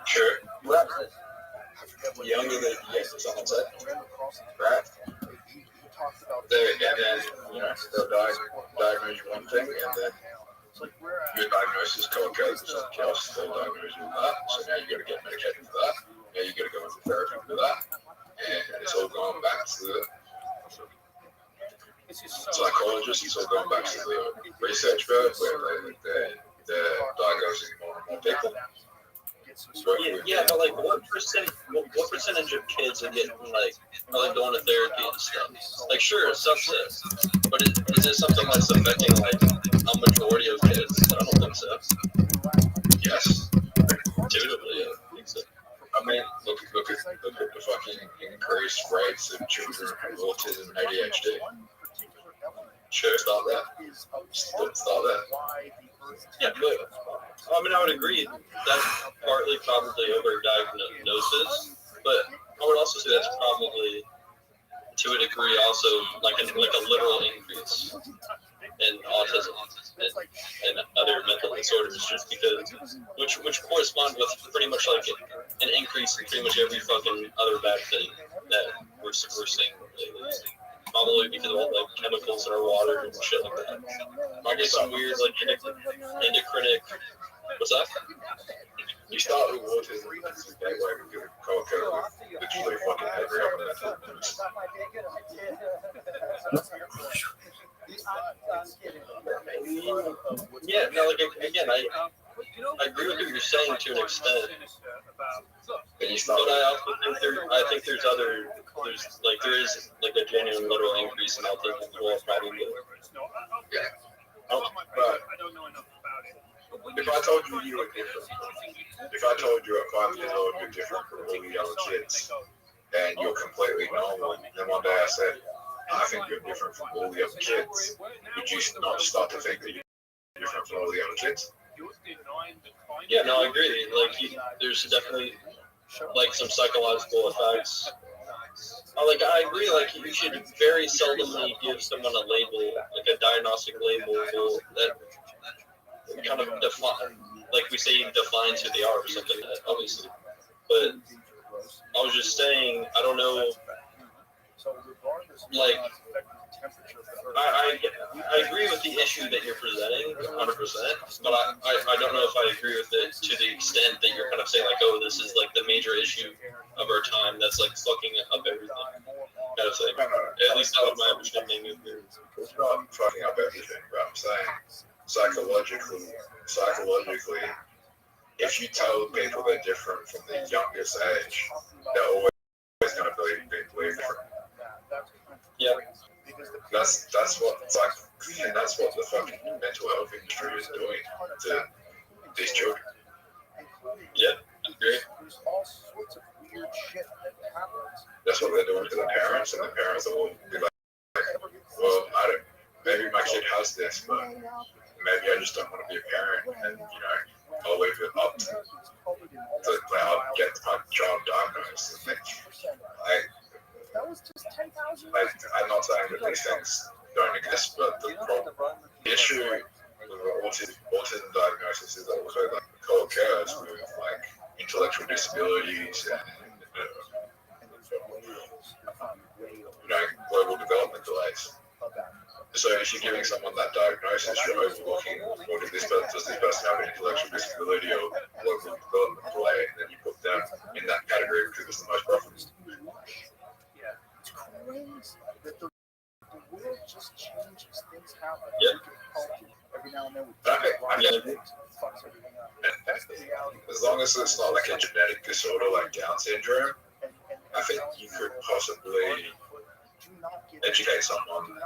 Sure. The younger they get, someone said, right? And then, they'll diagnose you one thing, and then your diagnosis co-occurs with something else. They'll diagnose you with that, so now you got to get medicated for that. Now you got to go into therapy for that, and it's all going back to the psychologists. It's all going back to the research verb where they're diagnosing more and more people. Yeah, but like, what percentage of kids are getting are going to therapy and stuff? Like, sure, stuff's it, but is it something that's affecting like a majority of kids? I don't think so. Yes, Intuitively, yeah, I think so. I mean, look at the fucking increased rates of children with autism and ADHD. Sure, start there. Start there. Yeah, but I mean, I would agree that's partly probably overdiagnosis, but I would also say that's probably, to a degree, also like a literal increase in autism and other mental disorders, just because which correspond with pretty much like an increase in pretty much every fucking other bad thing that we're seeing lately. Probably because of all the chemicals in our water and shit like that. Might get some weird like endocrinic. What's that? You start with autism, it's a gateway to co-occur with literally fucking every other mental illness. Yeah, no, like again, I agree with what you're saying to an extent. But I also think there is like a genuine literal increase in autism as well, probably. Yeah. But if I told you you were different, if I told you at 5 years old you're different from all the other kids, and you're completely normal, then one day I said, I think you're different from all the other kids, would you not start to think that you're different from all the other kids? Yeah, no, I agree. Like, there's definitely like some psychological effects. I agree. Like, you should very seldomly give someone a label, like a diagnostic label that kind of like we say, defines who they are or something. Obviously, but I was just saying, I don't know. Like, I agree with the issue that you're presenting 100%, but I don't know if I agree with it to the extent that you're kind of saying, like, oh, this is like the major issue of our time that's like fucking up everything kind of thing. At least out of my understanding of it. It's not fucking up everything, but I'm saying psychologically, if you tell people they're different from the youngest age, they're always going to believe different. Yeah. That's what the fucking mental health industry is doing to these children. Yeah, I agree. That's what they're doing to the parents, and the parents will be like, well, maybe my kid has this, but maybe I just don't want to be a parent, and I'll leave it up to I'll get my child diagnosed. I'm not saying that these things don't exist, but the issue with autism diagnosis is also like co-occurs with like intellectual disabilities and global development delays. So if you're giving someone that diagnosis, you're overlooking, well, does this person have an intellectual disability or global development delay, and then you put them in that category because it's the most profitable. It's crazy that the world just changes. Things happen. Yeah. Every now and then fucks everything up. That's the reality. As long as it's not like a genetic disorder like Down syndrome, I think you could possibly educate someone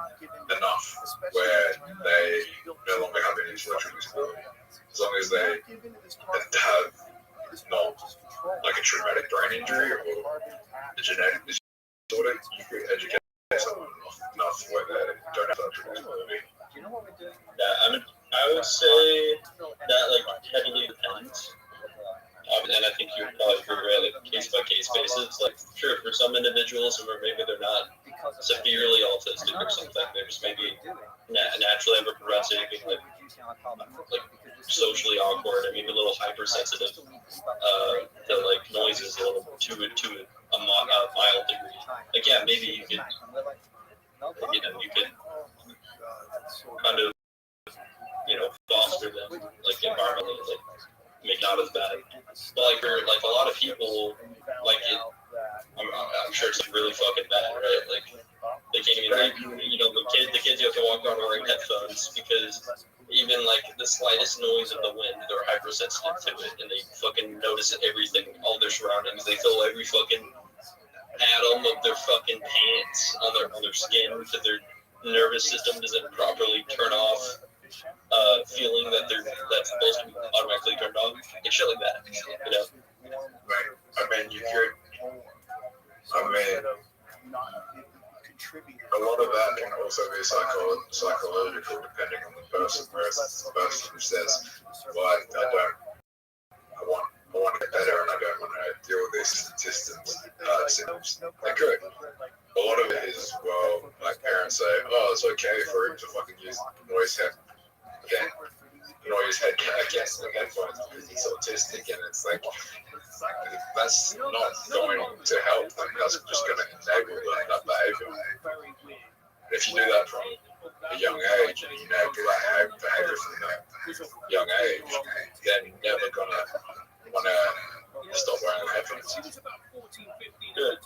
enough where they no longer have an intellectual disability. As long as they have not like a traumatic brain injury or a genetic disorder, you could educate someone enough where they don't have that disability. Yeah, I would say that like heavily depends. And I think you would probably agree, right? Like case-by-case basis. Like, sure, for some individuals, or maybe they're not severely autistic or something, they're just maybe naturally have a propensity to be like socially awkward and maybe a little hypersensitive to like noises a little to a mild degree. Like yeah, maybe you could kind of foster them like environmentally, like make not as bad. But like for like a lot of people, like it, I'm sure it's really fucking bad, right? Like they can't even like the kids you have to walk around wearing headphones because even like the slightest noise of the wind, they're hypersensitive to it, and they fucking notice everything, all their surroundings. They feel every fucking atom of their fucking pants on their skin because their nervous system doesn't properly turn off. Feeling that that's supposed to be automatically turned on, and shit like that, Right. I mean, a lot of that can also be psychological, depending on the person. Whereas the person who says, "Well, I want to get better, and I don't want to deal with these symptoms." They're good. A lot of it is, well, like parents say, "Oh, it's okay for him to fucking use noise headphones because he's autistic," and it's like that's not going to help them. That's just going to enable that behavior. If you do that from a young age and you enable that behavior from a young age, then you're never going to want to stop wearing headphones. Good.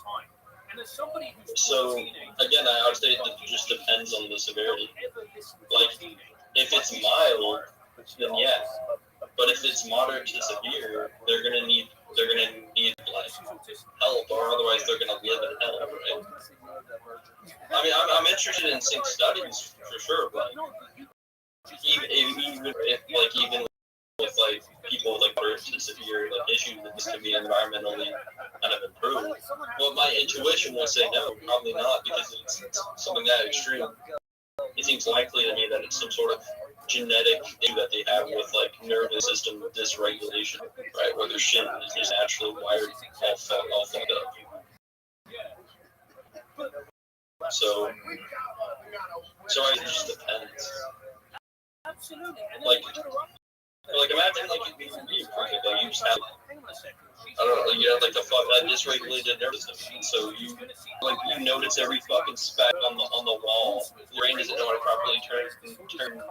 So again, I would say it just depends on the severity. Like if it's mild, then yeah. But if it's moderate to severe, they're gonna need like help, or otherwise they're gonna live in hell, right? I mean, I'm interested in seeing studies for sure, but even with like people with like moderate to severe like issues, that this can be environmentally kind of improved. Well, my intuition will say no, probably not, because it's something that extreme. It seems likely to me that it's some sort of genetic issue that they have with like nervous system dysregulation, right? Where their shit is just naturally wired all fucked up. So it just depends. Like imagine like you just have I don't know, you have like a dysregulated nervous system, so you notice every fucking speck on the wall. Your brain doesn't know how to properly turn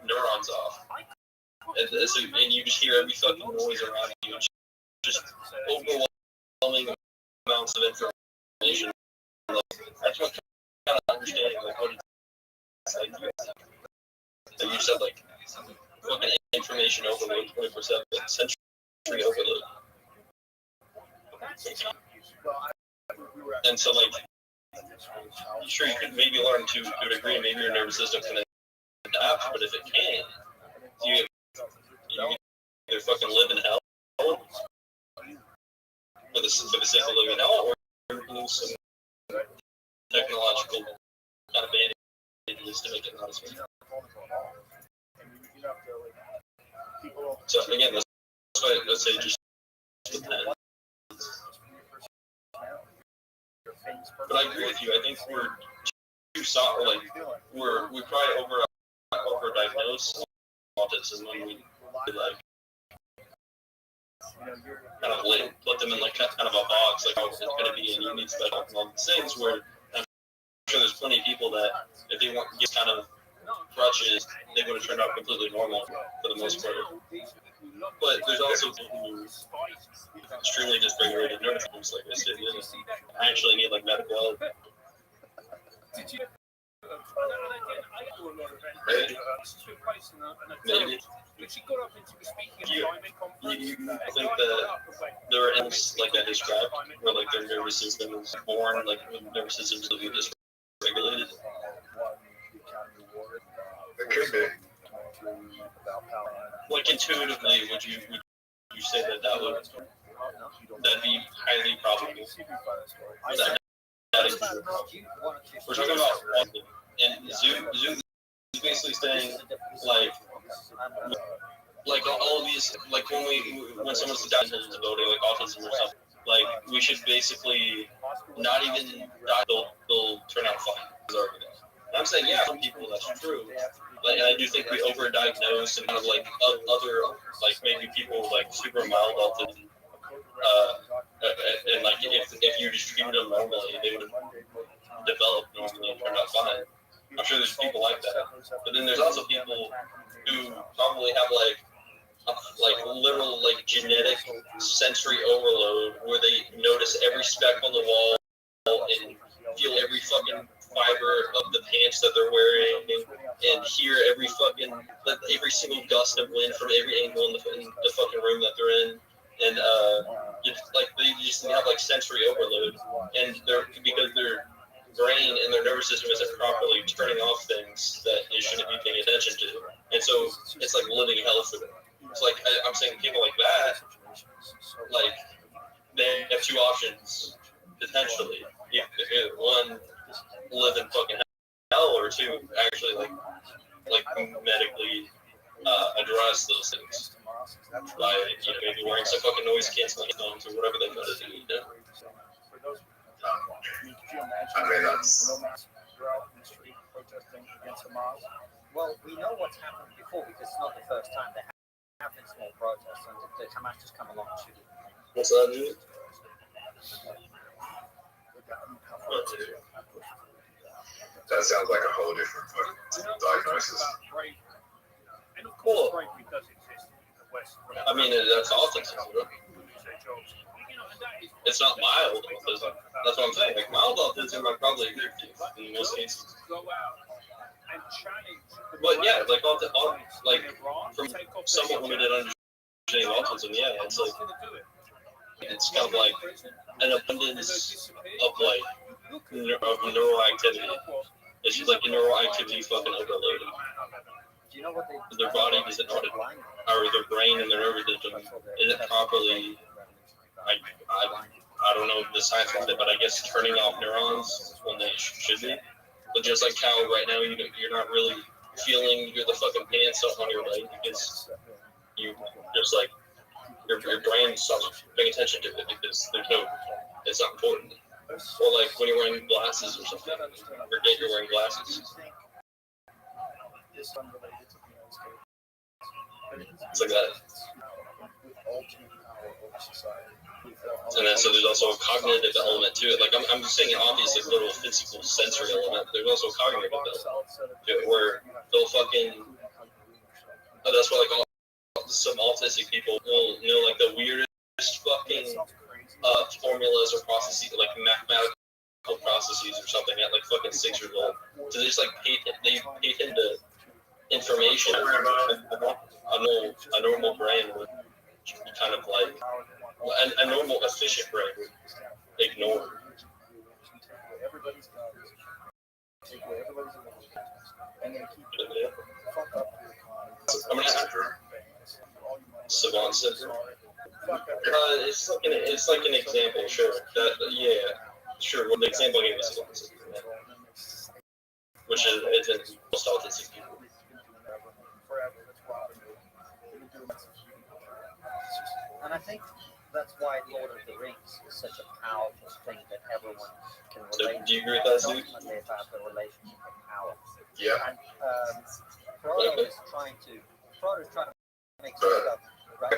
neurons off, and you just hear every fucking noise around you. It's just overwhelming amounts of information. Like, that's what kind of understanding like what it's like. So you said like fucking information overload 24/7, sensory overload. And so, like, sure, you could maybe learn to a degree, maybe your nervous system can adapt, but if it can't, you either fucking live in hell for the sake of living in hell, or use some technological kind of advantages to make it not as bad. So, again, let's say just depends. But I agree with you. I think we're too soft. Like we probably overdiagnose autism when we like kind of put them in like kind of a box, like it's going to be and you need special things. Where I'm sure there's plenty of people that if they want to get kind of crutches, they would have turned out completely normal for the most part. But there's also people who extremely dysregulated nervous systems, like I said, I actually need like medical help. Maybe. You think that there are things like I described, where like their nervous system is born, like nervous system is really dysregulated? It could be. Like intuitively, would you say that'd be highly probable? We're talking about autism, and Zoom is basically saying like all of these, like when someone's diagnosed with a disability like autism or something, like we should basically not even die, they'll turn out fine. I'm saying, yeah, some people that's true. Like, and I do think we overdiagnose and kind of like other, like maybe people like super mild autism. And like if you just treated them normally, they would develop normally and turn out fine. I'm sure there's people like that. But then there's also people who probably have like literal like genetic sensory overload where they notice every speck on the wall and feel every fucking fiber of the pants that they're wearing and hear every single gust of wind from every angle in the fucking room that they're in. And like they just have like sensory overload, and because their brain and their nervous system isn't properly turning off things that they shouldn't be paying attention to, and so it's like living hell for them. It's like I'm saying, people like that, like they have two options potentially. One, live in fucking hell, or two, actually like medically address those things by maybe wearing some fucking noise canceling headphones or whatever they gotta do. I mean, that's. Well, we know what's happened before because it's not the first time. There have been small protests, and the Hamas just come along and shoot it. What's that mean? That sounds like a whole different fucking diagnosis. Cool. I mean, that's autism. It's not mild autism. That's what I'm saying. Like mild autism, I probably agree with you in most cases. But yeah, like from somewhat limited understanding of autism, yeah, it's kind of like an abundance of neural activity. It's just like neural activity fucking overloaded. Do you know what their body isn't or their brain and their nervous system isn't properly. I don't know the science behind it, but I guess turning off neurons when they should be. But just like how right now you're not really feeling the fucking pants up on your leg because you just like your brain stops paying attention to it because it's not important. Or like when you're wearing glasses or something, forget you're wearing glasses. It's like that. And then so there's also a cognitive element to it. Like I'm just saying an obvious like little physical sensory element. There's also a cognitive element where they'll fucking. That's why like some autistic people will know like the weirdest fucking formulas or processes, like mathematical processes or something at like fucking 6 years old. So they just like pay into information. A normal brain would kind of like a normal efficient brain would ignore. I mean, savant syndrome. It's like an example, sure. Sure. Well, the example I gave was savant syndrome, which is in most autistic people. And I think that's why Lord of the Rings is such a powerful thing that everyone can relate to. Do you agree with that, Sue? Ultimately about the relationship of power. Yeah. And Frodo is trying to make stuff right. I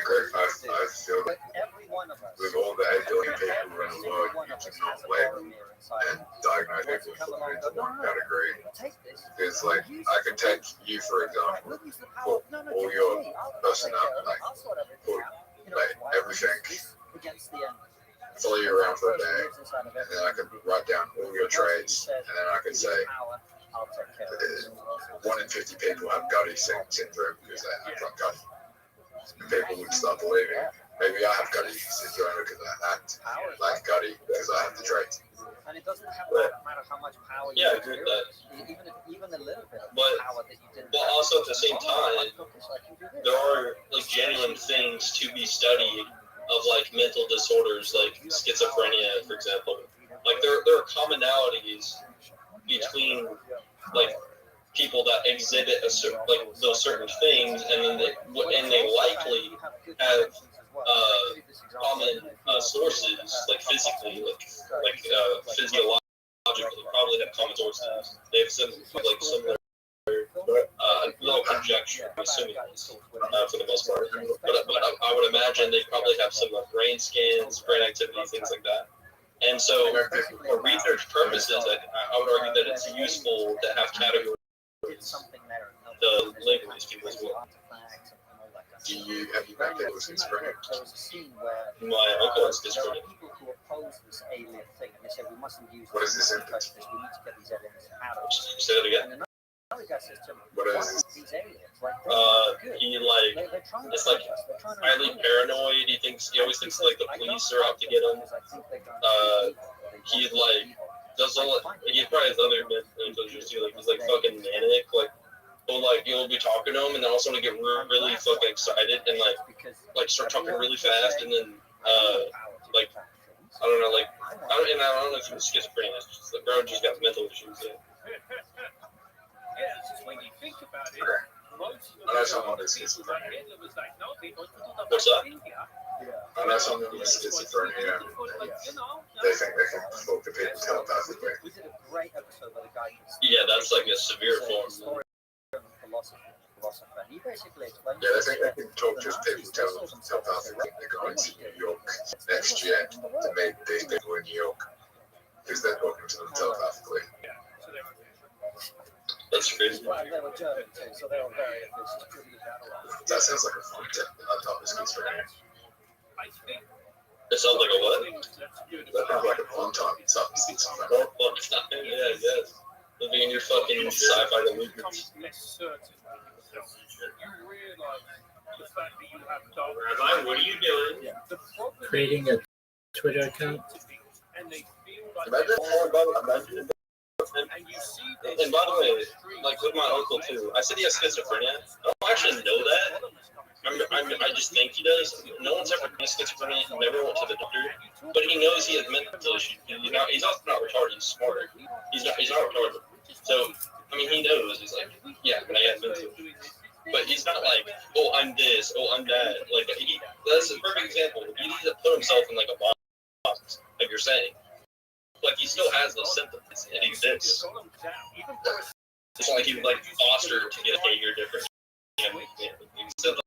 feel But every one of us, with all the 8 billion people in the world, you cannot label and diagnose people from mental category. Because, like, I can take you, for example, put all your personality, like, put everything, follow you around for a day, and then I can write down all your traits, and then I can say, 1 in 50 people have gutty syndrome because they act like gutty. And people would start believing, maybe I have gutty syndrome because I act like gutty because I have the traits. And it doesn't matter how much power you I agree with that. Even a little bit of But power that you didn't also at the same time, there are like genuine things to be studied of like mental disorders like schizophrenia, for example. Like there are commonalities between like people that exhibit those certain things, and then they likely have common sources, like physically, like physiologically, probably really have common sources. They have some like similar little conjecture, I'm assuming for the most part. But I would imagine they probably have similar brain scans, brain activity, things like that. And so, for research purposes, I would argue that it's useful to have categories to link these people as well. Have you met people with schizophrenia? There was a scene where My uncle has there schizophrenia. are people who oppose this alien thing, and they said we mustn't use What is this this, sentence? because we need to get these aliens out of us. Say that again. And another guy says to him, What why is are these aliens? Like, they're good. He like They're trying to it's like help us. They're trying to highly help us. paranoid. He always thinks like the police are out to get him. He like does all. He probably has other mental issues too. Like he's like fucking manic. Like you'll be talking to him, and then all of a sudden get really fucking excited and like start talking really fast, and then like I don't know, like I don't know if it's schizophrenia. It's just like bro just got mental issues. Yeah. Yeah, it's just when you think about it, most of I know someone that's schizophrenia. Hitler was like, no, they don't do that What's that? in India. I know someone with schizophrenia. They think they can talk to people telepathically. We did a great episode where the guy Yeah, that's like a severe form. philosopher. He basically explains Yeah, they think they can talk to people telepathically. They're going to New York next year to meet these people in New York because they're talking to them telepathically. That's crazy. Well, they were German too, so they were very efficient. That sounds like a fun type of schizophrenia. It sounds like a what? That sounds like a fun time type of schizophrenia. Well, it's not. Yeah, I guess. Living in your fucking sci-fi delusions. Rabbi, what are you doing? Creating a Twitter account. Imagine And by the way, like with my uncle too, I said he has schizophrenia. I don't actually know that. I just think he does. No one's ever had schizophrenia. He never went to the doctor, but he knows he has mental issues. He's also not retarded. He's smart. He's not retarded. So I mean, he knows. He's like, yeah, but I have mental issues. But he's not like, oh, I'm this, oh, I'm that. Like that's a perfect example. He needs to put himself in like a box, like you're saying. Like he still has those symptoms. It exists. It's not like he would like foster to get a behavior different. Instead of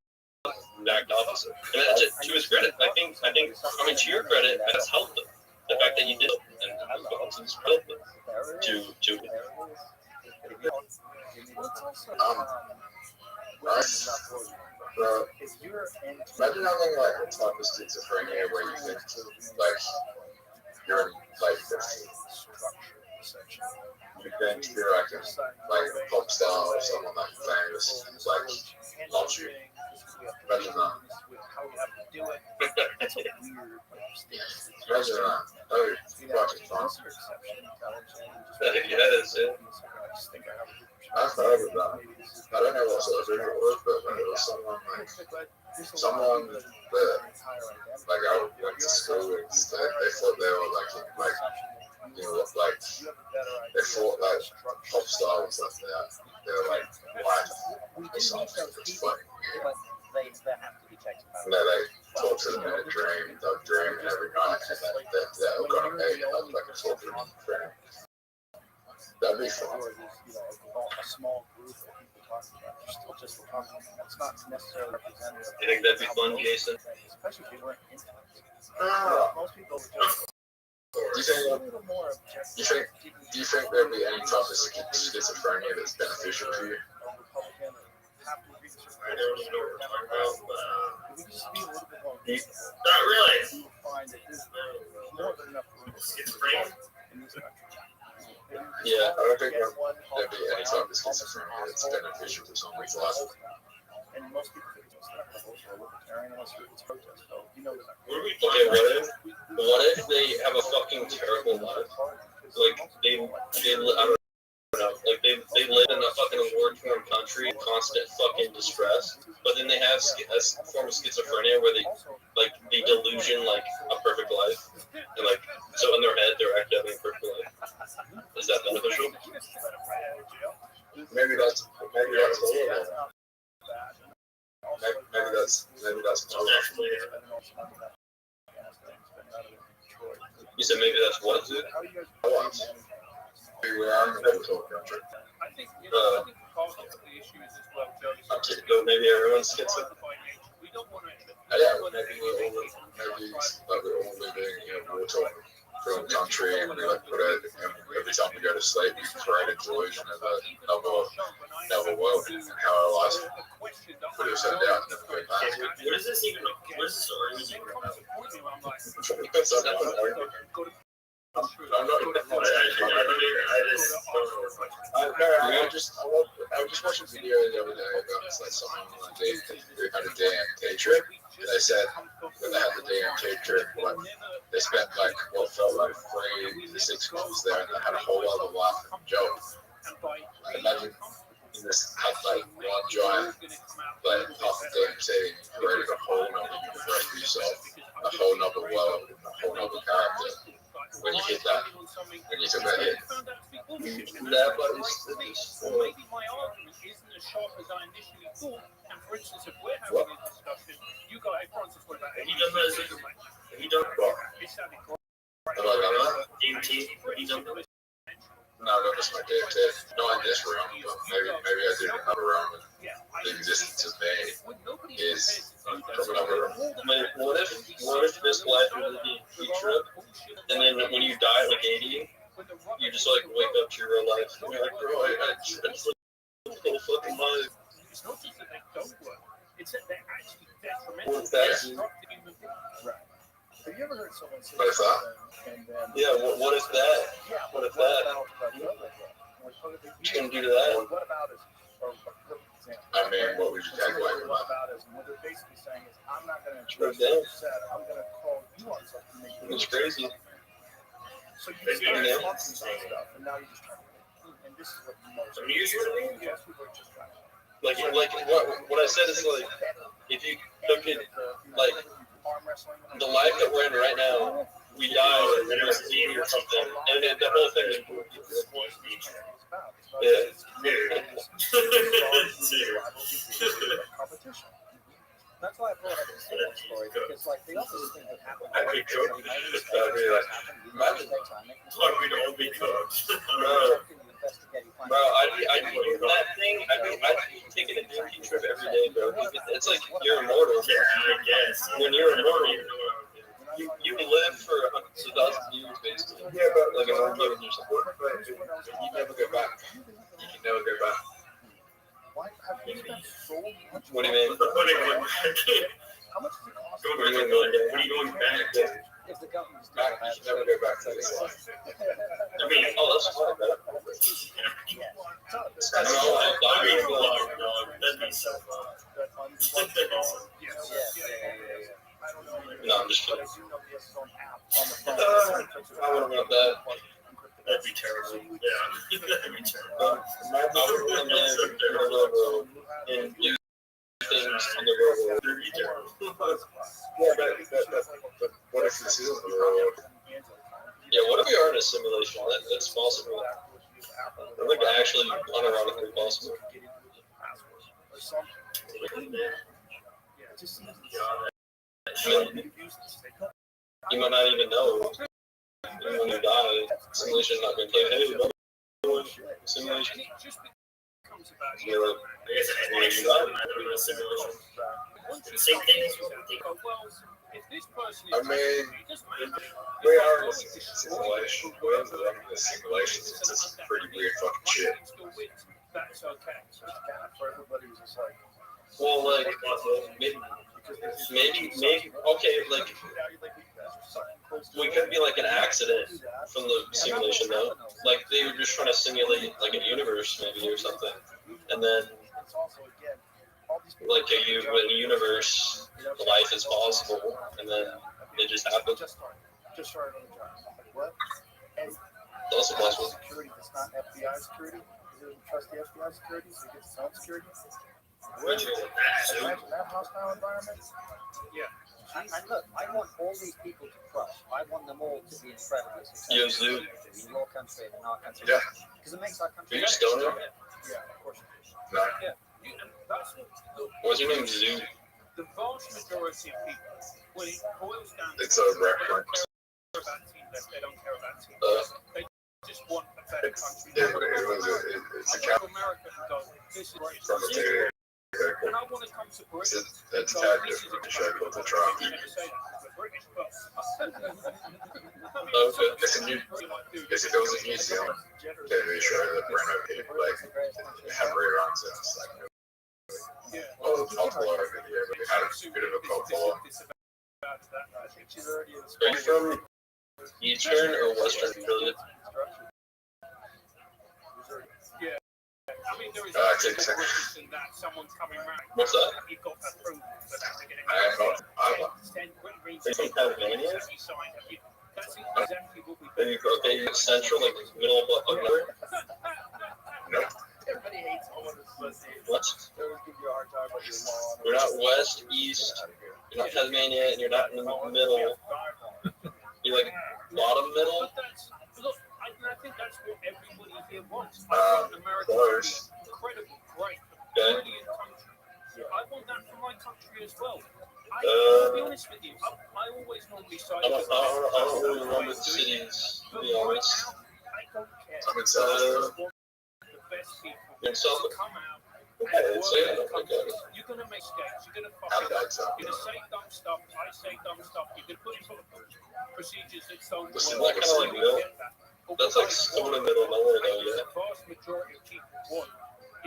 the exact opposite. And that's it, to his credit. I mean, to your credit, that's helped him. The fact that you did it, and helped him to. Imagine having like a type of schizophrenia where you think like you're in like this. You think you're like a pop star or someone like famous, like loves you. Imagine that. Imagine that. That would be fucking fun. Yes, yeah. I've heard of that. I don't know what sort of video it was, but it was someone that like I went to school with. They thought they were like you know like they thought like pop star and stuff. They were like white or something. It's funny. They have to be checked out. And they talk to them in a dream. They'll dream every night, and then they're gonna pay like a talk to them in a dream. That'd be fun. A small group of people talking about it. Still just talking. It's not necessarily representative. You think that'd be fun, Jason? Especially if you weren't into it. Ah. Most people would just Do you think there'd be any type of schizophrenia that's beneficial to you? I don't even know what we're talking about, but Not really. More than enough room. Schizophrenia? In this country. Yeah, I don't think there'd be any type of schizophrenia that's beneficial to someone's life. And most people think it's not libertarian unless it's protest. So you know that. Okay, what if they have a fucking terrible life? Like they I don't know, like they live in a fucking war-torn country, constant fucking distress, but then they have a form of schizophrenia where they like the delusion like a perfect life, and like so in their head they're actually having a perfect life. Is that beneficial? Maybe that's a little. Maybe that's You said maybe that's what is it? What? where I'm in the total country. I think part of the issue is as well, Joe. I'm kidding, but maybe everyone's schizo. We don't want to. Yeah, maybe we're all living in a war-torn film country, and we like put it, and every time we go to sleep, we create a delusion of another world and how our lives would have turned out and never been back. What is this even? What is this argument about? I'm not. I was watching a video the other day about someone who had a DMT trip. They said when they had the DMT trip, they spent what felt like 3 to 6 months there, and they had a whole other life in jail. Imagine you just had one giant puff of DMT and created a whole other universe for yourself, a whole other world, a whole other character. When you hit that, when you took that hit. That Maybe my argument isn't as sharp as I initially thought. And for instance, if we're having a discussion, you go, hey, Francis, what about He done that. He done What? It sounded Have I done that? DMT. He done that. No, not just my DMT. Not in this realm, but maybe I did another realm. The existence of me is from another realm. What if this life was a DMT trip, and then when you die at 80, you just wake up to your real life? And you're like, bro, I just whole fucking life. It's not just that they don't work, it's that they're actually What detrimental if to that's- destructive human beings. Right. Have you ever heard someone say What if that? Yeah, what if that? What if that? What you gonna do to that? What about is a perfect example. I mean, what would you take away from What that? about is what they're basically saying is I'm not going to Right address there. what you said. I'm going to call you on something. That you It's crazy. So you Maybe, start yeah. talking about stuff, and now you're just trying to. And this is what most. I mean, you see what I mean? Yes, people are just trying to. Like what I said is if you look at the life that we're in right now, we die when we're 16 or something, and then the whole thing is Competition. That's why I brought up the same story, because the opposite thing that happened. I'd be cooked. We'd all be cooked. Bro, I'd be doing that thing. I'd be taking a DMT trip every day, bro. It's like you're immortal. Yeah, I guess. When you're immortal, you can live for hundreds of thousands of years, basically. Yeah, but Like an organ or something. you never go back. You can never go back. Why have you spent so much? What do you mean? How much does it cost? What are you going back to? If the government's Back, you can never go back to this life. I mean, that's fine, bro. That'd be so fun. No, I'm just kidding. I wouldn't want that. That'd be terrible. Yeah, that'd be terrible. I would live and do things on the real world. That'd be terrible. Yeah, but what if this isn't the real world? Yeah, what if we are in a simulation? That's possible. I think actually unironically possible. I mean, you might not even know. And when you die, simulation's not going to tell you, hey, bro, simulation. You're like, I guess when you die, you're in a simulation. Same thing as I mean, we are in a simulation. We're in the simulations. It's just pretty weird fucking shit. That's okay. So it's kind of for everybody who's just like, well, like, maybe, okay, like, we could be like an accident from the simulation, though. Like, they were just trying to simulate, like, a universe, maybe, or something. And then, like, a universe, life is possible, and then it just happened. just started on the job. Like, what? And It's also possible. security that's not FBI security. He doesn't trust the FBI security, so he gets his own security. Imagine that hostile environment. Yeah. And look, I want all these people to crush. I want them all to be incredibly You successful Zoo. in your country and in our country. Yeah. Because it makes our Are country you better. stoner? Yeah, of course. No. Yeah. And that's What's your name, Zoo? the vast majority of people, when it boils down to It's a reference. about team, they don't care about team. Uh, They just want a better country. It's a I go to America and go, this is great. from a And I want to come to Britain. That's a tad different from Sheffield to Toronto. You never say that because we're British, but It's a new. If it was in New Zealand, they'd be sure that renovate like Henry runs and it's like. Oh, the cult following video, but they had a bit of a cult following. Are you from Eastern or Western Philly? yeah. I mean, there is that someone's coming around. What's that? You've got that proof that they're getting I am You from Pennsylvania? That's exactly what we Are you okay? You central, like middle of Black Bucket? No. Everybody hates all of this. What? They always give you a hard time about your law. You're not west, east, you're not Tasmania, and you're not in the middle. You're like bottom middle. But that's, look, I think that's what everybody here wants. I want America to be incredible, great, brilliant country. I want that for my country as well. I'll be honest with you, I always normally side I don't really remember the cities, to be honest. I don't care. I'm in I South. just want the best people You're in South. to come out. Okay, so yeah, okay. You're gonna make mistakes. You're gonna fuck How it did I up. tell? You're gonna say dumb stuff. I say dumb stuff. You're gonna put in procedures that don't This is work. like a middle. That's like still in the middle of nowhere though, The yeah. vast majority of people want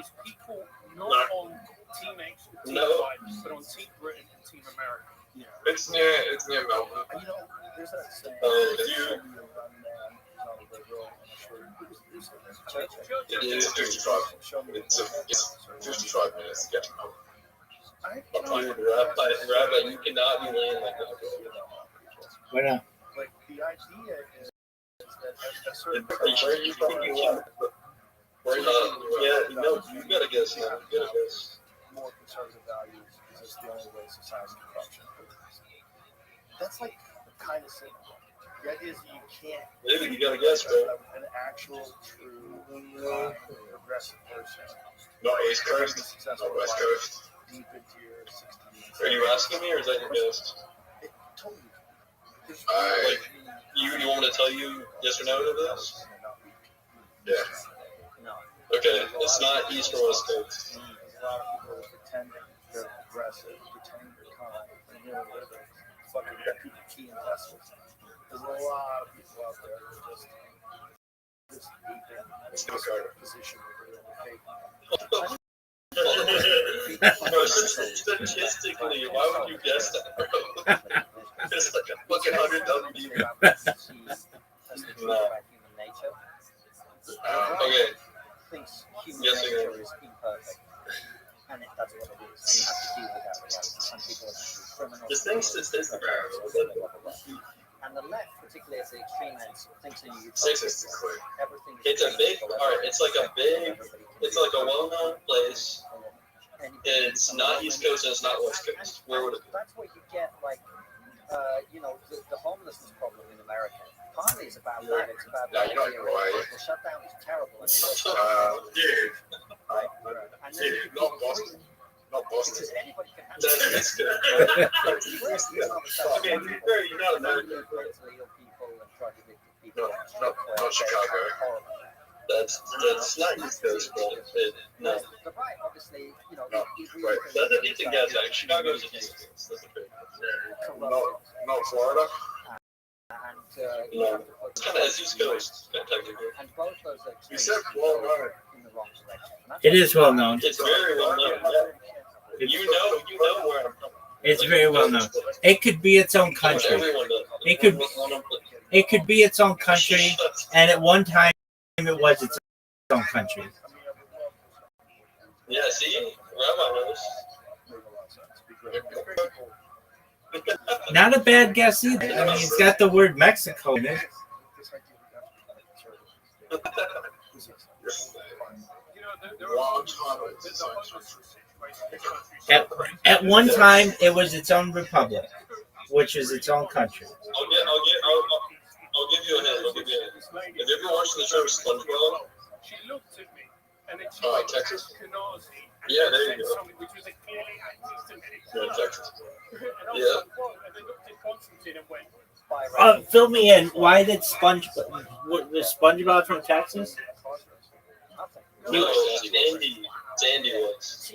is people not No. on Team X or Team No. Y, but on Team Britain and Team America. It's near Melbourne. You know, there's that saying. It's 55. It's 55 minutes to get to Melbourne. Dude, Rabbi, you cannot be laying like that. Why not? Like the idea is that a certain Where you from? Where yeah, no, you gotta guess now. You gotta guess. more conservative values because it's the only way society can function. That's like kind of simple. The idea is you can't Maybe you gotta guess, bro. an actual true progressive person Not East be Coast, successful not West in life Coast. deep into your 60s. Are you asking me or is that your guess? It totally. There's I- You want me to tell you yes or no to this? Yeah. No. Okay, it's not East or West Coast. A lot of people are pretending they're progressive, pretending they're kind, and really they're fucking key investors. There's a lot of people out there who are just It's no card. position where they're in Bro, statistically, why would you guess that, bro? It's like a fucking 100,000 people. No. Okay, Thinks human Yes, sir. nature is imperfect. And that's what it is. And you have to deal with that reality. Some people are criminals. this thing's statistically. And the left, particularly as the extreme ends, thinks that you Statistically. everything is It's a big, alright, it's like a big, it's like a well-known place. It's not East Coast and it's not West Coast. Where would it be? That's what you get, like, the homelessness problem in America. Partly it's about that. It's about No, you're not in Hawaii. the shutdown is terrible. And Dude, and then you not Boston. Not Boston. because anybody can have That's East Coast. I mean, you're not American. mentally ill people and drug addicted people. Not Chicago. That's not East Coast, bro. No. The right, obviously, you know, No, wait. That's a decent guess, actually. Chicago's a decent guess. That's a fair guess. Not Florida. And No. It's kind of East Coast, technically. and both those You extremes said well known. in the wrong direction. And that's It is well known. It's very well known. Yeah. You know where I'm from. It's very well known. It could be its own country. Everyone does. It could be- It could be its own country, and at one time it was its own country. Yeah, see? Rabbi knows. Not a bad guess either. I mean, it's got the word Mexico in it. Long time. At one time, it was its own republic, which is its own country. I'll give you a hint. Have you ever watched the show SpongeBob? She looked at me and then she Oh, went Texas? Canarsie and Yeah, there you said go. something which was a clearly anti-Semitic Yeah, slur. Texas. And I was Yeah. like, what? And they looked at Constantine and went, Fill me in. Why did was SpongeBob from Texas? No, Sandy was.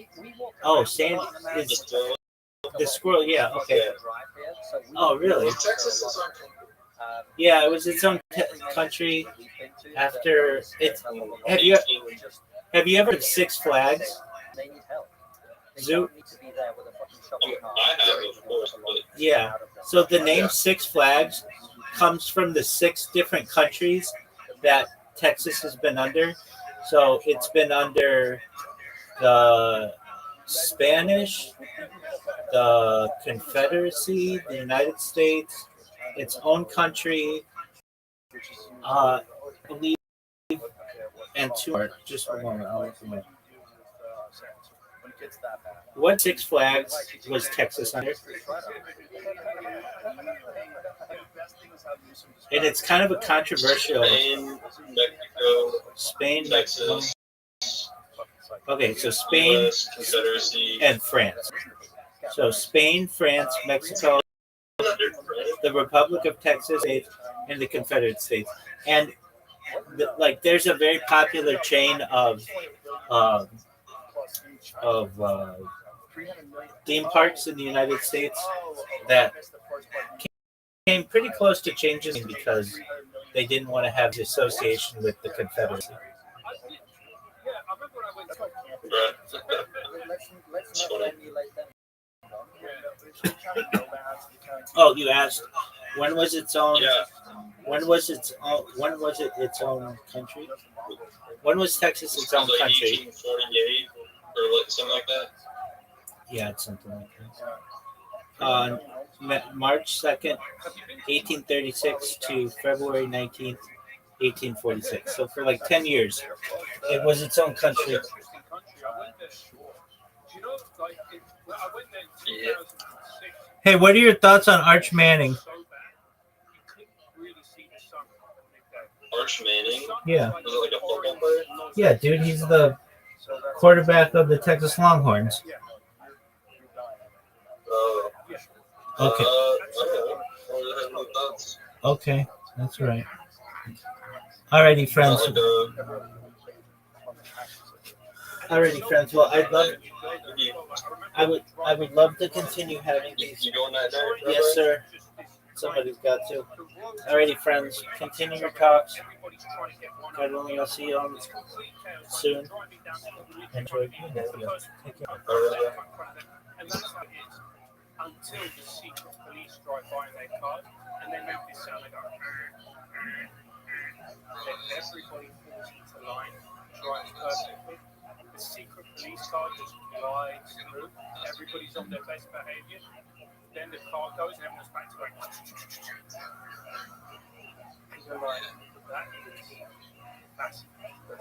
Oh, Sandy is the squirrel. Yeah. Okay. Oh, really? Texas is on. Yeah, it was its own country after it. Have you ever heard of Six Flags Zoo? I have, of course, but Yeah. So the name Six Flags comes from the 6 different countries that Texas has been under. So it's been under the Spanish, the Confederacy, the United States, its own country, I believe, and 2 more. Just one moment. I'll let you know. What Six Flags was Texas under? And it's kind of a controversial. Spain, Mexico, Spain, Texas. Okay, so Spain, US, Confederacy, and France. So Spain, France, Mexico, the Republic of Texas, and the Confederate States. And there's a very popular chain of theme parks in the United States that came pretty close to changing because they didn't want to have the association with the Confederacy. Oh, you asked when was its own? Yeah. When was its own? When was it its own country? When was Texas its own like country? 1848 or like something like that. Yeah, it's something like that. March 2nd, 1836 to February 19th, 1846. So for like 10 years, it was its own country. Yeah. Hey, what are your thoughts on Arch Manning? Arch Manning? Yeah. Was it like a football player? Yeah, dude, he's the quarterback of the Texas Longhorns. Okay. Okay, that's right. Alrighty, friends. Alrighty, friends. Well, I would love to continue having these. You going that day? Yes, sir. Somebody's got to. Alrighty, friends. Continue your talks. God willing, I'll see you on soon. Enjoy being with you. Take care. Until the secret police drive by in their car and they make this sound, they go, then everybody falls into line, drives perfectly. The secret police car just glides through, everybody's on their best behavior. Then the car goes and everyone's back to going. They're like, that's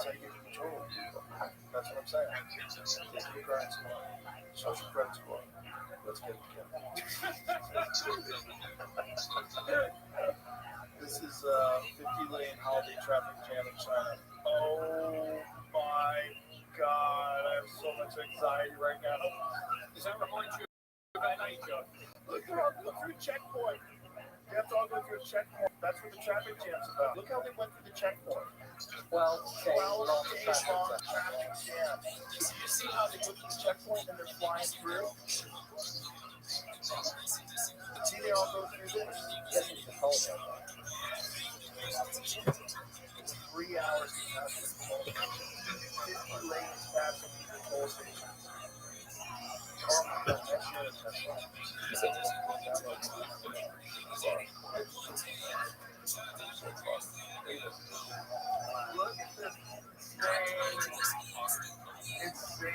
how you get control of people. That's what I'm saying. Take your credit score, social credit score. Let's get it together. This is 50 lane holiday traffic jam in China. Oh my God, I have so much anxiety right now. Does that remind you of that nature? Look, they're all going through a checkpoint. They have to all go through a checkpoint. That's what the traffic jam's about. Look how they went through the checkpoint. 12 days long traffic jam. You see how they go through the checkpoint and they're flying through? See, they all go through this. 3 hours of traffic. 50 lanes passing through the toll station. Oh my God, that's your Tesla. Look at this insane.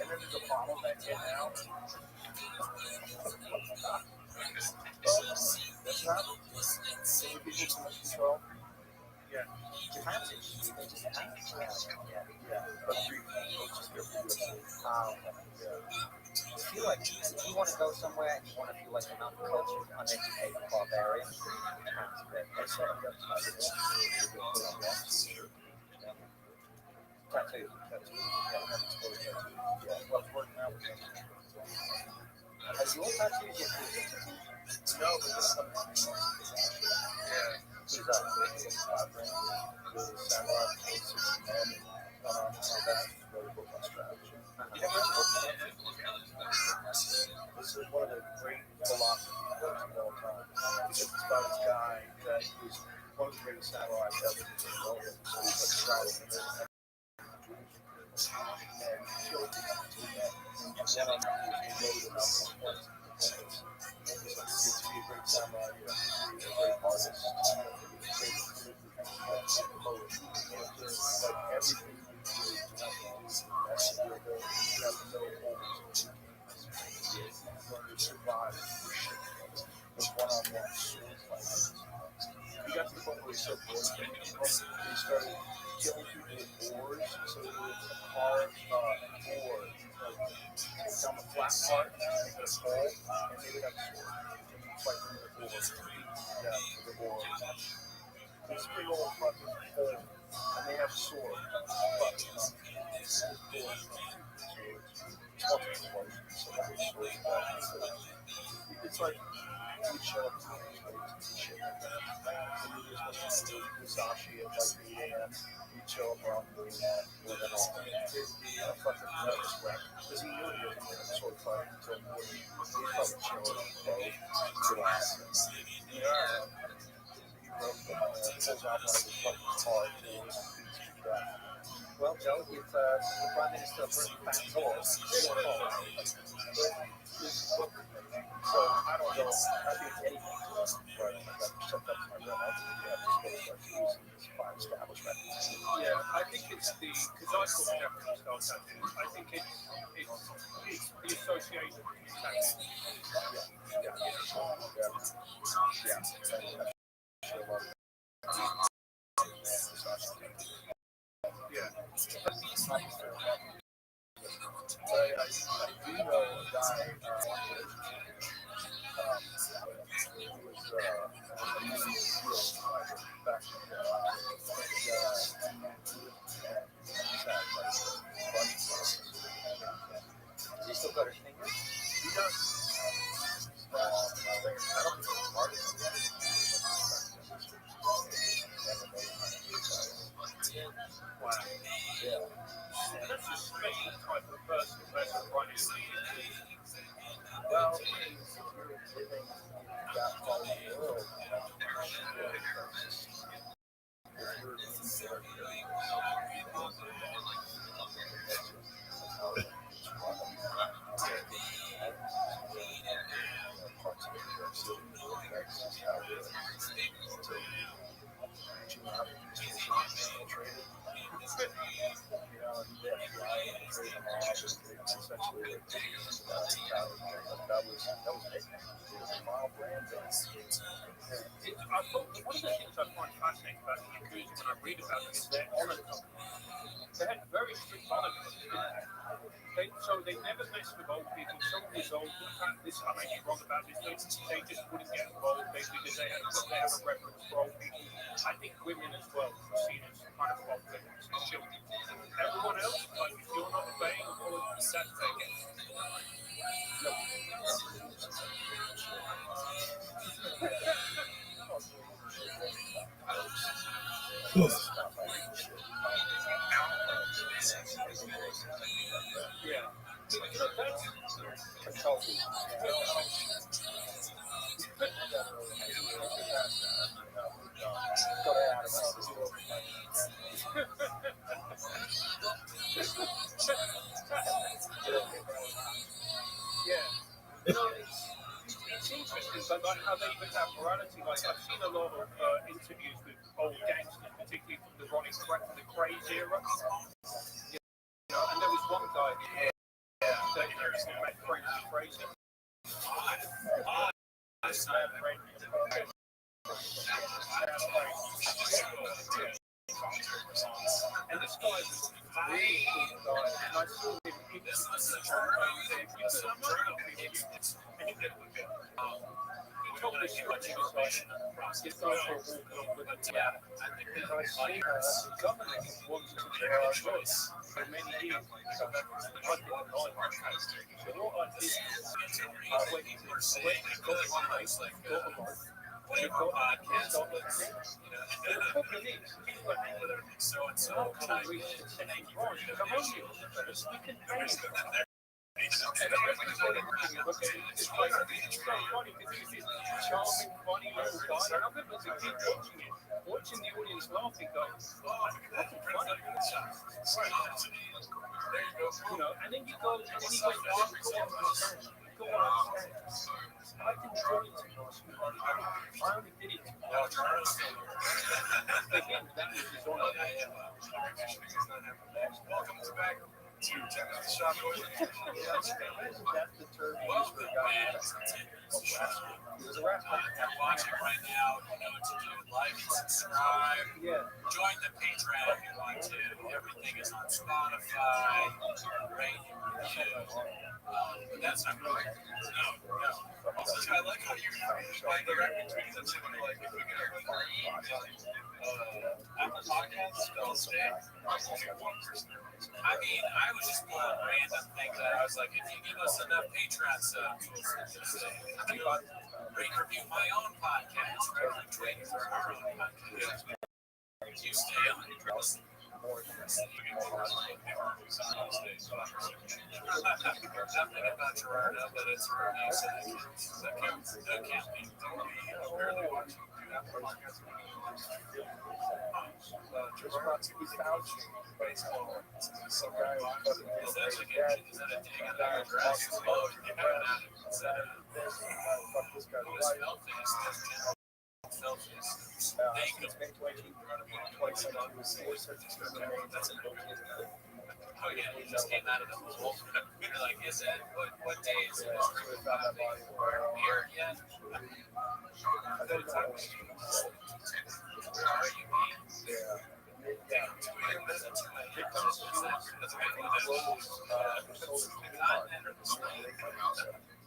And then there's a bottleneck in now. That's not people too much control. Yeah. You have to. They just have to. Yeah. But I feel like if you want to go somewhere and you want to feel like an uncultured, uneducated barbarian, that's not a good tattoo. Yeah, what's working out with them? Has your tattoo yet? No, but this is that was one of the greatest satellites ever to be built. So he's like traveling and killed the and one of them was loaded up on points. And he's like, to be a great samurai, you have to be a great artist, you have to be a great poet, like everything you do, you have to do the best of your ability. You have to know always learn to survive with one-on-one sword fights. He got to the point where he started board killing people. He started killing people with oars, so he would carve an oar, like take down the flat part and make it a pole, and they would have a sword. And he'd fight them with oars, with the oar. This big old fucking pole, and they have a sword. Fucking it's like you show up to shit like that. And you just listen to Musashi at like 8 a.m. You chill up around doing that with an all. It'd be a fucking nervous wreck. Because he knew he wasn't going to sword fight until morning. He's probably chilling on the boat, relaxing. Yeah. He wrote pulls out one of his fucking cards and he's death. Well, Joe, with the Prime Minister Britain back north, so I don't know. I think anything but I got shoved up my room. I think you have to start using this fine establishment. Yeah, I think it's because I call it Japanese style tactics. I think it's the association with tactics. Yeah. I do know a guy who was a Navy SEAL back in the Does he still got his finger? He does. I don't think he's part of it. Wow. Yeah. That's a special type of person that's running the well, if you're living in that part of the world, I thought one of the things I find fascinating about the Yakuza when I read about them is their honor code. They had very strict honor codes. So they never messed with old people. Someone was old. This I may be wrong about this. They just wouldn't get involved basically because they have a reference for old people. I think women as well are seen as kind of old victims and children. Everyone else, like if you're not obeying the policy, that's their game. Yeah. That's healthy. Yeah. It's interesting, but like how they even have morality. Like I've seen a lot of interviews with old gangsters, particularly from the Craze era. And there was one guy that met Fraser. And this guy was really cool guy, and I saw him told this guy he's going for a walk along with a tab. And I see the government wants to take our voice for many years. So what I did, I went to got one place, got a lot. You've got podcasts on the the problem is, so how can I reach the second branch? Because I'm only first, we can pay them. It's so funny because he's this charming, funny little guy. And I remember as a kid watching the audience laughing, going, "Oh, that's funny." And then you go, and then he went, "Oh, go on, understand. Go on, understand. I can try to. I only did it to for him, that was his honor." Welcome back to the shop. That's the term used for a guy. Watching right now, you know what to do. Like and subscribe. Yeah. Join the Patreon if you want to. Everything is on Spotify. Rate and review. But that's not really. No. Also, I like how you like direct between the two. Like, if we get a Apple Podcasts, don't stay. I mean, I was just pulling random things that I was like, if you give us enough Patreon subs, we'll stay. Rate and review my own podcast, rather than waiting for our own podcast. You stay on. Nothing about Gerardo, but it's Gerardo, so that can't be. Barely watching. Just about to be found baseball. Some guy Is that a dig at our dress? Oh, yeah. Fuck this guy's life. He's been 27 years. That's a Oh yeah, he just came out of the hole. You're like, is it? What day is it? Here yet?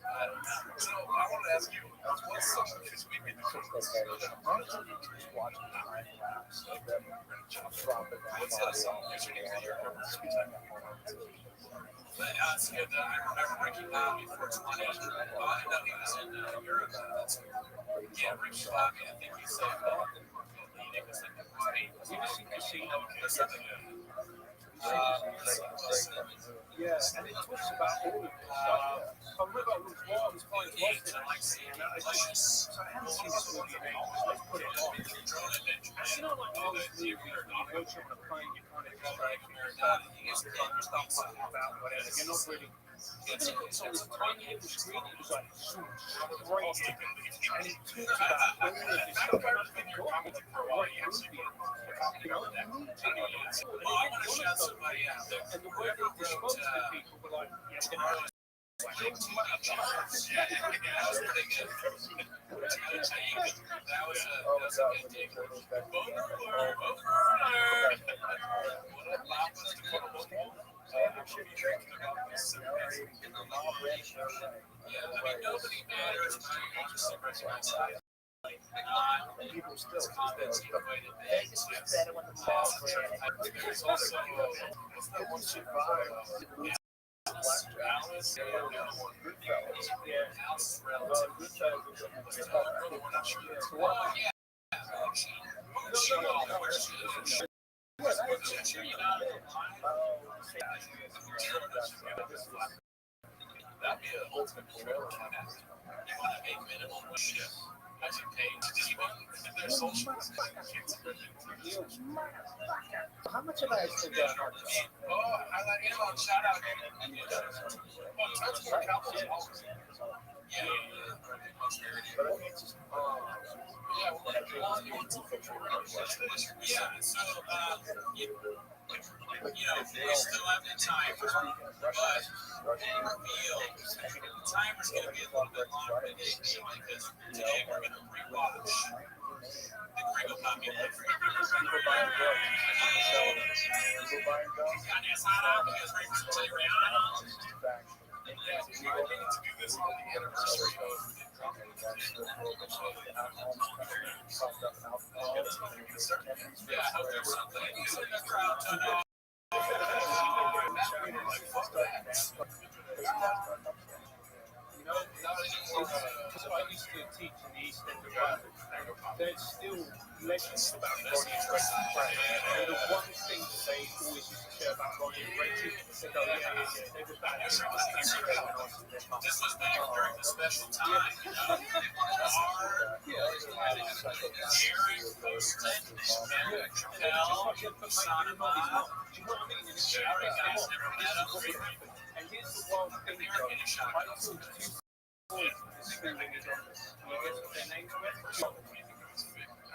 I don't know. So I want to ask you, what's some of his weekend Just watching the time lapse of them dropping that song. That's good. I remember Ricky Bobby for 20. I know he was in Europe. Yeah, Ricky Bobby, I think he said leading was like the party. You just seem to see them. Yeah, And it talks about all of this stuff. I remember I was playing Rothschild, and I haven't seen this movie in ages. Let's put it on. And you know, like those movies where you go to on a plane, you kind of go like, stuff about whatever. You're not really. Even if it's on this tiny little screen, it was like, great. And it talks about all of this stuff. And I think, God, what a great movie. You know, and you need to know that. And I want to shout somebody out. and the way they disposed to people were like, yeah, you know, Yeah, that was pretty good. That was a good dig. Overlord. Yeah, I mean, nobody matters. people still Comments equated things. There's also what's that one shit vibe? Alice, Alice that'd be an ultimate trailer. You want to make minimum shit. As you pay to their socials. How much of that is to the hard drive? Oh, I let you know, shout out. Yeah, so, we still have the time, but the timer's going to be a little bit longer today because today we're going to rewatch the Gringo Copy. We need to do this on the anniversary of yeah, I hope there's something in the crowd to know. so I used to teach in the East End of London. there's still legends about Ronnie and Reggie playing. And the one thing that they always used to say about Ronnie and Reggie, they go, they were bad. This was made during the special time. Jerry Poston, Mary Chappelle, Sana Bob, Jerry guys never met him. And here's the wild thing, though. I took two boys to school in his office. And you guess what their names were?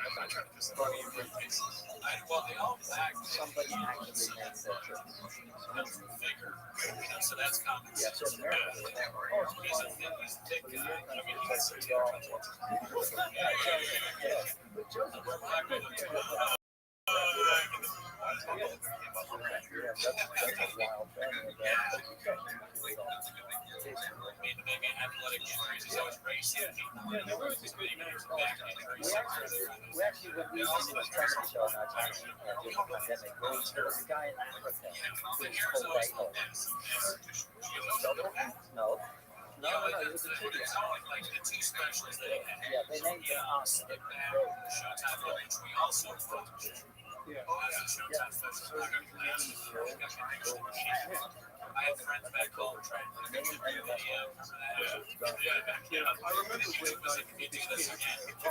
I'm not trying to piss Ronnie and Reggie. Well, they all back. Somebody actually named that church. Figure. So that's common Yeah, sense. so America. He's a thick guy. I mean, he's a maybe athletic injuries is always racing. Yeah, there was this good man. We actually went to this comedy show in our time during the pandemic. There was a guy in Africa who was called Rainbow. No. No, it was a trivia. Like the two specials that he had. Yeah, they named it us. Showtime Village, we also watched. Yeah. I have friends back home trying to contribute video. Yeah, I remember when we do this again. People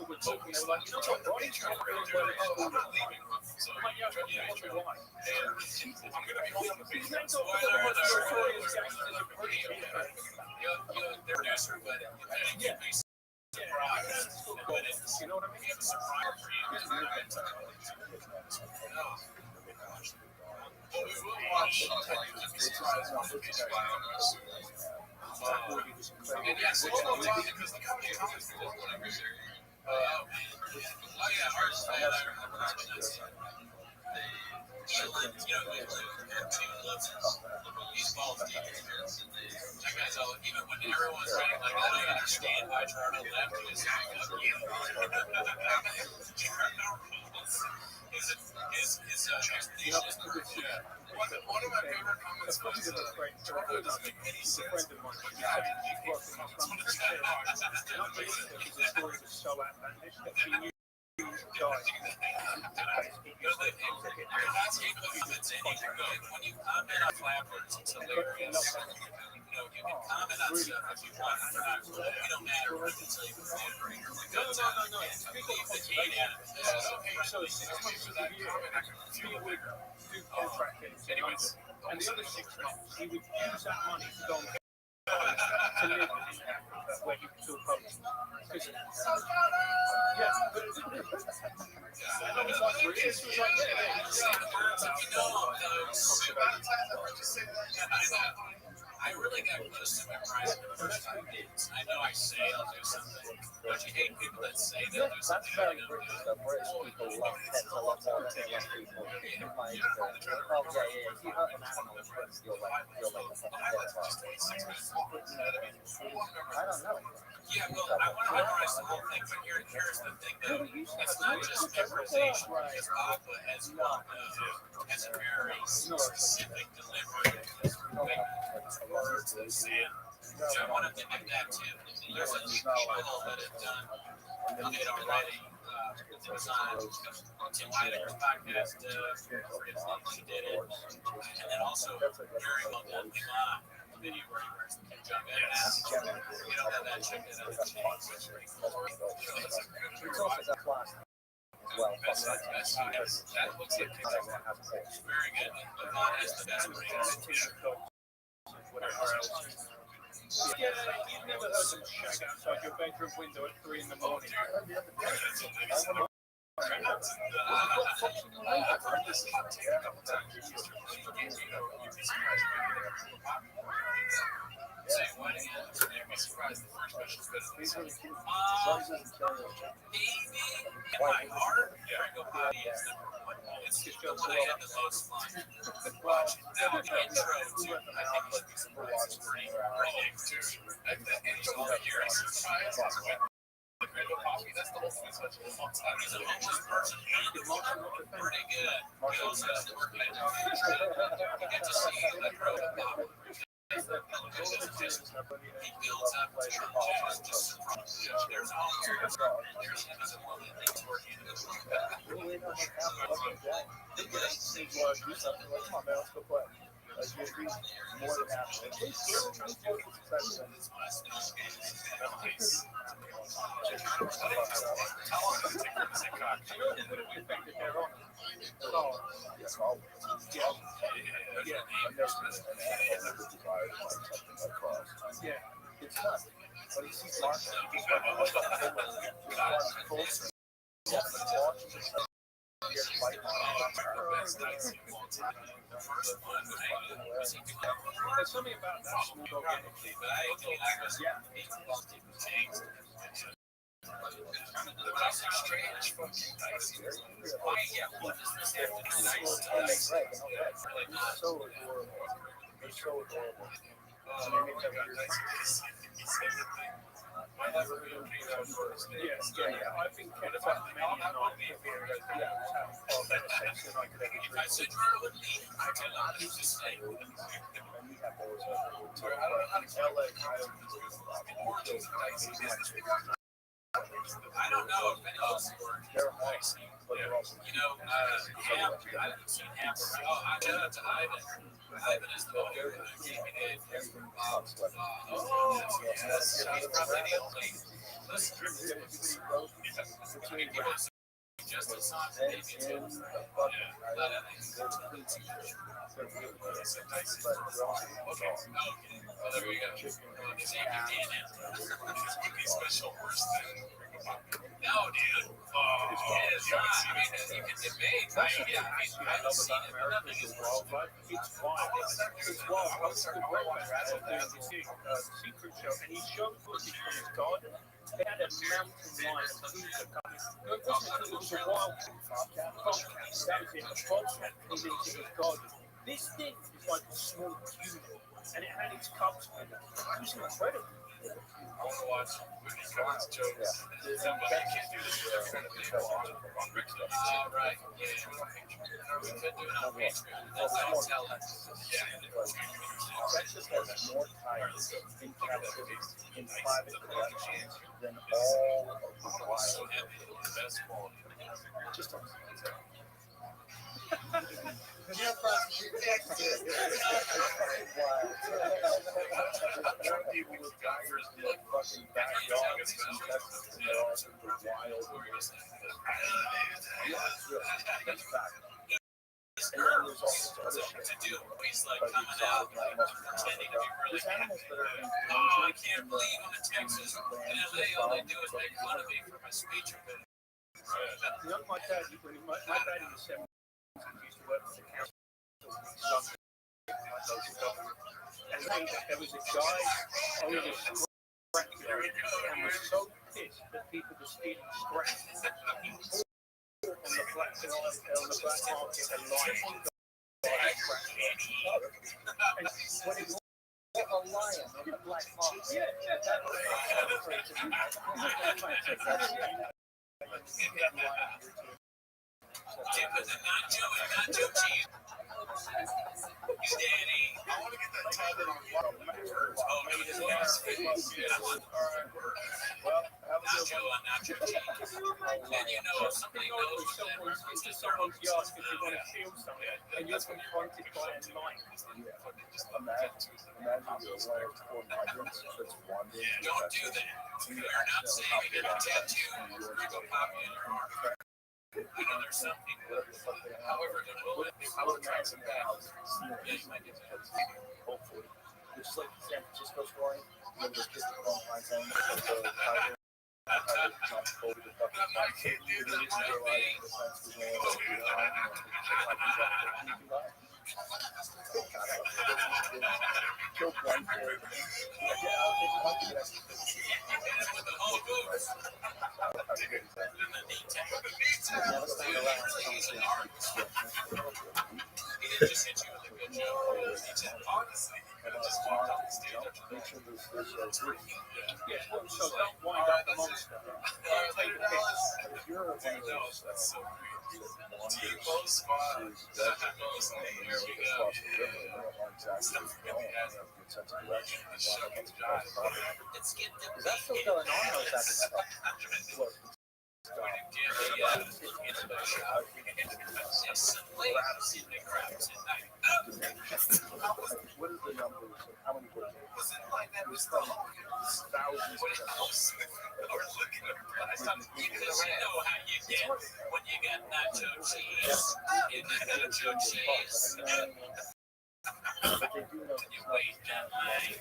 were talking, they were like, you know what, Ronnie's not really well at school. I'm like, yeah, I wonder why. I'm going to be holding the big Spoiler spoiler. alert. They're producer, but Yeah. surprise. You know what I mean? We have a surprise for you. Well, we will watch and yes, it's all about because the comedy comics is whatever. Oh yeah, ours. These balls deep. That guy's all, even when everyone's writing like, I don't understand why Charlie left his transportation is perfect. One of my favorite comments was, Charlie doesn't make any sense. When you comment on flappers, it's hilarious. You can comment on stuff if you want. You don't matter until you can No. So 6 months of the year, he would do contracting. Anyways. And the other 6 months, he would use that money to go and to live in Africa where he could still post. I really got close to memorizing the first 5 days. I know I say I'll do something, but you hate people that say they'll do something. That's very British stuff. British people love pets a lot more than English people. In my experience. Oh, yeah. If you hurt an animal in Britain, you're like a fucking dead bastard. I don't know. Yeah, well, I want to memorize the whole thing, but here's the thing, though. It's not just memorization, because Aqua has a very specific delivery of words and sand. So I want to mimic that too. There's a new channel that have done it already. It was on Tim Heideker's podcast, she did it. And then also, very well done, Milan. Video where he wears the Kim Jong-un mask. You don't have that chick that has a chain. It's also got plastic. Well, that looks like it's very good. Milan has the best ratings. Whatever else. Yeah, you've never heard them shag outside your bedroom window at 3 in the morning. My heart, Franco Potty is number 1. It's just what I had the most fun watching. Now, the intro to, I think, should be surprised. Pretty all the years. That's the whole thing. He's a homeless person and pretty good. He also has to work at you get to see the growth of Bob. There's something about that small dog energy. I've been kept up many a night for beer having far better sex than I could ever I don't know if any of them were nice. I haven't seen him. Oh, I know to Ivan. Ivan is the one who gave me the yes. He's probably the only. Just as much maybe too. Okay. Oh, there we go. Special worse than. No, dude. It is not. I mean, you can debate. I don't see it. Nothing is wildlife. It's wild. It's wild. I was the great man secret show, and he showed footage from his garden. They had a mountain lion of cougar coming. No, it wasn't until it was a wild bobcat. That was it. A bobcat came into his garden. This thing is like a small human, and it had its cubs with it. It was incredible. I want to watch when he comes jokes. Somebody can do this on Rick. Oh, right. Yeah. We've been doing it on Patreon. That's how it's telling. Yeah. Texas has more tigers in captivity in private collections than all of the wild. The best quality. Just people with tigers in their fucking backyards in Texas, and they're all super wild. That's fact. And then there's all this other shit. To do. He's like coming out, like pretending to be really There's animals that are I can't believe I'm in Texas. In LA, all they do is make fun of me for my speech impediment. You know, my dad, my dad in the 70s used to work for the council. And there was a guy owning a scrapyard and was so pissed that people were stealing scrap. He bought on the black market a lion. And when he bought a lion on the black market, that Nacho cheese. Danny. I want to get that tiger on water. Oh, no, it's nacho on nacho cheese. And you know, if somebody knows into someone's yard because you want to kill someone and you're confronted by a lion. Imagine you're a wild for migrants that's wandering. Don't do that. We are not saying you get a tattoo or you go pop in your arm. I know there's some people, however, that will imagine that. Hopefully. Just like the San Francisco story, when the kids are going to find the tiger. I can't do that. He just hit you with a good joke. Honestly, just walked off the stage. Yeah, so don't wind up the monster. If you're one of those wonders here we go. Is that still going on, or is that stopped? What is the numbers? How many books? There's thousands of Because you know how you get when you got nacho cheese. You got nacho cheese. but they do know You wait that line.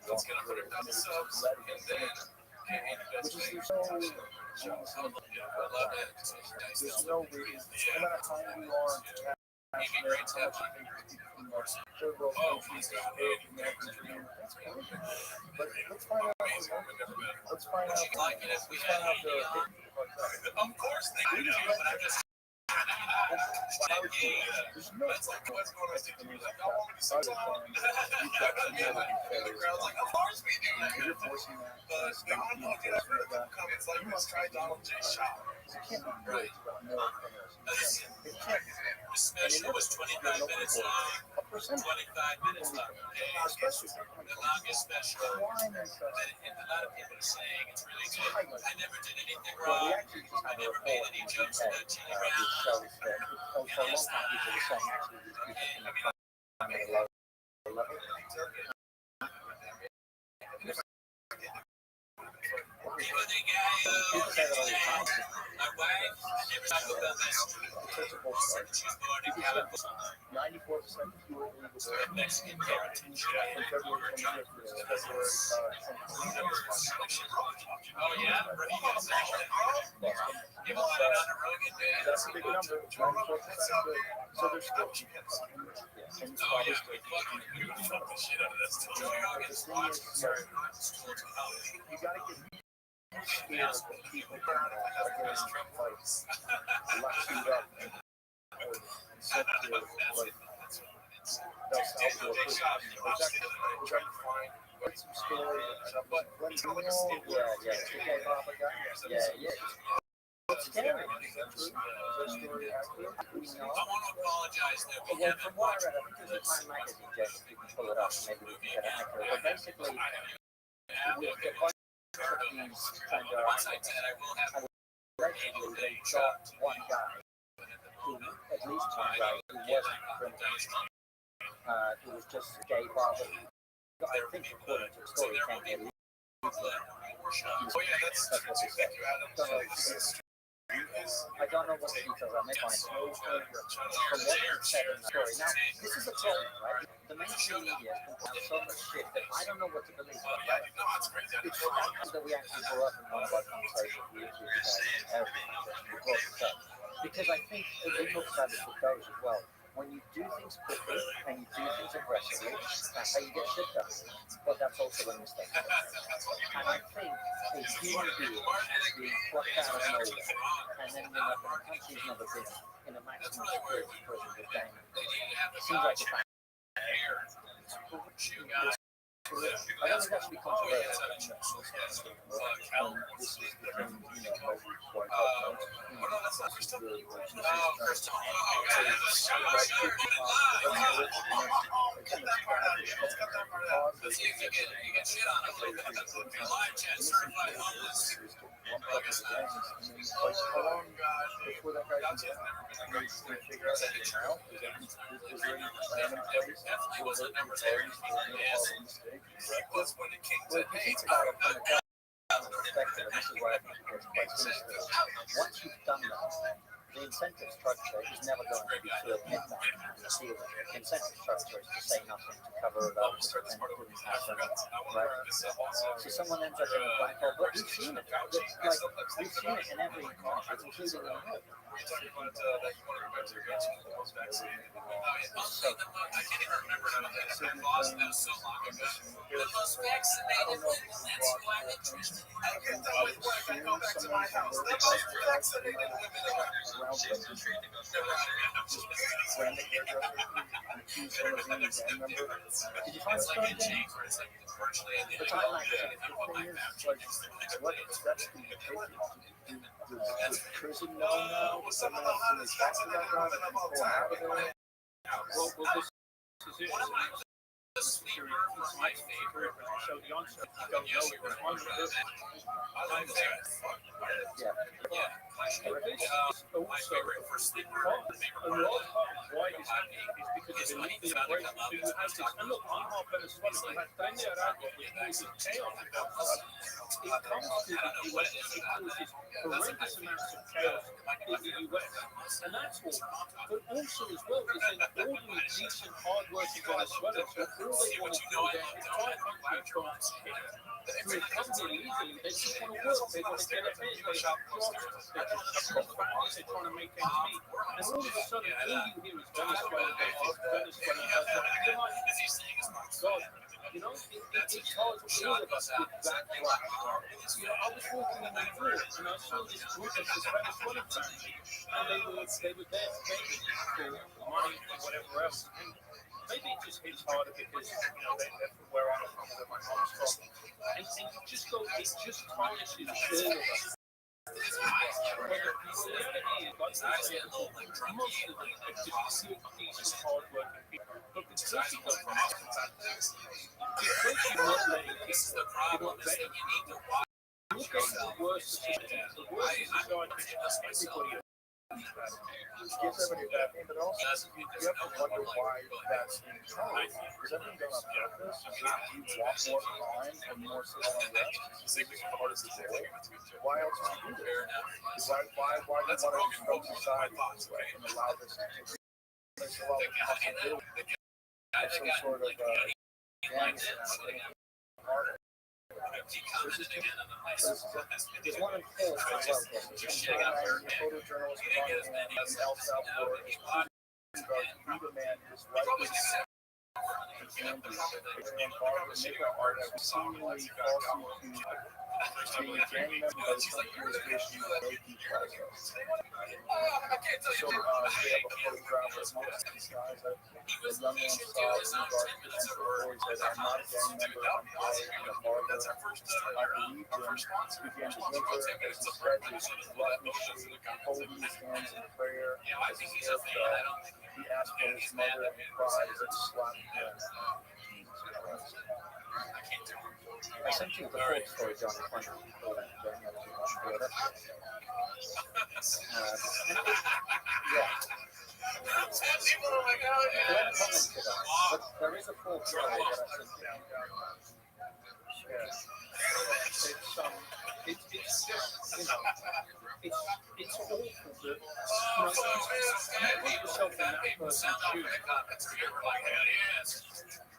let's get 100,000 subs and then there's no reason, no matter how you are great to have but let's find out Like it if we had Haiti on. Of course they do, but I'm just there's no that's like what's going on with you? Like, I want me to sit down. And the crowd's like, of course we do. you're forcing that But they want to get every other comments like this. Try Donald J. Shaw. you can't be right about no affairs. It can't The special was 25 minutes long. a percentage 25 minutes long. especially The longest special. crime and stuff. And a lot of people are saying it's really good. I never did anything Well, we wrong. actually just I had a never made report any when we jokes had, about Chili these Brown. shows that for a long time people were saying actually these people can have fun at a low level. People think People say that all the time. my wife, I never talk about this. It's such a bullshit. She's born in California. 94% fewer illegal Mexican heritage. in February 25th, February Oh, yeah? You want it on the Rogan, man? that's a big number. 94% good. So there's still and it's Oh, yeah. probably We would fuck the shit out of this. Joe the Rogan's thing is, watching. you gotta get scared of people against Trump fights. Lock you up and sent to like they'll sell you a prison. Write some story. Yeah. Okay, Bob, I got you. Yeah. What's scary? Is that true? Is that story accurate? Do we know? I want to apologize that we Well, haven't from what I watched. read, I think there's a Time magazine, James, if you can pull it up, maybe we can get it accurate. But basically, with the bunch of these kind of Once I did, I will have allegedly they shot one guy, who at least one guy who wasn't criminal, who was just a gay barber. I think according to the story, came here. Oh, yeah, that's That's what they said. thank you, Adam. I don't know what the details are. They might from what was said in the story. Now, this is a problem, right? The mainstream media has put out so much shit that I don't know what to believe. Oh, yeah, no, it's crazy. It's funny that we actually grew up in one of our conversations with you guys and we brought this up. Because I think we talked about this with Doge as well. When you do things quickly and you do things aggressively, that's how you get shit done. But that's also a mistake. And I think a human being being plucked out of nowhere, and then in a country he's never been, in a maximum security prison with gang, seems like a bad. I don't think that should be controversial. This is the thing, maybe quite perspective, and this is why I think it's quite sinister. Once you've done that, the incentive structure is never going to be to admit that and see it. The incentive structure is to say nothing, to cover it up, and it didn't happen, right? So someone ends up in a black hole, but we've seen it. We've seen it in every country, including in Europe. I can't even remember how that lost. That was so long ago. The most vaccinated women, that's who I'm interested in. I get that with work. I go back to my house. The most vaccinated women around with this random hairdresser and accused him of being a gang member. Did you find the story? The Time magazine. The thing is, like, what steps can you take? Does prison know now? Does someone else in the talk to that guy? Can you pull him out of there? Well, this is it. Security, it's my secret, so the answer I don't know. It was one of the I'm there. Yeah. But this is also a large part of why this is because of the legal immigration. So you have this, and look, I'm half Venezuelan. You have Tren de Aragua, which causes chaos in Venezuela. It comes to the US, it causes horrendous amounts of chaos in the US. And that's all. But also as well is in ordinary, decent, hard-working Venezuelans who all they want to do their entire country is going to shit. Who have come here legally, they just want to work, they want to get ahead, they have jobs, they just have families, they're trying to make ends meet. And all of a sudden, all you hear is Venezuela does this, Venezuela does that. You're like, my God. You know, it's hard for all of us with that clash. You know, I was walking in New York and I saw this group of this Venezuelan family, and they were there begging for money or whatever else. And maybe it just hits harder because, you know, they're from where I'm from, where my mom's from. And you just go, it just tarnishes all of us. But the reality is, like I said before, most of them are just good, decent, hard-working people. But because you don't because you're not letting people, you're not letting people, you're getting the worst of society. The worst of society is everybody else. Gives everybody a bad name, but also you have to wonder why that's internally. Is everything done on purpose? Do you want more crime and more civil unrest? Is it just part of the goal? Why else would you do this? Why do you want to disrupt society this way and allow this to continue? There's a lot of possibility of some sort of gang there's one in Cole as well. The photojournalist in El Salvador is Rabbi man is rightly and makeup artist seemingly falsely accused being a gang member by the Trump administration of the AP process. So they have a photograph of most of these guys that the young ones saw in regard to potential boys that are not a gang member, I'm gay, I'm a barber. I believed him, began to whimper as he spread his rotten shade, holding his hands in prayer as his hair fell. He asked for his mother and cried as it slapped him. I sent you the whole story, John. Yeah. But there is a full story that I sent you. It's just, you know, it's awful that, you know, you put yourself in that person's shoes.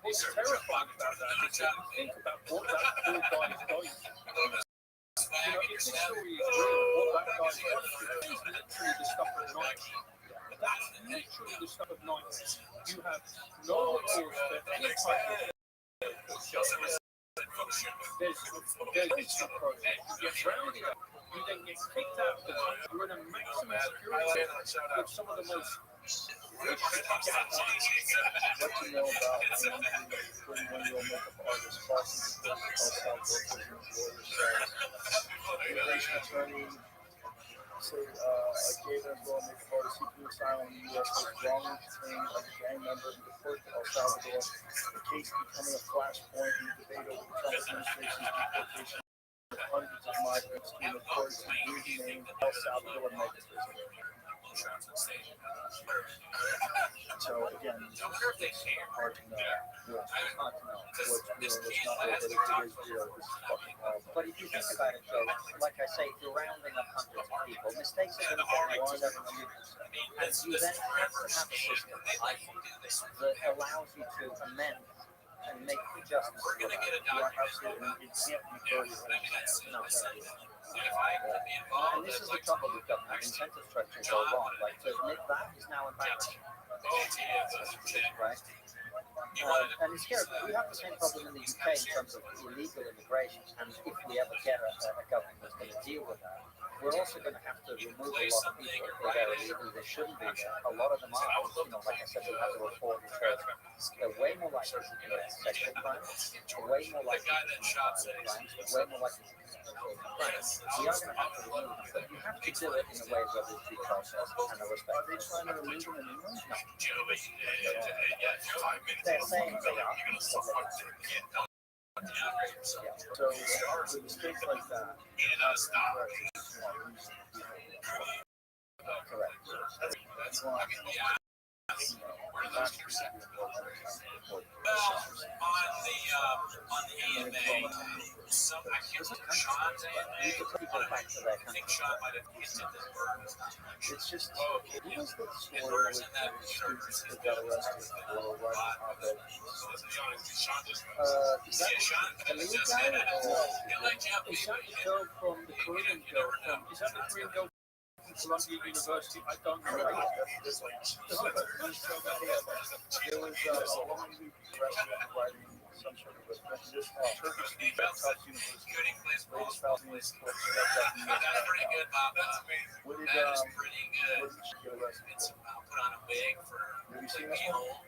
What's terrifying about that is that you think about what that poor guy is going through. You know, if this story is real, what that guy is going through, that is literally the stuff of night. That's literally the stuff of night. You have no recourse to any type of justice. There's no process. You get rounded up, you then get kicked out of the country. You're in a maximum security with some of the most vicious gangs. What do you know about the 31-year-old makeup artist falsely accused of El Salvador immigration attorney said gay Venezuelan makeup artist seeking asylum in the U.S. was wrongly detained as a gang member and deported to El Salvador. The case becoming a flashpoint in the debate over the Trump administration's deportation of hundreds of migrants to an notoriously renamed El Salvador mega prison. So again, it's hard to know. It's hard to know what's real, what's not real, but if it is real, this is fucking horrible. But if you think about it, Joe, like I say, if you're rounding up hundreds of people, mistakes are going to be made 700%. And you then have to have a system, I think, that allows you to amend and make adjustments. You are absolutely, it can't be further than no. And this is the trouble with government. Incentive structures go wrong. Like to admit that is now embarrassing. Right? And it's scary. We have the same problem in the UK in terms of illegal immigration. And if we ever get a government that's going to deal with that, we're also going to have to remove a lot of people if they're illegally. They shouldn't be there. A lot of them are. Like I said, we have the report that shows they're way more likely to commit sexual crimes, way more likely to commit crimes, way more likely to commit crimes. We are going to have to remove them, but you have to do it in a way where there's due process and a respect. Are they trying to remove them in England? No. They're saying they are. So with mistakes like that, correct. On the EMA, some I can't think Sean's AMA. I think Sean might have hinted this word. it's just, what was the story with the students that got arrested for writing op-ed? Is that the lead guy or Is that the girl from the Korean girl from? Is that the Korean girl from Columbia University? I don't know. there was a woman who was arrested for writing some sort of a Turkish speech at Tufts University. Latest Palestinian support stuff That's pretty good, Bob. That's amazing. What did That is pretty good. she get arrested It's for? put on a wig for Have you seen this one?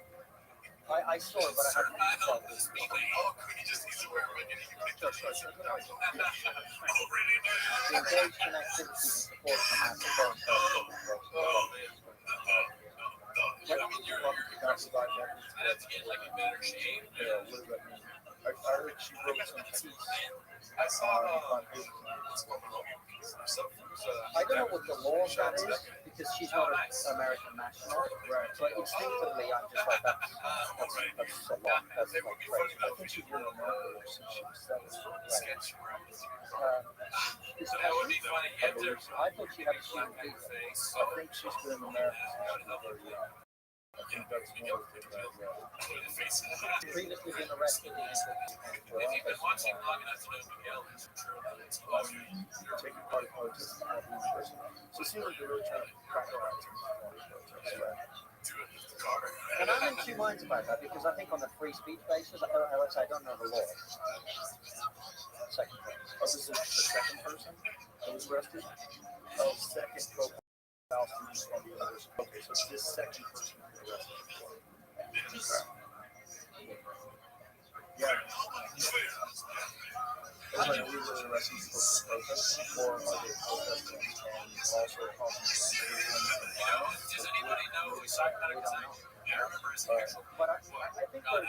I saw it, but I haven't I know seen this it. speaking. Oh, could you just use the word wig and you can pick up? Oh, really? To engage in activities and support the mass I mean, you're I have to get like in better shape. Yeah, what does that mean? I heard she wrote some piece on his. I don't know what the law of that is because she's not an American national. Right. But instinctively, I'm just like, that's a lot. That's like crazy. I think she's been in America since she was 7. That would be funny. You have to. I thought she had a student visa. I think she's been in America since she was very young. I think that's one of the things Previously been arrested in If you've been watching long enough to know Miguel is true, it's taking part in protests at the university. So it seems like they're really trying to crack around some protests. And I'm in two minds about that because I think on a free speech basis, I don't know the law. Second place. Oh, this is the second person that was arrested? Oh, second pro-Palestinian from the university. Okay, so it's this second person who was arrested. Yeah. Like we were arrested for protest, or are they protesting and also causing violence? Does anybody know who psychotic is? I remember his But I think the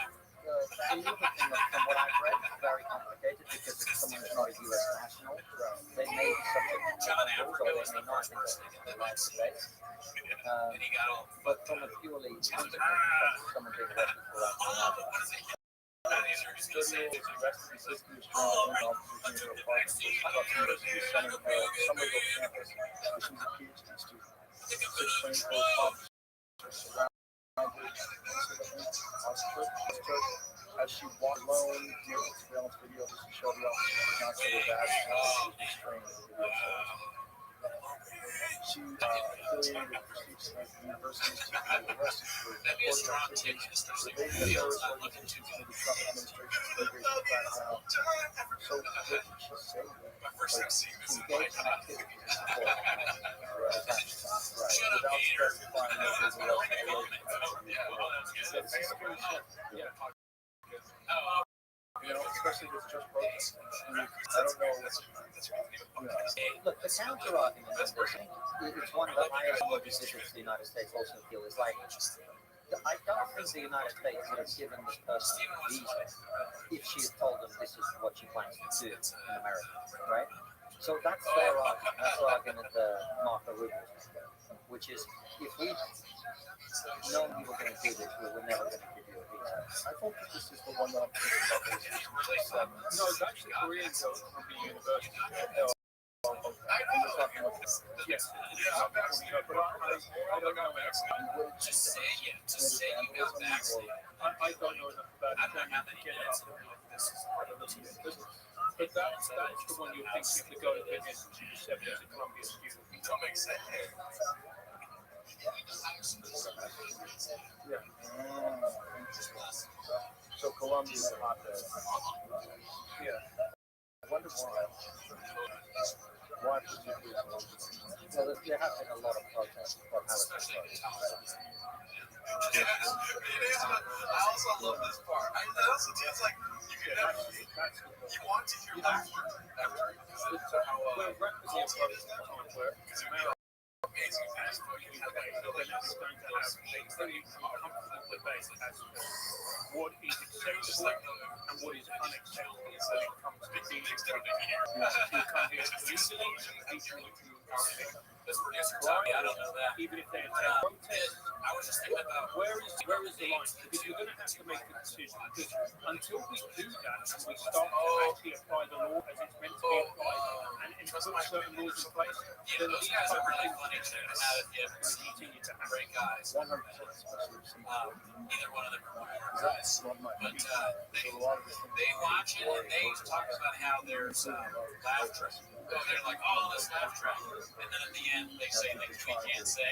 legal thing, from what I've read, is very complicated because if someone is not a U.S. national, they may be subject to rules or they may not. I think that's the right debate. But from a purely legal perspective, someone being arrested for that, as she walked alone, near the surveillance video, she showed the officer not so bad. She affiliated with prestigious universities to be arrested for reporting activities related to terrorist organizations in the Trump administration's immigration crackdown. So what did she say? Engage in activities to support without specifying what is It's scary shit. You know, especially with just protests. I don't know what's. Look, the counter argument on this, it's one that I, as one who visits the United States, also feel is like, I don't think the United States would have given this person a visa if she had told them this is what she plans to do in America, right? So that's their argument. That's the argument that Martha Rubio is making, which is if we know we were going to do this, we were never going to give you a visa. I thought that this is the one that I'm thinking about. No, it's actually Korean girl from the university. Yes. But I don't know. Just say it. Just say you got vaccinated. I don't know enough about it. I don't know how many minutes ago this is part of the business. But that's the one you think people go to visit 7 years at Columbia student. Don't make sense. Yeah. So Colombia's a hotbed. Yeah. I wonder why. Why particularly? Well, there have been a lot of protests for Palestine. I also love this part. I also it's like you want to hear laughter after how We're rapidly approaching the time where America amazing Facebook is going to have a very uncomfortable debate as to what is acceptable and what is unacceptable when it comes to dealing with who come here illegally, people who are this producer Tommy, I don't know that. even if they attend protests. I was just thinking about Where is the line? Because we're going to have to make a decision. Because until we do that and we start to actually apply the law as it's meant to be applied and put certain laws in place, then those these guys type are of really things funny too. will Now that you haven't seen continue to happen. great guys. 100% especially some Either one of them are guys. that's one of my But a lot of the they watch it and they talk about how there's laugh track. They're like, oh, let's laugh track. And then at the end, they say things we can't say.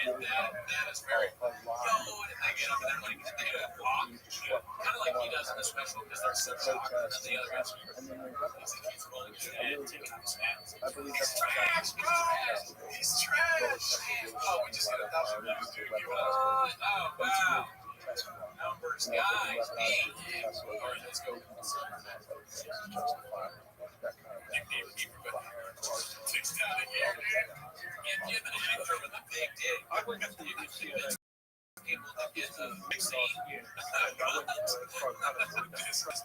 And that is very, yo, and they get up and they're like, they walk. Kind of like he does in the special because they're so shocked. And then the other guys are and then they he's rolling his head, taking his hands. I believe that's Trash, guys! He's trash! Oh, we just hit 1,000 views, dude. What? Oh, wow. Numbers, guys. All right, let's go. Six down again, man. And give it an intro with a big dick. I went to the UCLA People that get the big scene. last year. I went to pro-Palestine.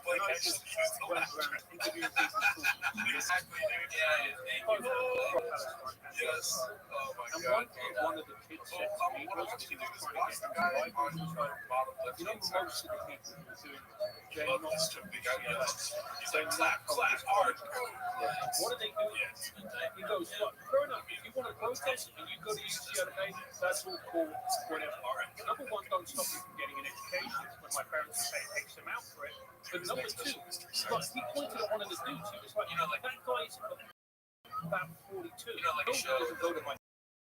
When I just used the Went laugh around track. interviewing people talking Exactly, dude. Yeah, thank you. pro-Palestine. Yes. Oh, my And God. one of the kids said to me was he was trying to get into Bible. He was like, you know, most of the people who are doing this, they're not UCLA. They're not Clap hard. What are they doing? He goes, look, fair enough, if you want to protest and you go to UCLA, that's all cool, whatever. Number one, don't stop you from getting an education when my parents are paying X amount for it. But number two, look, he pointed at one of the dudes, he was like, that guy's about 42. He doesn't go to my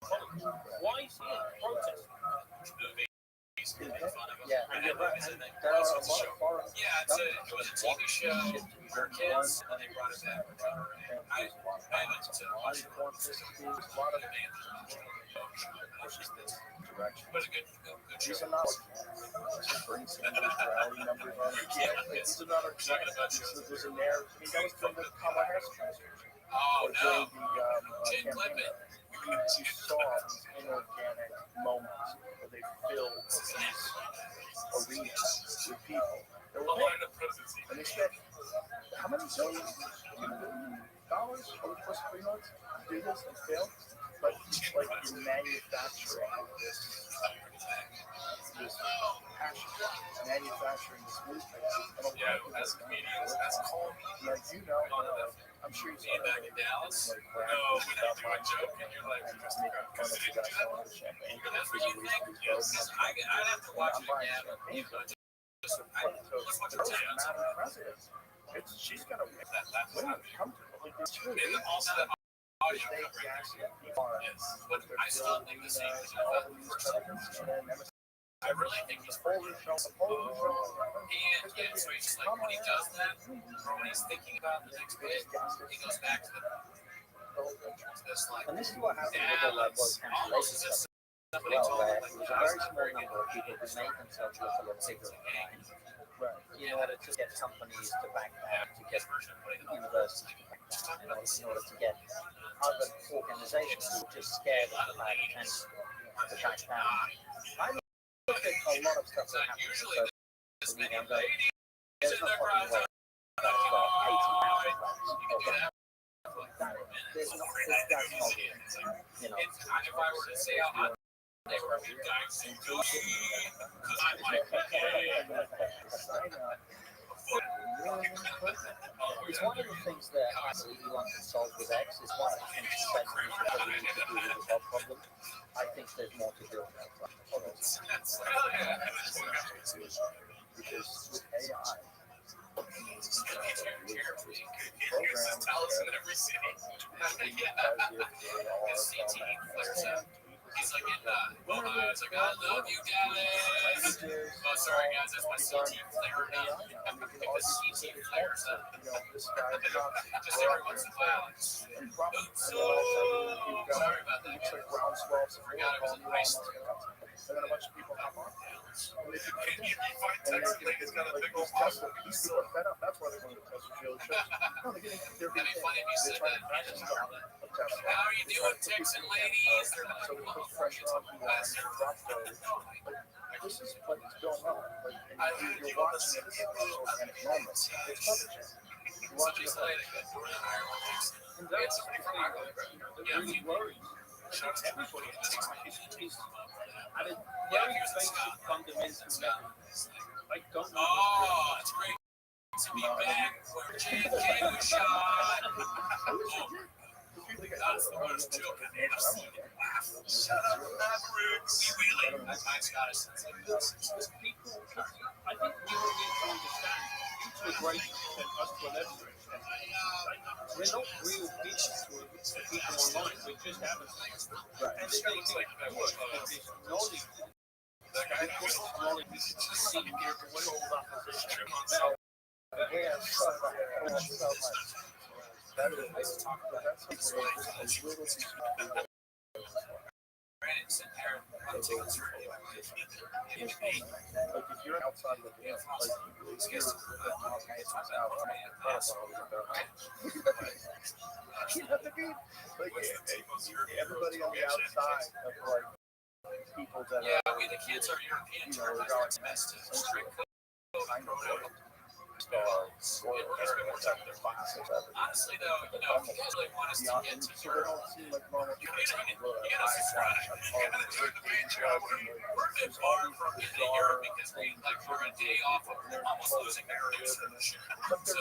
college. Why is he protesting? Yeah, and there are a lot of foreign Yeah, it was a TV show for kids, and they brought it back. I went to watch it. But a good These show. are not just bring some rally numbers on it. These are not there's a narrative. I mean, that was from the Kamala Harris administration. Oh, no. During the Jane Clip it. you saw these inorganic moments where they filled these arenas with people. They were big. And they spent how many billions dollars over the course of 3 months to do this and fail? But like you're manufacturing this passion, manufacturing this movement. And a lot of As comedians, that's called like I'm sure you came back in Dallas. No, when you do a joke and you're like, because they didn't do that. But that's what you think. Yes, I'd have to watch it again. But let's watch it again. She's gonna win. That's Win happening. comfortable. Like it's true. And also the audio coverage. Yes, but I still think the same as I really think he's pretty and so he's just like when he does that, when he's thinking about the next bit, he goes back to this like And this is what happened with the like voice almost cancellation as stuff if as somebody well, told where him it like was a very small number of people who made themselves look a lot bigger than mine in order to get companies to back down, to get universities to back down, in order to get other organizations who were just scared of the bad attention to back down. I look at a lot of stuff that happens in social media and go, there's no fucking way that's got 80,000 likes. There's not, that's not, you know. if I were to say how they were good guys, because I like It's one of the things that I believe you want to solve with X. It's one of the things that says that we need to deal with the health problem. I think there's more to do with that. Because with AI, Allison in every city. CT flares up. He's like in Ohio. It's like, I love you, Dallas. Oh, sorry, guys. That's my CT flare now. Pick the CT flares up. Just every once in a while. So, sorry about that. Forgot it was in high school. And then a bunch of people hop on. And they can find Texas. It's got a big old Tesla. These people are fed up. That's why they're going to Tesla dealerships. No, they're getting their That'd be funny if you said that. How are you doing, Texan ladies? They're not so we put pressure on the drop those. Like, this is what's going on. Like, and you're watching it as an organic moment. It's publishing. You're watching it like, And that's the thing that really worries everybody is at a very basic fundamental level. I don't know. Oh, it's great to be back where JFK was shot. That's the worst joke I've ever seen. Shut up, Mavericks. We really, that's my Scottish sense of this. People, I think we all need to understand, to a great extent, us to a lesser extent, we're not real people to people online, we're just avatars. And This guy looks like that was this knowledge, that guy this knowledge is just seen here to win all that position. if you're outside of the game, everybody on the outside of like people that yeah, we the kids are European tourists, domestic, strict code. Honestly, though, if you guys really want us to get to Europe, you gotta subscribe. You gotta join the Patreon. We're a bit far from getting to Europe because we're a day off of almost losing our research. So,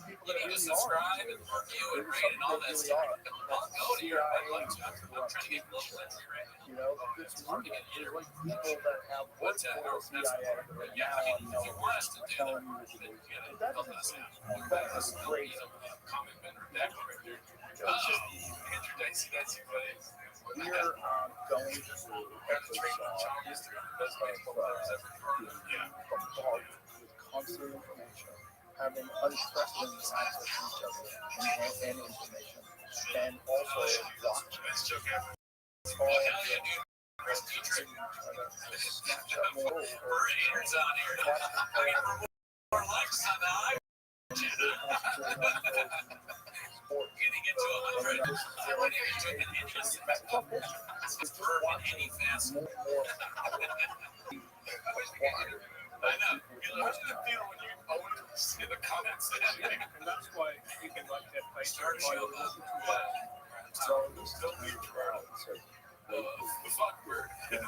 you gotta subscribe and review and rate and all that stuff. I'll go to Europe. I'd love to. I'm trying to get local entry right now. It's hard to get into Europe. But yeah, if you want us to do that, you gotta help us out. That's great. Comic vendor deck right there. Andrew Dicey, that's your buddy. We're going to constant information, having unprecedented access to each other and information, and also watching. Hell yeah, dude. Snapchat more. Raters on here. I mean, more likes on the getting into 100. Getting into an interest in any fast food. I know. You're like, what's the deal when you see the comments? And that's why you can like that page. Start show up. So there's still new trials. The fuck word. Don't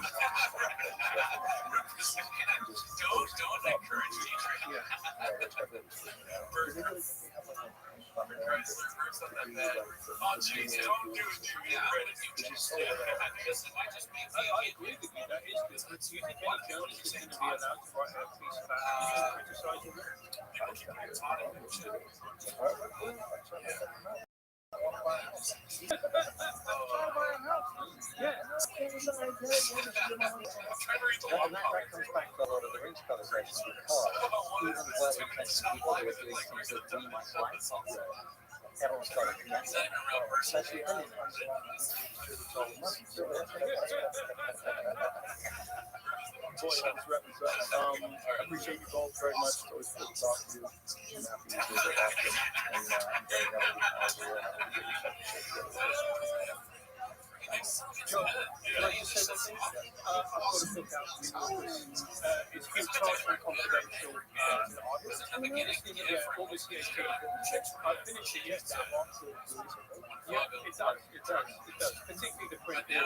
encourage teachers. Oh, jeez, don't do it. Yeah, because it might just be I agree with you. That is good. Do you think any journalist is going to be allowed to write a piece about criticizing them? And that comes back to a lot of the Rings conversations because even well-intentioned people who are doing things that we might like, everyone's got a connection, especially I appreciate you both very much. It's always good to talk to you. I'm happy to do this often. And I'm very happy Joe, can I just say something? I've got a book out. It's been charged for confidential in August. Yeah, obviously it's good. I finished it yesterday. Yeah, it does. Particularly the printing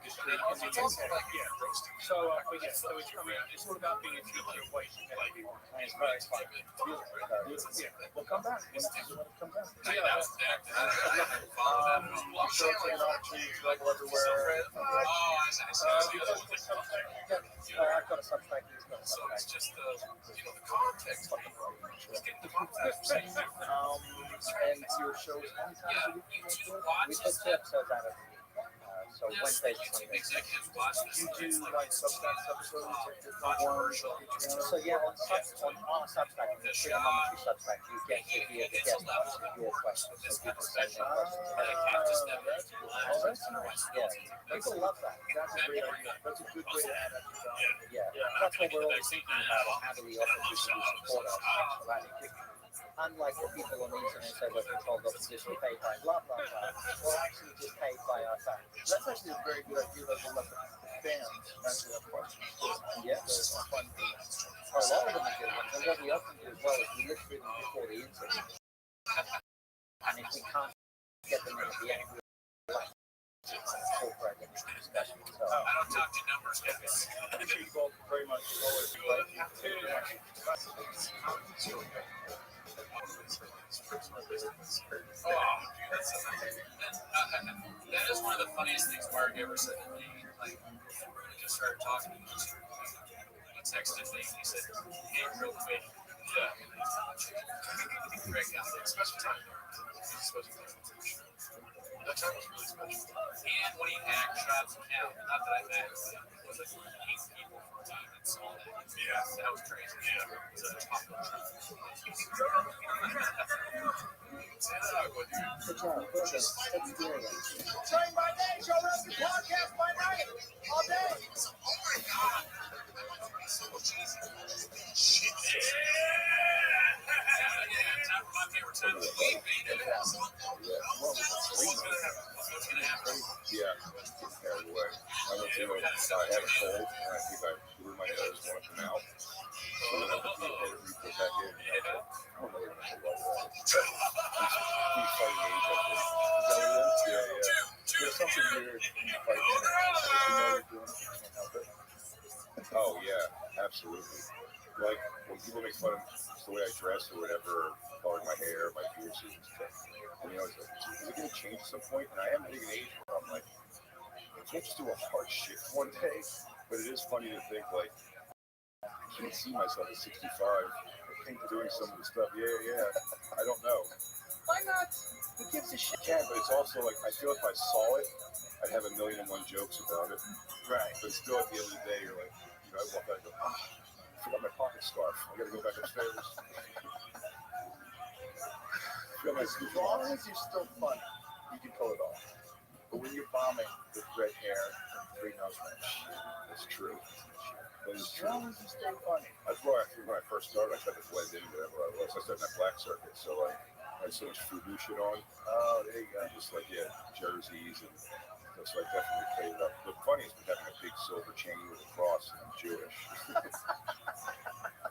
industry in the UK. Yeah. So it's coming out. It's all about being a future of waste and It's very fun. yeah. We'll come back. Come back. I'm sure it's an opportunity to go everywhere. I've got a subtract. So it's just the context. And your shows anytime a week. We put 2 episodes out of So Wednesdays and Sundays. Executives watch this. You do like Substacks episodes, like the Controversial. So yeah, on our Substack, on the Trigonometry Substack, you get to hear the guest answer your questions. So people send their questions. that's nice. Yeah, people love that. That's a great idea. That's a good way to add extra value. Yeah, that's what we're always thinking about. How do we offer people who support us? Thanks for that. Unlike the people on the internet say we're controlled opposition, paid by blah blah blah. We're actually just paid by our fans. That's actually a very good idea that we'll let the fans actually have questions. Yeah, Those are fun things. a lot of them are good ones. And what we often do as well is we look through them before the interview. And if we can't get them in at the end, we like to incorporate them into the discussion. So, I don't talk to numbers, guys. Thank you both very much. Always thank you. That is one of the funniest things Mark ever said to me. Like, we just started talking. He texted me. He said, "Hey, real quick, break down the special time. That time was really special. And when he hacked Shop's account, not that I met, but it was like 8 people for a time and saw that. Yeah, that was crazy. Yeah, it was a popular trend. good job. Let's do it. Train by day, show wrestling podcast by night, all day. Oh my God. So cheesy. Shit. Time for my favorite time of the week, baby. What's gonna happen? What's gonna happen? Yeah, carried away. I don't know. I had a cold, and I think I blew my nose one of them out. So then I put it back in. I don't know what I love. He's fighting age, I think. Is that what it is? Yeah. There's something weird in the fight. You know you're doing it, you can't help it. Oh yeah, absolutely. Like when people make fun of the way I dress or whatever, coloring my hair, my piercings and stuff. And, you know, it's like, is it going to change at some point? And I am hitting an age where I'm like, I can't just do a hard shift one day. But it is funny to think like, I can't see myself at 65. I think doing some of the stuff. Yeah. I don't know. Why not? Who gives a shit? Yeah, but it's also like I feel if I saw it, I'd have 1,000,001 jokes about it. Right. But still, at the end of the day, you're like, you know, I walk out and go, I forgot my pocket scarf. I got to go back upstairs. As long as you're still funny, you can pull it off. But when you're bombing with red hair and 3 nose rings, That's true. That is as true. long as you stay funny. That's why when I first started, I tried to blend in whatever I was. I started in that black circuit, so like I had so much Fubu shit on. Oh, there you go. Just like jerseys and so I definitely played it up. The funniest was having a big silver chain with a cross, and I'm Jewish. But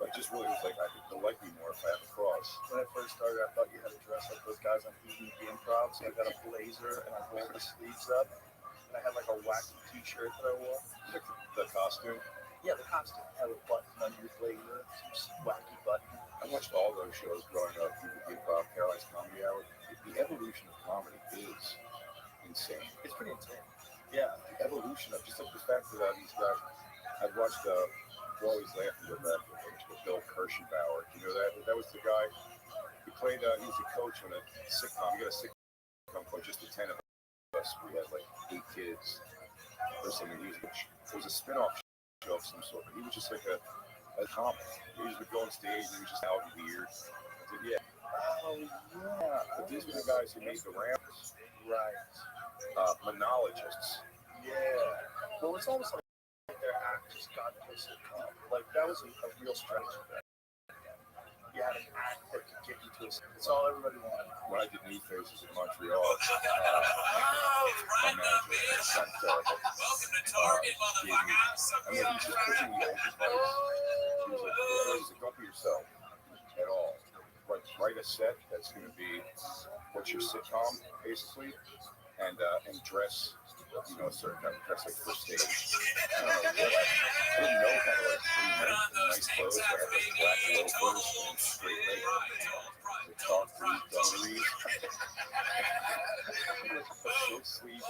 I just really was like, they'll like me more if I have a cross. When I first started, I thought you had to dress like those guys on EVP Improv. So I got a blazer and I rolled the sleeves up. And I had like a wacky t-shirt that I wore. The costume. Yeah, the costume. I had a button under your blazer, some wacky button. I watched all those shows growing up. EVP Improv, Caroline's Comedy Hour. The evolution of comedy is insane. It's pretty intense. Yeah. The evolution of just like the fact that these guys, I've watched we're always laughing with that with Bill Kirschenbauer. You know that? That was the guy he played. He was a coach on a sitcom. He got a sitcom coach, just the 10 of us. We had like 8 kids or something. It was a spin-off show of some sort. But he was just like a comic. He just would go on stage and he was just out and weird. I said, yeah. Oh, yeah. But these were the guys who made the ramps. Right. Monologists. Yeah. Well, it's almost like their act just got into a sitcom. Like, that was a real strategy back then. You had an act that could get you to a sitcom. It's all everybody wanted. When I did Meat Faces in Montreal, my manager, Welcome to Target, motherfucker. he was just pushing me over his life. He was like, don't be yourself at all. Like, write a set that's going to be what's your sitcom, basically, and dress, you know, a certain kind of dress like for stage. I don't know, I didn't know how to like pretty nice clothes. I had like black loafers and straight leg, the dark blue dungarees, a short sleeve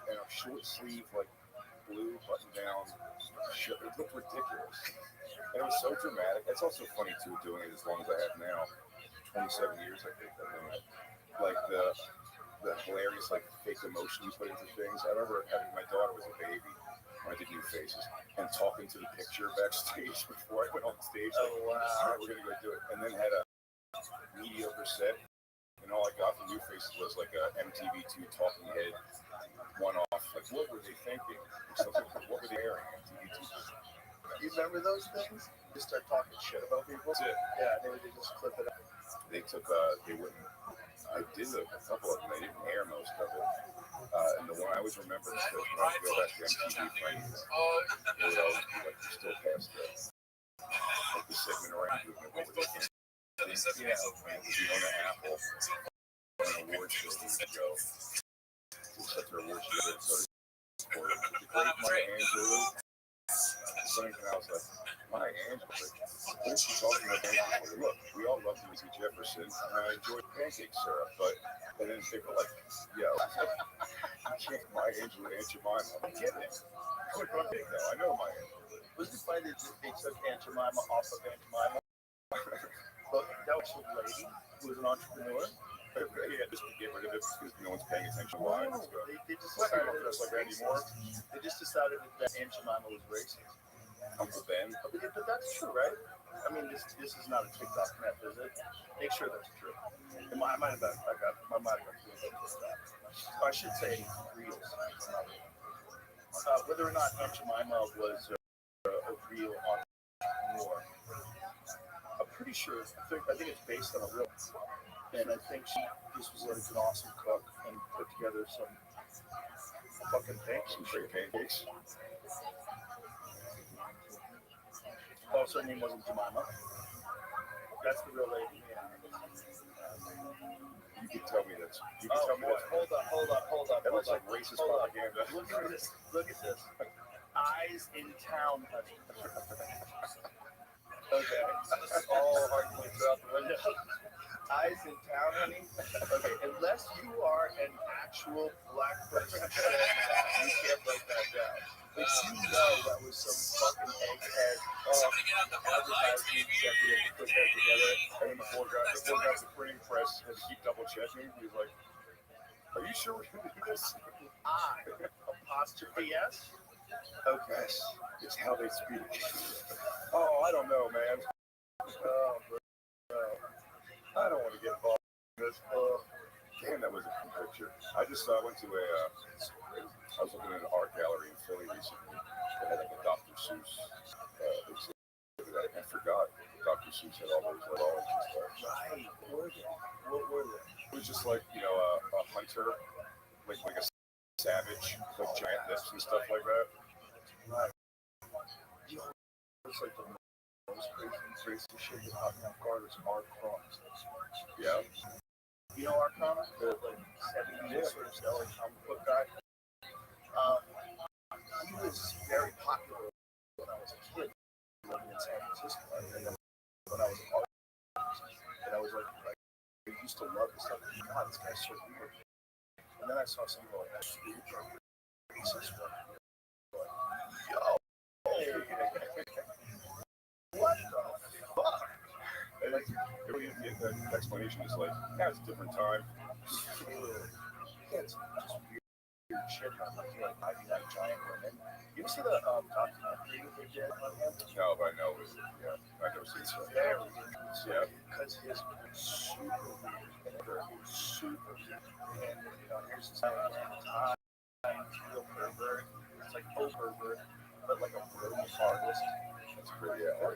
and a short sleeve like blue button down shirt. It looked ridiculous. And it was so dramatic. It's also funny too, doing it as long as I have now. 27 years, I think. Like the hilarious like fake emotion you put into things. I remember having my daughter was a baby when I did New Faces and talking to the picture backstage before I went on stage. Like, all right, we're gonna go do it, and then had a mediocre set, and all I got from New Faces was like a MTV2 talking head one-off. Like, what were they thinking? What were they airing? MTV2. You remember those things? Just start talking shit about people. That's it. Yeah, they would just clip it up. They took they wouldn't. I did a couple of them. They didn't air most of it. And the one I always remember is that when I go back to MTV Friends, they would always be like, "We're still past like the segment around what were they thinking?" Yeah, man, Fiona Apple, an award system to go. Set their award system. So the great Maya Angelou. Something I was like, Maya Angelou. What is she talking about? Look, we all love Lucy Jefferson, and I enjoy pancake syrup, but and then they were like, yo, you can't Maya Angelou and Aunt Jemima. I get it. I know Maya Angelou. Wasn't it funny that they took Aunt Jemima off of Aunt Jemima? But that was a lady who was an entrepreneur. Yeah, just to get rid of it because no one's paying attention. Why? They just decided like that anymore. They just decided that Aunt Jemima was racist. Uncle Ben. But that's true, right? I mean, this is not a TikTok net, is it? Make sure that's true. I might have got I should say reels. Whether or not Aunt Jemima was a real entrepreneur, I'm pretty sure. I think it's based on a real. And I think this was like an awesome cook and put together some fucking things. Some great pancakes. Also, her name wasn't Jemima. That's the real lady. You can tell me that's. You can tell me that's. Hold on. That looks like racist propaganda. Look at this. Eyes in town, honey. Okay. All arguing throughout the window. Eyes in town, honey. Okay, unless you are an actual black person, you can't break that down. If you know that was some fucking egghead advertising executive put that together, And then the poor guy at the printing press had to keep double checking. He's like, "Are you sure we're gonna do this?" apostrophe S. Okay, it's how they speak. Oh, I don't know, man. Oh, bro. I don't want to get involved in this. Damn, that was a cool picture. I just went to I was looking at an art gallery in Philly recently. They had like a Dr. Seuss exhibit. I forgot Dr. Seuss had all those drawings and stuff. Right. What were they? It was just like, a hunter, like a savage, like giant lips and stuff like that. Right. It's like the most crazy shit that caught me off guard was Art Crumb. Yeah. You know Art Crumb? The 70s sort of stellar comic book guy. He was very popular when I was a kid, living in San Francisco. And then when I was an artist, and I was like, I used to love this stuff. God, this guy's so weird. And then I saw some like racist one. Yo. What the fuck? And like, the explanation is like, yeah, it's a different time. Yeah, it's just weird shit. Like Ivy Night Giant women. You ever see the documentary they did on him? No, but I know it. Yeah, I've never seen it. Very weird. Yeah. Because his super weird. Super weird. And here's this time, real pervert. It's like faux pervert, but like a brilliant artist. That's pretty, yeah.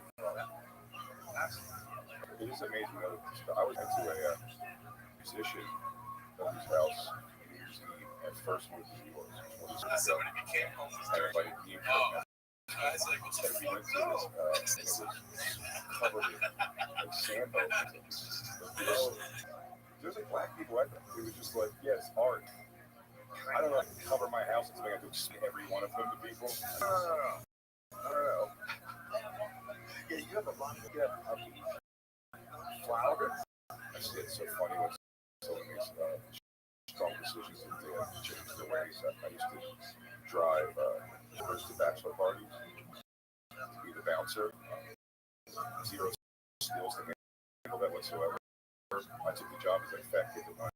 It is amazing though. I was into a musician whose house at first moved to New York. So when it became home, I invited him. it's like, what's And we went to this, it was covered in like sandboxes. There's like black people. It was just like, yeah, it's art. I don't know, like cover my house and something. I have to explain every one of them to people. I don't know. Yeah, you have a lot of flower. I see it's so funny when someone makes strong decisions and they have to change their ways. I used to drive first to bachelor parties, to be the bouncer. Zero skills to handle that whatsoever. I took the job as a fat kid with my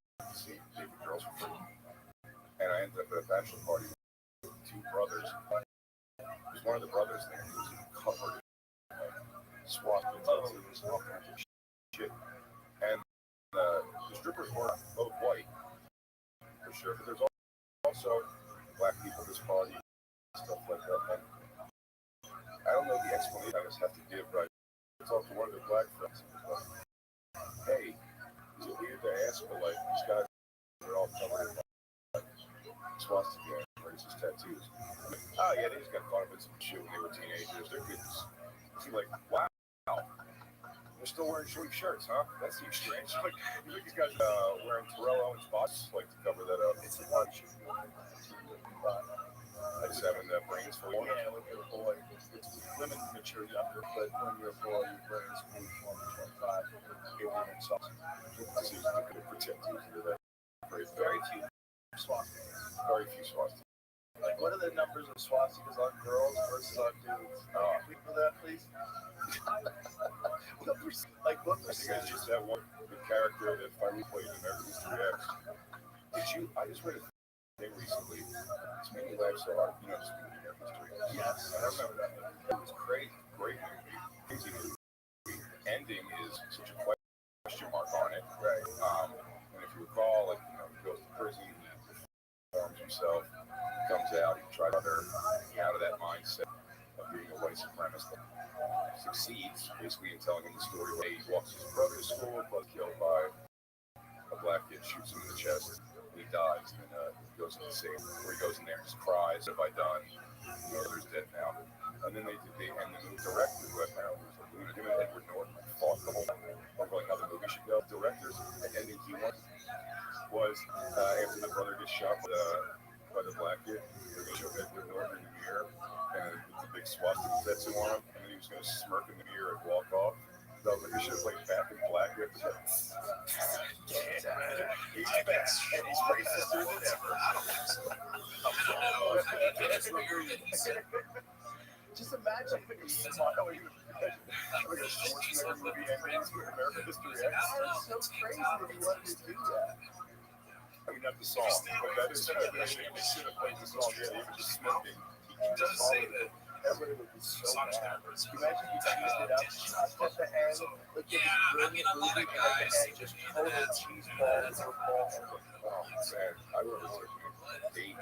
see David girls for free. And I ended up at a bachelor party with two brothers. There's one of the brothers there who was covered in swastika tattoos, all kinds of shit. And the strippers were both white, for sure. But there's also black people at this party, stuff like that. And I don't know the explanation I just have to give, but I talked to one of their black friends. Like, hey, is it weird to ask, but like these guys are all covered in like swastika and racist tattoos? I'm like, oh yeah, they just got caught up in some shit when they were teenagers. They're kids. He's like, wow, they're still wearing short shirts, huh? That seems strange. Like, you think these guys wearing Terrell Owens spots like to cover that up? It's a bunch. I just having brains for one. Yeah, when you're a boy, it's women mature younger, but when you're a boy, your brains move 20, 25, 80 sauce. This is to protect you from that. Very few swastikas. Very few swastikas. Like, what are the numbers of swastikas on girls versus on dudes? Speak for that, please. What percentage? Just that one the character that finally played in American History X. I just read a thing recently. It's made me laugh so hard. You know, just American History X. Yes, I remember that movie. It was great movie. Crazy movie. Ending is such a question mark on it. Right. And if you recall, like, you know, he goes to prison, he reforms himself, comes out, he tries to get out of that mindset of being a white supremacist. Succeeds basically in telling him the story where he walks his brother to school, but killed by a black kid, shoots him in the chest, and he dies. And he goes to the scene where he goes in there and just cries, "What have I done? My brother's dead now." And then they end the movie. Director, who apparently was like, him and Edward Norton fought the whole time over like how the movie should go. Directors, the ending he wanted was after the brother gets shot by the black kid, they're going to show Edward Norton in the mirror and with the big swastika tattoo on him, and then he was going to smirk in the mirror and walk off. So I was like, he should have played Back in Black. He's best, and he's racister than ever. I don't think so. That's weird that he said. Just imagine if he smiled. Like a Schwarzenegger movie endings with American History X. That's so crazy that he wanted to do that. I mean, not the song, but that is, they should have played the song, yeah, even just smoking. He doesn't say that. Everybody would be so mad. Imagine you teased it out just at the end, like this brilliant movie, and at the end, just total cheese balls or balls. Oh, man, I remember taking a date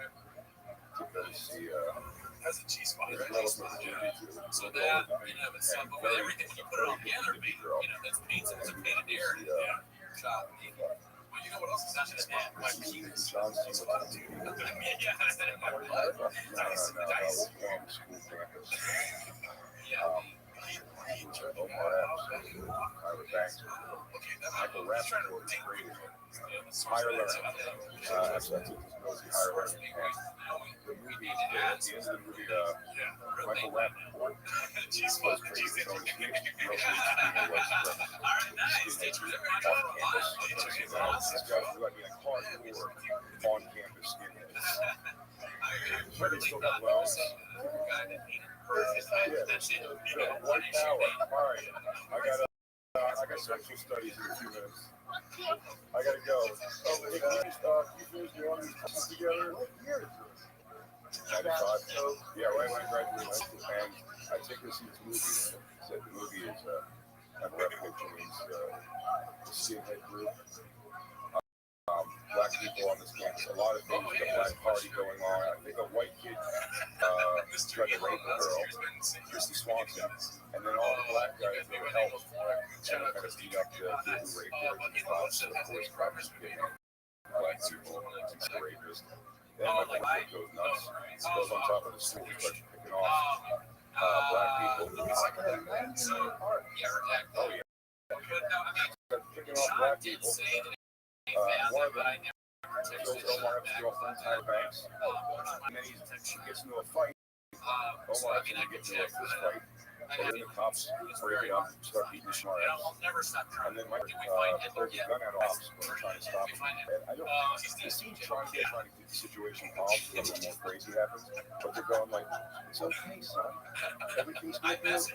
to go see, has a cheese spot. So that, you know, it's some of everything when you put it all together, I mean, you know, that's paints and it's a painted air. Yeah. Shot. Well, you know what else is not just that? My penis. Yeah, that's that in my blood. Nice. Yeah. Omar Epps, Tyler Banks, Michael Rappaport, higher learning. Actually, I took this movie higher learning. The movie, at the end of the movie, Michael Rappaport was crazy. So his speech, he also used to be a white supremacist. This guy was like being hardcore on campus skinheads. But they still got wells. White power. All right, I got sexual studies in a few minutes. I gotta go. Oh, hey, you finished your own classes together? What year is this? 95. Yeah, right when I graduated, and I take her to see this movie. Said the movie is a replica the skinhead group. Black people on this campus, a lot of things with a black party going on. I think a white kid tried to rape a girl, Christy Swanson, and then all the black guys they were helped and kind of beat up the kid who raped her in the class. So of course, cops getting black people to rapist. Then my white kid goes nuts, goes on top of the school, starts picking off black people. Oh yeah, starts picking off black people. One of them kills Omar Epps' girlfriend, Tyler Banks, and then he gets into a fight. Omar Epps gets into a fist fight, and then the cops break it up and start beating Omar Epps. And then Mike pulls a gun out of Ops when they're trying to stop him. And the scene's trying to keep the situation calm so a little more crazy happens, but they're going like, it's okay, son. Everything's going to be okay.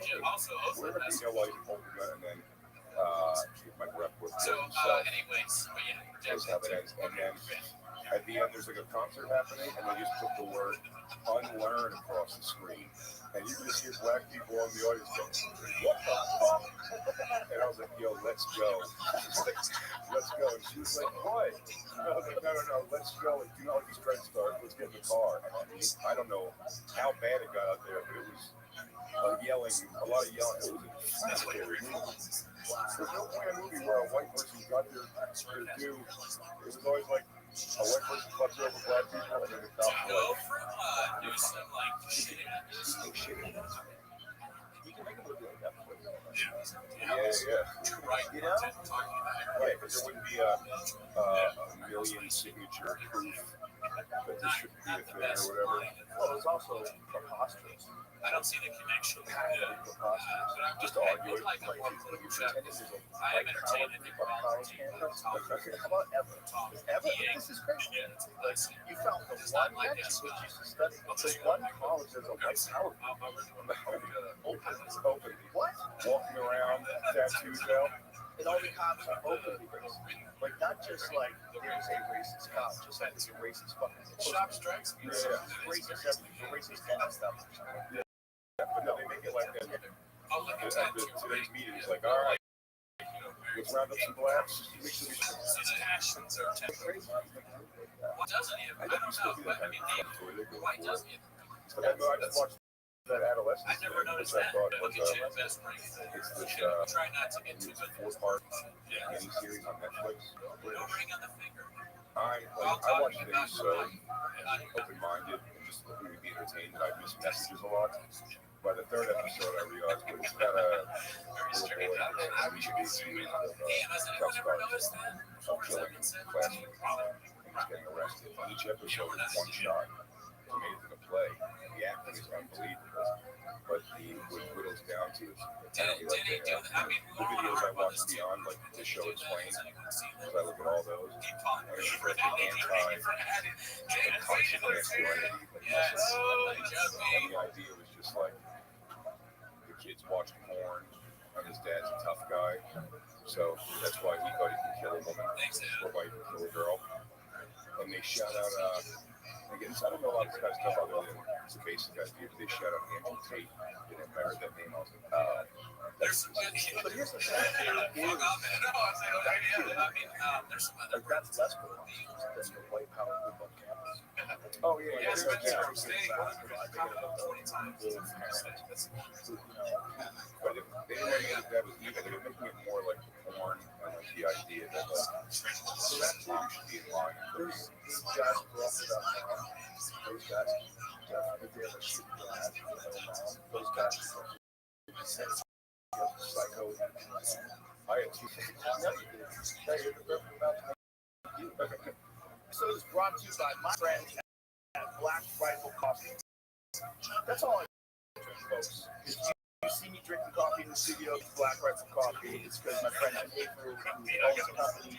We're going to be like, hold the gun, and then Mike Rappaport kills himself. itself. Anyways, but yeah, That's how that ends. And then at the end, there's like a concert happening, and they just put the word unlearn across the screen. And you can just hear black people in the audience go, what the fuck? And I was like, yo, let's go. Let's go. And she was like, what? And I was like, no, let's go. And you know, like these friends start, let's get in the car. And I don't know how bad it got out there, but it was yelling, a lot of yelling. It was inflammatory. There's no point in a movie where a white person got their due. It was always like a white person fucks over black people, and then the cops are go like, from do some like shit. You can make a movie like that. Yeah. Right. You know? Right, because there wouldn't be a million signature proof that this shouldn't be a thing or whatever. Well, it's also preposterous. I don't see the connection. Preposterous. Just to argue it. Like, you pretend this is a I am entertained. I think we're all college campus. How about ever? Ever? This is crazy. Like, you found the one next which used to study. The one college there's a white power. Open. What? Walking around, tattoos out. And all the cops are openly racist. Like, not just like there's a racist cop, just like there's a racist fucking shop strikes. racist everything, racist gun stuff. But no, they make it like that. Public At attention. today's meeting, it's like, all right, let's round up some blacks. Make sure we His passions are temporary. What doesn't he? I I think don't we still know. do But that I mean, kind of stuff. why doesn't he? But I just watched that Adolescence. I never noticed which I that. thought But was look at you, best friend. it's this Try not to get too good. four-part miniseries on Netflix. No ring on the finger. I watched things so open-minded and just looking to be entertained that I miss messages a lot. By the third episode, I realized it's got a little boy who should be accused of tough scars of killing classmates and he's getting arrested. Each episode is one shot. It's made into a play. The acting is unbelievable, but what it whittles down to is apparently like the videos I watch beyond, like the show Explained, because I look at all those, and it's like the anti-toxic masculinity, and the idea was just like the kids watch porn, and his dad's a tough guy, so that's why he thought he could kill a woman or might kill a girl, and they shout out. Again, I don't know a lot of this kind of stuff other than the basic idea, but they shout out Andrew Tate. You know, I heard that name also. But here's the thing. There's some other That's less cool than the white power group on campus. Oh, yeah. Yes, Yeah, but yeah. you're staying 20 times. But if they didn't make it that was evil, they were making it more like porn and like the idea that like, so that mom should be in line. There's these guys corrupted up now. Those guys definitely they have a shit dad. Those guys psycho. I had two. So it's brought to you by my friends at Black Rifle Coffee. That's all I drink, folks. If you see me drinking coffee in the studio, it's Black Rifle Coffee. It's because my friend April, who owns the company,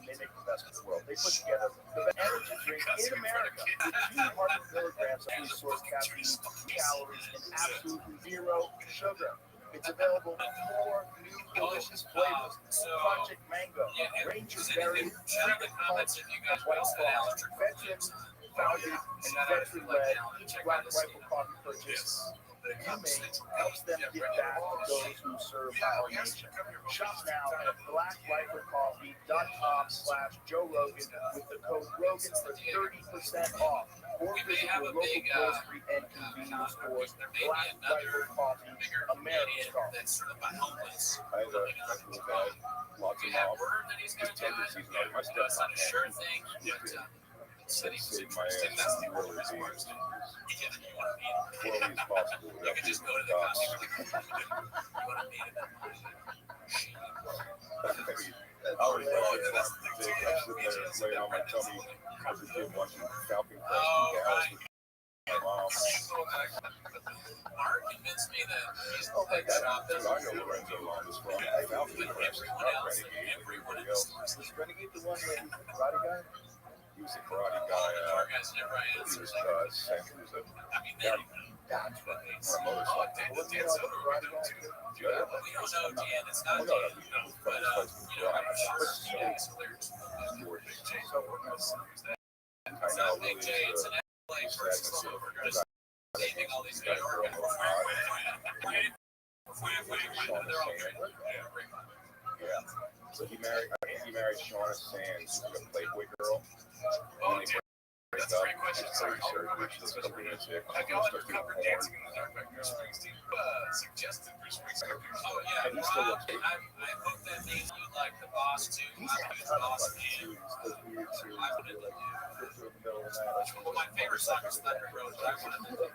they make the best in the world. They put together the best energy drink in America with 200 milligrams of resource caffeine, calories, and absolutely zero sugar. It's available in 4 new delicious flavors: Project Mango, Ranger Berry, Freedom Punch, and White Claw. Veteran founded and veteran led, each Black Rifle Coffee purchase you make helps them give back to those who serve our nation. Shop now at blackriflecoffee.com/Joe Rogan with the code Rogan for 30% off. Or visit your local grocery and convenience stores. Black Rifle Coffee, America's coffee. That's sort of a helpless. I had a cool guy, lots of We have mouth. word that he's His going to do it. tendencies, like my That's not stepson, a sure thing, but saved sitting my ass from really being as slowly as possible you without could just being go to the cops. costume. You want to meet him? I always like it. I'm sitting there laying on my tummy as a kid watching Falcon Crest and Gals with my mom. Mark convinced me that he's Oh my the God, shop dude, doesn't I know Lorenzo Londa's from Falcon Crest, not Renegade, everybody else. Was Renegade the one that was the karate guy? He was a karate guy. Our guys never He answered. was sent. He was a I mean, they That's right. on a motorcycle. Wasn't he like a karate guy? Yeah. we don't know, Dan. It's not Oh, no, Dan, no, but but you know, I'm sure. But So he married Shauna Sands, who's a Playboy girl. Oh, And they break that's a up. great question. She's Sorry, surgery. She's a couple minutes sick. Have She y'all starts ever doing covered porn. Dancing in the Dark by Bruce Springsteen? Suggested Bruce Springsteen. Oh, yeah, And he still Rob, looks great. I hope that means you like the boss too. He's I had like a the ton of boss fucking man. series, those weird series I that would are like put through in the middle of the night. Well, my favorite song is Thunder Road, but I wanted to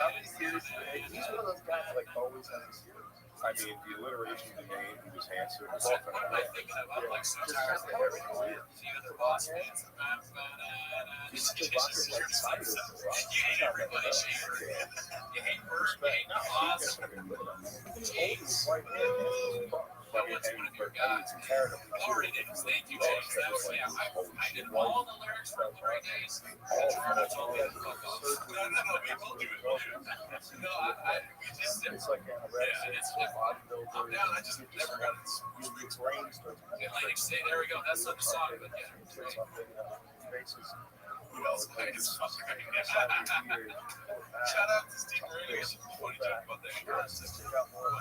How many series? He's one of those guys that like always has a series. I mean, the alliteration, the name, he was handsome. What am I thinking of? I'm like so tired of the Harry Career. Even the boss man. He's still rocking like Cyrus, right? You hate everybody, Shaver. You hate Bert, you hate the boss. He's old and white hair. That was one of your guys. Already did. Thank you, James. That was, yeah, I did all the lyrics for Glory Days. I told you to fuck off. No, we'll do it. No, we just did. It's like Yeah, it's bodybuilder. I'm down. I just never got it. Your brain starts Atlantic State. There we go. That's not the song, but yeah. faces. Who else? I just fucking shout out to Steve Marino. Funny joke about that.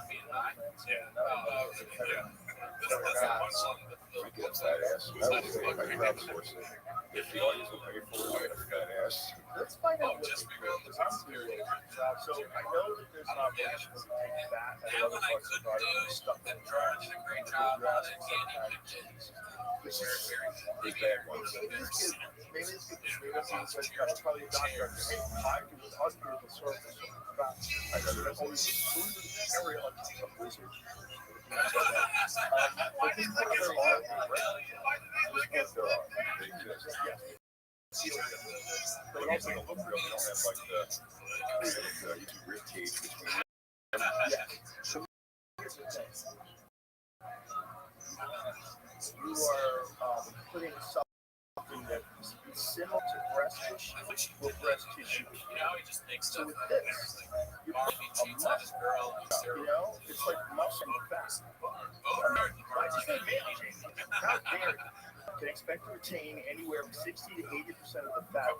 Being high. Yeah. Yeah. That's the one song. I get badass. I would say I grab source it. If the audience will pay for it, I'm badass. Let's find out. Just rebuild the So I know that there's an operation to take that. That one I couldn't do, and Jordan did a great job on it. Candy picked it. Big bad ones. Maybe it's good. Maybe it's probably a doctor. Hey, I do this under the surface of the back. I know there's always a smooth area on top of wizard. But these are their arms, right? These are their arms. They exist. Yes. But they also don't look real. They don't have like the rib cage between them. Yeah. So here's the thing. You are putting something that is similar to breast tissue with breast tissue. So with this, you're putting a muscle. You know, it's like muscle and fat. I just say male change. Not dairy. You can expect to retain anywhere from 60 to 80% of the fat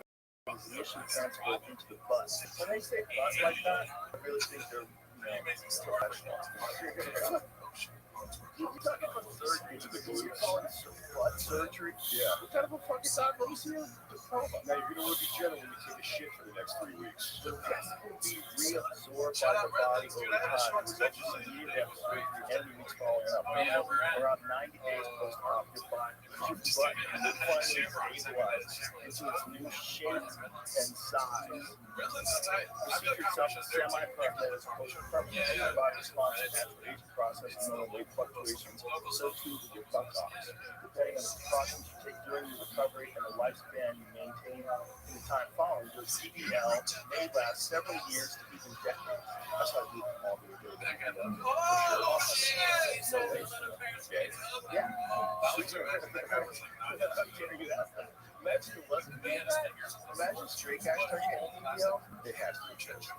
that is initially transported into the butt. When they say butt like that, I really think they're professional. You're talking about surgery. You're calling it butt surgery? Yeah. What kind of a fucking diagnosis here? Now you're going to look at general when you take a shit for the next 3 weeks. The rest will be reabsorbed by the body over time. It's such a severe surgery every week's following up. Around 90 days post-op, your butt will finally stabilize into its new shape and size. Procedure itself is semi-permanent as opposed to permanent. Your body responds to natural aging process and normal weight fluctuations. So too with your butt ox. Depending on the precautions you take during your recovery and the lifespan you maintain in the time following, your CDL may last several years to even decades. That's how you all do it. Oh, shit! Yeah. Imagine it wasn't bad. Imagine straight guys turning into CDL. It has to be changed.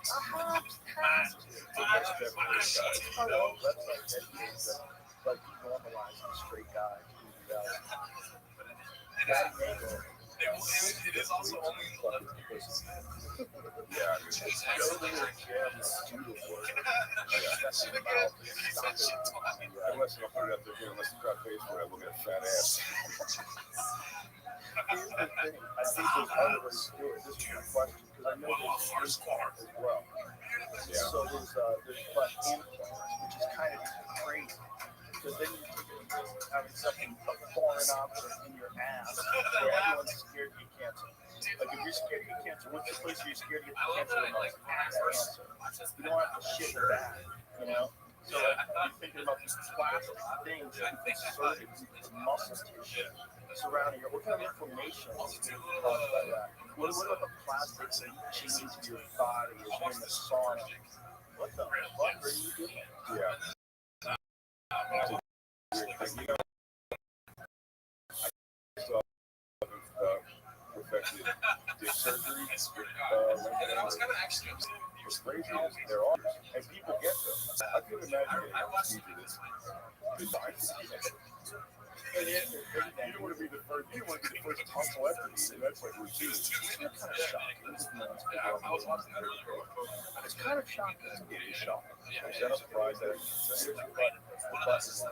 But normalizing straight guys. It is also only Yeah, it's unless you put it up there, unless you got face for it, look at a fat ass. Here's the thing. I think there's other ways to do it. This is your question because I know there's as well. Yeah. So there's butt implants, which is kind of crazy because then you're having something a foreign object in your ass where everyone's scared to get cancer. Like if you're scared to get cancer, what's the place you're scared to get cancer the most? Ass cancer. You don't have to shit your back, you know. So like, you're thinking about these plastic things that you inserted into muscle tissue surrounding your. What kind of inflammation is caused by that? What about the plastics that you change into your body or in the sauna? What the fuck are you doing? Yeah. Perfected dick surgery. What's crazy is there are, and people get them. I couldn't imagine getting a procedure that's designed for people. And you don't want to be the first. You don't want to be the first tonsillectomy, and that's like routine. It's kind of shocking. I was watching that earlier. It's kind of shocking. It is shocking. I'm surprised that the button is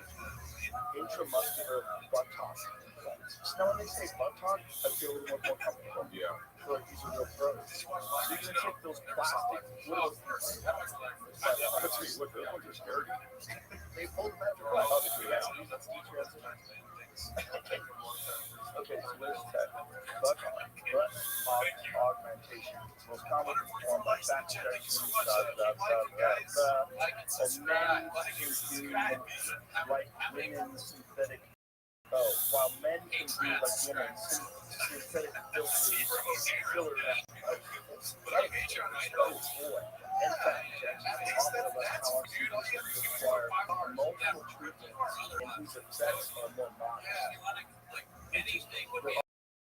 intramuscular buttock implants. So now when they say buttock, I feel a little more comfortable. Yeah. I feel like these are real pros. So you can take those plastic little I'll tell you what, those ones are sturdy. they hold them at the right. Let's detransition. Okay, so there's that butt augmentation. Most commonly performed by fat injections, and men can do like women's synthetic. Oh, while men can do like women's synthetic filler and fat injections, often less toxic require multiple treatments and whose effects are more modest.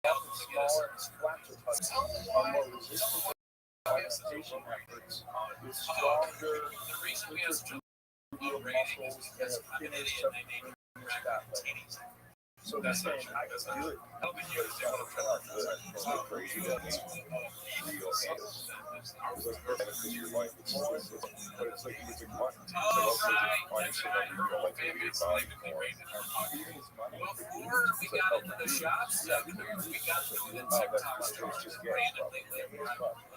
Often smaller and flatter touches are more resistant to augmentation efforts with stronger intermedial muscles and a thinner subcutaneous fat layer. So they're saying I can do it, but it's not a product that's crazy. Your life, but it's like using money. It's like also finding someone who you don't like to be buying for. Even his money. Before we got into the shops, we got through the TikTok store randomly later.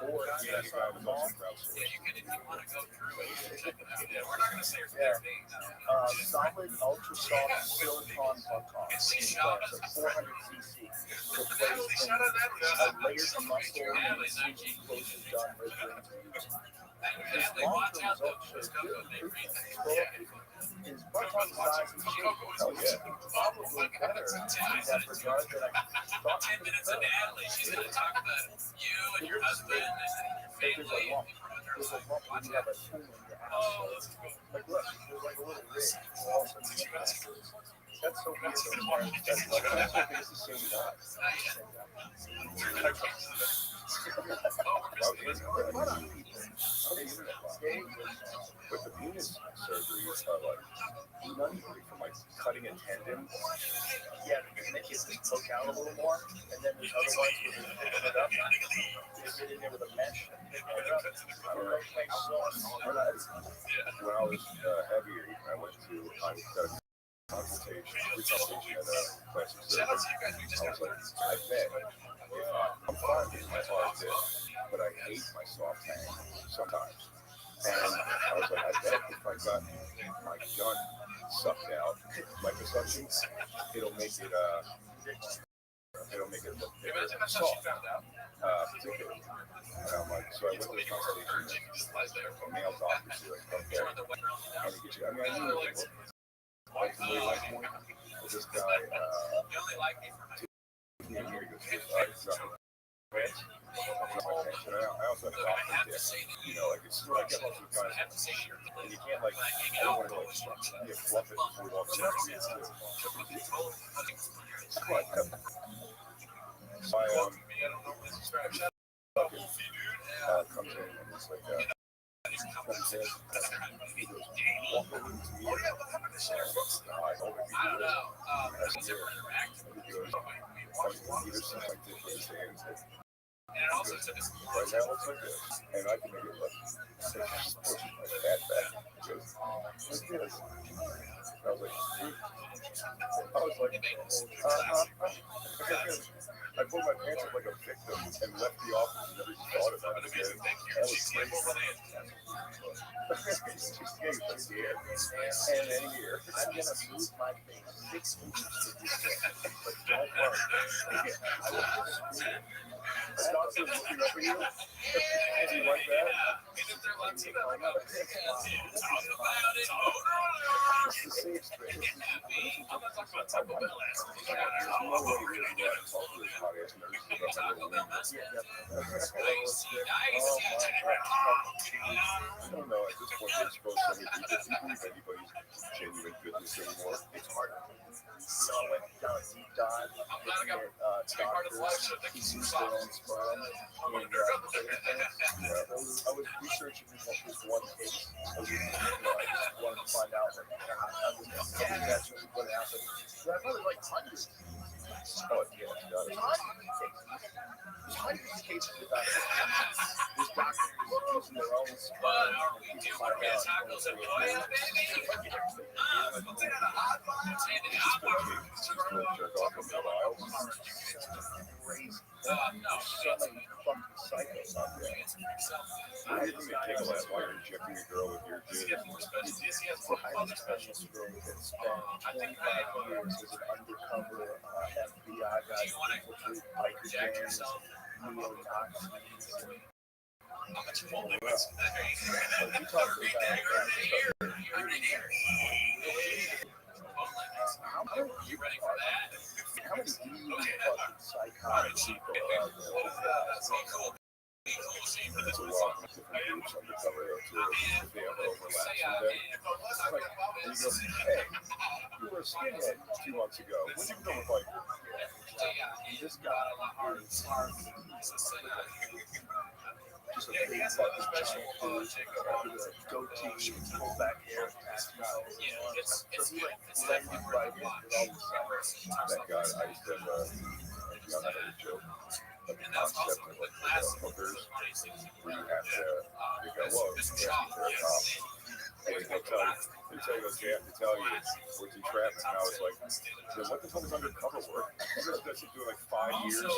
Or you got a guy who's also Yeah, you can if you want to go through and check it out. Yeah, we're not going to say their names. Solid ultra soft silicone buttocks implants of 400 cc replaced a layered muscle and CG closure done later into use. His long-term results show good improvement. His buttock size and shape probably better in that regard than I thought. 10 minutes of Natalie. She's going to talk about you and your husband and your family. There's a lump when you have a tumor in your ass. Like, look, there's like a little ridge all of a sudden the implant is. That's so weird. That's like it's the same guy. But the penis surgeries are like none from like cutting a tendon. Yeah, they make it poke out a little more, and then there's other ones where they pick it up. They get in there with a mesh and pick it up. I don't know if it makes sense. When I was heavier, I went to consultation at plastic surgery. I was like, I bet I'm fine with my hard dick, but I hate my soft hang sometimes. And I was like, I bet if I got my gun sucked out, like the suction, it'll make it look bigger and soft. Particularly. And I'm like, so I went to the consultation, a male doctor, she's like, okay, how to get you? I mean, I knew it was like point, but this guy, he goes, and I also have a doctor, you know, like it's like a bunch of guys, and you can't like, I don't want to like, fluff it before we walk in. So I comes in and it's like, comes in, he goes, walk over to me, I don't And it also took us right now looks like this, and I can make it look just pushing my fat back. It goes like this. I was like, I pulled my pants up like a victim and left the office and never thought about it again. That was crazy. It's just getting scared. And then here, I'm going to move my face 6 inches to this thing, but don't worry. I will just do it. The doctor's looking up at you. Is he like that? and if they're Latino, they're going to talk about it. It's the safe space. I'm not talking about Taco Bell ass. there's no way we're going to get to talk to this hot ass nurse about the Taco little Bell, wing. that's Yeah, I don't know, at this point, they're supposed to be believe anybody's genuine goodness anymore. It's hard. So I went down a deep dive looking at doctors who use their own sperm and I was researching this one case. I just wanted to find out what happened. So I found like hundreds. Oh, yeah, got it. Hundreds of cases about these doctors using their own sperm. But are we doing tacos and boya, baby? jerk off in the aisles. So many fucking psychos out there. I didn't even tickle that while you're injecting a girl with your juice. I have a special skill that spent 25 years as an undercover FBI guy to infiltrate biker gangs, neo-Nazis. Well, But you talk about how many you ready for that? How many evil fucking psychotic people are out there? it's a lot of different groups undercover there too. If they ever overlap someday. It's like, and you go, hey, you were a skinhead 2 months ago. When did you become a biker? This guy is just a big fucking giant dude with a goatee and pull back hair, patch mouth. So he like blended right in with all these psychos. That guy, I used to have a young joke. Like the concept of like hookers, where you have to, you go, whoa, you have to be a cop. And they'll tell you, they have to tell you what's in traffic. And I was like, what the fuck is undercover work? That should do like 5 years with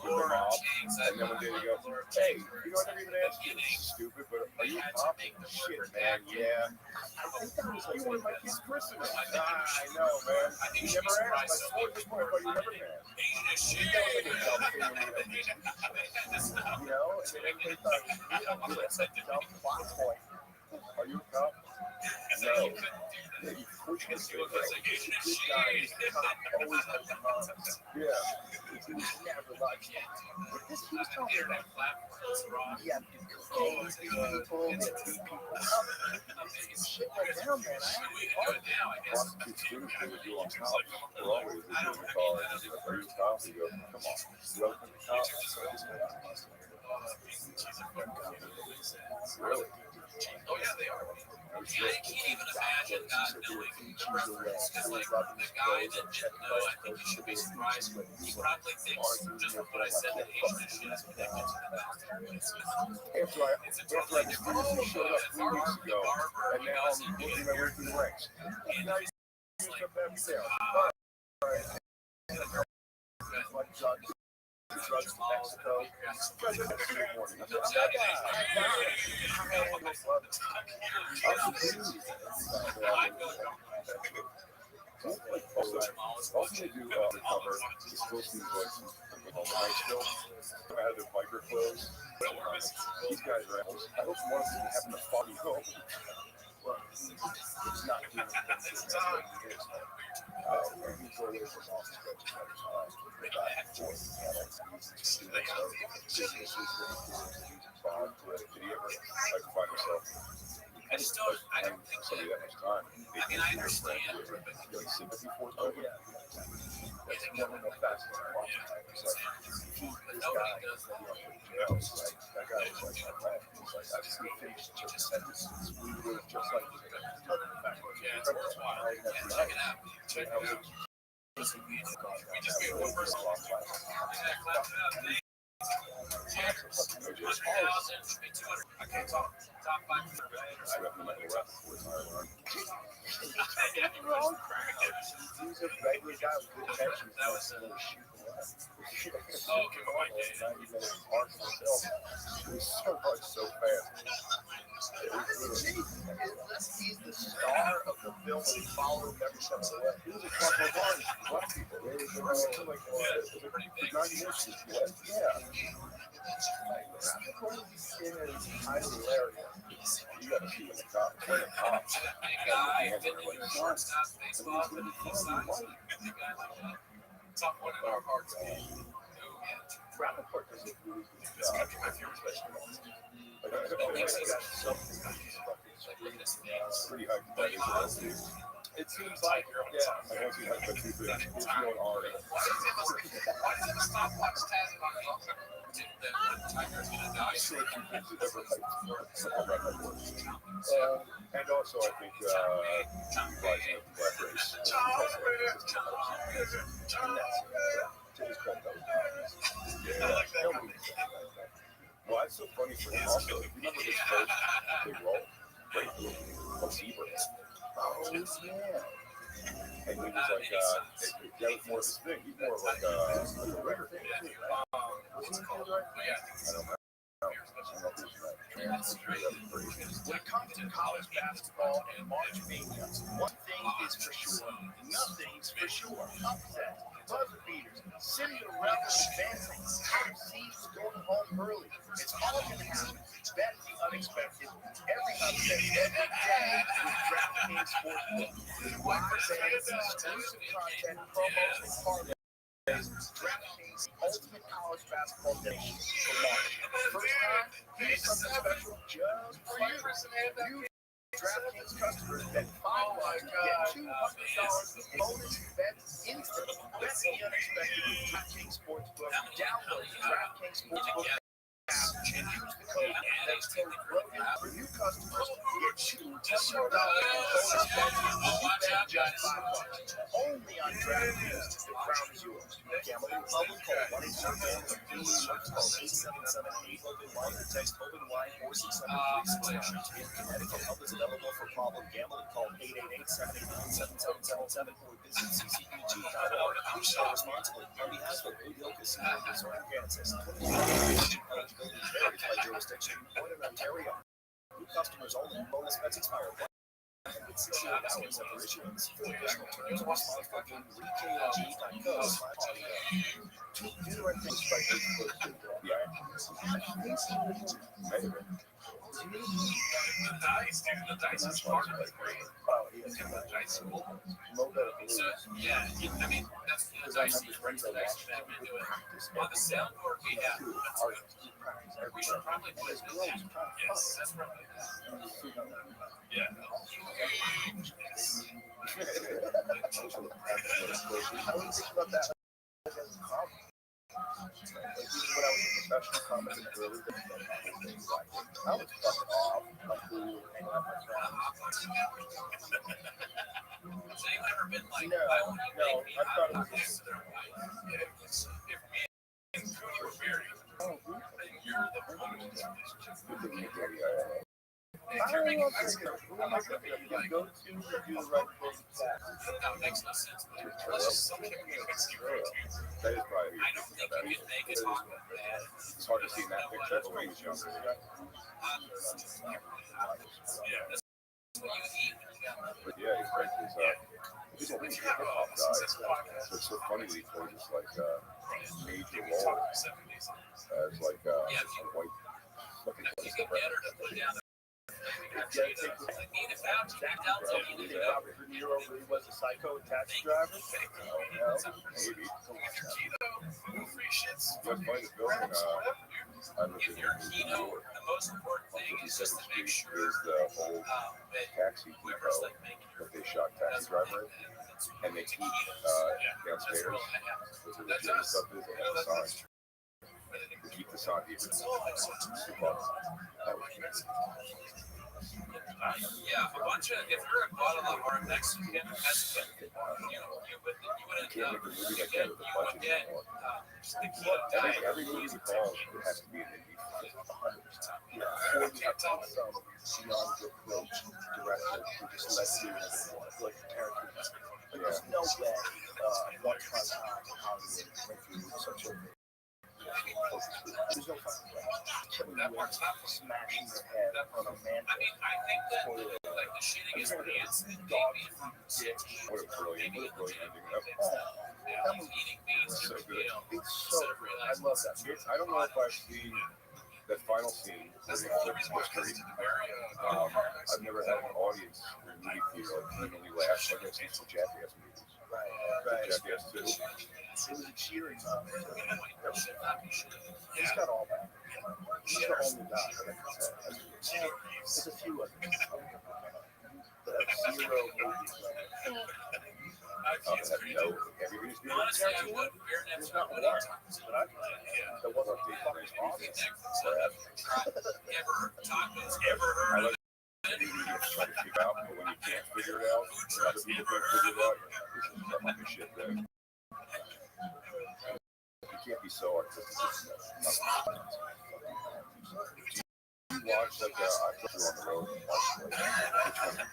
the mob. And then one day they go, hey, you know, I never even asked you, this is stupid, but are you a cop? Shit, man, yeah. I think that was like one of my kid's christening. I know, man. You never asked. I swore at this point, I thought you never asked. You know, and then everybody thought, that's a dumb plot point. Are you a cop? No. Yeah, you push this guy. This guy is the cop. Always has a mom. Yeah. He was never like that. But this he was talking about. Yeah, cocaine people, beat people up. Shit went down, man. Prostitute students, they would do on cops. They're always in the car. Like, are you a cop? You go, come on. You ever been a cop? Really? Oh yeah, they are. I can't even imagine not knowing the reference. Because like the guy that didn't know, I think you should be surprised. He probably thinks just what I said that Asian shit is connected to the military. After I showed up 3 weeks ago, and now I'm working my way through the ranks. Now you come back down. Like drugs to Mexico. Also, they do recover. It still seems like still out of their biker clothes. These guys are animals. I hope one of them having a foggy home. Well, it's not doing I just don't. I don't think somebody that much time. I mean, I understand. Like sympathy for it. Oh, yeah. It's never go fast. This guy does that. That guy was like, my friend. He's like, I just finished just sentences. We were just like, yeah, it's worthwhile. Yeah, check it out. Check it out. We just get one person. I can't talk. Top 5. He's a regular guy with good intentions. That was a shoot. Oh, okay, well, 90 minutes park himself. It was so much so fast. He's the star of the film and he followed every step of the way. He was a couple of bars, black people. They were like, for 90 minutes, yeah. In is highly hilarious. You gotta see in the cops. When the cops. Top one in our hearts. Rappaport doesn't do This country, my favorite vegetable. Pretty high competitive. It seems like, yeah. I don't see how to do this. It's going hard. Why does the stopwatch tag on the tiger's gonna die? And also, I think rising of the black race. Well, that's so funny for him. Also, if you remember his first big role, right? Zebra. Oh, yeah. And he was like, that was more of his thing. He's more of like a rigger thing, too, right? Wasn't he good, right? I don't know. When it comes to college basketball and March Mania, one thing is for sure, nothing's for sure. Upset, buzzer beaters, Cinderella advancing, top seeds going home early. It's all going to happen. Bet the unexpected. Every upset, every day with DraftKings Sportsbook. Live fans, exclusive content, promos, and parlays. DraftKings, the ultimate college basketball destination for March. First time, here's something special just for you. New DraftKings customers bet $5 to get $200 in bonus bets instantly. Bet the unexpected with DraftKings Sportsbook. Download the DraftKings Sportsbook app and use the code ROGAN for new customers. Get $200 in bonus bets when you bet just $5. Only on DraftKings. The crown is yours. Gambling problem? Call 1-800-GAMBLER. Call 877-8-OPEN-WINE or text OPEN-WINE 467-369. In Connecticut, help is available for problem gambling. Call 888-789-7777 or visit ccpg.org. Please play responsibly. On behalf of Blue Hill Casino Resort in Kansas, eligibility varies by jurisdiction. Born in Ontario. New customers only. Bonus bets expire 168 hours after issuance. For additional terms, responsible in rekng.co/audio. Do the right thing, strike his first thing. Yeah. Maybe. The dice, dude. The dice is part of it. Oh, yeah. The dice are cool. Low bet of So, blues. yeah, I mean, that's the Because I dice. remember friends I Dice watched that we do it. practice On the soundboard we have. too. That's Hard good. to practice every We should probably day. play Because with girls that. are trying to Yes, that's right. Yeah. I wouldn't think about that as a problem. Like even when I was a professional comic early days, I was fucking off. I'm cool, hanging out with my friends. Has anyone ever been like, No, why would you no, make me I thought it not was close to their wife? If me and Cody were married, Oh, then you're the woman in this relationship. good thing you did, yeah. If you're making friends, Who am I thinking of? You go to do the right thing fast. that makes no sense. But let's just say that you can see right here. That is probably I don't think you can make it talk like that. It's hard to see in that picture, but when he was younger. Yeah, that's what you eat when you got money. But yeah, he's right. He's a hip hop guy. So it's so funny that he played this like major role as like a white fucking You can get her to put down Robert De Niro really was a psycho and taxi driver? maybe. shits. Just find the building. I lived If in you're New keto, York. the most important thing is just to make sure Is the old that taxi whoever's depot like making your that they shot Taxi Driver in, and they keep downstairs. Which is legit stuff is they have a sign. They keep the sign even. Yeah, a bunch of, if you're a bottle of our Mexican, that's good. You wouldn't Can't make a movie like that with a budget get anymore. the keto diet. Every movie he calls, it has to be an indie. 100%. Some beyond good coach, director, who just lets you like characters. There's no way one time Hollywood went through such a there's no fucking way. Killing you, smashing your head on a man. I mean, I think that like the shitting is pants and baby sits. What a brilliant ending. Eating beans So to good. meal. It's so good. I love that. I don't know if I've seen that final scene where he flips the street. I've never had an audience in a movie theater like genuinely laugh like I've seen some Jackass movies. Right. Jackass 2. It was a cheering moment. He's got all that. He's the only guy that I can say. There's a few of them. But zero movies. Everybody's doing Honestly, I would. We're never There's not one. But I There wasn't a fucking audience. ever tacos ever heard of Maybe you try to figure out, but when you can't figure it out, other people can't figure it out. This is some other shit that you can't be so artistic. You watch like I took you on the road and watched like which one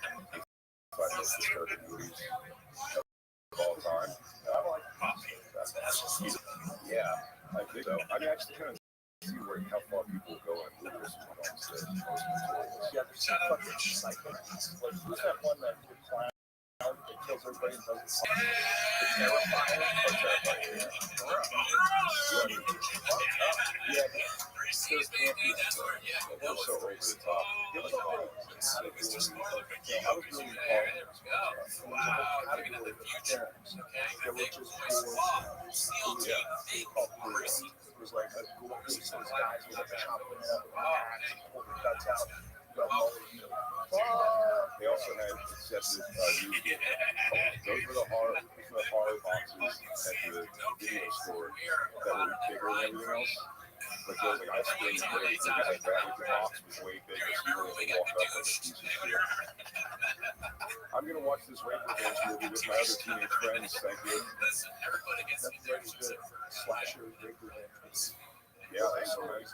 5 most disturbing movies mean, I just kind of see how far people go and move this one on stage. Yeah, there's some fucking psychopaths. Like, who's that one that would clown that kills everybody and doesn't talk? The Terrifier? Or Terrifier, yeah. Yeah, Receives maybe that's where It was so over the top. it was alright. it's just I was really wow, looking at the future. Okay, There were just boys. It was like a gore piece of guys with like chopping it up, pulling the guts out. They also had excessive nudity. Those were the horror boxes at the video store that were bigger than everything else. Like there was like ice cream and bread, because like that the box was way bigger, so you were able to walk up like a piece of shit. I'm gonna watch this Rape Revenge movie with my other teenage friends. Thank you. That's very good. Slasher, Rape Revenge. Yeah, that's so nice.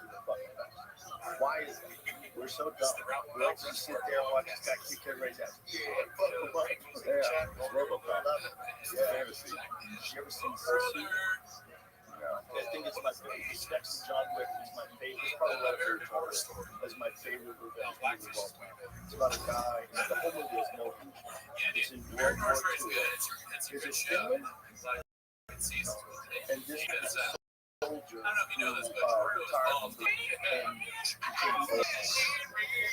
Why is it? We're so dumb. We like to sit there and watch this guy kick everybody's ass. Yeah, It's RoboCop. It's a fantasy. You ever seen Cersei? No. I think it's my favorite. Next to John Wick is my favorite. It's probably one of your favorites. That's my favorite revenge movie of all time. It's about a guy. The whole movie is no huge. It's in World War II. Is it Finland? And this is a soldier who retired from the and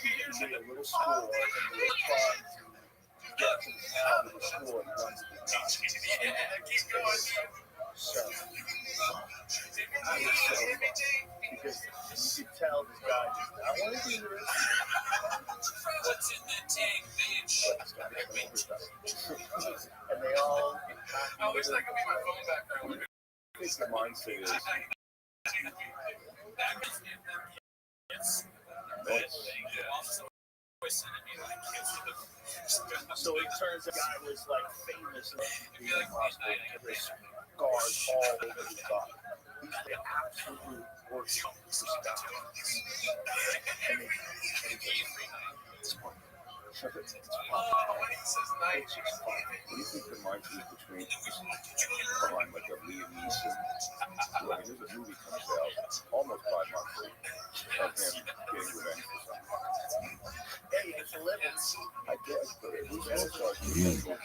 he made a little score and they were trying to get to the town of the score and runs to the top. So, I was so because you could tell this guy just, I want to do this. What's in the tank, bitch? And they all Oh, wish that could be my phone background. I think the mindset is so it turns out the guy was like famous in the hospital. There's scars all over his body. He's the absolute worst for Scott. Oh, when he says night, what do you think the mindset is between behind like a Liam Neeson? I mean, there's a movie comes out almost 5 months of him getting revenge for something. Hey, it's a living. I guess, but who's going to start doing that?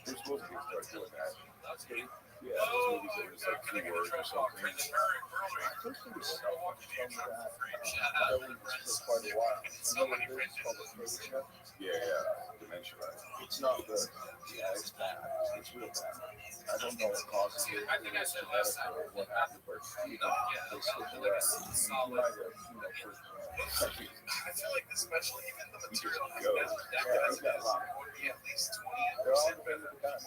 Who's supposed to start doing that? Yeah, those movies that are just like 2 words or something. I think he was so much from that. Billy was for quite a while. You know what it is? It's called aphasia. Yeah, dementia. It's not good. Yeah, it's bad. It's real bad. I don't know what causes it. I think I said last time. Or what happened, but you know, they slip away. You might have, I feel like this special, even the material has Go. been Yeah, he's got a lot. would be at least They're all 20% because of the gun.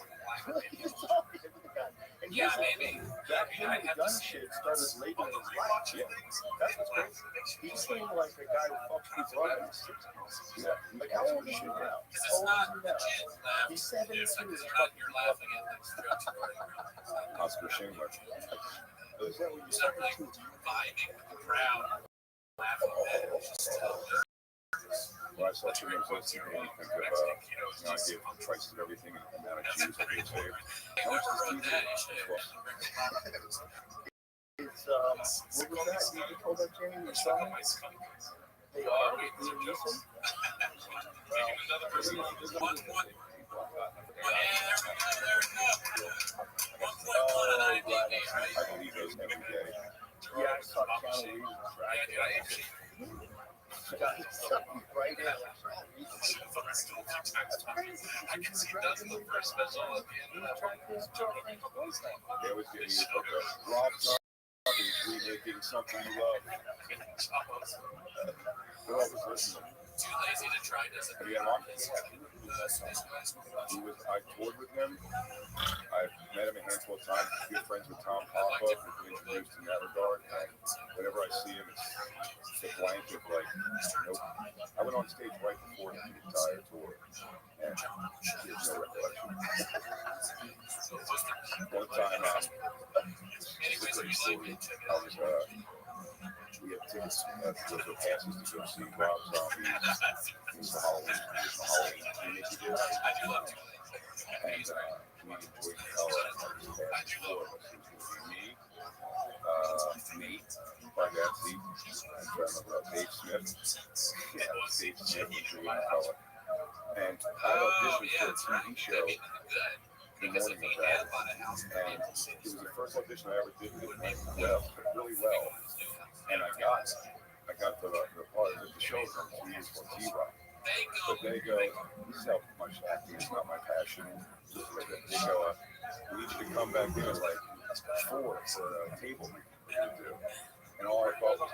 better. It's all because of the gun. And Yeah, here's the maybe. thing, that gun shit started late in his life. Yeah. That's what's crazy. He seemed like a guy who fucked people up in his 60s. Yeah. Like, how old is he now? Because it's not legit laugh. He's 72. It's like you're laughing at things jokes going around. Oscar Schindler. Is that what you It's not started like to? vibing with the crowd, laughing at it. It's just When I saw Schindler's List, you think of, I gave the price of everything and the amount of Jews that they saved. How much does TV cost? It's, what was that? You told that, Jamie? You saw him? They are? Liam Neeson? I believe those every day. Yeah, I saw Keanu Reeves. Right now. I can see that's the first special at the end. They always give me Rob Zombie's remaking Something You Love. They're always listening. Too lazy to try this. Have you had him on? I toured with him. I've met him a handful of times. Good friends with Tom Papa. We've been introduced in that regard. And whenever I see him, it's a blanket like, nope. I went on stage right before the entire tour. And he has no recollection. One time, it's a crazy story. I was, we had tickets for passes to go see Rob Zombie. It was the Halloween remake he did. I do love you. And we enjoyed the hell out of it. It was me, Nate, my dad, Steve, and Dave Smith. Yeah, Dave Smith was the fella. And I auditioned for a TV show the morning of that, and it was the first audition I ever did. It went well, really well, and I got the part of the show from 2 years for T-Rock. But they go, this is how much acting is not my passion. They go, we need you to come back in at like 4 for a table to do. And all I thought was,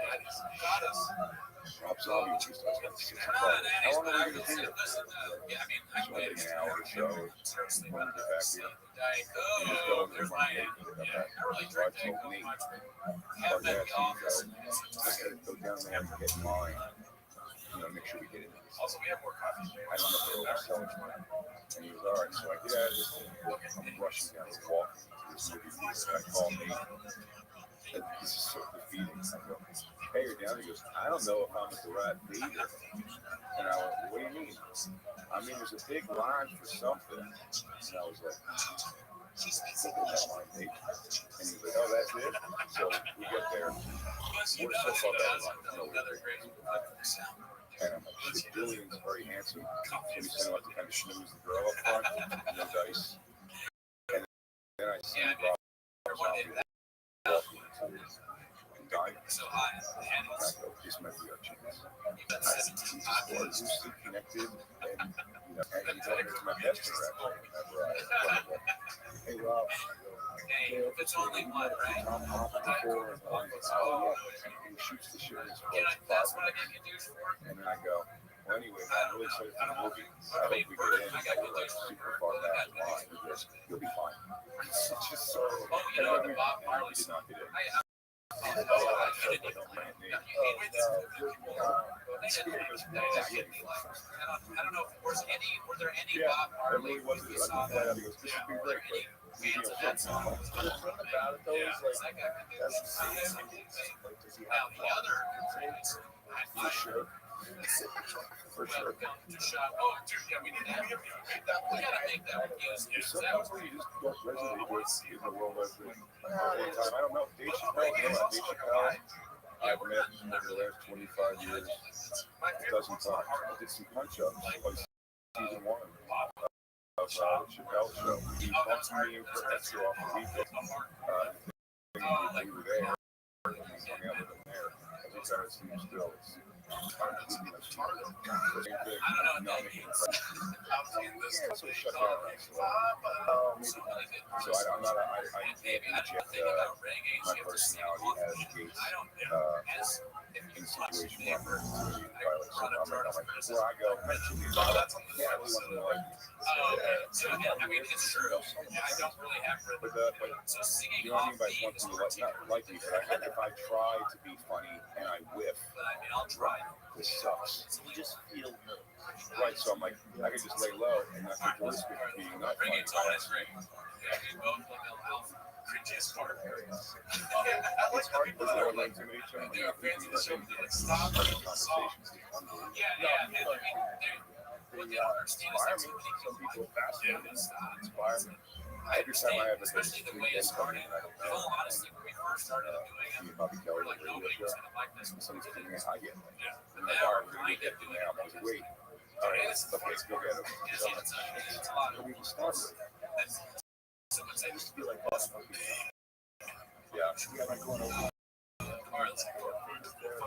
Rob Zombie used to start at 6 o'clock. How long are we going to be here? So I think an hour or so when we get back here. And just go and my Nate and get back. So I told Nate, our dad, go down there and get mine. Make sure we get it. Also, we have more coffee. I don't know if they're overselling it. And he was all right. So I get out of this thing. I'm rushing down the walk to this movie theater. And I call Nate. And this is so defeating. I go, hey, you're down. He goes, I don't know if I'm at the right theater. And I went, what do you mean? I mean, there's a big line for something. And I was like, and he was like, oh, that's it? So we get there. We're so far back. And I'm like, shit, Julian's very handsome. So we sent him up to kind of schmooze the girl up front, and no dice. And then I see Rob walking and dying. And I go, this might be our chance. We're loosely connected, and and he's like, it's my best interaction. Hey, Rob. If it's only one, right? He shoots the shit in his face. That's what I got confused for. And then I go, well, anyway, I'm really excited for the movie. I hope we get in. We're like super far back in line. He goes, you'll be fine. It's just so. And we did not get in. I don't know if were there any Yeah, Bob it really Marley wasn't. I thought that he goes, this would be great, but fans of that song? the thing about it though is like that's the same. Like, does he Now have the other, for sure? For sure. oh dude, yeah, we need that. We gotta make that one. Yes, Some people you just don't resonate with in the world as the one time. I don't know. Dave Chappelle, I've met over the last 25 years a dozen times. I did some punch-ups on season 1 of the Chappelle show. He bumped me in for extra off the weekend. We were there, and we hung out with him there. I think I see him still. So I'm not. I can't inject my personality as Gates in situation where I'm very violent. So I'm like, where I go, yeah, I really want to like. I mean, it's true. I don't really have But you know what I mean by one thing, not like me, but if I try to be funny and I whiff, I'll try. This sucks. So you just feel nervous. Right, so I'm like, I can just lay low and not take the risk of being not funny. It's great. Both Alpha, cringiest part. It's hard to learn too many times. There are fans of the show that stop the conversations. Yeah. What they don't understand is that too many some people fascinated, inspire me. Every time I have a especially the way it started. Full honesty, when we first started doing it, Bobby Kelly, like nobody was gonna like this. somebody's giving me I get it. And And like, all right, we're gonna get there now. I was like, wait, all right, let's go get him. It's a lot of We can start with. someone say Just be like, boss, yeah, we got like going over.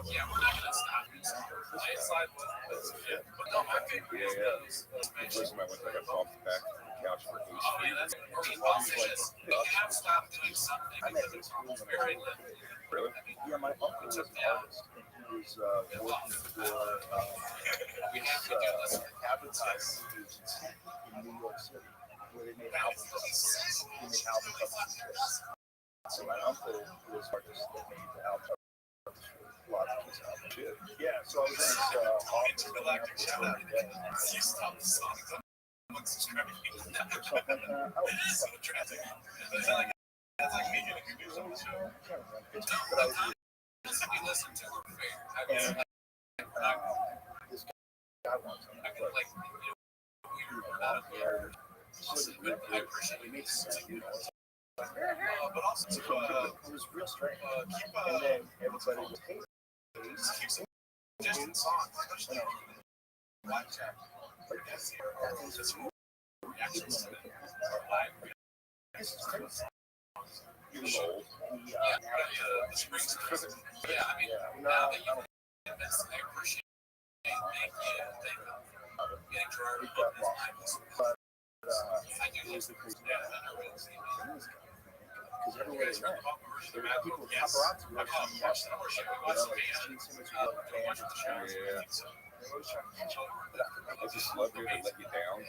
yeah, we're not gonna stop. It's like, but no, my favorite is The first time I went, I got bumped back to the couch for 8 oh yeah, that's we have stopped doing something because it's very limited. Really? Yeah, my uncle was an artist, and he was working for We have to do this. advertising agency in New York City, where they made album covers. They made album covers. So my uncle was artist that made the album covers for lots of his albums. Yeah, so I was in his office. Intergalactic shout out. You stop the song. Someone subscribe. So tragic. That's like me getting confused on the show. But I was We listen to her fair. I this guy wants him. can like, we were not a But I appreciate it. But also, awesome. So, It was real strange. And then everybody was hating. Just songs, especially watch that. Like that's Reactions to live. this is crazy. You old. The springs. Yeah, I mean, now that you that's I appreciate it. Thank you. Getting Gerard up his mind was. I do love the crazy. Yeah, I really see it. Because everywhere they went, there were people with paparazzi who actually watched them. They always try to catch up. As a celebrity, they let you down.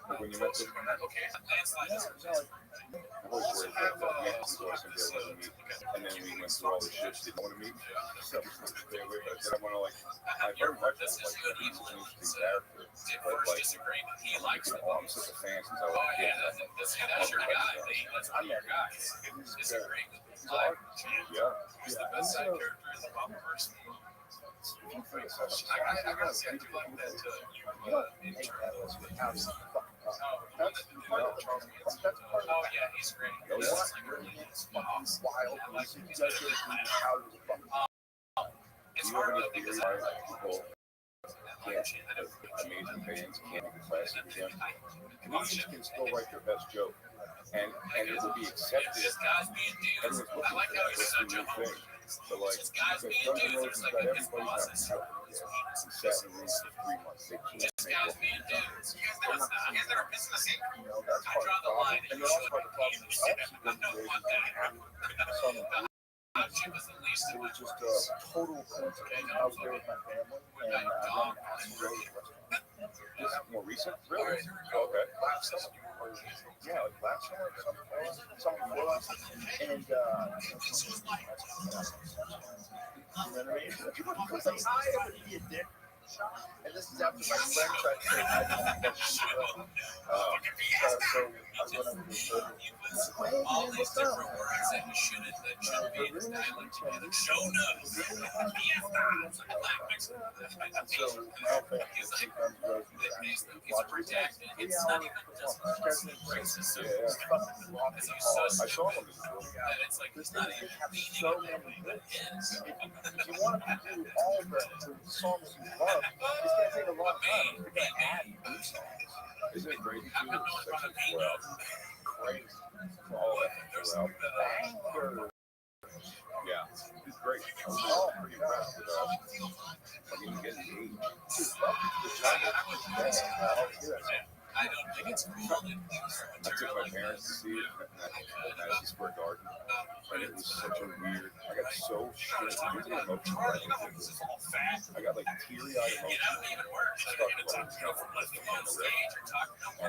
But when you met them, Okay, landslide is I was worried about that. We had to go somebody I wasn't meet. And then we went through all the shit she didn't want to meet. So stay away. But then I want to I very much this is good. He he's an believes interesting character. at first disagreement. He likes the I'm such a fan since I was Oh a kid. yeah, that's your guy. That's one of your guys. Disagree. Yeah. He's the best side character in the Bumverse. I gotta say, I do like that intern. Oh yeah, he's great. It's fucking wild. It's hard though because People amazing bands can't be classic again. Comedians can still write their best joke, and it will be accepted. This guy's being dudes. I like how he's such a humble. So like, This guy's being dudes. There's like his bosses. Sat in rooms for 3 months. They can't This make guy's it. being dudes. You guys never missing a scene. That's I part draw of the line And and you then also show part of the problem is I don't want that. She was the least it of was my just a total coincidence. I was there with my family, and I went and asked to go to the restaurant. This is more recent? Really? Okay. Last summer. Yeah, like last summer, something before last. And, you know what I mean? Because like, I am an idiot, dick. And this is after my friend tried to say hi to me. So I was going over to the all these different words that shouldn't be in this dialect together. Show nuts. He's protected. It's not even just racist. I saw him in the room. That it's like This it's not thing even has so many hits. If you want to do all the songs you love, it's going to take a long time. You're going to add new songs. Isn't it crazy I'm too? not knowing Section about 12. Crazy. All that throughout. Banger. Yeah, it's great. I was all pretty impressed with getting engaged. I don't think it's cool. I took my parents to see it at Madison Square Garden, and it was such a weird. I got so shit. I got like teary-eyed emotion. And I don't even work. And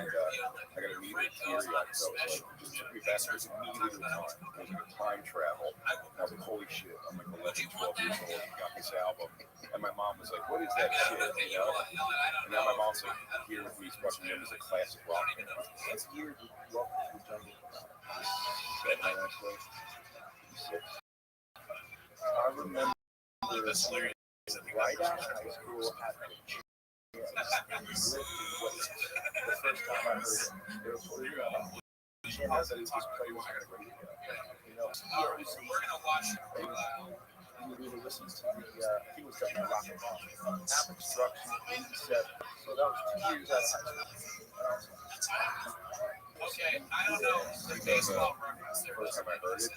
I got immediately teary-eyed. So it was like, just took me back. It was immediately to time. It was like a time travel. I was like, holy shit. I'm like 11, 12 years old. I got this album. And my mom was like, what is that shit? You know? And now my mom's like, here with me, watching him as a classic rock. What year did you walk to the jungle? 7, actually. 6. I remember right after high school at the gym. The first time I heard it, it was Jim has it, just play one on the radio. You know, We're gonna watch we were listening to he was definitely rock and roll. App Instruction 87. So that was 2 years out of high school. Okay, I don't know the baseball reference there. First time I heard it,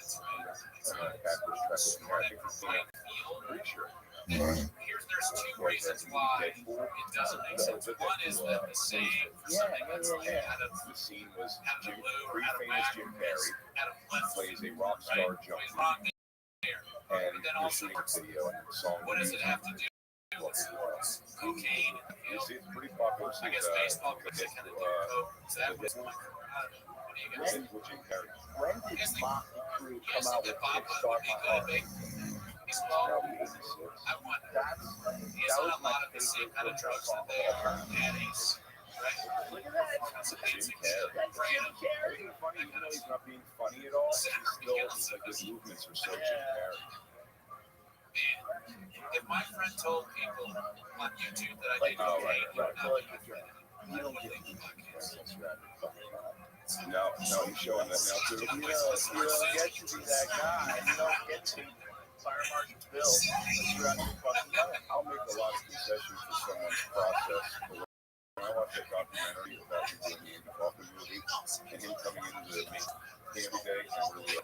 backwards track was I think it's pretty sure. There's two reasons why it doesn't make sense. One is that the same for something that's like out of The scene was out of the Jim, blue, pretty out of famous back, Jim Carrey out of left, plays a rock star plays junkie, rock there. and But then you're also, shooting a video and the song. what does it have to do with cocaine? It's pretty popular. I guess baseball because they kind of do coke. Is that what's like? What do you guys think? With Jim Carrey. When did Motley Crue come out with Papa Kickstart would be My Heart? good, baseball. Probably 86. I wonder. He's That on was a my lot of the same favorite kind of drugs that they are. Daddies, right? Look at that. That's Jim amazing. Carrey. That's Jim Carrey. It's funny, even though he's not being funny at all, he's still, like, his movements are so Jim Carrey. Man, if my friend told people on YouTube that I Like, did cocaine, he would not like, be my friend. you don't get it. That's right. No, he's showing that now too. You don't get to be that guy. You don't get to be Fire Marshal Bill. You're out your fucking money. I'll make a lot of concessions for someone's process. But when I watched that documentary about him doing the Andy Kaufman movie and him coming into the every day and really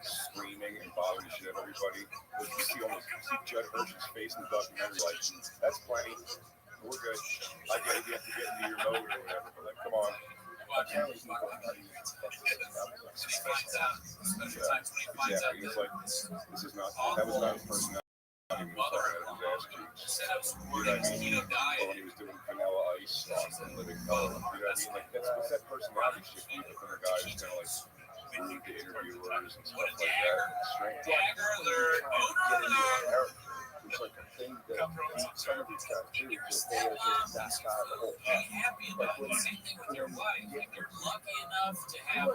screaming and bothering the shit out of everybody, you see Judd Hirsch's face in the documentary like, that's plenty. We're good. I get it. You have to get into your mode or whatever. But like, come on. Exactly. He's like, this is not, that was not his personality. He was talking out of his ass cheeks. You know what I mean? Or when he was doing Vanilla Ice on Living Color. You know what I mean? Like, that's that personality shift you put in a guy who's kind of like rude to interviewers and stuff like that. Strange. It's like a thing that some of these guys do. They are just that guy the whole time. Like when you're lucky enough to have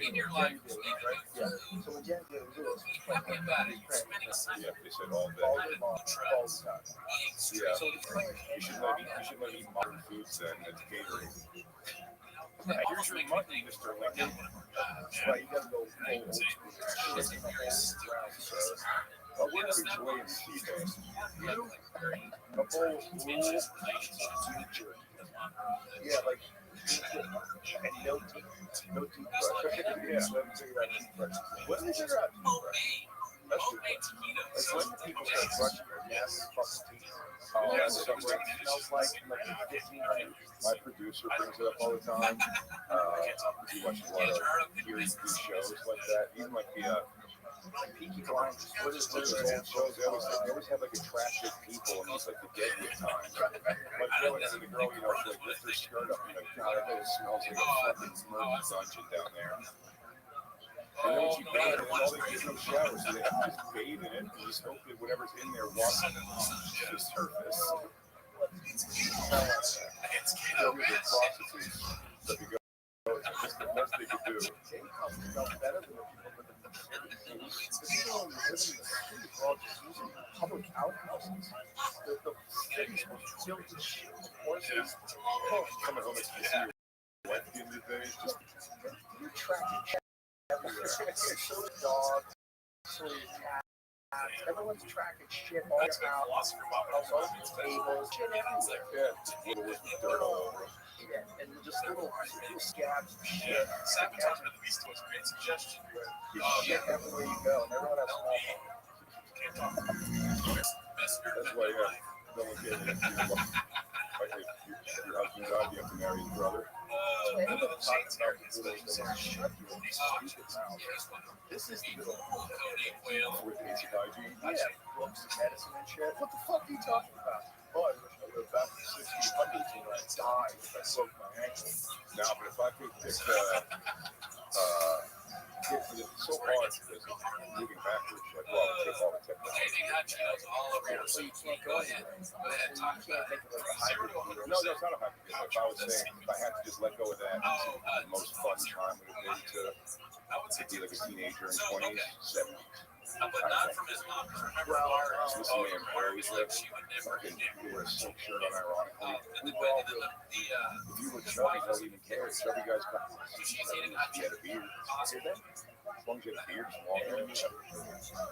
in your life, yeah. So when Jen did it, happy about it. Yeah, they said all day. all the time. Yeah. You should let me eat modern foods then. It's catering. Here's your money, Mr. Lincoln. Right, you gotta go full old school. Shit in the whole ground, so. What is the joy in the sea days? A bowl of gruel, yeah, like, and no toothbrush. Yeah, let me figure out toothbrush. When did they figure out toothbrush? That's good. Like when people start brushing their nasty fucking teeth. Oh, That's that's what something. it smells like in like 1500. My producer brings it up all the time. He watches a lot of hearing these shows like that. Even like the Peaky Blinders. What is those old shows? They always have like attractive people and it's like the Deadwood time. Like going to the girl, you know, she like lifts her skirt up and like, God, I bet it smells like a fucking murder dungeon down there. And then when she bathes, all they get no showers, so they have to just bathe in it and just hope that whatever's in there washes the surface. They'll be the prostitutes that we go. It's the best they could do. Income smell better than the people living in the city. The people who live in the city are all just using public outhouses. The city's built to shit with horses. Coming home and see your wife at the end of the day, just You're tracking everywhere. So the dogs, so the cats. Everyone's tracking shit all around. All over the tables, shit everywhere. yeah, little with dirt all over. Yeah, and just little scabs of shit. Second time to the Beast was a great suggestion. Shit everywhere you go, and everyone has That's why no one can. Like if your husband died, you have to marry his brother. This is the With basic hygiene. books, medicine, and shit. What the fuck are you talking about? Oh, I lived back in the 1600s when I died if I broke my ankle. Now, but if I could pick, it's so hard because moving backwards, like, well, take all the technology. So you can't go anywhere. You can't make it like a hybrid. No, it's not a hybrid. Like I was saying, if I had to just let go of that, the most fun time would have been to be like a teenager in 20s, 70s. But not from his mom. Well, This man always lived fucking, you wear a silk shirt unironically. we were all good. If you were chubby, don't even care. Chubby guys got you had a beard. As long as you had a beard, it's long hair.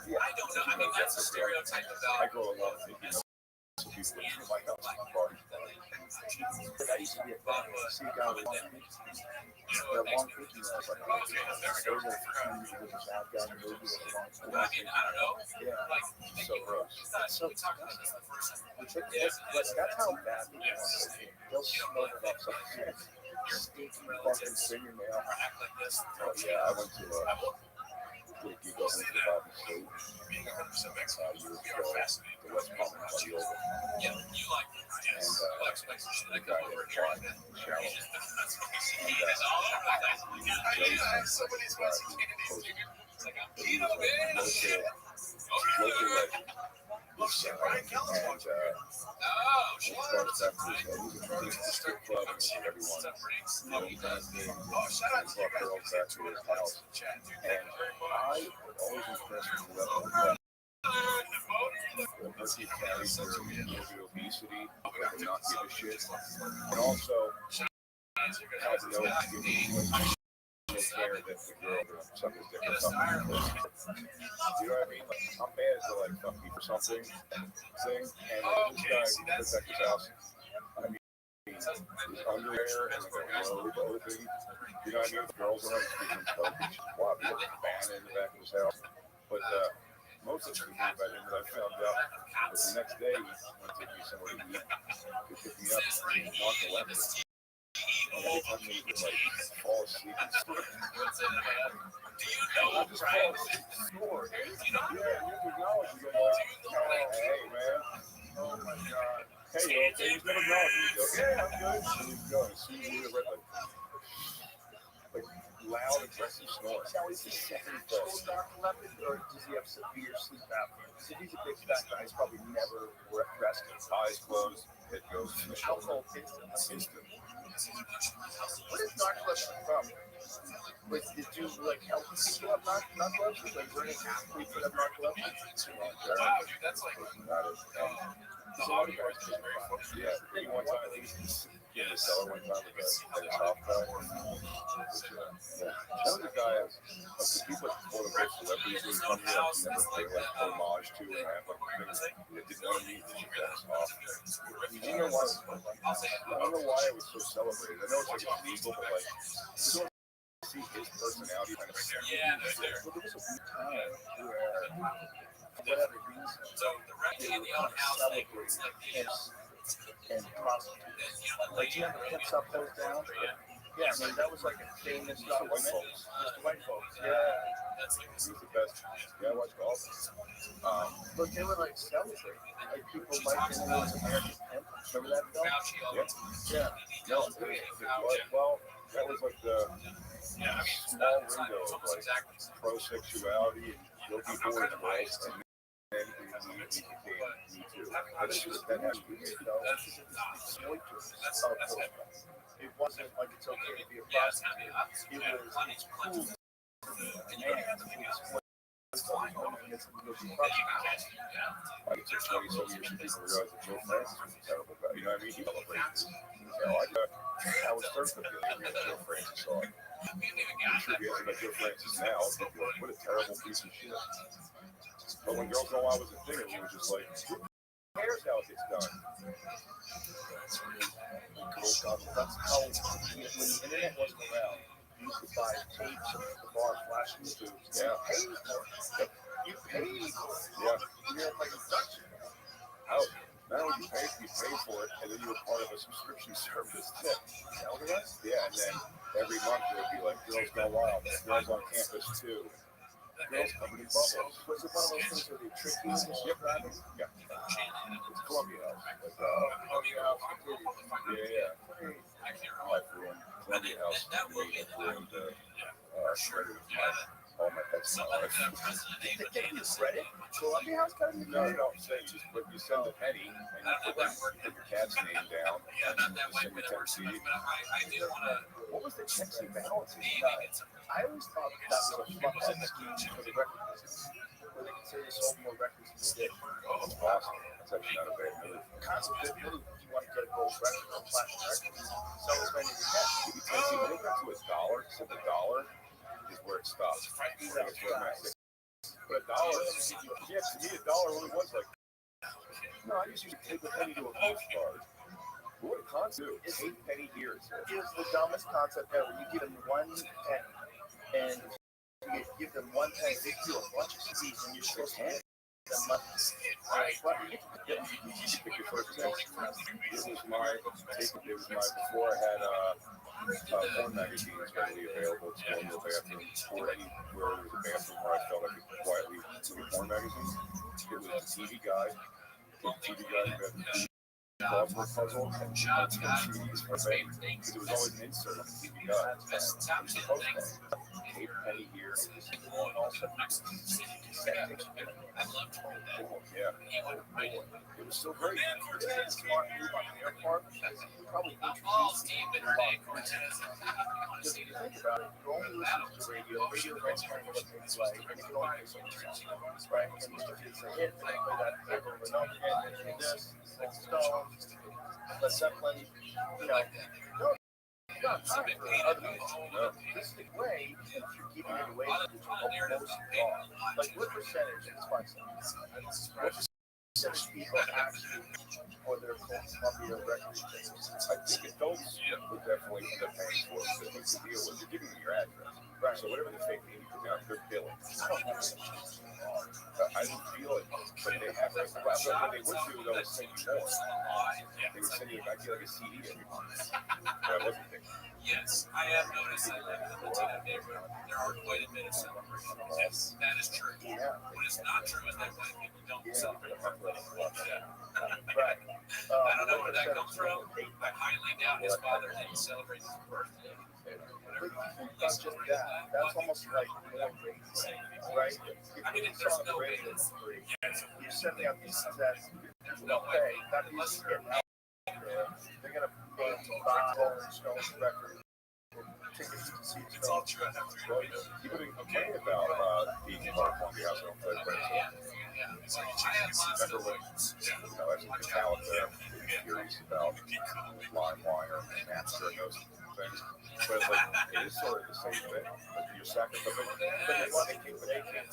Yeah, I don't know. I mean, that's a stereotype I about. grow a lot of thinking of people in my house and parties. I used to be a fan of see a guy with long feet. The long feet was like, those are the bad guy in the movie with the long feet. I mean, I don't know. Yeah, So gross. so that's how bad they are. They'll smoke it up something. Stinky fucking fingernail. Oh, yeah, I went to a gig up in Bobby State years ago, the West Palm Party over. Yeah, you like it. And I the guy had a fly in the shower. Somebody's watching Kennedy. It's like, I'm Pino, man. Local legend. And Oh, she starts after his strip club and everyone. He does the club girls back to his house. And I was always impressed with the level of the person carries their obesity, but not give a shit. And also, have no care that the girl suck his dick or something. You know what I mean? Like, I'm mad to like fuck me for something, and like, this guy was at his house. I mean, his underwear and like a robe open. You know what I mean? The girls are speaking coke. Wow, he had a band in the back of his house. But most of the things about him that I found out was the next day he went to take me somewhere to eat. He picked me up and knocked the left. And every time he would like fall asleep and snore. Do you know, Just fall asleep and snore. Yeah, you could know it. You go like, hey man. Oh my god. Hey, you okay? He's never acknowledged me. He goes, yeah, I'm good. And he's going. As soon as you read like loud, aggressive snore. Now, is he actual Dr. Leopard, or does he have severe sleep apnea? Because if he's a big fat guy, he's probably never rested. Eyes closed, head goes to the shoulder. Alcohol instant. Instant. What is Dr. Leopard from? Like, did you like help people have narcolepsy? Like, were any athletes that have narcolepsy? wow, dude, that's like Some other guys get very fucking yeah. One time, in the cellar one time with a top guy. That was a guy, like the people at quote unquote celebrities who come here and never pay like homage to and have like things that didn't want to meet the guys off. You know why? I don't know why it was so celebrated. I know it's like illegal, but like you don't see his personality kind of. yeah, they're there. Well, there was a time where, for whatever reason, So the renting and the own house thing, it's like pimps and prostitutes. Like, you know, the pimps up, those down. Yeah, I mean, that was like a famous Mr. White Folks. Mr. White Folks. Yeah. that's like He's the best. Yeah, I watch golf. But they were like celebrating. Like, people liked him as American Pimp. Remember that film? Fauci always. Yeah. No, it was, well, that was like the Yeah, I mean, small it's window of almost like exactly the same. pro-sexuality and guilty boy and girls, and then he became Me Too. That's just that has to be it. That's just exploiters of women. It wasn't like it's okay to be a prostitute. It's cool to be a man to exploit women against the guilty prostitute. Like it took 20 some years for people to realize that Joe Francis was a terrible guy. You know what I mean? He celebrated it. You know, I was starting to feel like Joe Francis saw it. I'm sure if you ask about Joe Francis now, they'd be like, what a terrible piece of shit. But when Girls Don't Lie was a thing, it was just like, who cares how it gets done? That's how, when the internet wasn't around, you used to buy tapes of the bar flashing the tubes. Yeah. You paid for it. Yeah. You had like a Dutch. Oh, not only you paid for it, and then you were part of a subscription service too. Is that what it was? Yeah, and then every month it would be like Girls Go Wild, Girls on Campus too. Girls coming in bubbles. Was it one of those things where they trick you into subscribing? Yeah. It's Columbia House. Like, Columbia House. yeah. I flew in Columbia House and shredded all my pets in my life. Did you credit? Columbia House got a No, I'm saying just but you send a penny and you put your cat's name down and send your 10 seed. What was the checks and balances? I always thought that was a fuck up scheme for the record business, where they could say they sold more records than they did. That's awesome. That's actually not a bad move. Concept of move if you want to get a gold record or platinum record. Sell as many as you can. If you take it to $1, so the dollar is where it stops. But $1, yeah, to me $1 really was like, no, I just used to take a penny to a postcard. What a concept. It's 8 penny here. It's the dumbest concept ever. You give them 1 penny, and you give them 1 penny, they do a bunch of CDs, and you're supposed to give them money. Right. Pick your first text. It was my, before I had porn magazines readily available to go into the bathroom or anywhere there was a bathroom where I felt I could quietly read porn magazines. It was the TV Guide. The TV Guide had the crossword puzzle and CDs for favorite things. It was always an insert on the TV Guide. It was supposed to 8 penny here. And also, I'd love to read that. yeah. It was so great. It's smart move on their part. You probably Balls introduced deep in a lot Renee of Cortez. because if you think about it, you're only listening to radio. Radio rights kind of what they play, and you can only play so much songs, right? And if it's a hit, they play that over and over again. And do this, like Stones, Led Zeppelin, you know. not time for other people. This is the way, and if you're giving it away, it's almost wrong. Like, what percentage, let's find something. What percentage of people actually for their Columbia records? I think adults would definitely end up paying for it because the deal with you're giving them your address. Right. So whatever the fake name you put down, they're billing. I didn't feel it, but they have it. But what they would do though is send you more. They would send you like a CD every month. But I wasn't thinking. Yes, I have noticed that in the Latino neighborhood, there are quite a bit of celebration. Yes, that is true. Yeah. What is not true is that white people don't celebrate birthdays. Right. I don't know where that comes from. I highly doubt his father didn't celebrate his birthday. That's just that. That's almost like racist, right? I mean, there's no way that's you're sending out these that people don't pay. That means you get out there. They're gonna buy Rolling Stones record tickets to see it's all true. I have Well, you would complain about being in our Columbia House on Fred Remember when, as a Metallica, curious about LimeWire, Napster, and those things. But like, it is sort of the same thing. Like you're sacrificing, but they came from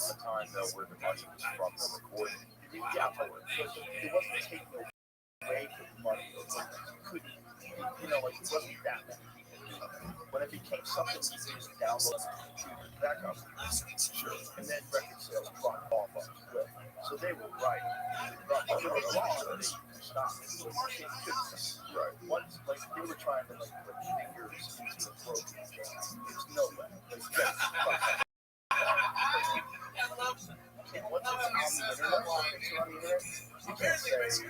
a time though where the money was from the recording. Yeah, but it wasn't taking away the money. You couldn't, like it wasn't that many people. When it became something you just download to back up, sure, and then record sales dropped off on the cliff. So they were right. But they were wrong. They stopped. Right. Once, like they were trying to like put fingers into the throat. There's no way. Like, once it's on the internet, you can't say it's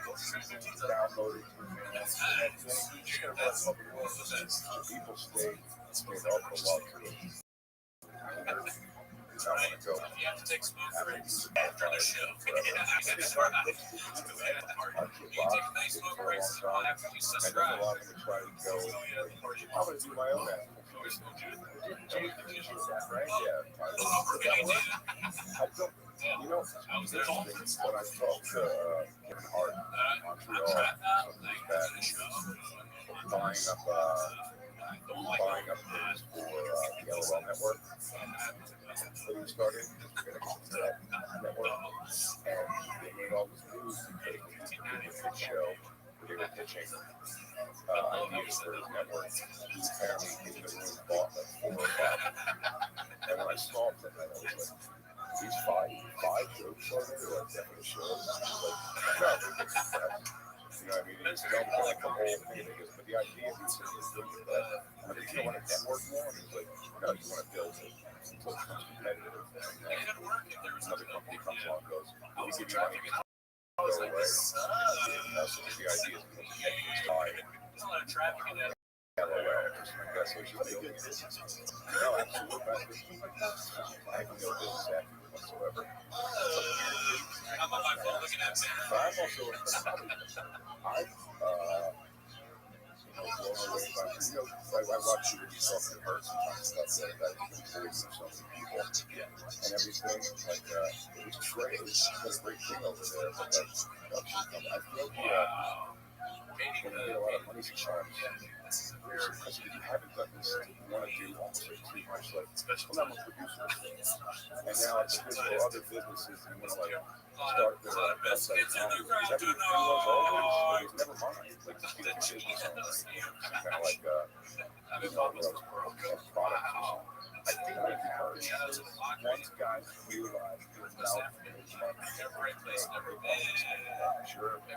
downloaded. People stay up a lot too. I want to go. You have to take smoke breaks after the show. You take a nice smoke break after you subscribe. I know a lot of them try to go. I'm going to do my own app. Right? Yeah. I don't. You know, it's interesting when I talked to Kevin Hart in Montreal some years back, buying up things for the LOL network. When he started, that network, and they made all this news because it was a pitch show where they were pitching ideas for his network. He apparently in the room bought like 4 or 5. And when I saw them, I was like, these five jokes on it, or like definite shows. Like, no, they're just press. You know what I mean? It's done for like the whole thing. But the idea of these things is doing it. But if you don't want to network more, it's like, no, you want to build it until it becomes competitive. And another company comes along and goes, we give you money to go away. So the idea is to make it time. There's a lot of traffic in that. LOL or something like that. So it's just building it. No, absolutely. I have no business acumen whatsoever. I'm on my phone looking at me. But I'm also blown away by, I watch you when you talk to her sometimes about that voice of some people and everything. Like, which is great. It's a great thing over there. But like, I feel when you get a lot of money sometimes, because if you haven't done this, you want to do almost like too much, like, well, I'm a producer. And now it's good for other businesses, and you want to like start their website. Everything was always, never mind. Like, just be a business owner. Kind of like, products or something. I think what you heard is once guys realize there's now sure, you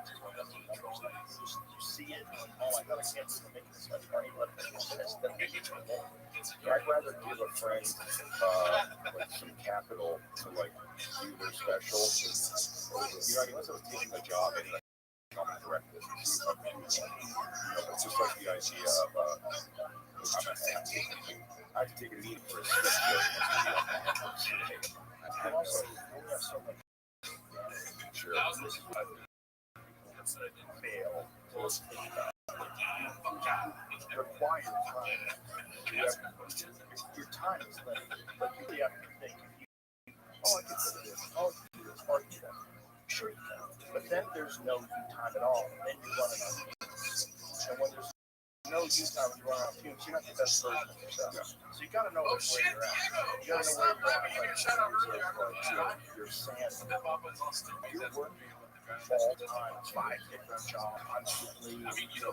see it, oh my god, I can't believe I'm making this much money, but I'd rather give a friend like some capital to like do their special. You know, I mean, let's say I was taking a job and I'm a director. It's just like the idea of I have to take a meeting for a script. And also, we have so much. Sure. Fail. Requires time. Your time is limited. But you really have to think. Oh, I can do this. Oh, I can do this. Or I can do that. Sure you can. But then there's no time at all. And then you run out of time. And when there's no you time when you run out of fumes. You're not the best version of yourself. Yeah. So you got to know where you're at. You got to know where you're at. You're saying you're working all time, 5 different jobs, constantly, home to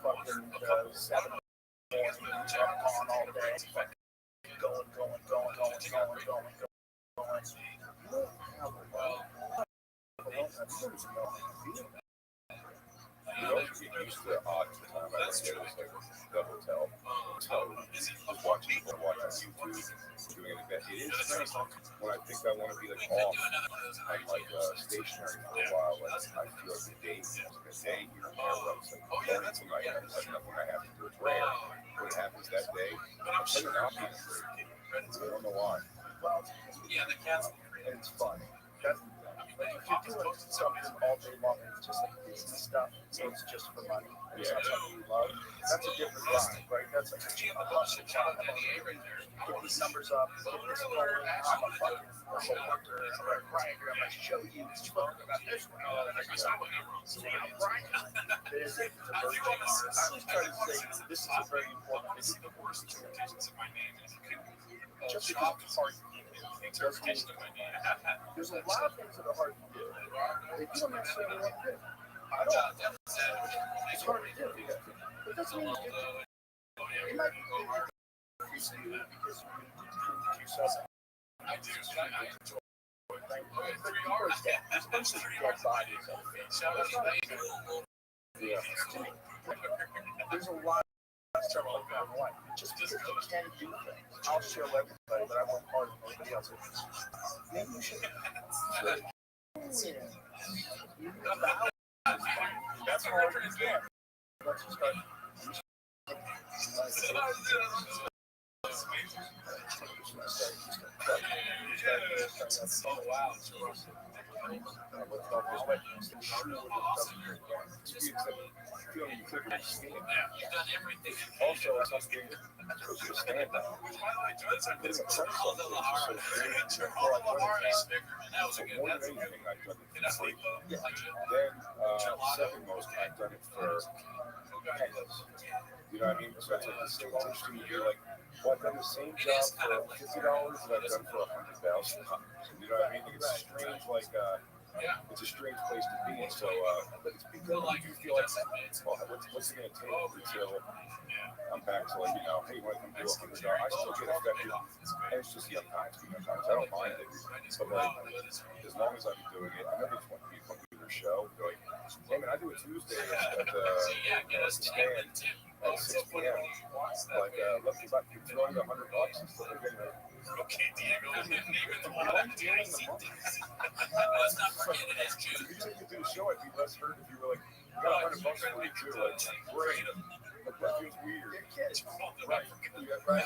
fucking 7 in the morning, on all day, going. You know, you used to odd time. I think it was like the hotel. So just watching people watch on YouTube, doing an event. It is strange. When I think I want to be like off, I'm like stationary for a while. Like I feel like the day is like a day here and there. Where I'm like learning to my head. There's nothing I have to do. It's rare. When it happens that day, I'm sitting out being free. I don't know why. Yeah, the cats. And it's fun. That's the thing. Like if you're doing something all day long and it's just like business stuff, so it's just for money. It's not something you love. That's a different vibe, right? That's like a hustle job. Get these numbers up, get this going. I'm a fucking hustle worker. I'm a grinder. I'm gonna show you about this one. See, I'm grinding. It is a version. I was trying to say this is a very important thing. This is the worst experience of my name. Just because it's hard to do. There's a lot of things that are hard to do. They don't necessarily want to do. I don't. It's hard to do. But doesn't mean you do it. You might be doing it because you prove yourself. I do. I enjoy it. But people are dead. There's a bunch of dead bodies. Yeah. There's a lot of stuff like that in life. Just because you can do things. I'll show everybody that I work hard than anybody else. Maybe you should. That's hard to get. Let's just start. Also, something to stand up. Second most, I've done it for pennies. You know what I mean? So it's like the same interesting to be like, well, I've done the same job for $50 that I've done for $100,000. You know what I mean? It's a strange, like, it's a strange place to be. And so, but it's because you feel like, well, what's it going to take until I'm back to, like, you know, hey, you want to come do $100? I still get affected. And it's just young times. I don't mind it. But, like, as long as I'm doing it, I never just want to be a computer show. Like, hey, man, I do a Tuesday at the stand at 6 p.m. Like, let's see if I can throw you $100 instead of getting Okay, Diego, and then even the one I'm doing the month. Let's not forget it is June. If you do the show, I'd be less hurt if you were like, you got $100 for me too. Like, great. But that feels weird. You're a kid. Right. You're a kid,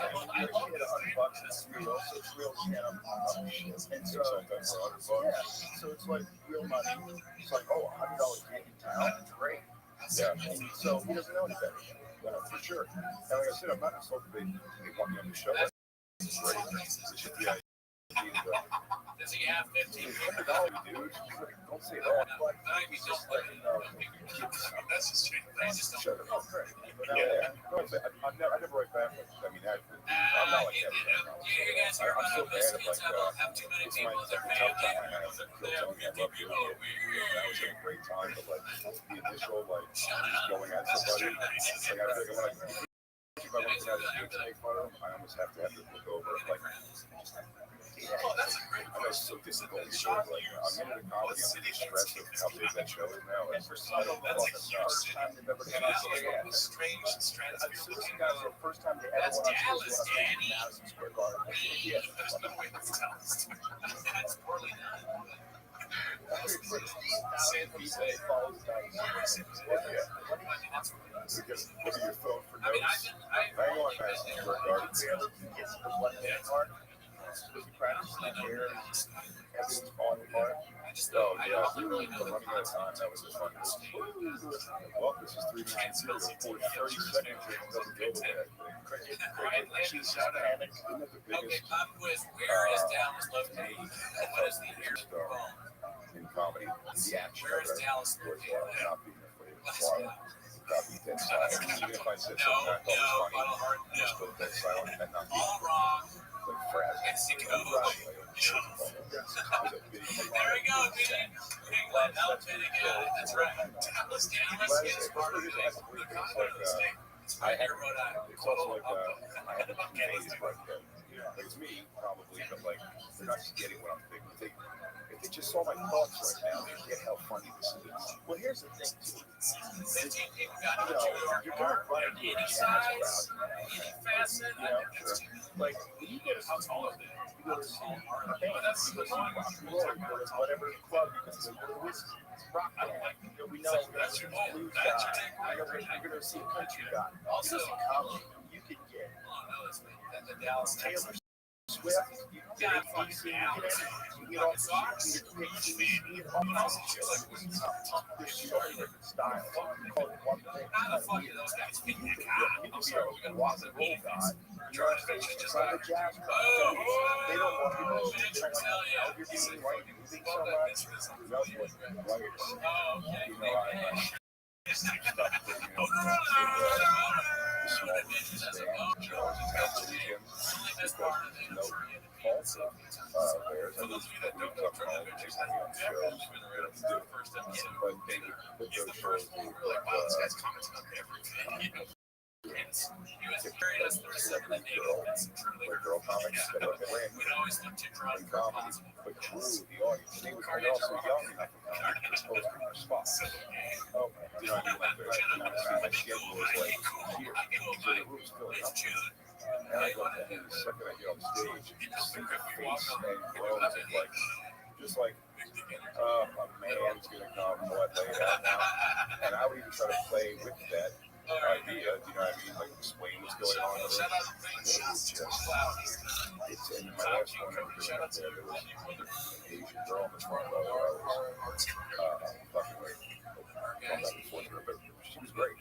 $100, it's real. So it's real shit. And so, sometimes for $100. Yeah. So it's like real money. It's like, oh, $100 gig in town. Great. Yeah. And so he doesn't know any better. Yeah, for sure. And like I said, I'm not insulted they want me on the show. It's great. It should be does he have 15 $100, dude? Don't say that. Maybe just let him know. That's just shut up. Oh, great. Yeah. I never write back. I mean, I'm not like that. You guys hear about how most kids have too many people in their family? They have 50 people over here. That was a great time, but like the initial, like, just going at somebody, like, I feel like if I want to make fun of them, I almost have to look over, like, I know it's so difficult to show, like, I'm into the comedy, I'm in the stress of how big that show is now, and I don't know if it's the first time they've ever done it. Strange stratosphere. This is the first time they ever went on stage in Madison Square Garden. Yeah. That's poorly done. Because look at your phone for notes. Hang on, Madison Square Garden. Gets the 1 minute mark. Because you practice the air, everything's falling apart. Oh, yeah. We're running out of time. That was a fun move. Well, this is 3 minutes here. For 30 seconds, it doesn't go the way I think. She's not panic. Isn't that the biggest Pop quiz. Where is Dallas located? What is the air in comedy? The action Where is of it Dallas was located? not being afraid of flying. I'll be dead silent. Even if I said something I thought was funny, I'm just go dead silent and not be like frazzled. There we go, baby. That's right. Let's get part of it. I had it's also like I have a phase, but it's me probably, but like they're not just getting what I'm thinking. If they just saw my thoughts right now, they get how funny this is. Well, here's the thing too. You're going to run into any size, any facet. Like when you go to how tall is it? You go to see a band, you go to see rock and roll, you go to whatever club, you go to whiskey, rock band. We know that's your blues guy. You're going to see a country guy. Also, in comedy, you could get Taylor Swift, you can get DC, you can get all the songs, you can get all the there's so many different styles. One thing. How the fuck are those guys being that guy? You can be a rock and roll guy. You're a jazz guy. They don't want you to you're being white, you think so much. Girl comics that are playing in comedy, but drew the audience. They were also young enough to come supposed to be their spot. Oh, you know what I mean? My schedule was like here, so the room's filling up. And I go to the second I get on stage, you just see the face and grows and like, just like, a man's gonna come, what, lay it out now. And I would even try to play with that idea, you know what I mean? Like explain what's going on. It's in my last one I was doing up there was an Asian girl in the front row that I was fucking with. Well, not before her, but she was great.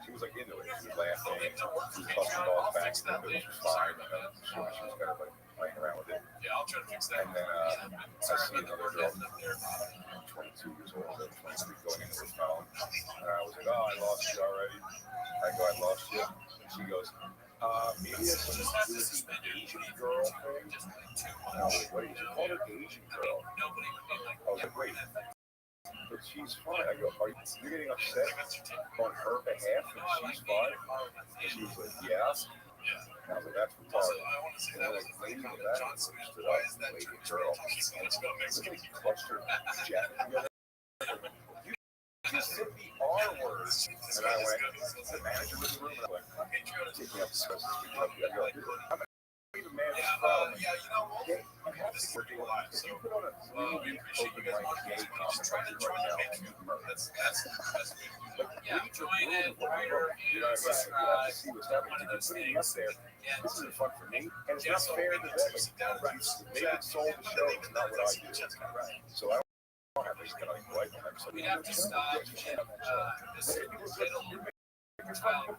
She was like into it. She was laughing. She was busting balls back. It was fine. She was kind of like playing around with it. Yeah, I'll try to fix that. And then I see another girl, 22 years old, 23, going into her phone. And I was like, oh, I lost you already. I go, I lost you. And she goes, maybe it's some Asian girl thing. And I was like, what did you call her Asian girl? I was like, wait. But she's fine. I go, are you getting upset on her behalf and she's fine? And she was like, yeah. And I was like, that's retarded. And then like, lady in the back stood up, lady girl, and literally clutched her jacket together. You just said the R word. And I went, the manager was in the room, and I went, take me up to discuss this. I go, I'm the manager's problem. You have to work it out. If you put on a 3-week open mic gay comedy right now, you murder. Yeah, join it, writer, you know what I mean? You have to see what's happening. You're putting us there. This isn't fun for me, and it's not fair to them. They would sold the show, it's not what I do. So I don't have this kind of like white one. So we have to stop.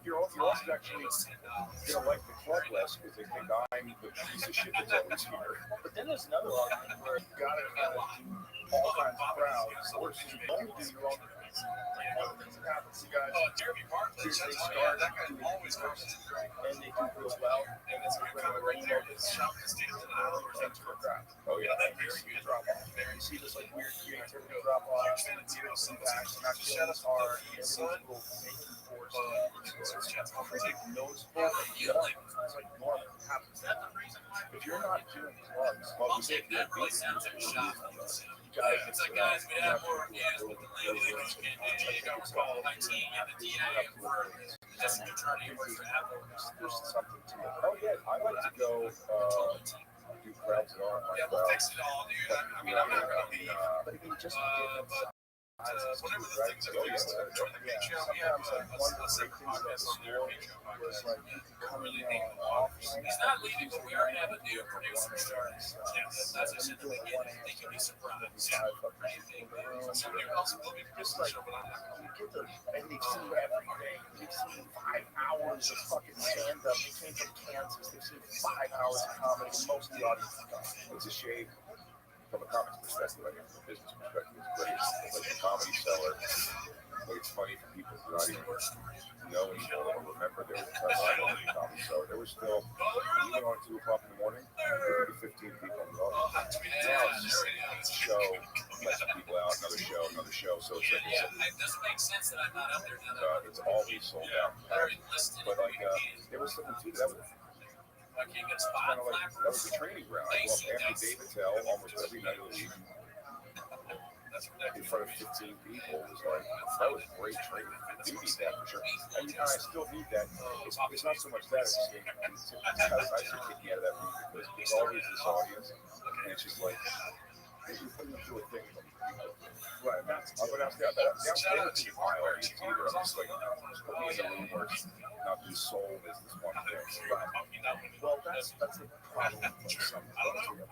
You're also actually gonna like the club less because they think I'm the piece of shit that's always here. But then there's another argument where you gotta have all kinds of crowds, or you don't do your own. One of the things that happens to guys is they start doing always and they do real well, and it's kind of right there. It's shop the stage to the hour or something for a crowd. Oh yeah, that very good drop off. You see this like weird creativity drop off, and it's impacts, not killing us hard, it's people making force. It's pretty noticeable. It's like normal. It happens. If you're not doing clubs, I'll take that really sounds like a shot. It's like, guys, we have more reviews with the lady that you can call 19 and the DA for just an attorney work for Apple. There's something to it. Oh yeah, I like to go do crowds that aren't like we'll fix it all, dude. I mean, I'm not gonna be. But again, just whatever the things that we used to join the Patreon, we have a separate podcast on there. was like Really think he's not leaving, but we already have a new producer starting. Yeah, as I said at the beginning, they can be surprised. Yeah, somebody else will be just like and they've seen every day. They've seen 5 hours of fucking stand up. They came from Kansas. They've seen 5 hours of comedy. Most of the audience is gone. It's a shame from a comics perspective. I mean, from a business perspective, it's great. Like the Comedy Cellar, Like, it's funny for people to not even know anymore or remember there was a press on the comedy show. There was still, even on 2 o'clock in the morning, there could be 15 people in the audience. Now it's a show, let some people out, another show. So it's like, it doesn't make sense that I'm not up there now. it's always sold out. But like, there was something too that was kind of like, that was the training ground. I go up after David Tell almost every night of the week in front of 15 people. It was like, that was great training. You need that for sure. And I still need that. It's not so much that, it's just, I still kick me out of that room because there's always this audience, and it's just like, you put them through a thing. Right, but downstairs is my audience either. I'm just like, just put me in a room where it's not being sold as this one thing. Well, that's the problem with some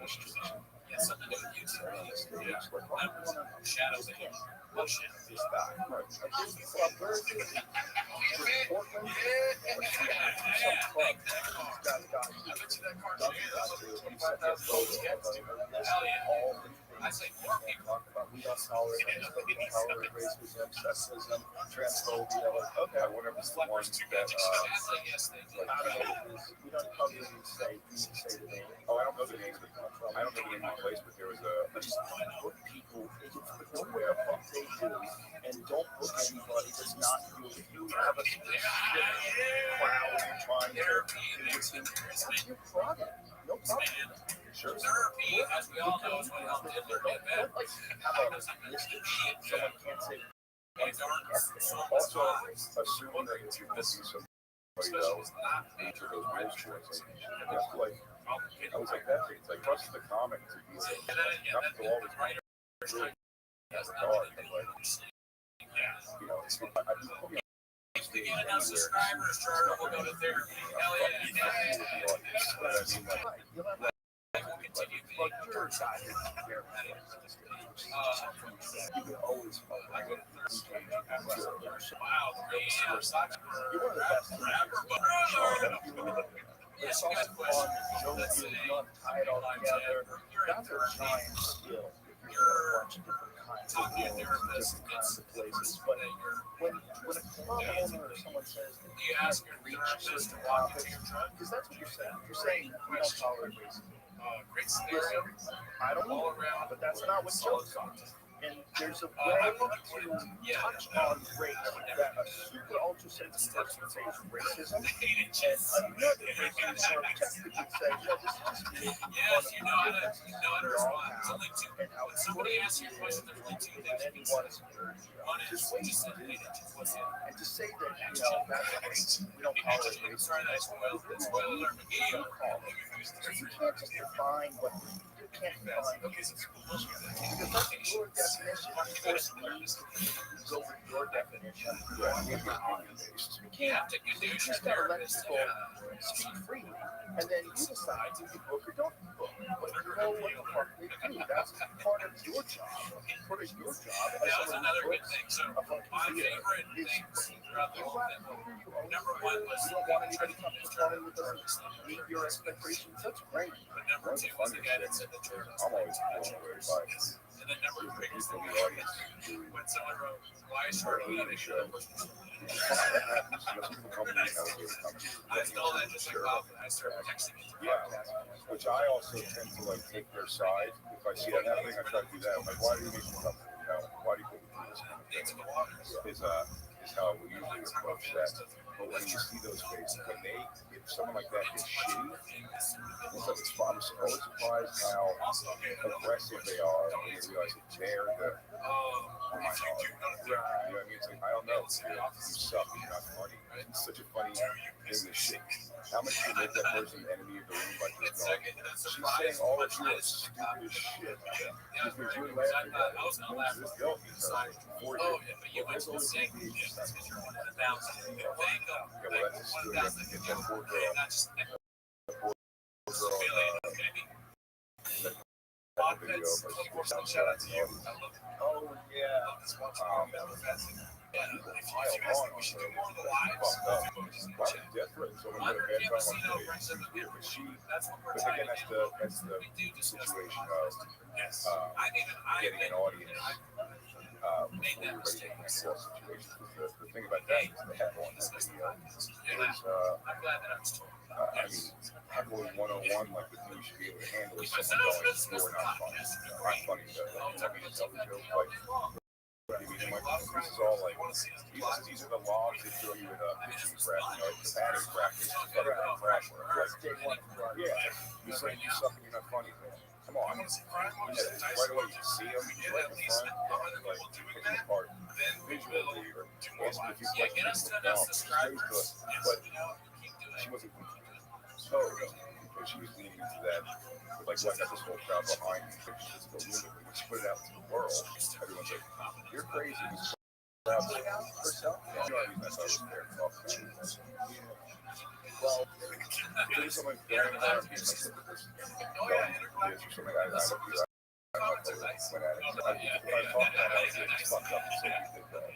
restriction. Something to do with YouTube. Shadows again. Bullshit. This guy. Right. Where is it? Portland? Some club. Got all the I say more people. talk about we don't tolerate racism, sexism, transphobia. Like, okay, Whatever the one that, we don't publicly say the name. I don't know the name of the place, but there was But just put people, know where the fuck they do, and don't book anybody that's not you. If you have a specific crowd you're trying to that's your product. No problem. Sure. Therapy, as we all know, is what helps Hitler get better. Don't like have a list of shit someone can't say. Also, assuming that if you're missing somebody else, each of those bullshits, that's like, I was like, that's it. It's like, trust the comic to be like, not to go all this way. As a dog, but like, you know, I do put me To get enough subscribers, Charter will go to therapy. Hell yeah. We'll continue being But you're a guy who's very you can always wow, you're one of the best it's all fun, joking, tie it all together. That's a giant skill. You're a bunch of different kinds of different kinds of places. But when a club owner or someone says that you can't reach certain topics, because that's what you're saying. You're saying we don't tolerate racism. great scenario. I don't know, but that's not what jokes are. And there's a way to touch on race that a super ultra sensitive person would say is racism, and another person sort of technically say, well, this is just making Yes, fun you of know how the to respond. There's only two. and how When somebody asks you a question, there's only two things you can say. anyone is a dirty job. One is just say hate it. What's it? And to say that, you know, that's racist, we don't tolerate I'm racism. sorry, that's spoiler alert, but So you can't just define what you can't define. Because that's your definition. Of course, go with your definition. You can't. You just gotta let people speak freely, and then you decide if you book or don't book. But you know what the fuck they do. That's part of your job. Part of your job as that was someone another who good books thing. So a fucking my theater favorite is things throughout the you whole got thing. who you own. Number one was You don't want anybody coming with us meet your expectations. That's great. but number two was the guy that said the truth. I'm always blown away by And then number three was the the guy audience. when someone wrote, why is Charlie on the show? I stole that just like Bob, and I started texting it to Yeah, which I also tend to like take their side. If I see that happening, I try to do that. I'm like, why do you need to come? You know, why do you put me through this kind of into thing? the waters. Is how we usually approach that. But when you see those faces, if someone like that gets shitty, it's like I'm always surprised how aggressive they are when you realize that they're the minority. You know what I mean? It's like, I don't know. You suck. You're not funny. It's such a funny thing to shit. How much can you make that person the enemy of the room by just going, she's saying all of you are stupid as shit. Just because you're laughing at it. This guilt is for you. Oh, yeah, but you went to the same group because you're one of the thousands. Think of Yeah, well, that's one still, of you have the to get thousands. that poor girl. Not just Video of shout out to you. Oh yeah. People pile on her. She fucked up. Why did death threaten someone with a bad time on stage? Seems weird, but again, that's the situation of getting an audience before you're ready to handle all situations. The thing about that is the heckle in that video is, I mean, heckling 101, like the thing you should be able to handle is someone going, you're not funny. I'm funny, you want me to tell the joke? Like, I mean, this is all like, these are the logs that throw you in a pitching practice, like the batting practice, yeah, it's like you suck and you're not funny, man. Come on. Right away, you see him, he's right in front, like, pick him apart. Visually, or ask him if he's like, no, but she wasn't because she was leaning into that, like, I got this whole crowd behind me, but she's just a lunatic. When she put it out to the world, everyone's like, you're crazy. Herself? Yeah, well, there's someone going around being like, this or something I don't do. I don't know went at it. When I talk about it, it's fucked up and say you did that.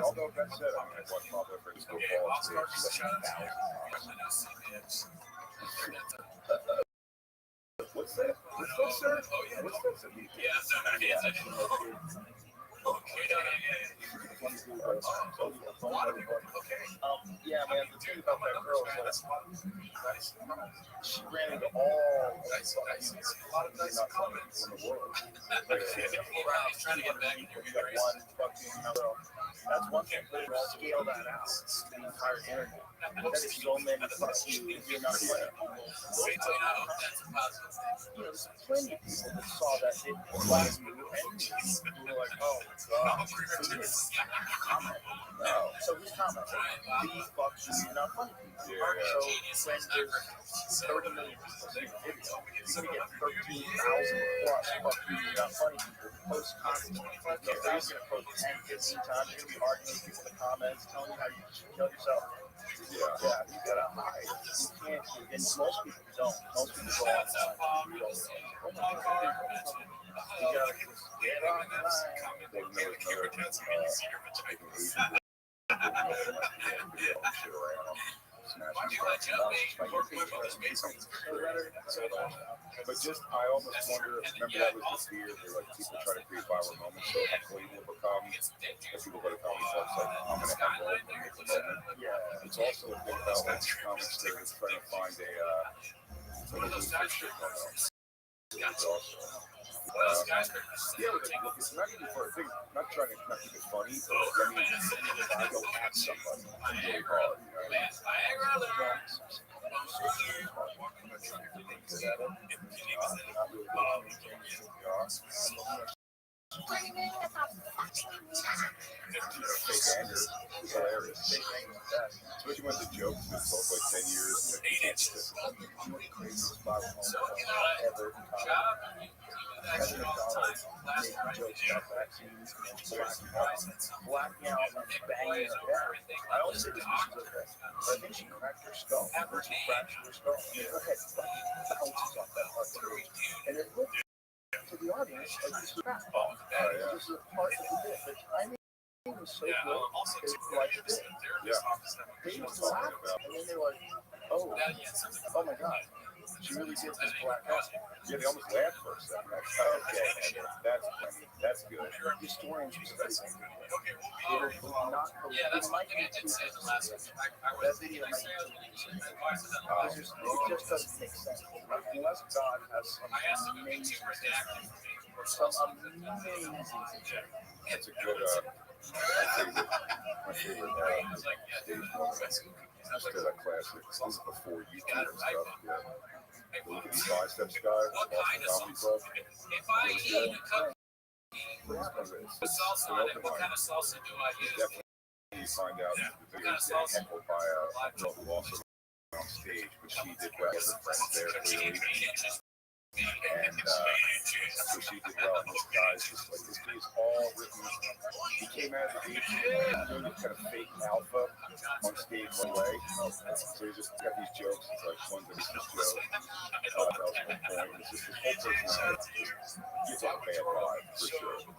Although that said, I mean, I watched my boyfriend just go ball on stage 7,000 times. What's that? What's that, sir? What's that? Yeah, man, the thing about that girl is that she ran into all a lot of nice people in the world. Trying to get back in your one fucking girl. That's one thing, but scale that out. The entire internet. That is so many fucking you're not playing. There's plenty of people that saw that it last movie and who were like, oh my god. Comment. No. So who's commenting? These fucks are not funny people. So when there's 30 million people in the video, you're gonna get 13,000 plus fucking not funny people post constantly. You're gonna post 10, 15 times, you're gonna be arguing with people in the comments, telling you how you should kill yourself. Yeah, you gotta hide. You can't, and most people don't. Most people go online. You gotta just get online. They know it's but just, I almost wonder, remember that was the fear, they like people try to create viral moments, so heckling will become, if people go to comedy clubs, like, I'm gonna heckle and make a moment. Yeah, it's also a thing about like comics that is trying to find a lose their shit going on. It's also, it's not even for a thing, not trying to not keep it funny, but I mean, I go at somebody really hard, you know what I mean? Fake anger is hilarious. Especially when the joke has been told for like 10 years and you can't just craziest viral moment ever in comedy. Kevin McDonald making jokes about vaccines and blacking out and banging her head. I always say this was okay, but I think she cracked her skull. She fractured her skull. And her head bounces off that hard stage. And it looked to the audience like this was crap. This is a part of the bit. The timing was so good. They liked it. Yeah. They just laughed. And then they were like, oh my god. She really did this black out. Yeah, they almost laughed for a second. Okay, that's good. Historians will study that. It will not believe. It might be too sensitive. That video might be too sensitive. It just doesn't make sense. Unless God has some amazing things. That's a good, my favorite stage moment. Just that classic. This is before YouTube and stuff. Yeah. Look at these biceps guy, Boston Comedy Club. What kind of salsa do I use? Definitely you find out the video is getting heckled by a girl who also on stage, but she did well with her friends there clearly. And so she did well, and this guy's just like, this is all written. He came out of the gate doing this kind of fake alpha on stage one way. So he just got these jokes. It's like one's a business joke. That was one point. It's just this whole personality gives off a bad vibe for sure. So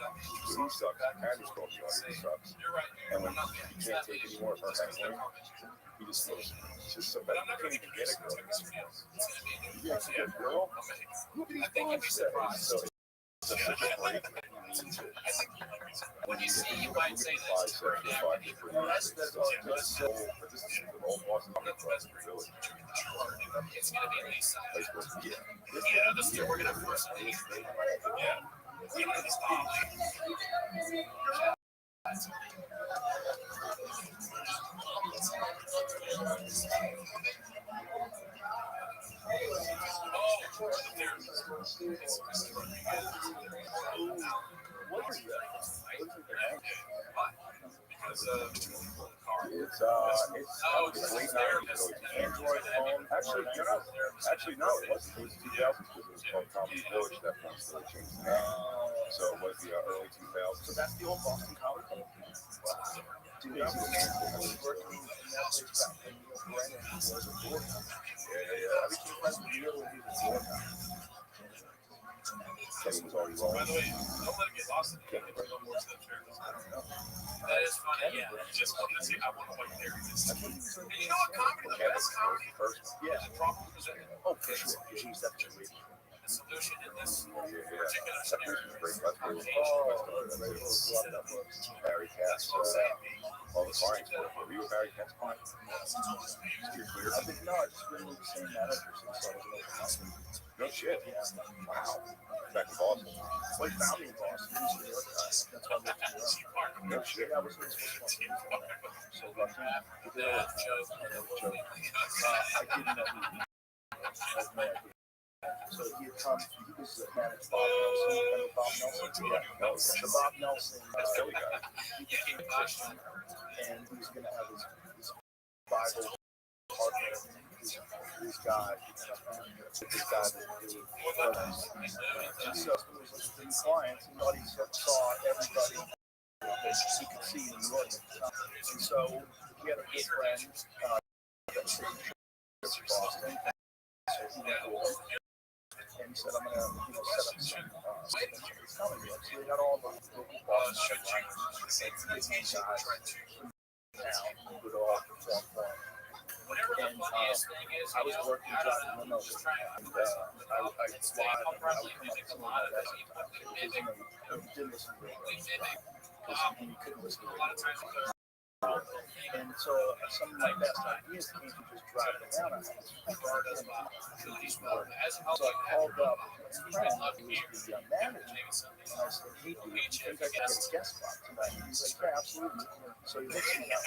he sucks. And his girl, the audience sucks. And when he can't take any more of her heckling, he just goes, it's just so bad. You can't even get a girl. You can't get a girl? Look at these boys. So it's such a break. When you see, you might say this for an average. That's all. That's all. But this is the old Boston village. It's going to be least size. Yeah. Yeah, this year we're going to force it. Yeah. It's late 90s. Android phone. Actually, no, it wasn't. It was 2000s because it was called Comedy Village that once they changed the name. So it was the early 2000s. So that's the old Boston College. Dude, I was working in that place back when Neil Brennan was a board. I became friends with Neil when he was a board. Kevin was already wrong. By the way, don't let it get lost in the game. I don't know. That is funny, yeah. Just wanted to see how one point there is. And you know what comedy, the best comedy is a problem presented. Oh, for sure. She's definitely The solution in this particular scenario is Barry Katz, all the clients were you a Barry Katz client? You're clear. I think, no, I just been with the same manager since I was in Oklahoma. No shit. Wow. Back in Boston. Well, he found me in Boston. He was a New York guy. That's why I moved to New York. No shit. Yeah, I was in this one. So lucky. I didn't know he so he had come, he was managed Bob Nelson. Remember Bob Nelson? Yeah. So Bob Nelson, Philly guy. he became a Christian, and he was going to have his Bible partner, this guy that he would and so he was looking for new clients, and thought he saw everybody that he could see in New York at the time. And so he had a good friend that stayed in Boston, so he went over. And he said, I'm going to set up some comedy. So we got all the local Boston big name guys from town who would all perform for him. And I was working driving limo, and I would fly, I would come up to some of my guys sometimes. Because, you didn't listen to radio, because you couldn't listen to radio. And so some of my best ideas came from just driving around. So I called up a friend who was the manager, and I said, hey, do you think I could get a guest spot tonight? And he's like, yeah, absolutely. So he hooks me up.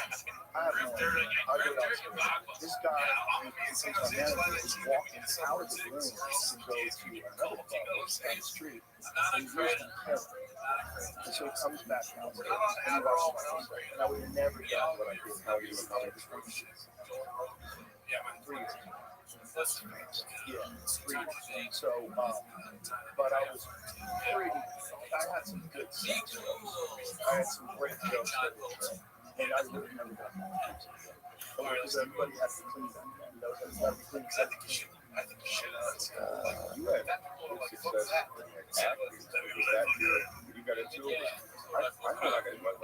I have no idea. I go downstairs. This guy, who thinks my manager, is walking out of the room to go to another club down the street, and he's using him. And so he comes back downstairs, and he watches my face. And I would have never done what I did. How you would probably yeah, 3 years. Yeah, 3 years. So, but I was pretty, I had some good sex jokes. I had some great jokes that were good. And I would have never done that. Because everybody has to clean that. Everybody cleans that. You had good success acting. Was that you got into it? I thought I got into it.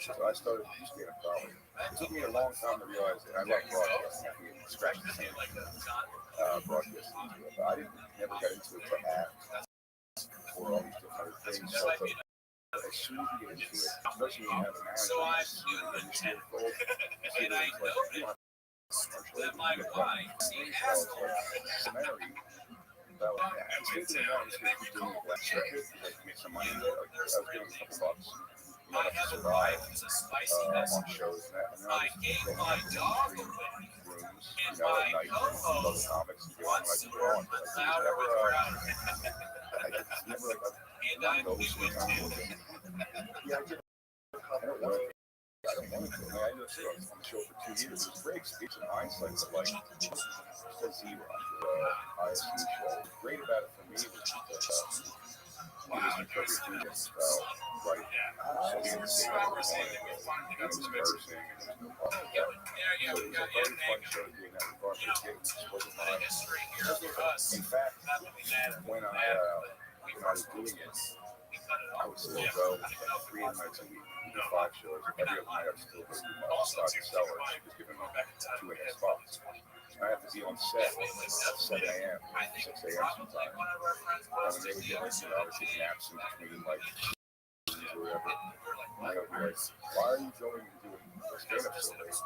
So I started used to be in a comedy. It took me a long time to realize that I like broadcasting. I can scratch the sand broadcasting. But I never got into it to act or all these different things. So as soon as you get into it, especially when you have a manager, so I do the 10 and I know that my wife has make some money. I was getting a couple bucks. I have a wife who's a spicy mess. On shows and I gave my dog away. And my co-host wants to work with louder with crowd. And I'm new too. Yeah, I did. I don't want to. I don't want to. I know I was on the show for 2 years. It was great experience in hindsight, but like the zero ISU show. Great about it for me was that he was in perfect students, right? So he was saying everything, and he was nursing, and there was no problem with that. So it was a very fun show to do in that regard, but it just wasn't mine. In fact, when I was doing it, I would still go 3 nights a week. 5 shows. Every other night I was still going to start the cellar. She was giving me 2 spots. I have to be on set at 7 a.m., 6 a.m. sometimes. And when they would get like, obviously naps in between like or whatever. And I would be like, why are you going and doing stand-up so late?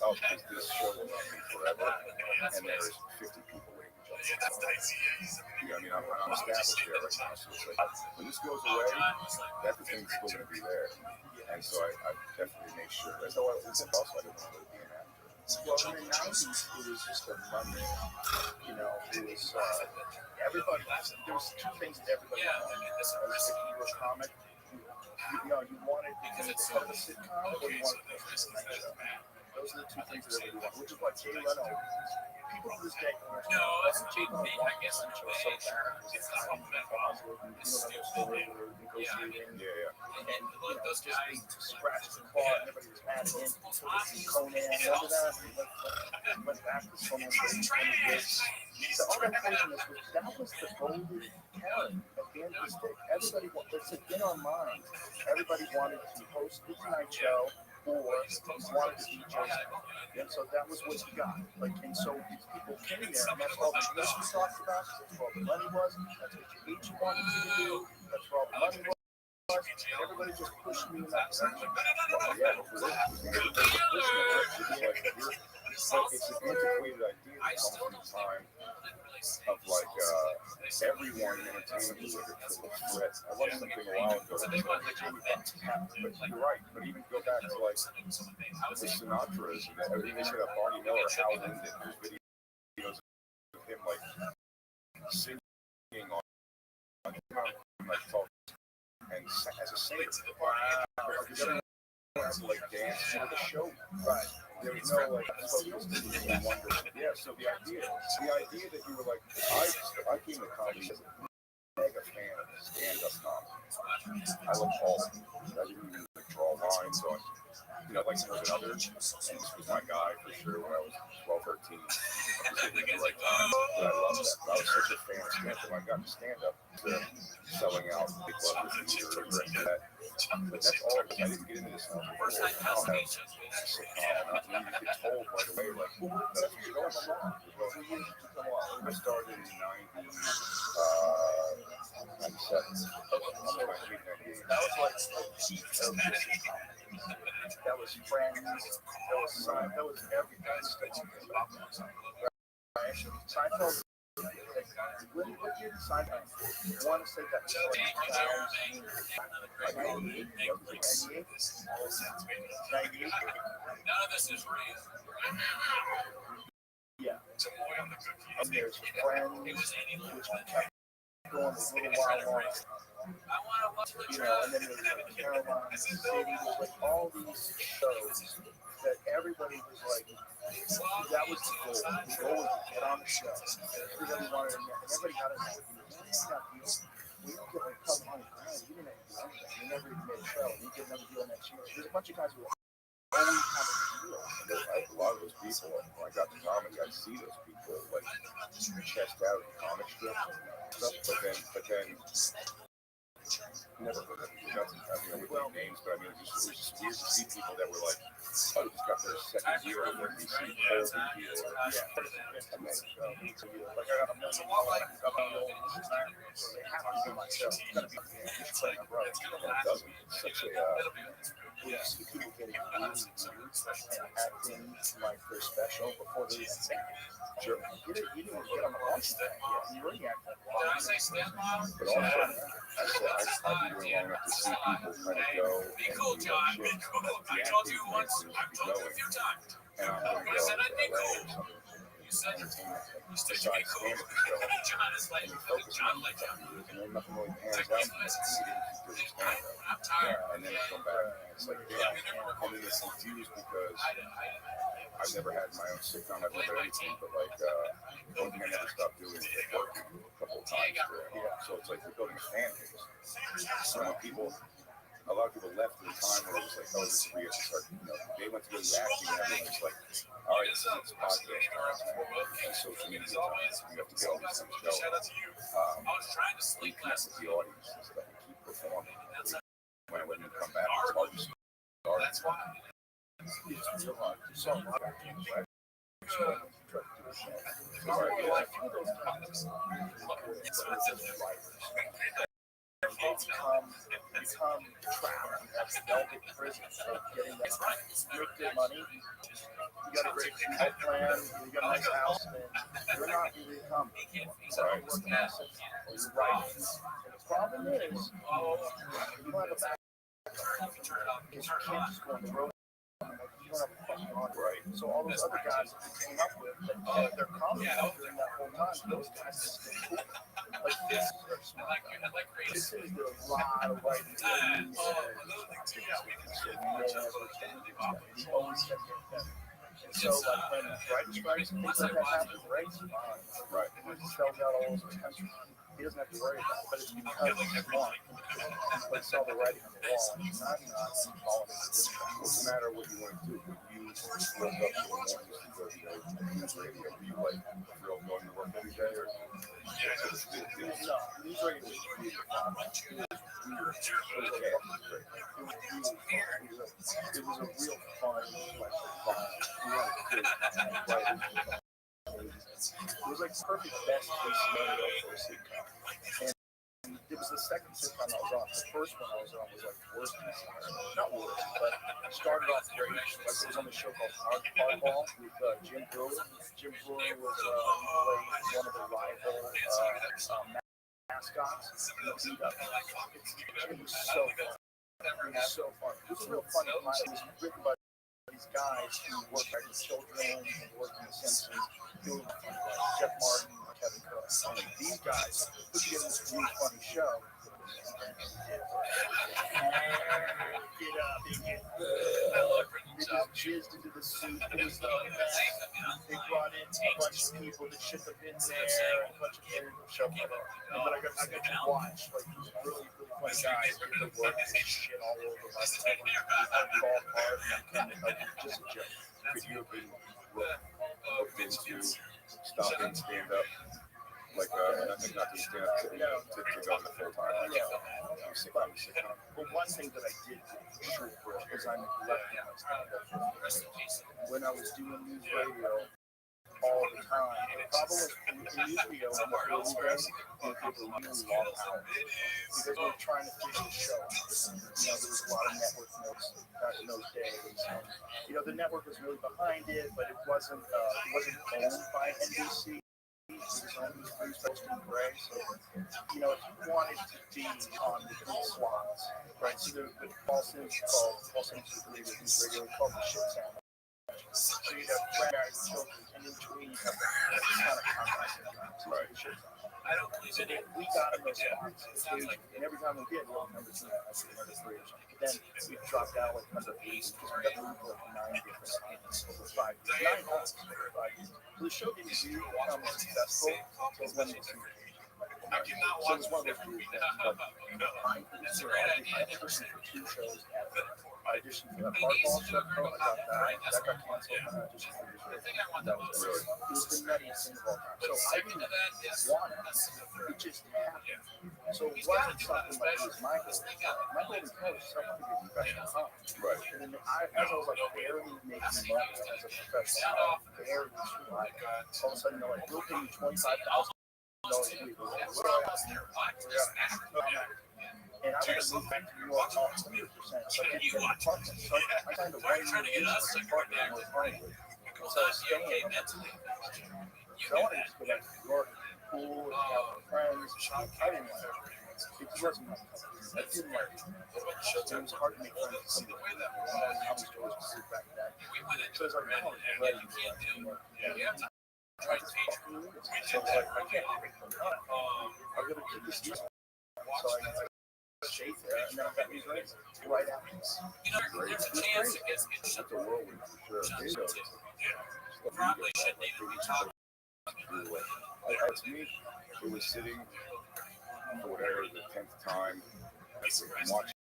Oh, because this show will not be forever, and there's 50 people waiting. I mean, I'm established there right now, so it's like, when this goes away, that thing's still going to be there. And so I definitely make sure. That's how I was also I didn't want to be an actor. Well, in the 90s, it was just a money. It was everybody. There was two things that everybody wanted. If you were a comic, you wanted to be part of a sitcom, or you wanted to be a Tonight Show. Those are the two things that everybody wanted, which is why Jay Leno. People to this day, Jay Leno wants to show so bad. It's not positive. Negotiating. And just being scratched and clawed. Everybody was mad at him. Conan, remember that? He went back to Conan. So all that craziness that was the golden carrot at the end of the stick. Everybody wanted, in our minds, everybody wanted to host the Tonight Show or wanted to be Joseph. And so that was what you got. And so these people came there, and that's all the business we talked about. That's where all the money was. That's what your agent wanted you to do. That's where all the money was. Everybody just pushed me in that direction. It's an antiquated idea that comes from the time of everyone in entertainment was like a triple threat. I watched something a while ago that but you're right. But even go back to the Sinatras and everything. They said that Barney Miller, Hal Linden, there's videos of him singing on talk and as a singer. Dance for the show. Right. There was no yeah, so the idea that you were I came to comedy as a mega fan of stand-up comedy. I love all of them. I didn't even draw lines on, like more than others. And this was my guy for sure when I was 12, 13. I was hitting the right time. But I loved that. I was such a fan of stand-up. I got to stand-up to selling out big clubs and theater and that. But that's all. I didn't get into this before. Now I have sitcom, and you get told right away, that's what you're going along. I started in 97. That was Friends. That was Seinfeld. That was everything. Seinfeld. What year did Seinfeld? I want to say that was 98. None of this is real. Yeah. And there's Friends, which kept going a little while longer. And then there's Caroline City. There's all these shows that everybody was that was the goal. The goal was to get on the show. Everybody wanted to know. Everybody got to know. We don't get a couple $100,000. You didn't do anything. You never even made a show. You get another deal next year. There's a bunch of guys who always have a deal. A lot of those people, when I got to comics, I'd see those people chest out in comic strips and stuff. But then never heard of it. We don't names, but it was just weird to see people that were just got their second year of their DC Colby deal. I got a million they have to be myself. It's such a people getting really weird and acting like they're special before they even think. Sure. You didn't even get on the launch yet. You were already acting. But also, I've been doing long enough to see people kind of go and be cool, John. Be cool. I told you once. I've told you a few times. And I'm going to go to LA or something. You said you said you'd be cool. John is like John like John. And then nothing really pans out. I'm tired. And then I come back and it's and then it's confused because I've never had my own sitcom. I've never anything, but one thing I never stopped doing is working a couple of times there. So it's we're building a fan base. So a lot of people left at the time where it was this is weird. They went to go do acting and everyone was all right, this is this podcast and social media times. You have to get all these things going. You connect with the audience and stuff and keep performing. When you come back, it's hard to start. That's why. It's real hard. So a lot of things, right? Become trapped in that velvet prison of getting that make good money. You got a great health plan, you got a nice house, and you're not really income. So you're working on system, or you're right. And the problem is, you don't have a back because you can't just go on the road. You don't have a fucking on. Right. So all those other guys that you came up with, they're confident during that whole time. Those guys just stay cool. Like this is their smart guy. This is a lot of writing. So like when writing strikes and things like that happen, writing's fine. Right. He spells out all those countries. He doesn't have to worry about it, but it's because he's smart. He puts all the writing on the wall. He's not following this. What's the matter? What you want to do? When you woke up in the morning to go to news radio, were you like real going to work every day, or? No, news radio is really fun. It was a real fun, like, vibe. We had a good writing. It was like perfect best case scenario for a sitcom. And it was the second sitcom I was on. The first one I was on was like worse case scenario. Not worse, but started off great. Like it was on the show called Hardball with Jim Brewer. Jim Brewer was he played one of the rival mascots. It was so fun. It was so fun. It was a real funny line. It was written by these guys who worked at the children and worked in the Simpsons, doing Jeff Martin, Kevin Cook. And these guys put together this really funny show. Get up, they just jizzed into the soup. It was the best. They brought in a bunch of people that shouldn't have been there, and a bunch of weird show. But I got to watch like these really, really funny guys get to work and shit all over my head. Fall apart and like just a joke. Could you have been looked into stopping stand up? Like, not to stand up to go into full time. But one thing that I did for sure was I neglected my stand-up. When I was doing news radio all the time, the problem was in news radio in the early days, they were really long hours because we were trying to figure the show out. There was a lot of network notes back in those days. And, the network was really behind it, but it wasn't owned by NBC. It was only posted in gray, so if you wanted to be on the good slots, right? So the Paul Sims radio called the shit sound. So you'd have flat guys and children, and in between you have the kind of contact sometimes, right? The shit sound. So we got in those spots occasionally, and every time we did, we were number 2, number 3 or something. But then we dropped down like number 8 because we got moved to like 9 different spots over 5 years. 9 months over 5 years. So the show didn't really become successful until when it was syndicated. So it was one of those weird things. But I auditioned for 2 shows after. I auditioned for that Hardball show. I got that. That got canceled. And I auditioned for this show. That was really, it was the nuttiest thing of all time. So I didn't want it. It just happened. So it wasn't something like it was my goal. My golden coach is I wanted to be a professional comic. Right. And then as I was like barely making money as a professional, barely surviving, all of a sudden they're like, we'll pay you $25,000 a week. And I was moved back to New York off 100%. So I didn't get an apartment. So I signed a 1-year lease for an apartment in North Hollywood. So I was staying there. So I wanted to just go back to New York, cool, hang out with friends. I didn't like it. It wasn't my cup. I didn't like it. It was hard to make friends with somebody who was stores was back then. So I was like, I want to get ready to go back to New York. I just fucking knew it. So I was like, I can't break them up. I'm going to keep this deal. So I stayed there, and then I got these raisins right after this. That's a whirlwind for sure. Probably shouldn't even be talking. To me, it was sitting for whatever the 10th time, watching,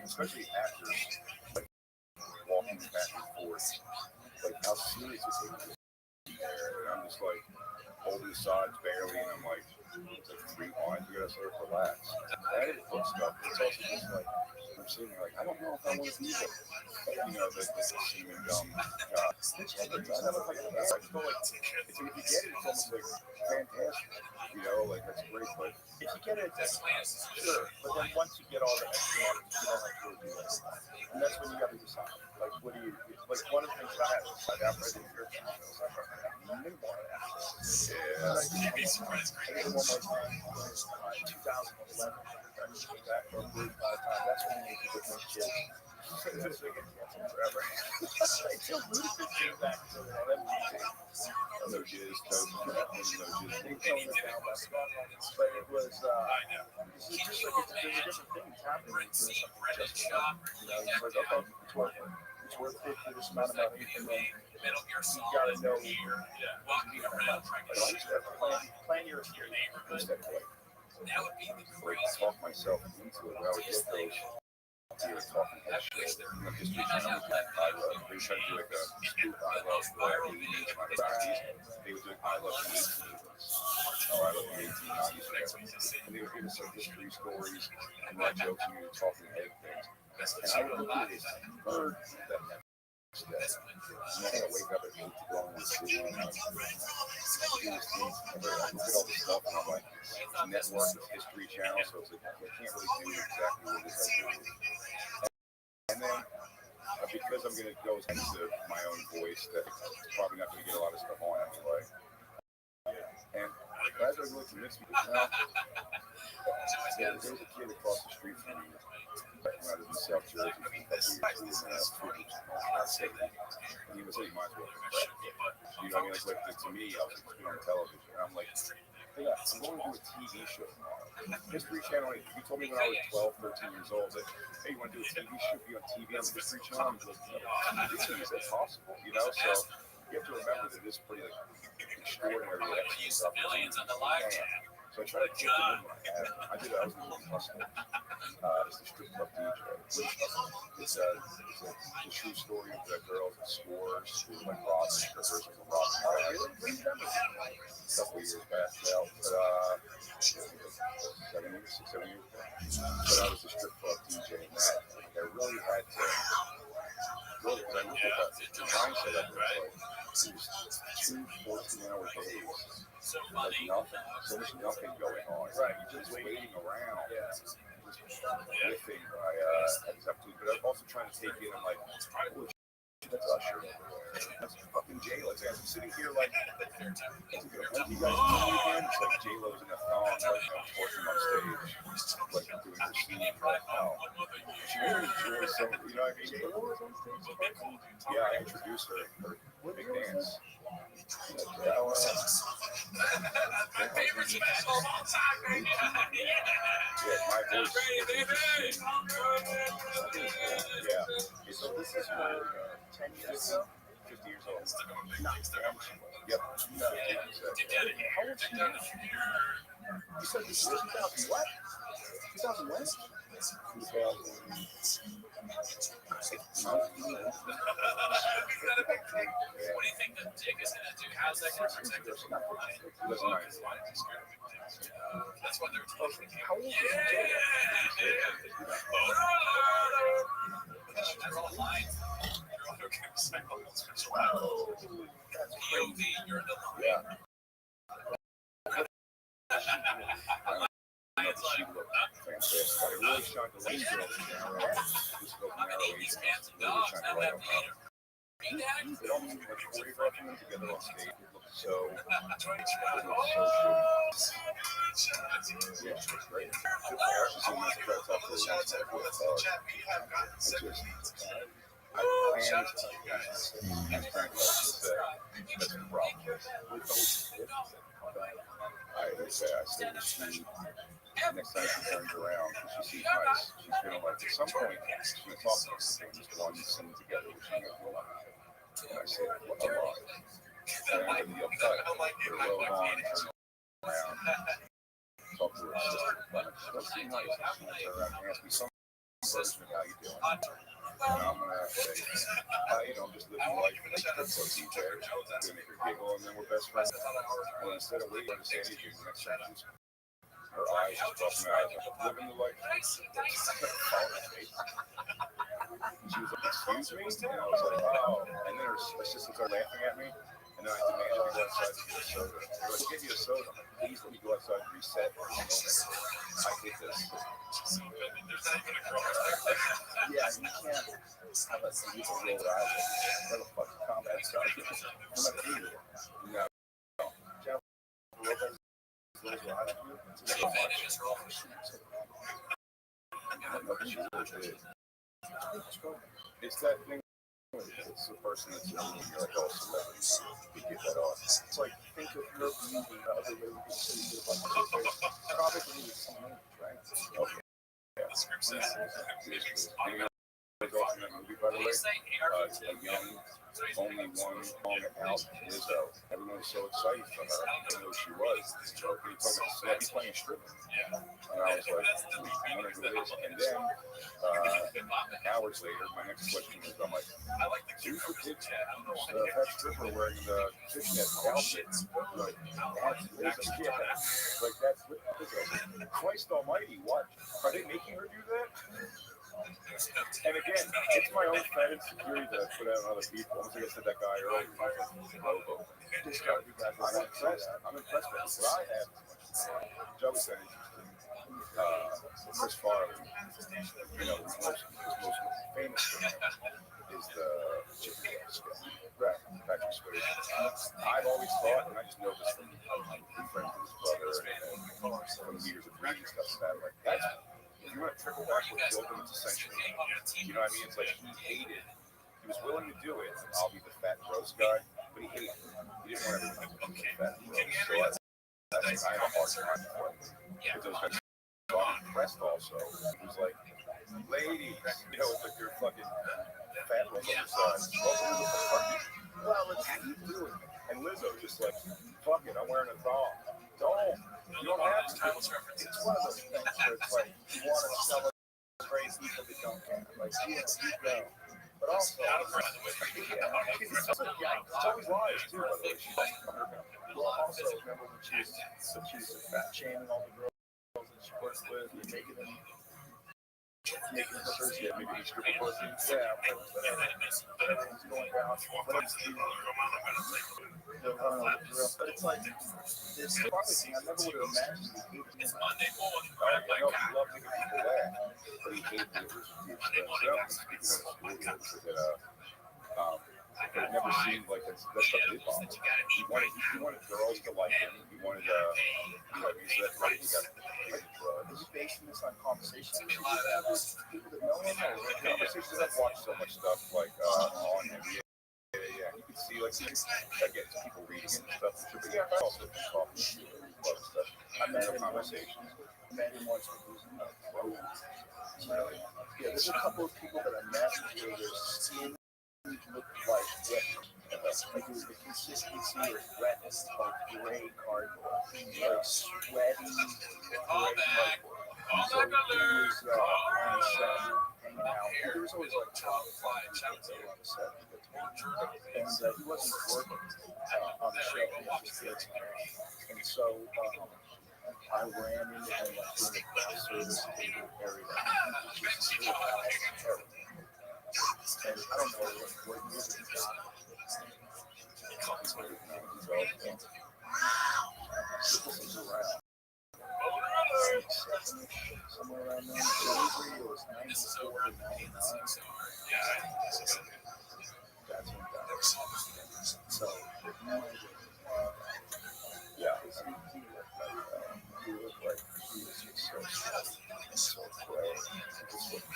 especially actors, like walking back and forth, like how serious it is there. And I'm just like holding the sides barely, and I'm like, it's like 3 lines, you gotta sort of relax. added foot stuff. It's also just like I'm sitting there like I don't know if I want to be the semen gum guy. It's like if you get it, it's almost like fantastic. That's great. But If you get it, sure. But then once you get all the extra ones, you don't have to do it. And that's when you got to decide. Like, what do you like? One of the things that I had to decide after I did your channels, I didn't want to ask. You'd be surprised. I didn't want my 2011. I just came back from a brief amount of time. That's when you make the kids. That's what gets me forever. Until Ludacris came back to that no jizz, no jizz. But it was just like there's different things happening. It's like, okay, it's worth it for this amount of money. And then you gotta know plan your experience. That would be the I talk myself into it. I would get those talking head shit. Just trying to they try to do like a scoop I love they would do I love the 18s. I love the 1890s. And they would give us some history stories and my jokes and we were talking head things. And I would look at this bird that and then I wake up at 8 to go on the city and I look at all this stuff and I'm like, network is History Channel, so it's like I can't really do exactly what it is I do. And then because I'm going to go into my own voice, that it's probably not going to get a lot of stuff on anyway. And as I really convinced me, now there was a kid across the street from me when I was in South Jersey for a couple years, and he was like, might as well. You know what I mean? Like to me, I was just on television, and I'm like, yeah, I'm going to do a TV show tomorrow. History Channel, you told me when I was 12, 13 years old that, hey, you want to do a TV show, be on TV on the History Channel? I'm like, is that possible? So you have to remember that this is pretty extraordinary. Civilians on the live chat. So I tried to get them in my head. I was in Hustle. It's the strip club DJ. It's a true story of that girl that scores who like robbing strippers and robbing guys. A couple years back now, but 7 years ago. But I was a strip club DJ and that I really had to because I looked at the mindset of it like it was 2 14-hour days. Like nothing. So there's nothing going on. Right. You're just waiting around. Yeah. Just whiffing by but I'm also trying to take in and like, holy shit, that's Usher over there. That's fucking J-Lo. I'm sitting here like, when do you guys see me again? It's like J-Lo's in a thong, like twerking on stage, like doing her scene. Like, oh, she really enjoys some, you know what I mean? J-Lo was on stage. Yeah, I introduced her big dance. My favorite special of all time, baby. Yeah, my voice. Yeah. So this is 10 years ago? 50 years old. Yep. No. How old is she now? You said this is 2000 what? 2000 when? 2000. What do you think the dick is going to do? How's that going to protect us from the money? That's what they're talking about. How old is she? They're all lying. They're all okay. POV, you're in the line. Yeah. She looked fantastic. I really shot the lane girl in Arrow. Just go from Arrow 8. Really shot right up her. It almost like choreographing them together on stage. It looked so good. Yeah, it's great. She's in this press up for I planned that's the problem. I said next time she turns around, she sees nice, she's gonna like at some point she's gonna talk to us and just one scene together which she knows well. And I said, what a lot. And I'm gonna be upset. They're well on, turn around, talk to her sister. Let's see nice. She's gonna turn around and ask me some version of how you doing. And I'm gonna say, I'm just living life and strip club DJ, gonna make her giggle, and then we're best friends. And instead of waiting to say anything, the next time she's her eyes just crossing her eyes, like, living the life. And she was like, excuse me? And I was like, oh. And then her assistants are laughing at me. And then I demanded to go outside to get a soda. They're like, give me a soda. I'm like, please let me go outside and reset for a moment. I hate this. Yeah, you can't have a evil Rhode Island motherfucking combat stuff. I'm not doing it. No. It's that thing. It's the person that's in the you're like, oh, celebrity. You get that off. It's like, think of your beauty the other way you say you do probably the same age, right? Okay. Yeah. The script says. You know, that movie, by the way, again, only one song out, Lizzo. Everyone was so excited for her. I didn't know who she was. He's playing stripper. Yeah. And I was like, I wonder who it is. And then, hours later, my next question was, I'm like, who's the kid? That stripper wearing the fishnet outfit. Like, that's Lizzo. Yeah. Like, that's Lizzo. Christ almighty, what? Are they making her do that? And again, it's my own fat insecurity that I put out on other people. Once I said that guy earlier, I'm impressed with what I have. Joe said interesting. Chris Farley, you know, his most famous thing is the chicken skit. Right, Patrick Swayze. I've always thought, and I just know this from being friends with his brother and from years of reading stuff about it, like, that's you want to trickle back with the ultimate essentially. You know what I mean? It's like he was willing to do it. I'll be the fat gross guy, but he hated it. He didn't want everyone to be fat and gross. So I have a hard time for it. But those guys, so I'm impressed also. He was like, ladies, you know, like you're fucking fat ones on your side. Well, let's keep doing it. And Lizzo just like, fuck it, I'm wearing a thong. Don't. You don't have to. It's one of those things where it's like you want to celebrate people that don't care. Like, you go. But also, it's always lies too, by the way. Well, also, remember when she was fat shaming all the girls that she works with and making her pussy, making her strip pussy. Yeah, everything's going down. But it's like this probably thing I never would have imagined. It's Monday morning. I know he loved making people laugh, but he hated it. It never seemed like that stuff did bother him. He wanted girls to like him. He wanted, that's right, he got Is he basing this on conversations? People that know him, or conversations. I've watched so much stuff like on him. Yeah. You can see, like, I get people reading it and stuff. But yeah, I also talking to you and stuff. I met him conversations. I met him once when he was in the road. Yeah, there's a couple of people that I met where their skin looked like wet. Like it was the consistency of wetness, like gray cardboard, like sweaty gray cardboard. So he was on the set hanging out. There was always like top five on the set. And he wasn't working on the show. He was just kids. And so I ran into him like doing a craft service area. And I don't know what music he got. Somewhere around there. It was 94 or 99. That's when that. So, yeah, he looked like he was just so sweaty and so gray. He just looked,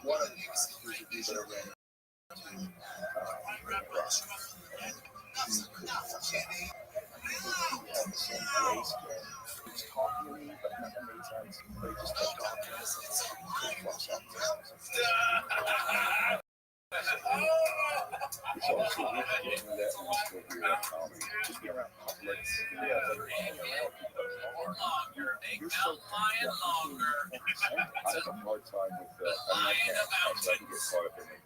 one of the times, there's a dude that I ran into, he couldn't fix that. He had the same gray skin. He was talking to me, but nothing made sense. But he just kept talking. He couldn't fix that. It's also weird to get into that and still be around comedy. Just be around public. Yeah, but hanging around people that are. You're so longer. I have a hard time with that. I can get caught up in it.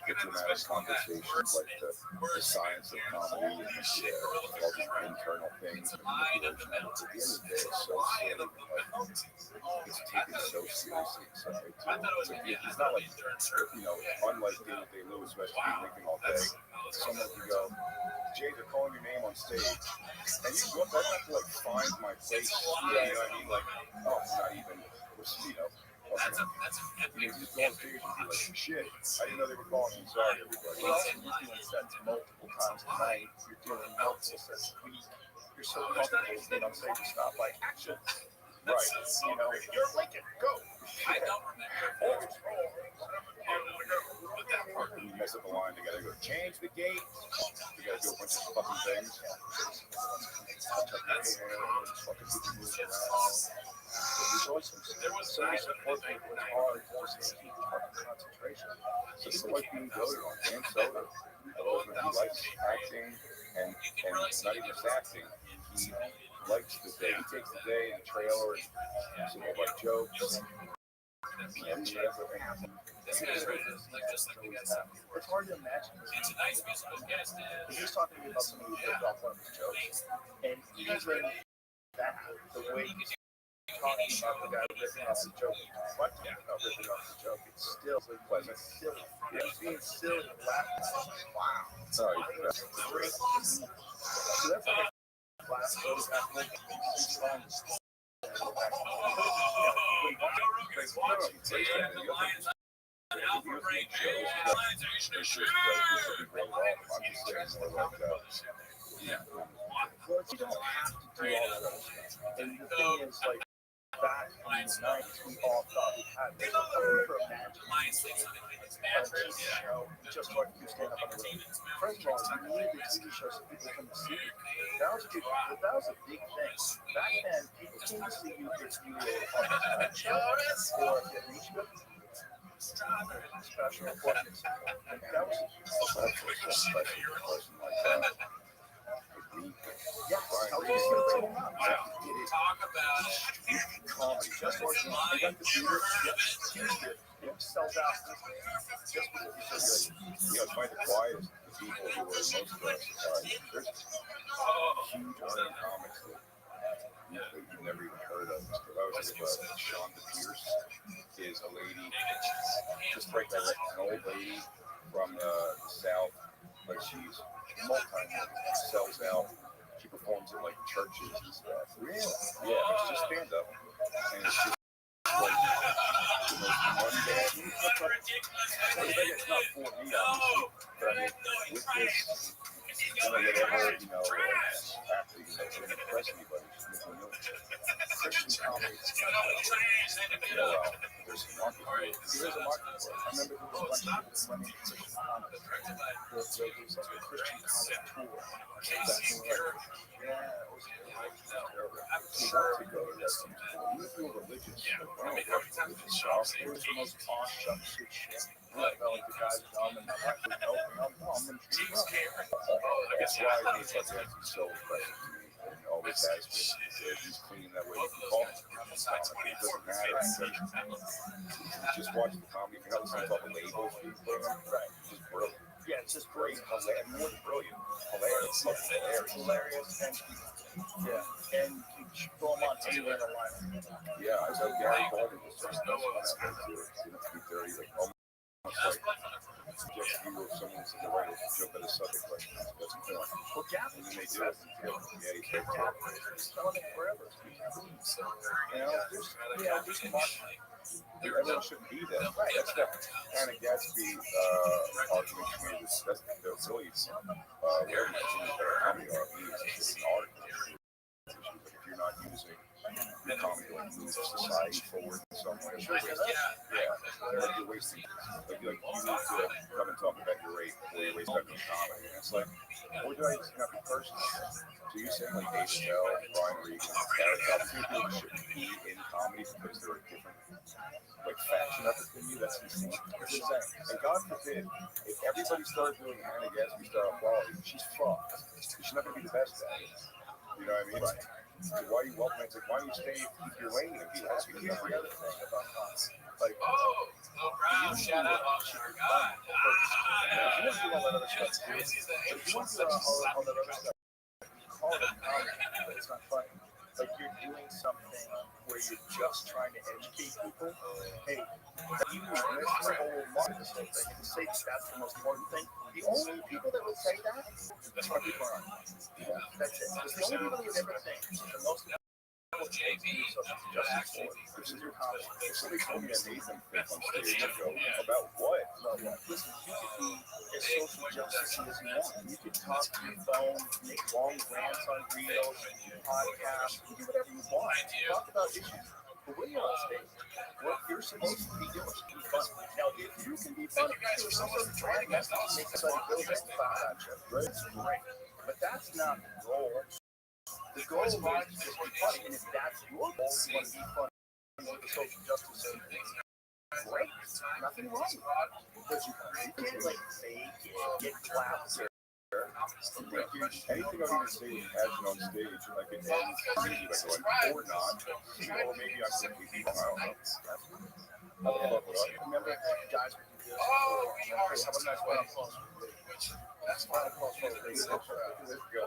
Get dramatic conversations like the science of comedy and all these internal things and manipulation. At the end of the day, it's so silly. Like, it's taken so seriously. So it's not like, unlike David Lewis, who has to be drinking all day, someone can go, Jay, they're calling your name on stage. And you go, I have to like find my place. You know what I mean? Like, oh, it's not even, you just go on stage and be like, shit, I didn't know they were calling me. Sorry, everybody. Well, also, you're doing sets multiple times a night. You're doing multiple sets a week. You're so comfortable being on stage. It's not like action. Right. You're Lincoln. Go. I don't remember. You mess up the line, they gotta go change the gate. You gotta do a bunch of fucking things. There was so much support people. It's hard to keep concentration. So people like being goaded on Dan Soder. He likes acting and not even just acting. He likes the day. He takes the day in the trailer and some like jokes. It's hard to imagine this. He was talking to me about somebody who picked off one of his jokes, and even that, the way he's talking about the guy ripping off the joke, reflecting about ripping off the joke, it's still pleasant, silly. He's being silly and laughing. Wow. Sorry. So that's like a class Well, you don't have to do all that other stuff. And the thing is, like, back in the 90s, we all thought we had this. We were imagining just like you stand up on the road. First of all, you needed TV shows so people come to see you. That was a big thing. Back then, people came to see you if you were on the night show or if you had reached them. Special appointments. And that was a special person like that. Yes, I was just going to bring him up. Talk about Comedy. Just like you went to theater. It sells out just because you're so good. It's quite the quietest people who are most surprised. There's huge earning comics that you've never even heard of. I was thinking about Shonda Pierce is a lady, just like that, an old lady from the South, but she's multi-million, sells out. She performs at like churches and stuff. Really? Yeah, it's just stand up, and it's just like the most mundane. It's not for me, obviously, but I mean, with this, whatever, after didn't impress anybody. Christian comedy. There's a market for it. There is a market for it. I remember there was a bunch of people running Christian comedy. There was like a Christian comedy tour. You feel religious. It was the most awesome shit. I felt like the guy's dumb and my wife was helping. That's why these subjects are so impressive to me. And always has been. He's clean that way. You can call him. It doesn't matter. Just watch the comedy. You know, it's all the labels you put on. Right. It's just brilliant. Yeah, it's just great. Hilarious. More than brilliant. Hilarious. Hilarious. And you throw them on anywhere in the line. Yeah, I know Gary Baldwin was just no one that way too. It's 3:30, like almost like just you or someone said the right jump at a subject like that's the point. Well, Gavin, and then they do it. Yeah, he's very he's telling it forever. There's marketing. Everyone shouldn't be that. Right. That's the Hannah Gatsby argument to me. That's the affiliates. Where you comedy is an art. If you're not using your comedy like move society forward in some way, like you're wasting. Like you need to come and talk about your rape or your waste on comedy. And it's like, or do I just not be personal? So you're saying like Dave Chappelle, Brian Regan, Eric people shouldn't be in comedy because they're a different like faction of it than you? That's insane. And God forbid, if everybody started doing the Hannah Gatsby style quality, she's fucked. She's not gonna be the best at it. You know what I mean? Right. So why are you welcome? It's like, why don't you stay, keep your lane and be happy? Here's the other thing about comedy. Like, Brown, shout out our guy. you want to do all that other stuff too. If you want to do all that other stuff, call it a where you're just trying to educate people, hey, you miss the whole mark of this whole thing. And to say that that's the most important thing, the only people that will say that are people on. That's it. Because the only people that would ever think the most JV, this is your college. Somebody told me that Nathan thing on stage ago about what? Listen, you could be as social justice as you want. You could talk to your phone, make long rants on reels, podcasts, you do whatever you want. Talk about issues. But when you're on stage, what you're supposed to be doing is be fun. Now, if you can be funny, there's some sort of drag message to make somebody feel bad about you. That's great. But that's not the goal. The goal is to just be funny, and if that's your goal, you want to be funny with the social justice thing, great. Nothing wrong with that. But you can't like fake it, get clapped or anything I even say when Passion on stage, like it ends easy, like or not, or maybe I'm completely wrong. I don't know. Remember, guys, we do this. How about nice round of applause? That's why I call it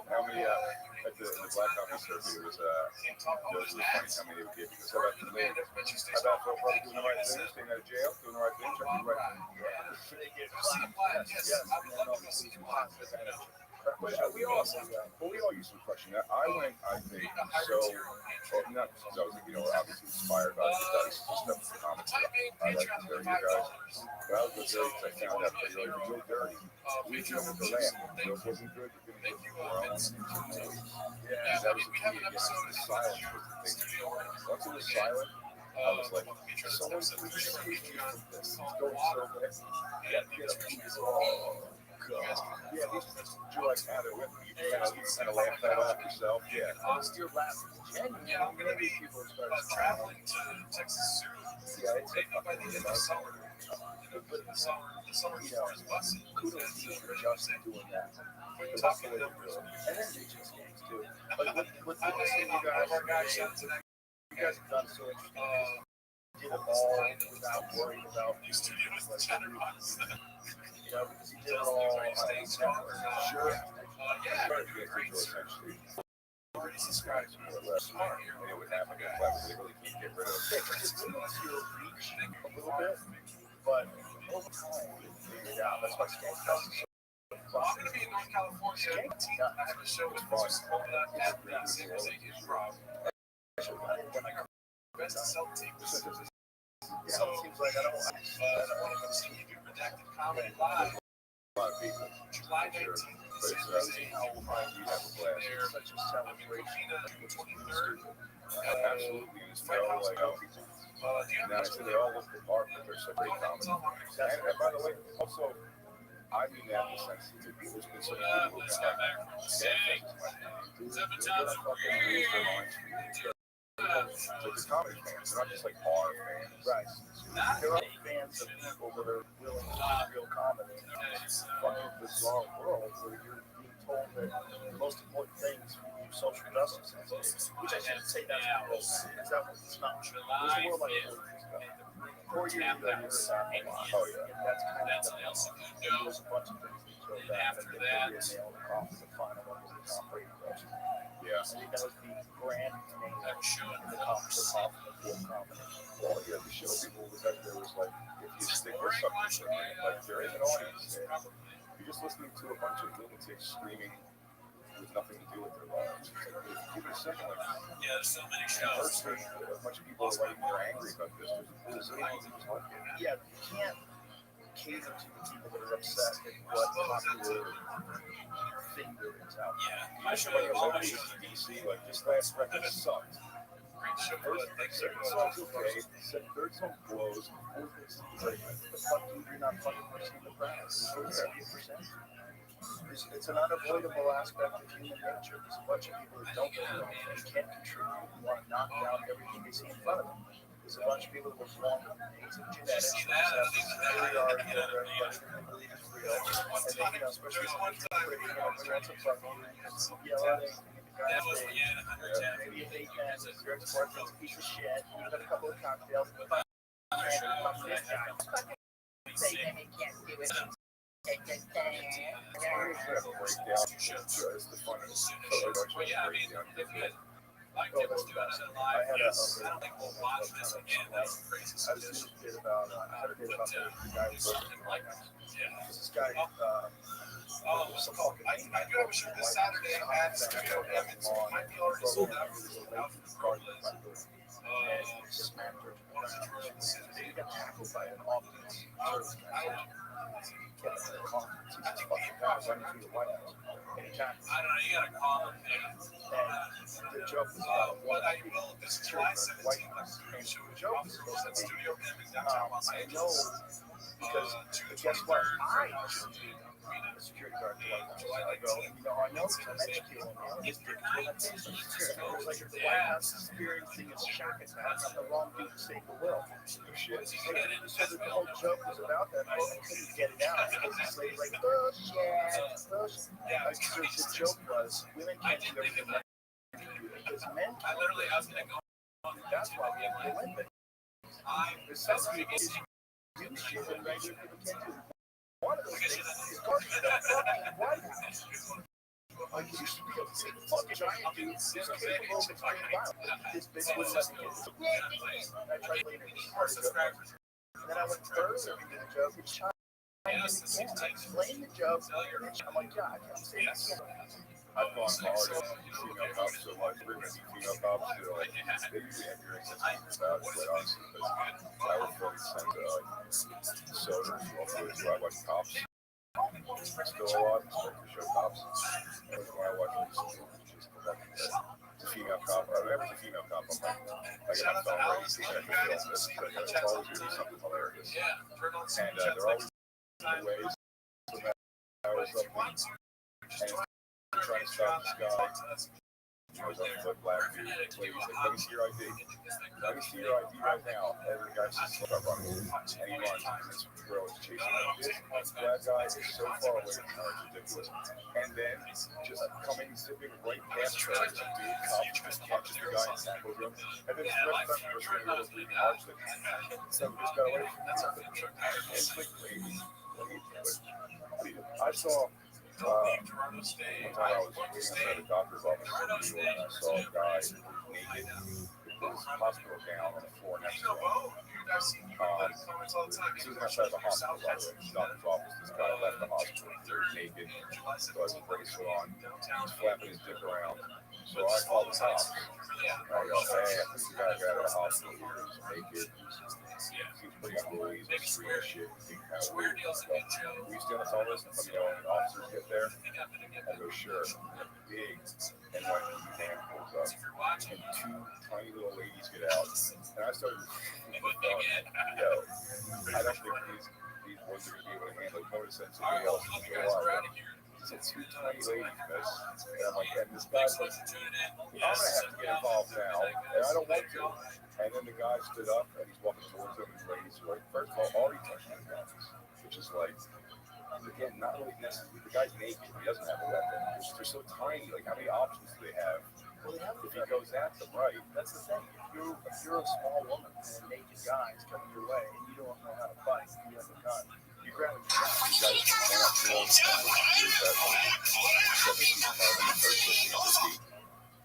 how many at the Black Coffee Circuit it was funny how many they would give because how about doing the right thing, staying out of jail, doing the right thing, trying to do the right thing. We all use some question. I went, I think, so not because I was, obviously inspired by the stuff with the comics stuff. I like to tell you guys. But I was with dirty because I found out that you're real dirty. We jump with the lamp. Yours wasn't good. You're going to get more on yeah, that was the key. Again, the silence was the thing. Once it was silent, I was like, someone please save me from this. It's going so bad. Oh, God. Yeah, you're like, they're with me. You kind of laugh that off yourself. Yeah. You're laughing. Genuinely, many people start traveling to Texas soon. Yeah, it's by the end of summer. The summer buses. Kudos to you for just doing that. We're talking with them, and then they just games too. But with listening to you guys have done so interesting. Did it all without worrying about used to be with the chatterbox. Because he did it all on his network. Sure. Yeah, great. Essentially. These guys more or less smart. And it would happen if they really can't get rid of it. It limits your reach a little bit, but over time, you figure it out. That's why Skank Fest is so fun. I'm going to be in North California. I have a show with at San Jose Improv. Best to sell team. So it seems like I don't want to see you do redacted comedy live. A lot of people. July 19th. But it's how you have a blast. Such a celebration. Absolutely. Now, I say they all look the part, but they're such great comedy. And by the way, also, I mean that in the sense that there's been so many people who have the comedy fans, they're not just like our fans. Right. There are fans of people that are willing to do real comedy in this fucking bizarre world where you're being told that the most important thing is social justice, which I shouldn't say that's the role, because that was not. There's a world like this. 4 years ago, you were talking about, oh yeah, and that's kind of the there's a bunch of things that killed that, and they nailed off the final one was the top rated question. Yeah. I think that was the brand name in the conference of the comedy. Well, yeah, to show people that there was like, if you stick with something, like there is an audience there. You're just listening to a bunch of lunatics screaming with nothing to do with their lives. Keep it simple. Yeah, there's so many shows. A bunch of people are writing they're angry about this. There's anything that just like it. Yeah, you can't cater to the people that are upset at what popular thing there is out there. Yeah, I should like DC, like this last record sucked. Second song's okay, third song blows. Like, the fuck dude, you're not fucking pushing the press. It's an unavoidable aspect of human nature. There's a bunch of people that don't do anything, can't contribute, and want to knock down everything they see in front of them. There's a bunch of people that were born with amazing genetics, have superiority over everybody they believe is real, and they, especially when they're pretty, want to fuck you, yell at anything in the guy's face. Maybe you hate them, your ex-boyfriend's a piece of shit, you've had a couple of cocktails, and fuck this guy. Say that he can't do it. like, yeah, let's do another live. Yes, I don't think we'll watch this again. That's a crazy I was suggestion. just about the guy who worked in the White House. Yeah. This guy, Oh, so cool. I do have a show this Saturday at Studio Evans. It might be already sold out. smacked her around. He got tackled by an office. Get in the conference. He's just fucking guy running through the White House. And he tackled. I don't know. You gotta call him. And the joke was about But I will. This is July 17th. And the joke was supposed to be, Studio Evans downtown Los I Angeles. know, because guess what? I should be a security guard for the White House. I go, I know because I'm educated on this. It was like if the White House is experiencing a shock attack, I'm the wrong dude to save the world. Shit. So the whole joke was about that. I couldn't get it out because this lady's like, bullshit. So the joke was, women can't do everything men do because men I can't. literally, I was gonna go. That's why we have the Olympics. There's some people who do shit that regular people can't do. One of those things is going to the fucking White House. Like, you should be a big fucking giant dude who's capable of extreme violence. This bitch wouldn't let me get it. And I tried later. And then I went further into the joke and tried to explain the joke. I'm like, God, I'm saying that's I've gone hard at female cops so much. We're going to be female cops still. They usually have your sense about it, quite honestly, because our folks send soda to all foods. So I watch cops. Still a lot, especially for show cops. When I watch these movies, it's a female cop. Whenever it's a female cop, I'm like, I get my phone ready to check the film. It's always going to be something hilarious. And they're always ways so that I was something. And trying to stop this guy. He was on the black dude. He's like, let me see your ID. Let me see your ID right now. And the guy just stuck up on him. And he runs. And this girl is chasing him. That guy is so far away from her, it's ridiculous. And then just coming, zipping right past her, dude, cop just catches the guy and tackles him. And then the rest of the time, we're going to arch the so we just got away from him. And it's like crazy. I saw one time I was waiting outside the doctor's office in New York, and I saw a guy naked with his hospital gown on the floor next to him. He was outside the hospital, by the way, the doctor's office. This guy left the hospital naked, so has a bracelet on. He's flapping his dick around. So I called the cops. I go, hey, this guy got out of the hospital here. He's naked. He's pretty unruly. He's just screaming shit. Weird deals. We still on all this, and let me know when the officers get there. I go, sure. Big and white van pulls up, and two tiny little ladies get out. And I started, yo, I don't think these boys are going to be able to handle it. I would have said somebody else in July. He said two tiny ladies, miss. And I'm like, and this guy's like, I'm going to have to get involved now, and I don't want to. And then the guy stood up, and he's walking towards them, and the ladies are like, first of all he touched my guns, which is like, again, not really necessary. The guy's naked. He doesn't have a weapon. They're so tiny. Like, how many options do they have? Well, if he goes at them, right? That's the thing. If you're a small woman and a naked guy is coming your way and you don't know how to fight, you have a gun. You grab a gun. You guys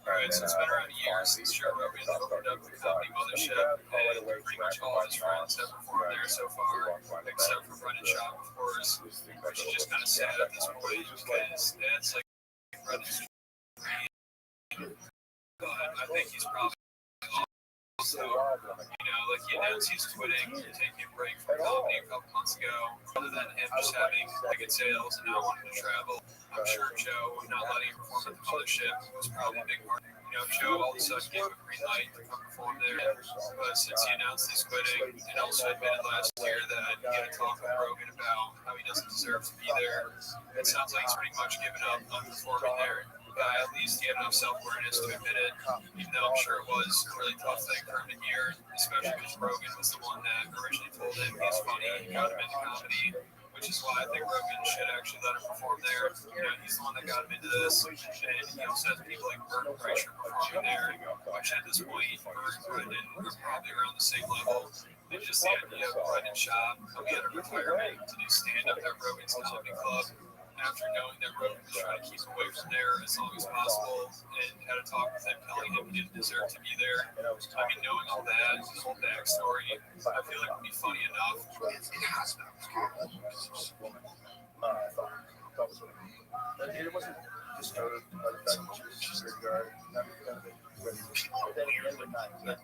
Alright, so it's been around a year since Joe Rogan opened up the company mothership, and pretty much all his friends have performed there so far, except for Brendan Schaub, of course, which is just kind of sad at this point, because it's like Brendan's but I think he's probably also, like he announced he's quitting, taking a break from comedy a couple months ago, other than him just having ticket sales and not wanting to travel. I'm sure Joe not letting him perform at the mothership was probably a big part. Joe all of a sudden gave a green light to come perform there, but since he announced he's quitting, and also admitted last year that he had a talk with Rogan about how he doesn't deserve to be there, it sounds like he's pretty much given up on performing there. At least he had enough self-awareness to admit it, even though I'm sure it was a really tough thing for him to hear, especially because Rogan was the one that originally told him he's funny and got him into comedy, which is why I think Rogan should actually let him perform there. He's the one that got him into this, and he also has people like Bert Kreischer performing there, which at this point, Bert and Brendan are probably around the same level. And just the idea of Brendan Schaub coming out of retirement to do stand-up at Rogan's Comedy Club, after knowing that Rogan was trying to keep away from there as long as possible, and had a talk with him telling him he didn't deserve to be there. I mean, knowing all that, his whole backstory, I feel like it would be funny enough. It wasn't disturbed by the fact that she was a security guard. Then every night, I had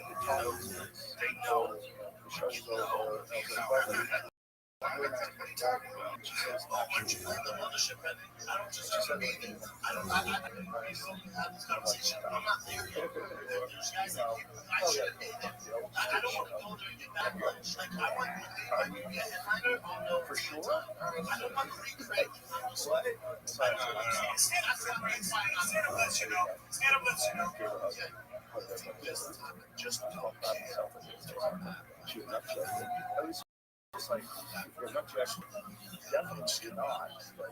the talents, the show was over. She says, for sure. Just talk about himself. She was upset. At least it's like, if you're not just definitely not, but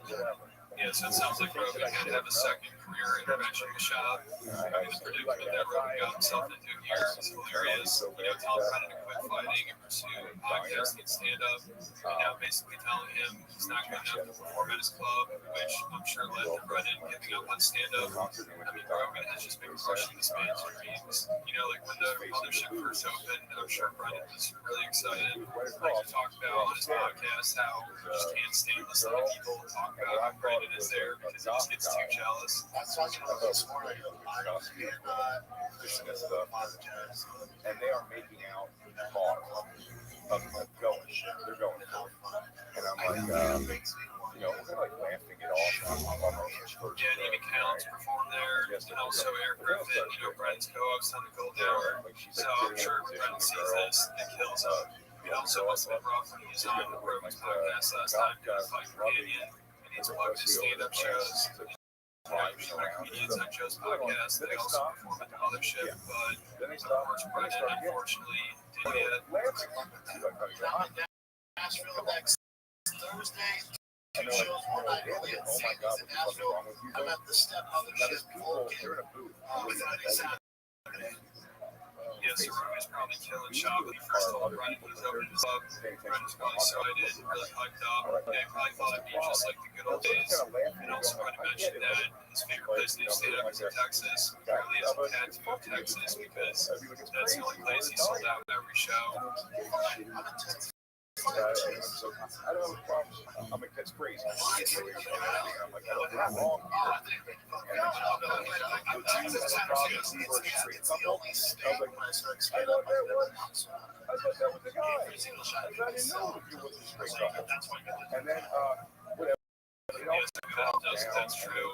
whatever. Yeah, so it sounds like Rogan could have a second career in eventually a shop. I mean, the predicament that Rogan got himself into here is hilarious. You know, telling Brennan to quit fighting and pursue podcasting and stand-up, and now basically telling him he's not good enough to perform at his club, which I'm sure led to Brennan giving up on stand-up. I mean, Rogan has just been crushing this man's dreams. You know, like when the mothership first opened, I'm sure Brennan was really excited. Like he talked about on his podcast how he just can't stand listening to people talk about how Brennan is there because he just gets too jealous. And they are making out of going. They're going for it. And I'm like, you know, we're like laughing it off. Yeah, and even Callum's performed there, and also Eric Griffin, you know, Brennan's co-host on the Gold Hour. So I'm sure Brennan sees this and kills him. It also must have been rough when he was on Rogan's podcast last time doing Fight for Canyon, and he's plugged his stand-up shows. You know, comedians on Joe's podcast, they also perform at the mothership, but Brennan unfortunately didn't yet. Nashville next Thursday. Two shows, one night only at Sandy's in Nashville. I'm at the Step Mothership with Friday, Saturday. Yeah, so Rogan's probably killing shop when he first told Brennan he was opening his club. Brennan was probably excited, really hyped up. Yeah, he probably thought it'd be just like the good old days. And also Brennan mentioned that his favorite place to stay up is in Texas. Apparently he has a tattoo of Texas because that's the only place he sold out every show. I don't have a problem. I'm like, that's crazy. I'm like, I'm wrong I thought that was the guy. I didn't know if you was a straight guy. And then, whatever. That's true.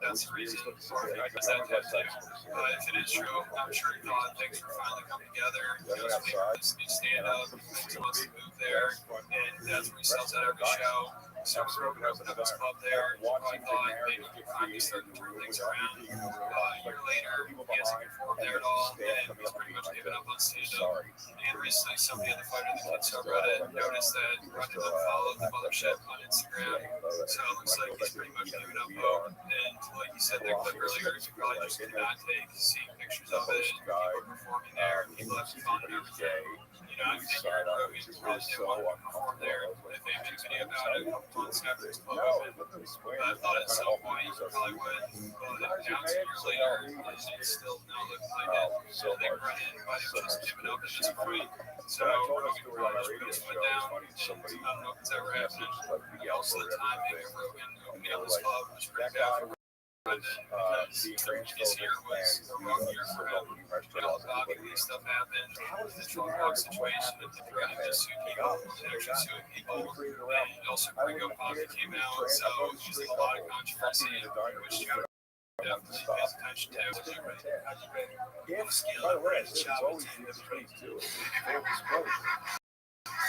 That's the reason for it, because that tattoo. If it is true, I'm sure he thought things were finally coming together. He was making this new stand-up. He wants to move there, and that's where he sells at every show. So Rogan opened up his club there. He probably thought maybe he could finally start to turn things around. A year later, he hasn't performed there at all, and he's pretty much given up on stand-up. And recently, somebody on the Fighter the Kid subreddit noticed that Brennan unfollowed the mothership on Instagram. So it looks like he's pretty much given up hope. And like you said in the clip earlier, he probably just could not take seeing pictures of it, people performing there, people having fun and everything. You know, I figured Rogan probably didn't want to perform there if they made a video about it a couple months after his club opened. But I thought at some point he probably would. But now 2 years later, it's still not looking like it. So they Brennan might have just given up at this point. So Rogan probably just put his foot down. I don't know if it's ever happened. Also, the timing of Rogan opening up his club was pretty bad for Brennan because the previous year was a wrong year for him. But all the Bobby Lee stuff happened. The drug dog situation with the threat to sue people, actually suing people. And also Gringo Bobby came out. So there's a lot of controversy, which you got to definitely pay attention to. By the way, it's always the other place too. It was both.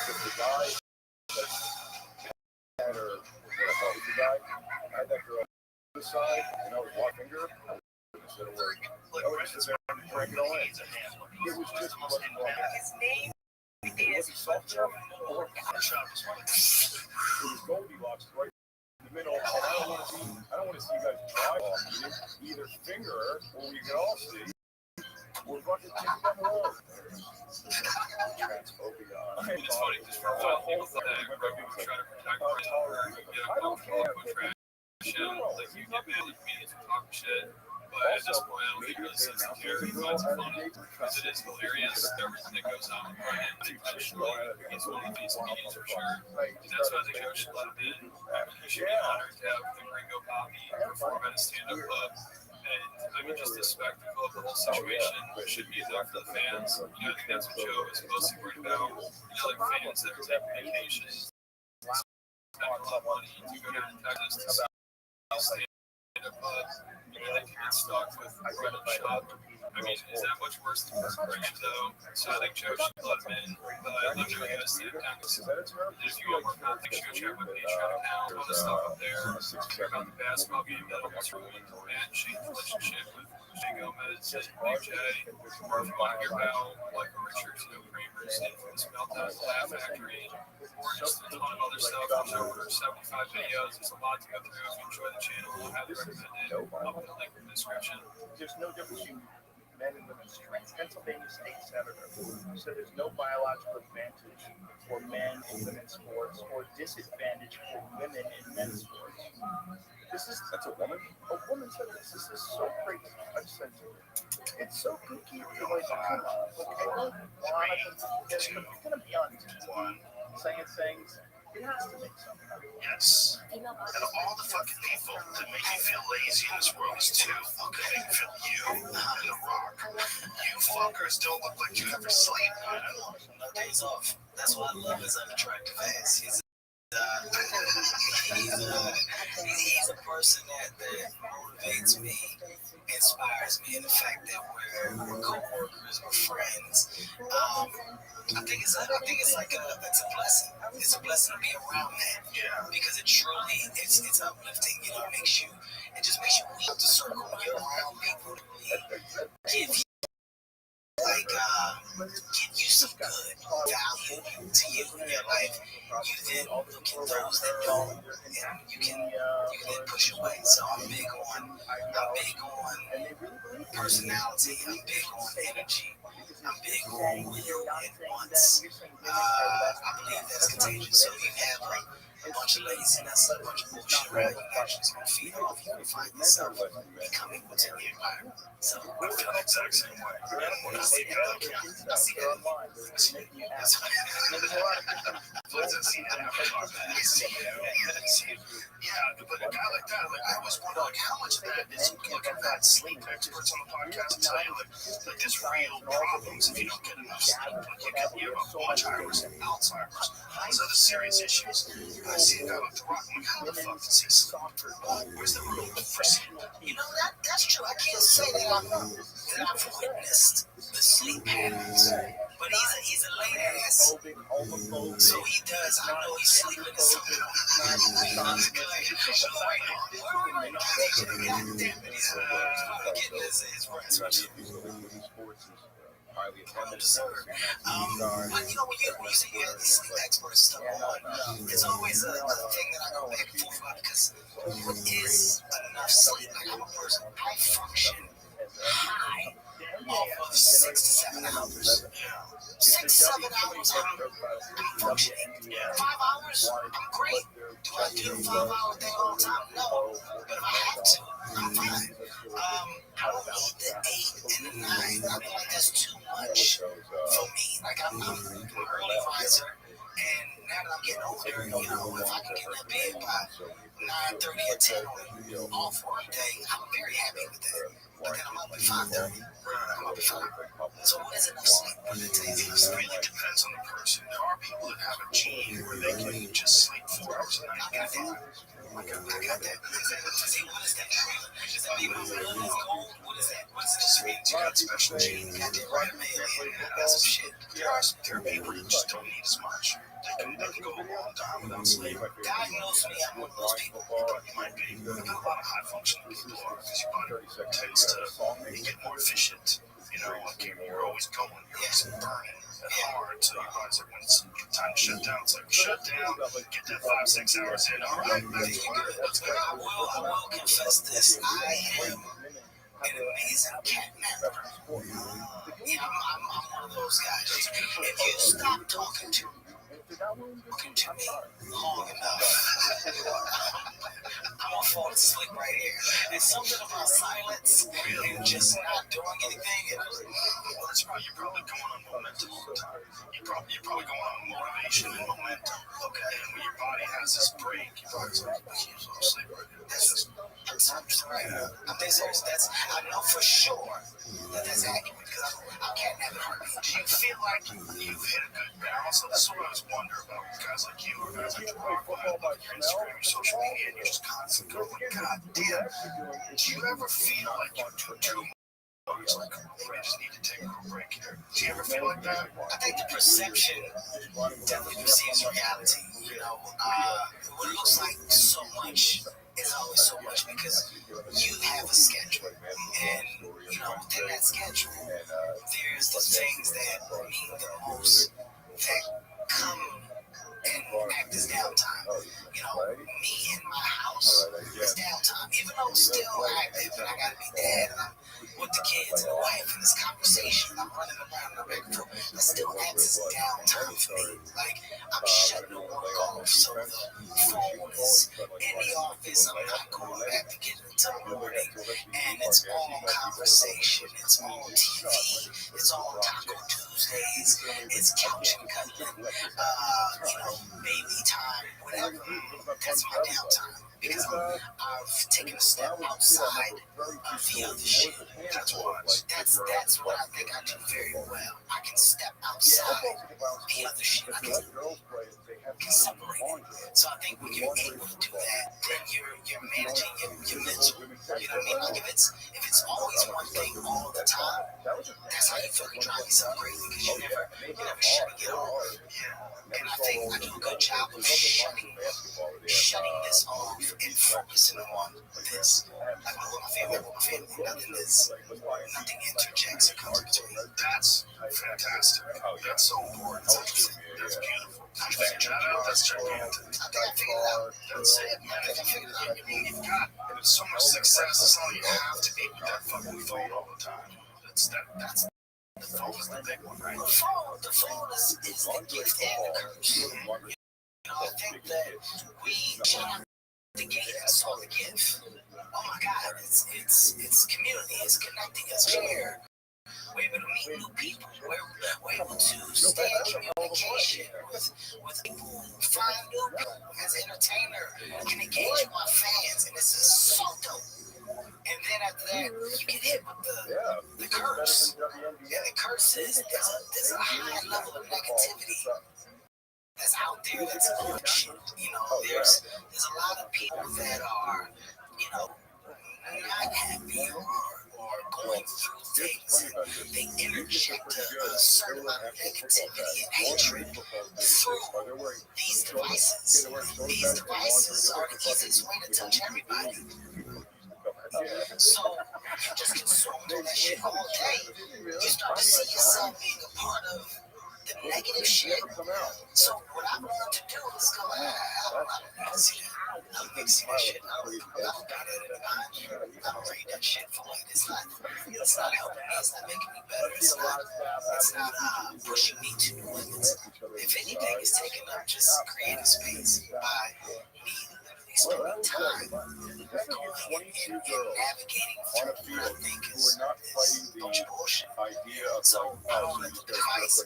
The guy that had her, what I thought was the guy, had that girl on the side, and I was walking her. Instead of work, I would just sit there and break it all in. It was just wasn't wrong. It wasn't soft enough or it was Goldilocks right in the middle. And I don't want to see you guys try off either finger her, or we can all see. We're fucking taking them alone. Transphobia. It's funny because for a while people thought that Rabbi was trying to protect people for trash shit. Like you get mad at comedians for talking shit. But at this point, I don't think really sense of care. He finds it funny because it is hilarious. Everything that goes on, and intentionally, he's one of these comedians for sure. And that's why I think Joe should let him in. He should be honored to have the Gringo Poppy perform at a stand-up club. And I mean, just the spectacle of the whole situation should be there for the fans. You know, I think that's what Joe is mostly worried about. You know, like fans that are taking vacations, spending a lot of money to go down to Texas to see stand-up club. They can get stuck with random shot. I mean, is that much worse than corporation, though? So I think Joe should let him in. But let me know you guys see it down. If you want more content, go check my Patreon account. All the stuff up there. Care about the basketball game that almost ruined Matt and Shane's relationship with Jay Gomez and New Jay. Or if you want to hear about Michael Richards, Kramer's infamous meltdown at the Laugh Factory, or just a ton of other stuff. There's over 75 videos. There's a lot to go through. If you enjoy the channel, I highly recommend it. I'll put a link in the description. There's no difference between men and women's strength. Pennsylvania state senator said there's no biological advantage for men in women's sports or disadvantage for women in men's sports. That's a woman? A woman said this. This is so crazy. I just sent it. It's so kooky. You're like, come on. Okay, well, it's going to be on TV saying things. It has to make something. Yes. And all the fucking people that make you feel lazy in this world is too fucking make you feel you and The Rock. You fuckers don't look like you ever sleep. No days off. That's why I love his unattractive ass. He's a person that motivates me, inspires me, and the fact that we're co-workers, we're friends. I think it's like it's a blessing. It's a blessing to be around that. Yeah. Because it truly it's uplifting. You know, it just makes you leave the circle when you're around people to really give you give you some good value to you in your life. You then look at those that don't, and you can then push away. So I'm big on personality. I'm big on energy. I'm big on will and wants. I believe that's contagious. So you have a bunch of laziness, a bunch of bullshit around you, actions gonna feed off you and find yourself becoming what's in the environment. So I feel the exact same way. When I see that, I see that. Yeah, but a guy like that, like I always wonder, like how much of that is looking at sleep experts on the podcast to tell you like there's real problems if you don't get enough sleep. Like you have Alzheimer's and Alzheimer's, all these other serious issues. I see a guy like The Rock, I'm like, how the fuck does he sleep? Where's the room for sleep? You know, that's true. I can't say that I've witnessed the sleep patterns, but he's a late ass. So he does. I know he's sleeping in something. But you know, when you say you have these sleep experts stuff on, it's always a thing that I go back and forth about because what is enough sleep? Like I'm a person, I function high off of 6 to 7 hours. 6, 7 hours, I'm functioning. 5 hours, I'm great. Do I do the 5-hour thing all the time? No. But if I have to, I'm fine. I don't need the 8 and the 9. I mean, like, that's too much for me. Like, I'm an early riser. And now that I'm getting older, you know, if I can get in that bed by 9:30 or 10 on an off work day, I'm very happy with that. But then I'm up at 5:30. I'm up at 5. So what is enough sleep? It really depends on the person. There are people that have a gene where they can just sleep 4 hours a night. I got that. See, what is that? Is that even really cold? What is that? What is it? Just means you got special genes. Got that right man. That's some shit. There are people that just don't need as much. They can go a long time without sleep. Diagnose me, I'm one of those people. You might be. A lot of high functioning people are because your body tends to get more efficient. You know, like you're always going, you're always burning hard. So you realize that when it's time to shut down, it's like shut down, get that 5-6 hours in. All right, back to work. Let's go. I will confess this. I an amazing cat member. Yeah, I'm one of those guys. If you stop talking to me long enough, I'm gonna fall asleep right here. There's something about silence and just not doing anything. Well, that's right. You're probably going on momentum all the time. You're probably going on motivation and momentum. Okay, and when your body has this break, your body's like, you fall asleep right here. That's right. I'm being serious. I know for sure that's accurate because I can't have it hurt me. Do you feel like you've hit a good balance? That's what I always wonder about guys like you or guys like Rob, your Instagram, your social media, and you're just constantly going, God damn. Do you ever feel like you do too much? It's like, I just need to take a break here. Do you ever feel like that? I think the perception definitely precedes reality. You know, what looks like so much is always so much because you have a schedule, and you know within that schedule, there's the things that mean the most that come and act as downtime. You know, me in my house is downtime, even though I'm still active and I gotta be dad and I'm with the kids and the wife and this conversation, I'm running around the regular. That still acts as downtime for me. Like I'm shutting the work off, so the phone is in the office. I'm not going back to get it until the morning, and it's all conversation. It's all TV. It's all Taco Tuesdays. It's couch and cuddling. You know, baby time, whatever. That's my downtime because I've taken a step outside of the other shit. That's what I think I do very well. I can step outside the other shit. I can separate it. So I think when you're able to do that, then you're managing your mental. You know what I mean? Like if it's always one thing all the time, that's how you fucking drive yourself crazy because you never shutting it off. And I think I do a good job of shutting this off and focusing on this. Like with my family, nothing interjects or comes between. That's fantastic. That's so important. That's interesting. That's beautiful. I figured that out. That's gigantic. I think I figured it out. That's it, man. I think I figured it out. I mean, you've got so much success. That's all you have to be with that fucking phone all the time. That's the phone is the big one, right? The phone is the gift and the curse. You know, I think that we shot the gate and saw the gift. Oh my God, it's community, it's connecting us here. We're able to meet new people. We're able to stay in communication with people, find new people as an entertainer, can engage with my fans, and this is so dope. And then after that, you get hit with the curse. And the curse is there's a high level of negativity that's out there that's shit. You know, there's a lot of people that are, you know, not happy or going through things. They interject a certain amount of negativity and hatred through these devices. These devices are the easiest way to touch everybody. So you just consume all that shit all day. You start to see yourself being a part of the negative shit. So what I'm going to do is go, I don't see that. I'm mixing that shit. I don't got it in mind. I don't read that shit for it. It's not helping me. It's not making me better. It's not pushing me to new limits. If anything, it's taking up just creating space by me literally spending time going and navigating through what I think is a bunch of bullshit. So I don't let the device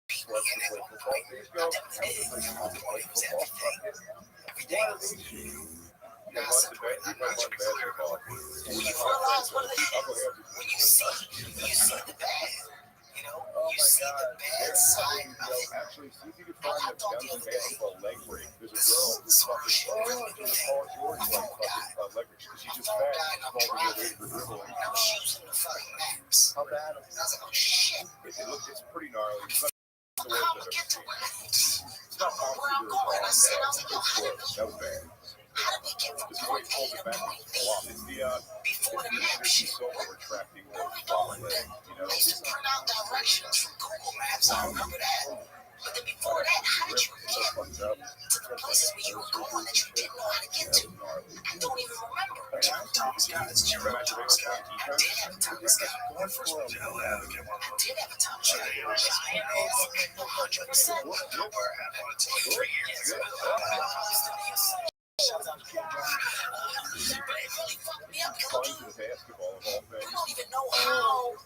beat me in at one point. I definitely did. At one point, it was everything. Everything else. Now I separate that much clear. When you realize what it is, when you see the bad, you know, you see the bad side of it. I thought the other day, this sort of shit really made me think. My phone died. And I'm driving. And I was using the fucking maps. And I was like, oh shit. It's pretty gnarly. How am I gonna get to where I'm going? I was like, yo, how did we get from point A to point B before the map shit? Where we going? I used to print out directions from Google Maps. I remember that. But then before that, how did you get to the places where you were going that you didn't know how to get to? I don't even remember. Thomas Scott. It's your Thomas Scott. I did have a Thomas Scott. First one, hell yeah, okay, one. I did have a Thomas Scott. Giant ass, 100%. Cooper had one until 3 years ago. Shout out to Paul Brown. But it really fucked me up because we don't even know how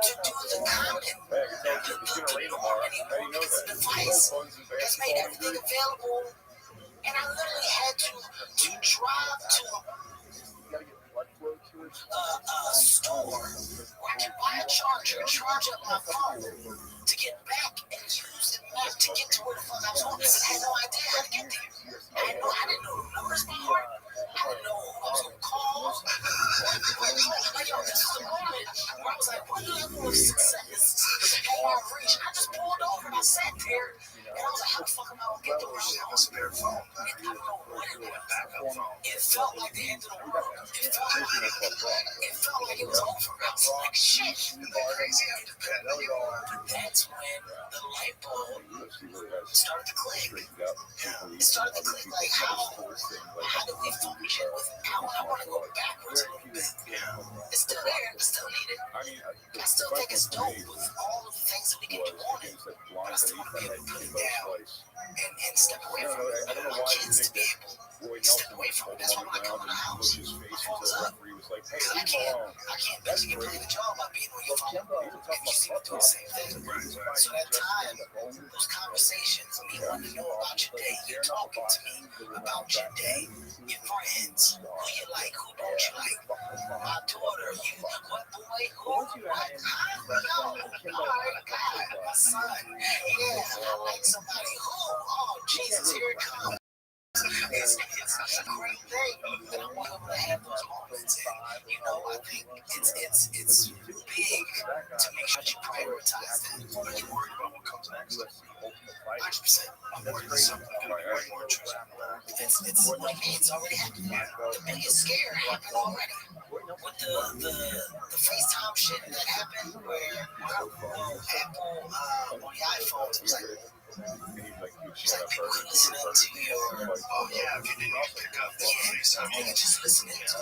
to do the comment anymore because the device has made everything available, and I literally had to drive to a store where I can buy a charger and charge up my phone to get back and use the map to get to where the fuck I was going. Because I had no idea how to get there. I didn't know the numbers by heart. I didn't know who I was going to call. Like, yo, this is the moment where I was like, what level of success have I reached? I just pulled over and I sat there and I was like, how the fuck am I going to get to where I'm going? A spare phone. I don't know what it was. Backup phone. It felt like the end of the world. It felt like it was over. I was like, shit. Isn't that crazy how dependent you are? That's when the light bulb started to click. It started to click like, how do we function without? I want to go backwards a little bit. It's still there. I still need it. I still think it's dope with all of the things that we can do on it. But I still want to be able to put it down and step away from it. I want my kids to be able to step away from it. That's why when I come in the house, my phone's up. Because I can't basically play the job by being on your phone. And you see me do the same thing. So that time, those conversations, me wanting to know about your day, you talking to me about your day, your friends, who you like, who don't you like, my daughter, you, what boy, who, what, no, God, my son, yeah, I like somebody, who, oh, Jesus, here it comes. It's a great thing, and I want to have those moments. And, you know, I think it's big to make sure you prioritize that. Are you worried about what comes next? 100%. I'm worried about something way more interesting. It's what it means. It's already happened. The biggest scare happened already. With the FaceTime shit that happened where Apple on the iPhones, it was like, people could listen to your, oh yeah, if you didn't pick up the FaceTime, you could just listen to it.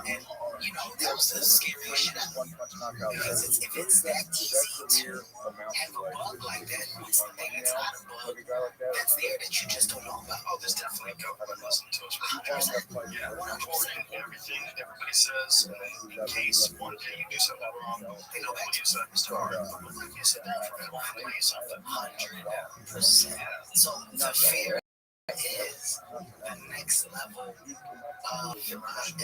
And, you know, that was the scariest shit ever. Because if it's that easy to have a bug like that, it's the thing that's not a bug that's there that you just don't know about. Oh, there's definitely government listening to us. 100%. Yeah, 100%. Everything that everybody says, in case one day you do something wrong, they know what you said, Mr. Hart. Like you said, that for something. 100%. So the fear is the next level of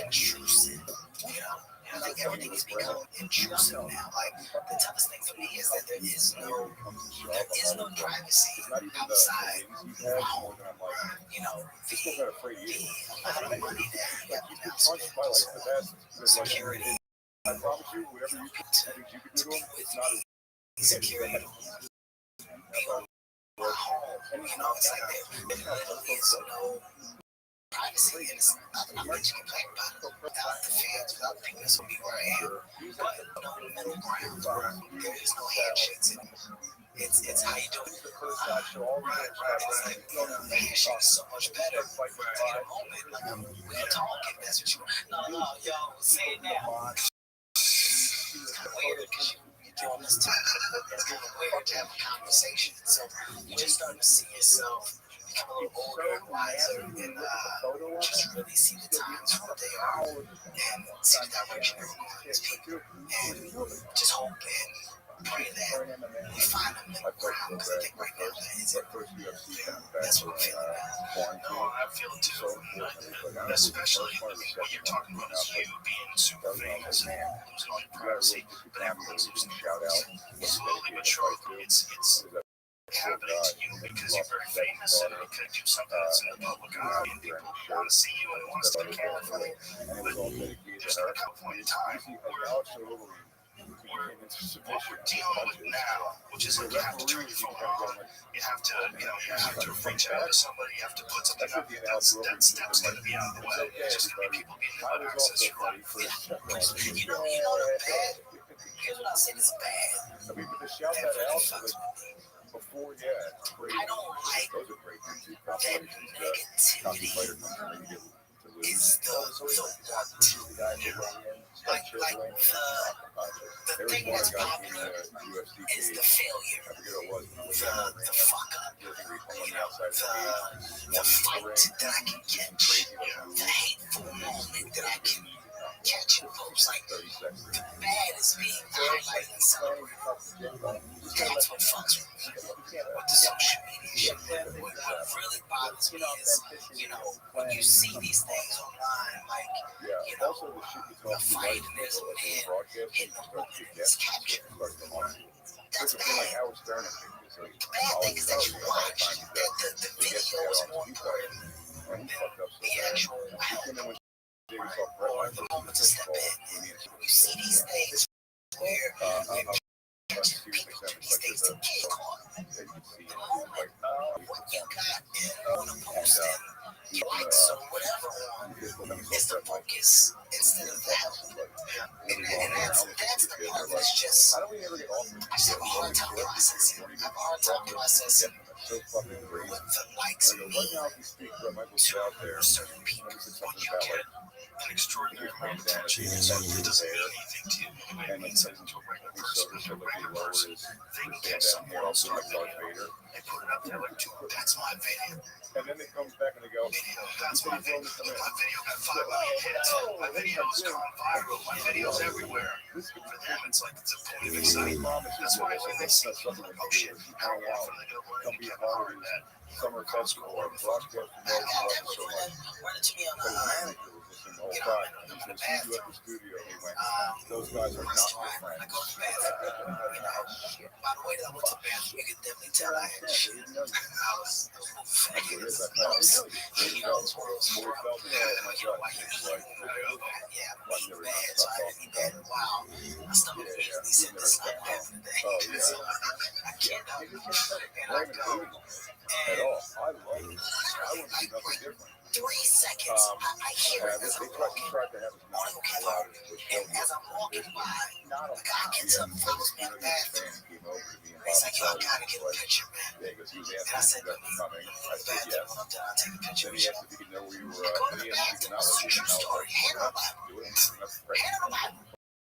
intrusive. You know, I think everything has become intrusive now. Like the toughest thing for me is that there is no privacy outside your home. You know, the amount of money that you have to now spend just on security to be with me. Security be on my home. You know, it's like there literally is no privacy, and it's nothing I'm much complain about it. Without the fans, without the people that's gonna be where I am. But no middle ground. There is no handshakes anymore. It's how you do it. Right. It's like, you know, the handshake is so much better. In a moment, like we can talk if that's what you want. No, yo, say it now. It's kind of weird because you're doing this time. It's kind of weird to have a conversation. So you're just starting to see yourself become a little older and wiser and just really see the times for what they are and see the direction they're going as people. And just hope and pray that we find a middle ground, because I think right now that is it. That's what I'm feeling now. No, I feel it too. Especially what you're talking about is you being super famous and losing all your privacy, but everyone's losing privacy. Slowly but surely, it's happening to you because you're very famous and you could do something that's in the public eye and people want to see you and want to take care of you. But there's going to come a point in time where what we're dealing with now, which is like you have to turn your phone on, you have to reach out to somebody, you have to put something up, that's going to be out of the way. It's just going to be people being able to access your life. You know the bad, here's what I'll say is bad, that really fucks with me. I don't like that negativity lose. The thing that's popular is the failure, the fuck up, the fight that I can catch, the hateful moment that I can catch in posts. Like, the bad is being highlighted and celebrated. That's what fucks with me with the social media shit. What really bothers me is, when you see these things online, like, a fight and there's a man hitting a woman and it's captured. That's bad. The bad thing is that you watch, the video is more important than the actual help. Or the moment to step in. You see these things where people do these things to get caught. The moment what you got on a post and likes or whatever is the focus instead of the help. And that's the part that's just, I just have a hard time processing. I have a hard time processing what the likes mean to certain people. When you get an extraordinary amount of attention, it doesn't mean anything to you. It might mean something to a regular person. A regular person, they can catch somewhere else on a video. They put it up there like, that's my video. And then they come back and they go, That's my video. Look, my video got 5 million hits. My video's gone viral. My video's everywhere. For them, it's like it's a point of excitement. That's why when they see me, I'm like, oh shit, how are they going to get a part of that? summer festival or broadcast Run into me on all time. You should see you at the studio. He went, those guys are not your friends. I go to the bathroom. By the way, that I went to the bathroom. You can definitely tell I had shit. I was faggot. I was eating those worlds. Why you eating? Yeah, I'm eating bad, so I haven't eaten bad in a while. My stomach immediately said, this is not happening today. I can't help it. And I go. At all. I love it. I wouldn't do nothing different. 3 seconds, I hear it as I'm walking on the cover, and as I'm walking by, the guy gets up, follows me in the bathroom, and he's like, yo, I gotta get a picture, man. And I said, let me go to the bathroom, I'm done, I'll take a picture with you. I go to the bathroom, this is a true story, hand on the Bible, hand on the Bible.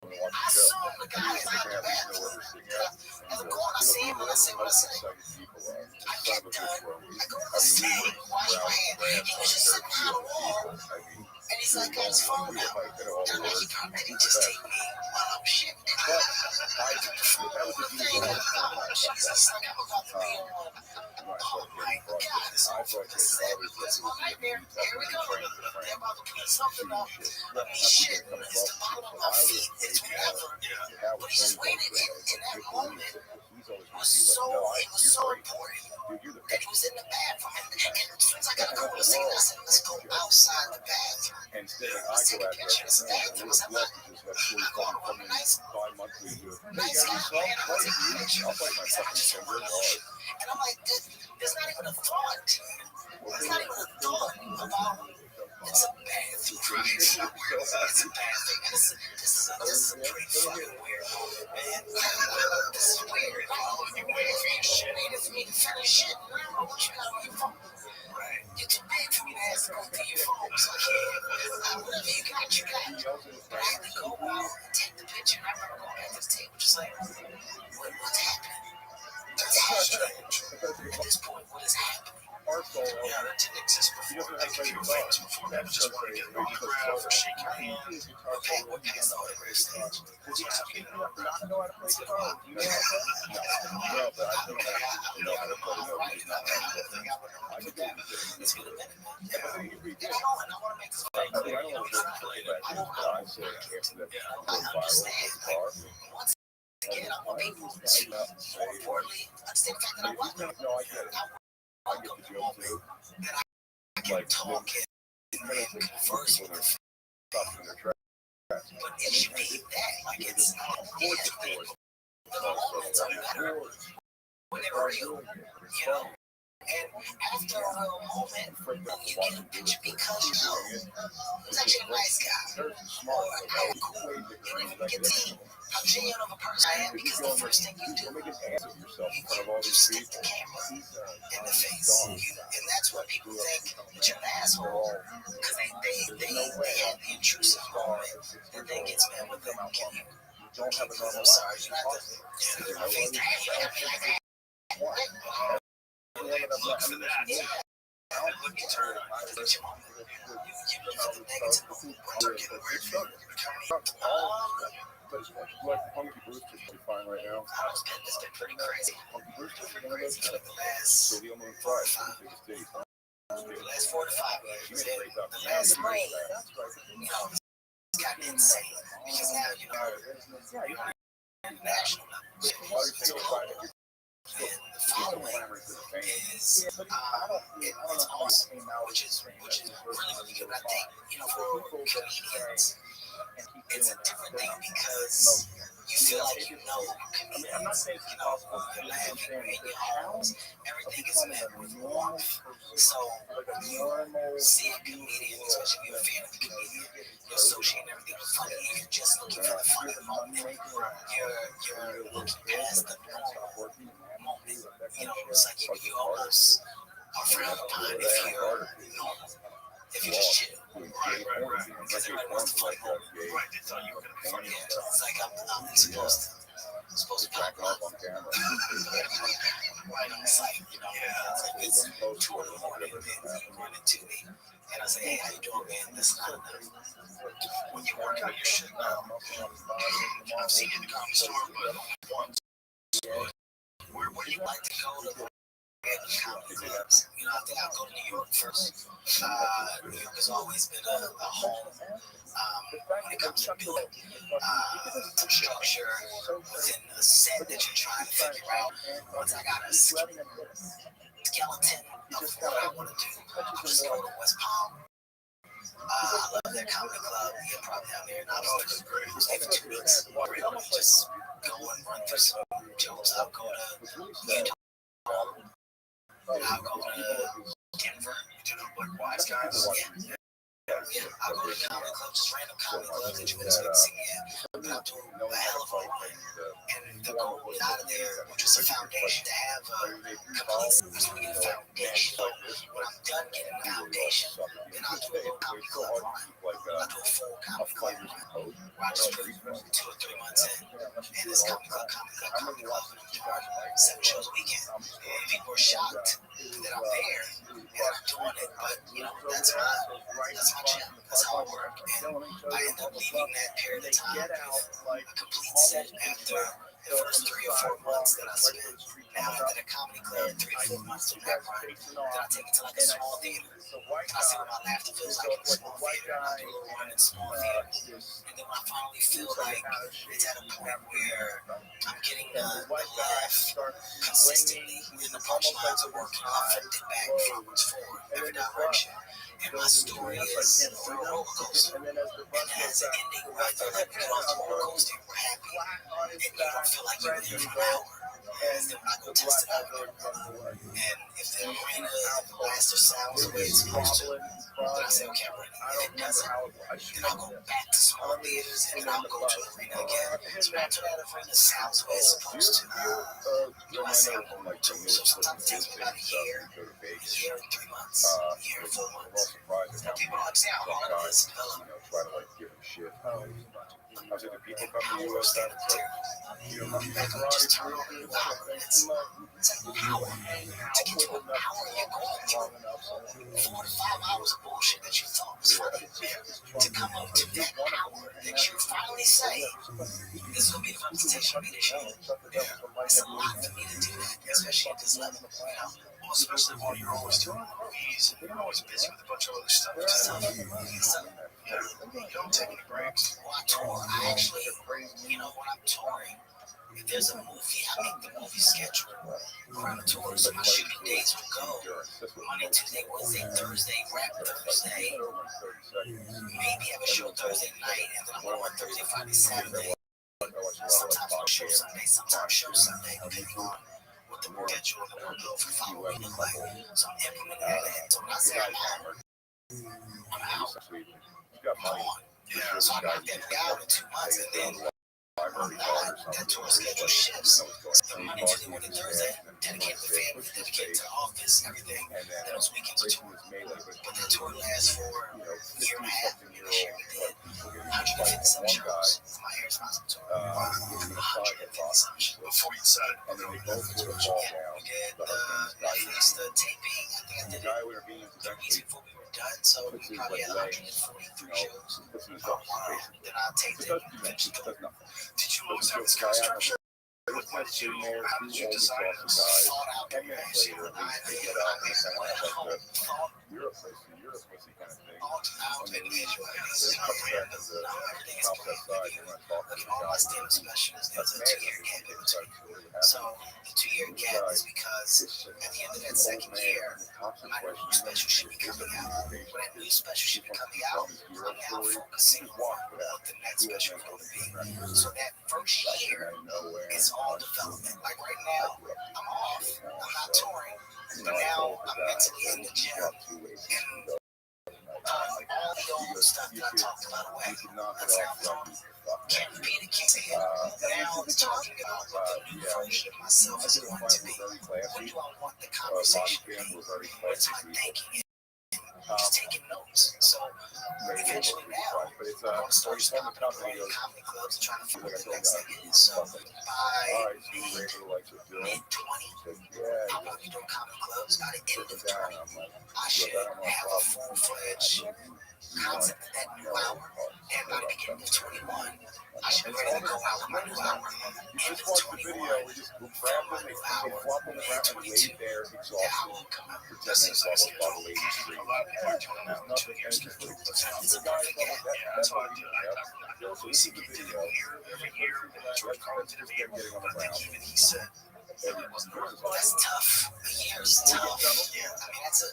I saw the guy out the bathroom, and of course I see him, and I say what I say. I get done, I go to the sink, wash my hand, he was just sitting behind the wall, and he's like, got his phone out, and I'm like, he probably didn't just take me while I'm shitting. I took the phone out the thing, and oh, Jesus, like I'm about to be on, oh my God, this is my nightmare, here we go, they're about to put something up, I mean, shit, it's the bottom of my feet, it's whatever, but he just waited in that moment. It was so important that he was in the bathroom, and as soon as I got a couple of seconds, I said, let's go outside the bathroom. Let's take a picture. It's a bathroom. I said, look, I called him a nice guy, man. I want to take a picture. He said, I just don't want to. And I'm like, there's not even a thought. There's not even a thought about it's a bad thing. It's a bad thing. This is pretty fucking weird, man. This is weird. You waiting for your shit. Waiting for me to finish shit. I don't know what you got on your phone. Right. You're too big for me to ask to go through your phone. So whatever you got, you got. But I had to go out and take the picture. And I remember going back to the table just like, what's happening? That's strange. At this point, what is happening? Yeah, that didn't exist before. They could be famous before. People just want to get an autograph or shake your hand. Okay, we're past the autograph stage. It's just okay. It's a lot. Okay, I don't know how to play guitar. I could do it. It's been a minute, man. And I want to make this fun. I don't understand. Once again, I want people to, more importantly, understand the fact that I want them. I welcome the moment that I can talk and converse with the but it should be that, like it's the moments are better when they're real, And after a real moment, you get a picture because you know he was actually a nice guy. Or I was cool. You don't even get to see how genuine of a person I am because the first thing you do, Don't make an ass of yourself in front of all you these stick the people. camera in the face. And that's what people think that you're an asshole because they have the intrusive moment that then gets met with them. Can you? Don't have a I'm normal sorry, life. you have to my face. Look for that. And look, you turn on. You look for the negative. Start getting weird feelings. But like Funky Brewster's pretty fine right now. It's been pretty crazy. Funky Brewster's Pretty crazy for the last Stadium on Friday, biggest city. the last 4 to 5 years. The last spring, it's gotten insane because now you're national level. And the following is it's awesome, which is really good. I think for comedians, it's a different thing because you feel like you know comedians. You're laughing in your homes. Everything is met with warmth. So you see a comedian, especially if you're a fan of the comedian, you're associating everything with funny. You're just looking for the funny moment. You're looking past the normal moment. It's like you almost are frowned upon if you're normal. If you just chill. Right. Because everybody wants to funny moment. Right. They thought you were going to be funny. Yeah. It's like I'm supposed to pop up on camera. Right on the site. It's 2 in the morning, then you run into me. And I say, hey, how you doing, man? That's not enough. When you work out your shit now, I've seen you in the comedy store, but once. Where do you like to go to? Comedy clubs. I think I'll go to New York first. New York has always been a home when it comes to building structure within a set that you're trying to figure out. Once I got a skeleton of what I want to do, I'll just go to West Palm. I love that comedy club. Yeah, probably down there. And I'll stay for 2 weeks. Just go and run through some jokes. I'll go to Utah. I'll go to Denver, like Wise Guys. Yeah, I'll go to comedy clubs, just random comedy clubs that you wouldn't expect to see me at. But I'll do a hell of a run. And the goal out of there, which is a foundation, to have a complete, I just want to get a foundation. When I'm done getting a foundation, then I'll do a little comedy club run. I'll do a full comedy club run, where I just put 2 or 3 months in. And this comedy club, and I'm doing 7 shows a weekend. And people are shocked that I'm there and I'm doing it, but that's my gym. That's how I work. And I end up leaving that period of time with a complete set after the first 3 or 4 months that I spent. Now after the comedy club, 3 or 4 months doing that run, then I take it to like a small theater. I see what my laughter feels like in a small theater, and I do a run in a small theater. And then when I finally feel like it's at a point where I'm getting the laugh consistently, and the punchlines are working, I'll flip it back, forwards, forward, every direction. And my story is a roller coaster. And it has an ending where I feel like we get off the roller coaster and we're happy. And you don't feel like you're there for an hour. And then when I go test it out, and if the arena, if the blaster sounds the way it's supposed to, then I say, okay, I'm ready. And it doesn't. Then I'll go back to small theaters and then I'll go to the arena again. So after that arena sounds the way it's supposed to, then I say I'm going to. So sometimes it takes me about a year and 3 months, a year and 4 months. And people are like, see how hard it is to develop. Try to give them shit. I was like, the people come to you Stand up there. Just turn on the power. It's like power. To get to an hour, you're going through 4 to 5 hours of bullshit that you thought was funny. To come up to that hour that you finally say, this is going to be the representation of me this year. It's a lot for me to do that, especially at this level. Well, especially when you're always doing movies and you're always busy with a bunch of other stuff. It's tough. You don't take any breaks. Well, I tour. I actually, when I'm touring, if there's a movie, I make the movie schedule around the tour. So my shooting days will go Monday, Tuesday, Wednesday, Thursday, rap Thursday. Maybe have a show Thursday night, and then I'm going Thursday, Friday, Saturday. Sometimes I'll show Sunday, sometimes show Sunday, depending on what the schedule and the workload for following look like. So I'm implementing that. So when I say I'm out. Yeah, so I knocked that out in 2 months, and then that tour schedule shifts. So Monday, Tuesday, Wednesday, Thursday, dedicated to family, dedicated to office, everything. Then those weekends are tour. But that tour lasts for a year and a half. This year we did 157 shows for my Air Sponsor tour. 157 shows. Before you said it. And then we both put a ball down. We did the Fiesta taping. I think I did it 3 weeks before we were done. So we probably had 143 shows. Then I taped it. Did you always have this kind of structure? How did you decide to thought out the music? Europe was the kind of thing. When they leave, it's not random. Everything is planned. All my stand-up specials, there's a 2-year gap in between. So the 2-year gap is because at the end of that second year, my new special should be coming out. When that new special should be coming out, I'm now focusing on what the next special is going to be. So that first year is all development. Like right now, I'm off. I'm not touring. But now I'm mentally in the gym. And all the old stuff that I talked about away. That's now can't repeat it, can't say it. Now I'm talking about what the new version of myself is going to be. When do I want the conversation to be? What am I thinking? Just taking notes. So eventually now, I'm going to start stopping and going to comedy clubs and trying to figure out what the next thing is. So by mid-20, I will be doing comedy clubs. By the end of 20, I should have a full-fledged concept of that new hour. And by the beginning of 21, I should be ready to go out with my new hour. End of 21, from my new hour, mid-22, that hour will come out. That seems like a schedule. A lot of people are doing that on 2-year schedule. It's a perfect gap. Yeah, that's how I do it. We see people did it every year. George Carlin did it every year. I think even he said it wasn't good. That's tough. A year is tough. Yeah. I mean, that's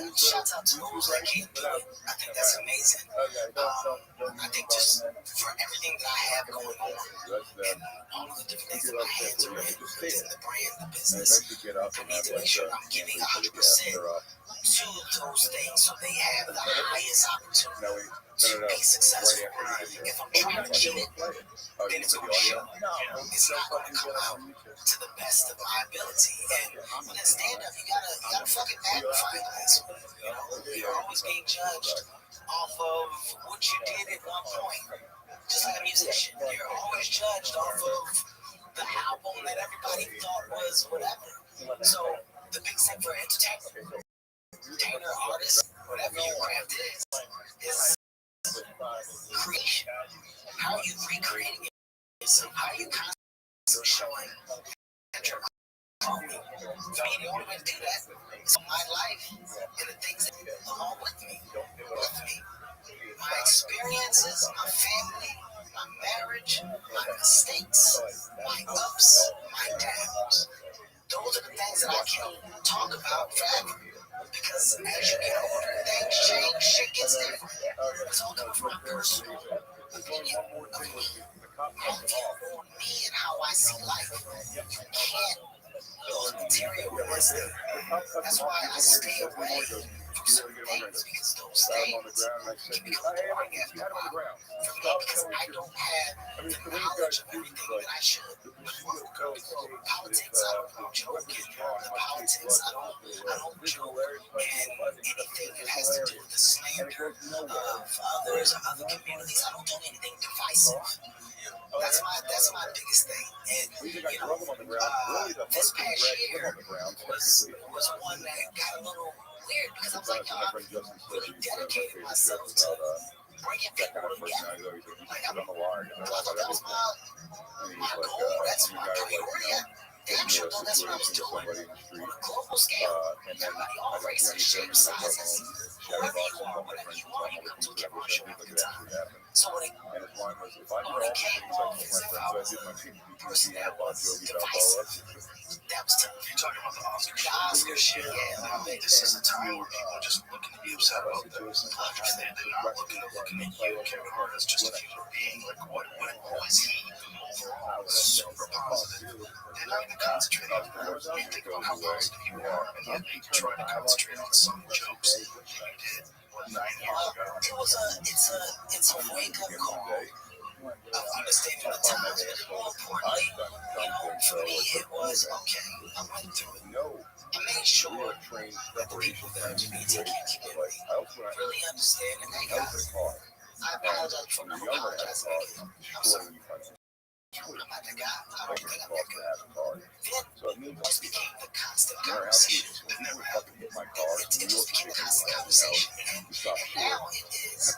a shout out to those that can't do it. I think that's amazing. I think just for everything that I have going on and all of the different things that my hands are in, within the brand, the business, I need to make sure I'm giving 100% to those things so they have the highest opportunity to be successful. If I'm trying to cheat it, then it's going to show. It's not going to come out to the best of my ability. And when it's stand-up, you gotta fucking magnify this. You're always being judged off of what you did at one point. Just like a musician, you're always judged off of the album that everybody thought was whatever. So the big thing for entertainer, artist, whatever your craft is creation. How are you recreating it? How are you constantly showing that you're for me, the only way to do that is my life and the things that along with me. My experiences, my family, my marriage, my mistakes, my ups, my downs. Those are the things that I can talk about forever. Because as you get older, things change, shit gets different. It's all coming from my personal opinion of me. My view on me and how I see life. You can't lose materialistic. That's why I stay away from certain things, because those things can become boring after a while. For me, because I don't have the knowledge of everything that I should. Politics, I don't joke in. The politics, I don't joke. And anything that has to do with the slander of others or other communities, I don't do anything divisive. That's my biggest thing. And this past year was one that got a little weird, because I was like, I've really dedicated myself to bringing people together. Like, I thought that was my goal. That's my priority. Damn sure that's what I was doing on a global scale. Everybody, all races, shapes, sizes, whoever you are, whatever you are, you come to get my show all the time. So when it came off as if I was a person that was divisive, that was tough. You're talking about the Oscars. The Oscar shit, yeah. This is a time where people are just looking to be upset about this. I understand they're not looking at you, Kevin Hart, as just a human being. Like, what is he overall? Super positive. They're not even concentrating on that. You think about how positive you are, and yet they try to concentrate on some jokes that you did 9 years ago. It's a wake-up call of understanding the times was okay. I went through it. No. I made sure We are trained that the people preparation that are time LGBTQ community I also really understand and they I got was in it. a car. I apologize for When not you're younger, apologizing again. I'm sorry. I'm not that guy. I don't think I'm that good. So it means It just became the constant in our conversation. house, when people fucking hit my car, It just became the constant conversation. And now it is,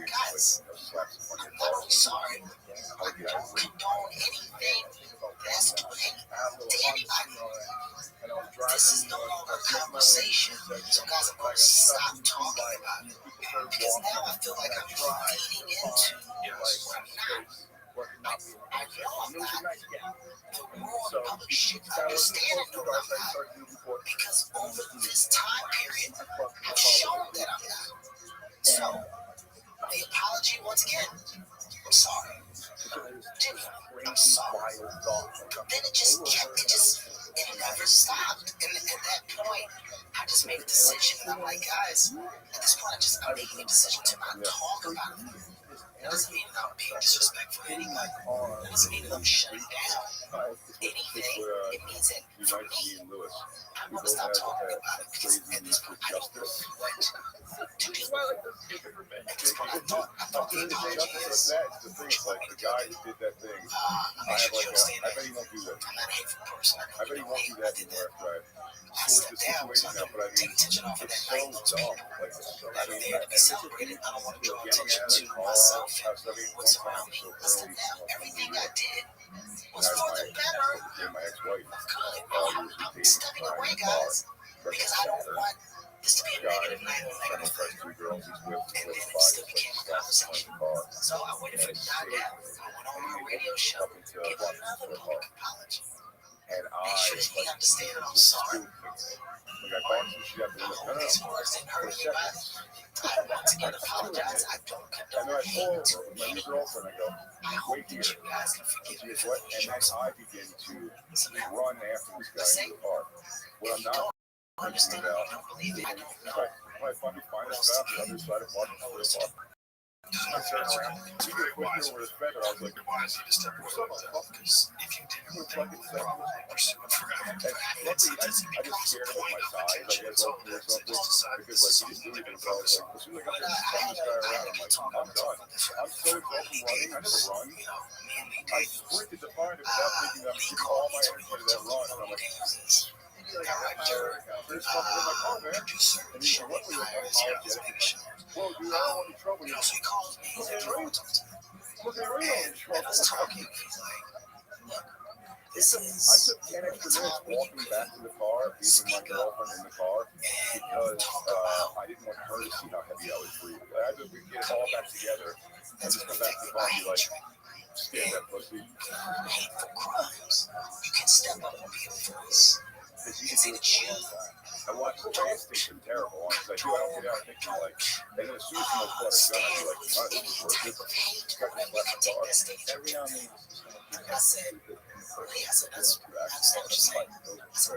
guys, I'm not only sorry, I don't condone anything that's doing to anybody. This is no longer a conversation. So guys, I'm going to stop talking about it. Because now I feel like I'm feeding into what I'm not. I know I'm not. The world and public shouldn't understand and know that I'm not. Because over this time period, I've shown that I'm not. So, the apology once again. I'm sorry. Genuinely, I'm sorry. But then it never stopped. And at that point, I just made a decision. And I'm like, guys, at this point, I'm making a decision to not talk about it. That doesn't mean that I'm being disrespectful to anyone. That doesn't mean that I'm shutting down anything. It means that for me, I'm going to stop talking about it because at this point, I don't know what to do. At this point, I thought the apology is. the thing is, like, the guy who did that thing, I'm making sure you understand I that. bet he won't do that. I'm not a hateful person. I I bet he don't won't hate do what I that did anymore that. after I stepped down so I can take attention off of that night and those people that are there to be celebrated. I don't want to draw attention to myself and what's around me. I stepped down. Everything I did was for the better my ex-wife. of good. I'm stepping away, guys, because I don't want this to be a negative night and a negative thing. And then it still became a conversation. So I waited for it to die down. I went on my radio show, gave another public apology. Make sure that he understands that I'm sorry. I hope these words didn't hurt anybody. I once again apologize. I don't condone hate to anyone. I hope that you guys can forgive me for those jokes. I begin to Somehow, run after this guy say, in the car. What if you I'm not don't understand it, you don't believe it, I don't know. I find stuff on the other side of Washington. I turned around. He did a quick over his feather. I was like, Wise you to step away with that, because if you do, then you'll probably pursue it forever. And it luckily, I doesn't just become a scared him point with of my size. attention. I It's all guess that. Just decide because this is like he something didn't do you're anything. So I was like, going to focus on. as soon as I But got I this guy around, I'm like, I'm done. I'm so fucking running. I never run. You know, me and Lee I Davis. sprinted to find it without thinking that I'm Lee giving all called my me energy to 20 that run. And I'm like, director, there's something in my car, man. producer, And the he's show like, what were you hires here on this big show. Well, dude, I don't want any trouble. You know, so he calls me, he's like, "Do you want to talk to me?" Look at Rio. And us talking, he's like, "Look, this I is took 10 a extra time minutes when you walking back to could the car, leaving my speak up girlfriend in the car, and because talk about I didn't want her to see how heavy I was breathing. I had to get it all back together and that's just been come back to affected the by car and be like, hatred stand that pussy. and hateful crimes. You can step up and be a voice. You can say that you I watched the instincts are terrible. Honestly, I don't get out thinking like, and then as soon as someone put a gun, I'd be like, oh, this any is worth type it. of hate or whatever, you can take that stage. I said, Lee, I said, that's, I understand what you're saying. I said,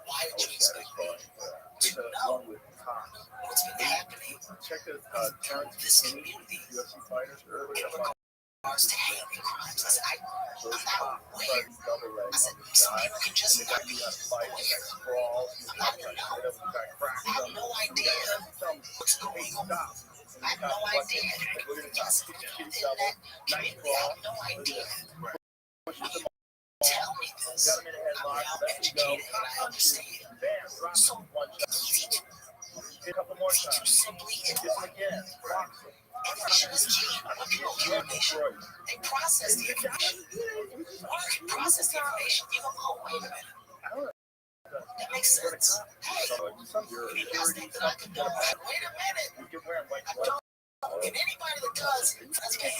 why did you expect me to know what's been happening in this community in regards to hate and crimes? I said, I'm not aware. I said, some people can just not be aware. I'm not in the know. I have no idea what's going on. I have no idea. Yes, the internet community, I have no idea. Tell me this. I'm now educated and I understand. So easy to simply ignore. Information is key. When people get information, they process the information. When you process the information, you go, oh, wait a minute. That makes sense. Hey, you guys think that I can do that? Wait a minute. I don't. And anybody that does, that's bad.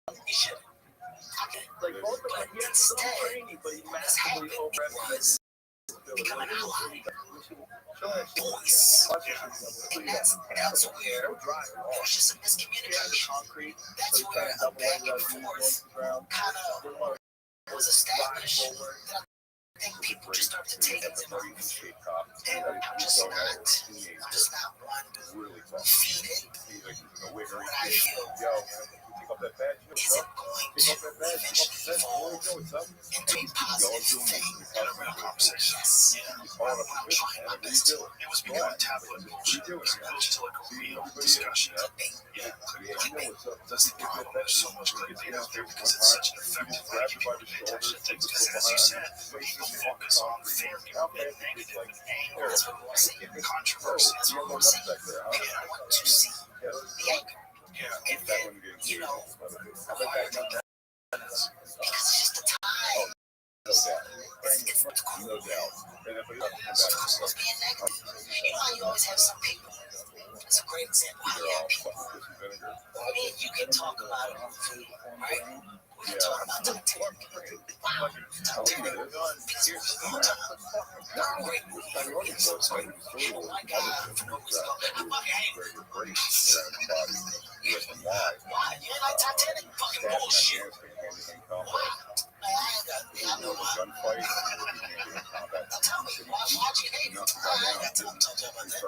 You should. But instead, what's happened was become an ally. Voice. And that's where there's just a miscommunication. That's where a back and forth kind of was established that I think people just started to take it to move. And I'm just not one to feed it what I feel isn't going to eventually evolve into a positive thing and a real conversation. Yes. What I'm trying my best to. It was beyond tabloid bullshit. It was close to like a real discussion. Yeah. That's the problem. There's so much clickbait out there because it's such an effective way to keep attention to things. Because as you said, people focus on failure and negative and anger. That's what we want to see. Controversy. That's what we want to see. People want to see the anger. Yeah. And then, you know, because it's just the time. It's cool. No doubt. It's being negative. You know how you always have some people. It's a great example how you have people. Me and you can talk about it, right? We can talk about Titanic. Wow, Titanic. Because it was a long time. Not a great movie. Yes, it was great. Oh my God, for no reason. I fucking hate it. Why? You ain't like Titanic? Fucking bullshit. Why? I know why. Now tell me, why'd you hate it? I ain't got time to talk about that.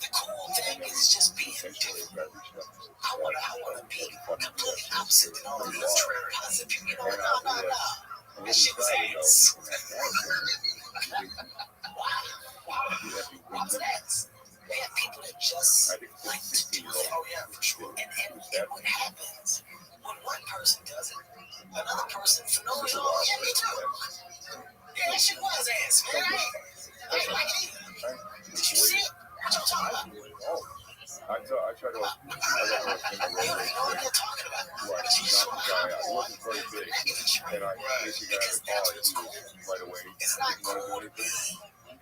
The cool thing is just being different. I wanna be completely opposite than all these positive people. You know, no. That shit was ass. Why was it ass? We have people that just like to do that. Oh yeah, for sure. And what happens when one person does it, another person for no reason, yeah, me too. Yeah, that shit was ass, man. I ain't like it either. Did you see it? What you talking about? I try to. You know what you're talking about. Right. But you just want to I wasn't very big. And I basically got a call right away. It's not cool to be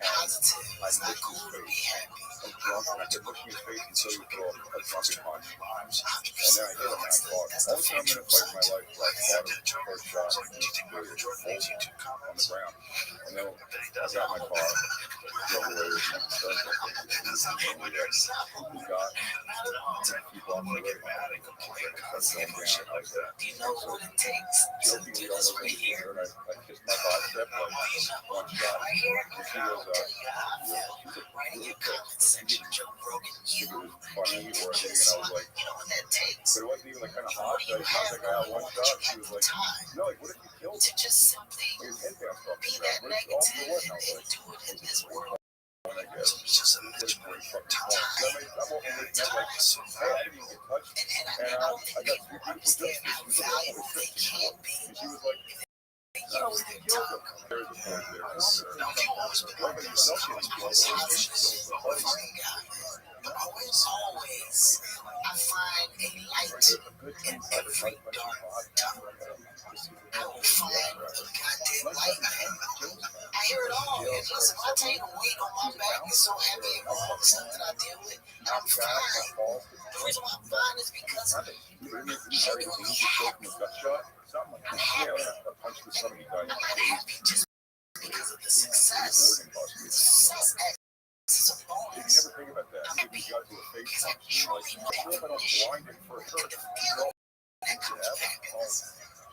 positive. It's not cool to be happy. I'm drunk and I kept pushing his face until he threw a drunken punch. And then I hit him and I fought. Only time I'm going to fight in my life where I fought him first shot on the ground. And then I got my car, drove away, and we got people on the way. Do you know what it takes to do this right here? I kissed my bicep like one shot. Right here, I'll tell you how I feel. Right in your comments section, Joe Rogan, you just, you know what that takes. But it wasn't even like kind of hot. What do you have going on that you have the time no, like, what if you killed to just simply be that negative and do it in this world? So it's just a miserable time. So valuable. And I don't think people understand how valuable they can be. They use their time. I've always been like this. I've always been this fucking guy, man. But always, I find a light in every dark tunnel. I will find a goddamn light, man. I hear it all. And listen, if I tell you the weight on my back is so heavy and all the stuff that I deal with, and I'm fine. The reason why I'm fine is because I'm happy. I'm happy. I'm not happy just because of the success. Success is a bonus. You never think about that. I'm happy because I truly know that definition and the feeling that comes with happiness.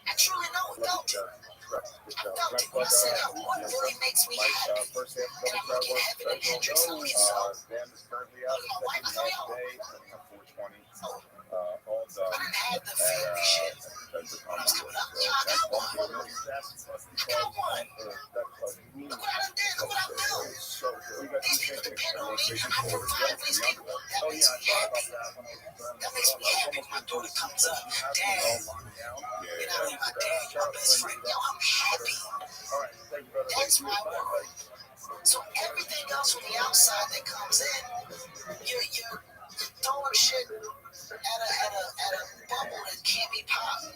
I truly know it, don't you? I felt it when I said what really makes me happy. And I'm looking at heaven and Hendrix and looking so. My wife is my own. I didn't have the family shit. Let's do it up. Yeah, I got one. I got one. Look what I done did. Look what I do. These people depend on me. I provide for these people. That makes me happy. That makes me happy when my daughter comes up. Dad, you're not only my dad, you're my best friend. Yo, I'm happy. That's my world. So everything else from the outside that comes in, you're throwing shit at a bubble that can't be popped.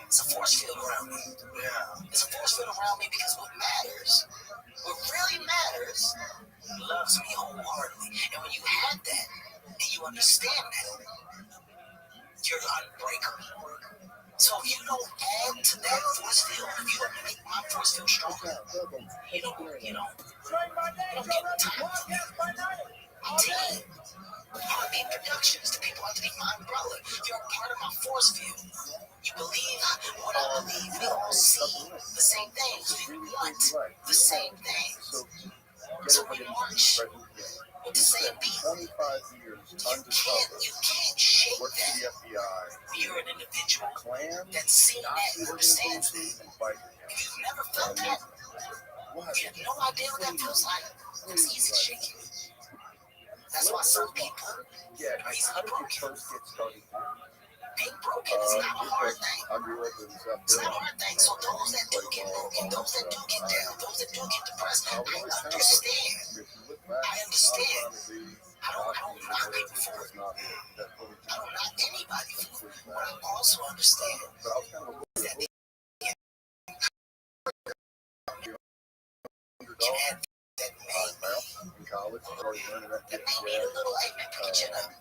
It's a force field around me. It's a force field around me because what matters, what really matters, loves me wholeheartedly. And when you have that and you understand that, you're unbreakable. So if you don't add to that force field, if you don't make my force field stronger, you don't get time from me. My team, Heartbeat Productions, the people underneath my umbrella, you're a part of my force field. You believe what I believe. We all see the same things. We want the same things. So we march with the same beat. You can't shake that. You're an individual. that's seen that and understands that. If you've never felt that, you have no idea what that feels like. It's easy to shake you. That's why some people are easily broken. Being broken is not a hard thing. It's not a hard thing. So those that do get broken, those that do get down, those that do get depressed, I understand. I understand. I don't knock people for it. I don't knock anybody for it. But I also understand that they can have that may need a little, hey man, pick your chin up.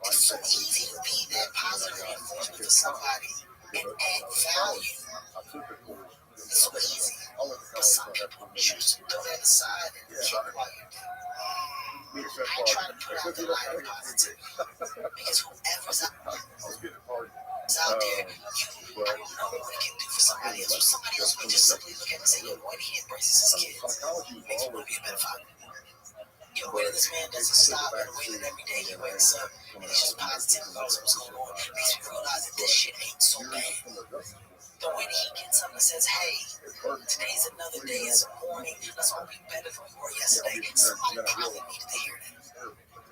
It's so easy to be that positive reinforcement for somebody and add value. It's so easy. But some people choose to throw that aside and keep quiet. I try to put out the light of positivity because whoever's out there, I don't know what it can do for somebody else. For somebody else, we just simply look at it and say, yo, boy, he embraces his kids. Makes him want to be a better father. Yo, the way that this man doesn't stop and the way that every day he wakes up and he's just positive about what's going on makes me realize that this shit ain't so bad. The way that he gets up and says, hey, today's another day, it's a morning, let's all be better than we were yesterday. Somebody probably needed to hear that.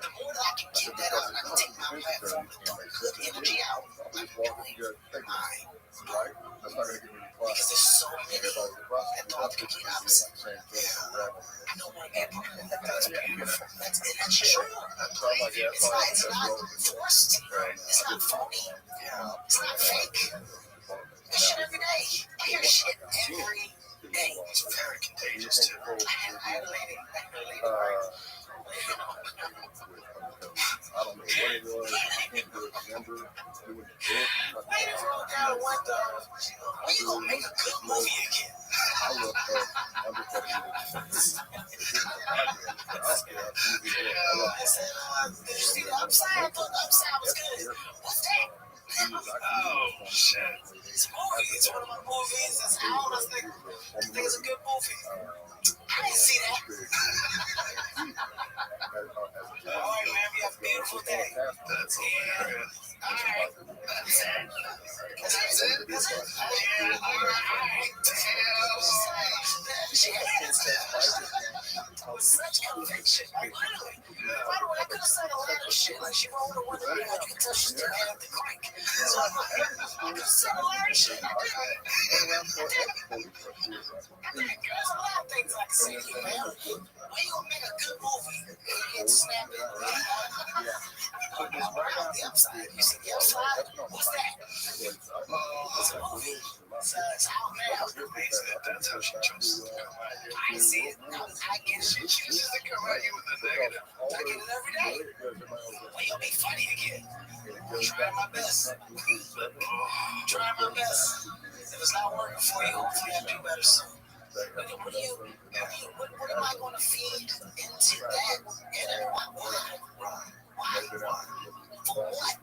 The more that I can get that out and I can take my platform and throw good energy out, I'm doing fine. Because there's so many that thought the complete opposite. I don't want to be a part of that. That's beautiful. That's true. It's not forced. It's not phony. It's not fake. It's shit every day. I hear shit every day. It's very contagious too. I had a lady, I don't know what it was. Lady wrote down what the, when you gonna make a good movie again? I look I said, did you see the upside? I thought the upside was good. What's that? Oh, shit. It's a movie. It's one of my movies. That's out. I think it's a good movie. I didn't see that. All right, man. You have a beautiful day. That's all right. All right. That's it. That's it. Yeah. All right. She has such conviction. Like, literally. By the way, I could have said a lot of shit. Like, she rolled her window down. You can tell she still had the crank. So I'm like, I could have said a lot of shit. I did. There's a lot of things I can say to you, man. When you gonna make a good movie, you get snapped in. The upside. You see the upside? What's that? It's a movie. It's out now. That's how she chose to come at you. I see it. I get it. She chooses to come at you with a negative. I get it every day. When you'll be funny again. I'm trying my best. I'm trying my best. If it's not working for you, hopefully I do better soon. What am I going to feed into that? And why? For what?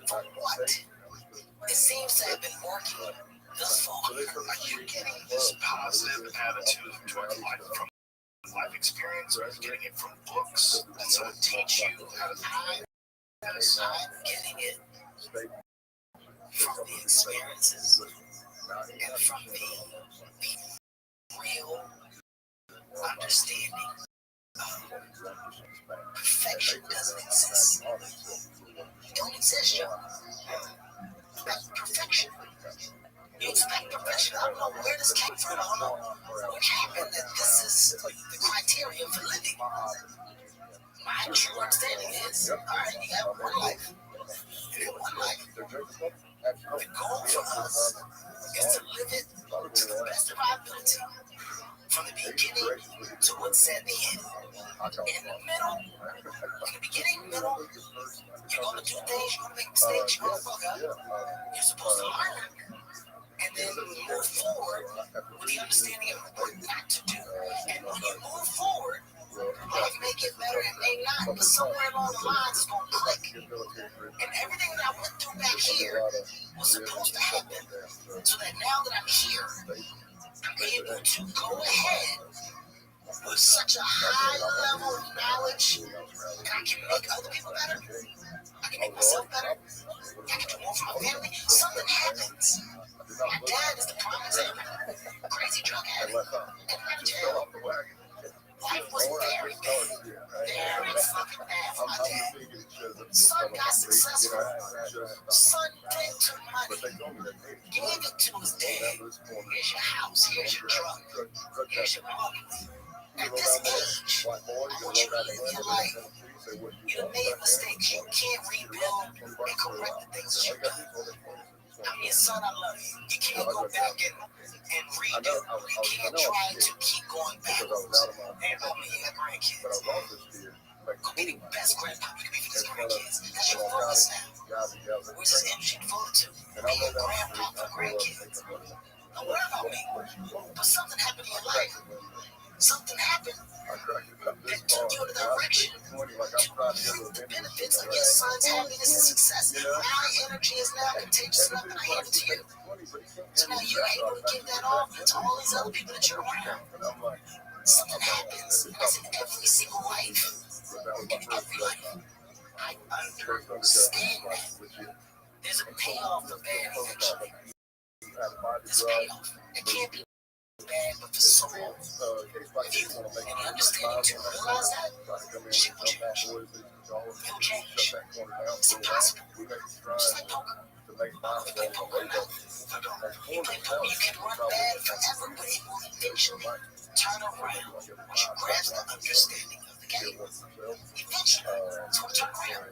For what? It seems to have been working thus far. Are you getting this positive attitude toward life from life experience, or getting it from books that sort of teach you how to thrive? I'm getting it from the experiences and from the real understanding perfection doesn't exist. It don't exist, Joe. Perfection. You expect perfection. I don't know where this came from. I don't know what happened that this is the criteria for living. My true understanding is, all right, you have one life. You have one life. The goal for us is to live it to the best of our ability. From the beginning to what's at the end. In the middle, in the beginning, middle, you're going to do things, you're going to make mistakes, you're going to fuck up. You're supposed to learn and then move forward with the understanding of what not to do. And when you move forward, life may get better, it may not, but somewhere along the lines it's going to click. And everything that I went through back here was supposed to happen so that now that I'm here, I'm able to go ahead with such a high level of knowledge, and I can make other people better. I can make myself better. I can do more for my family. Some But they told me that they Gave it to his dad. Here's your house. Here's your truck. Here's your money. At this age, I want you to live your life. You done made mistakes. You can't rebuild and correct the things that you've done. I'm your son. I love you. You can't go back and rebuild. You can't try to keep going backwards. And about me, you got grandkids. Go be the best grandpa you can be for these grandkids. That's your focus now. Where's this energy devoted to? Be a grandpa for grandkids. Don't worry about me. But something happened in your life. Something happened that took you in a direction. You reaped the benefits of your son's happiness and success. My energy is now contagious enough that I hand it to you. So now you're able to give that off to all these other people that you're around. Something happens as in every single life. In every life. I understand that. There's a payoff for bad eventually. There's a payoff. It can't be bad, but for so long. If you and understanding to realize that, shit will change. It'll change. It's impossible. Just like poker. You play poker now. You play poker, you can run bad forever, but it will eventually turn around once you grasp the understanding of the game. Eventually, it's going to turn around.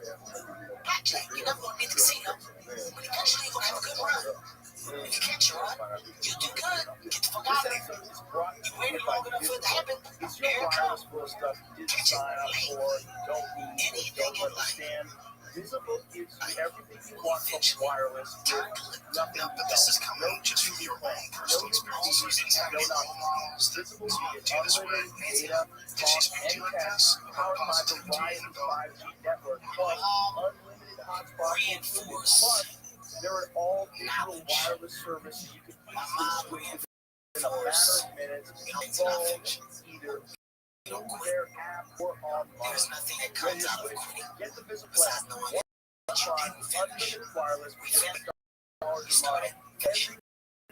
Blackjack, you're never going to be at the casino, but eventually you're going to have a good run. If you catch your run, you do good. Get the fuck out of there. You waited long enough for it to happen. Here it comes. Catch it late. Anything in life. Visible gives you everything you want from wireless. Nothing but this is coming just from your own personal experiences. No nonsense. Visible you get unlimited data, talk, and text powered by the Verizon 5G network. Plus, unlimited hotspot. Plus, there are all digital wireless services you can easily switch in a matter of minutes. Phone, either their app or online. There's nothing that comes out of quitting. Get the Visible app. Unlimited wireless for $50 a month. Every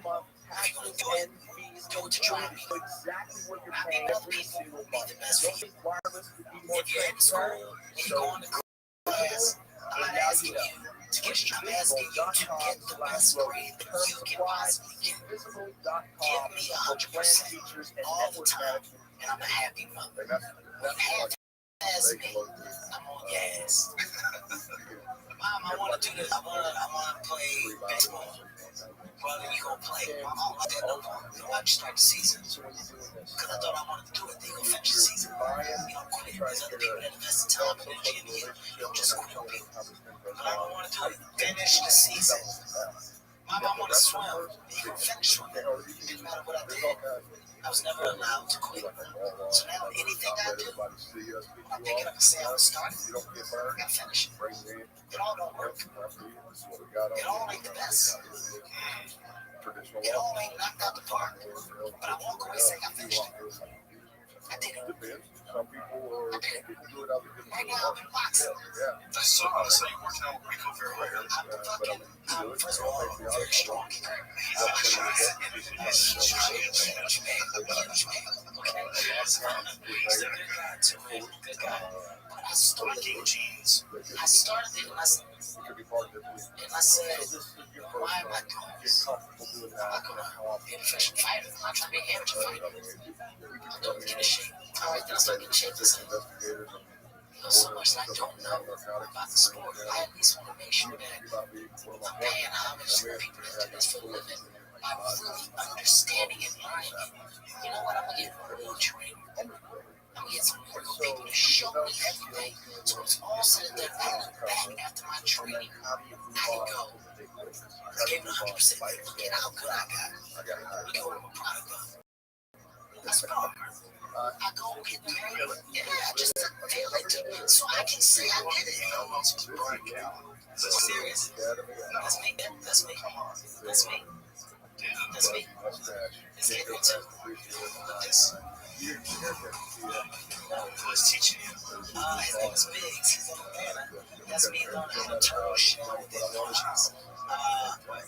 month, taxes and fees do it to try me. Exactly what you're paying every single month. Don't think wireless could be more if you're in school and you're going to class, I'm not asking you to get straight. I'm asking you to get the best grade that you can possibly get. Give me 100% all the time, and I'm a happy mother. When half as me, I'm on your ass. Mom, I want to do this. I want to play baseball. Brother, you gonna play? Mom, I don't like that no more. You know, I just start the season because I thought I wanted to do it. Then you gonna finish the season. You don't quit. There's other people that invest time and energy in you. You don't just quit on people. But I don't want to do it. Finish the season. Mom, I want to swim. You gonna finish swimming. It didn't matter what I did. I was never allowed to quit. So now anything I do, I pick it up and say I was starting. I gotta finish it. It all don't work. It all ain't the best. It all ain't knocked out the park. But I walk away saying I finished it. I did it. Some people do it out of right now I'm in boxing. That's so you working out with Rico very well. I'm first of all very strong. He's a good guy too, man. Good guy. But I started it and I said, why am I doing this? I'm not gonna be a professional fighter. I'm not trying to be an amateur fighter. I'm doing to get in shape. All right, then I started getting in shape this thing. So much that I don't know about the sport. I at least want to make sure that I'm paying homage to the people that do this for a living. I'm really understanding and learning. You know what? I'm going to get real training. I'm going to get some real people to show me everything. So it's all said and done. I look back after my training. I can go. I gave it 100%. Look at how good I got. Look at what I'm a product of. That's part. I go get the I just feel it so I can say I did it. So serious. That's me. That's me. That's me. That's me. It's getting me too. Yes. Who's teaching you? His name is Biggs. He's in Atlanta. That's me learning how to turn shit on with the emotions.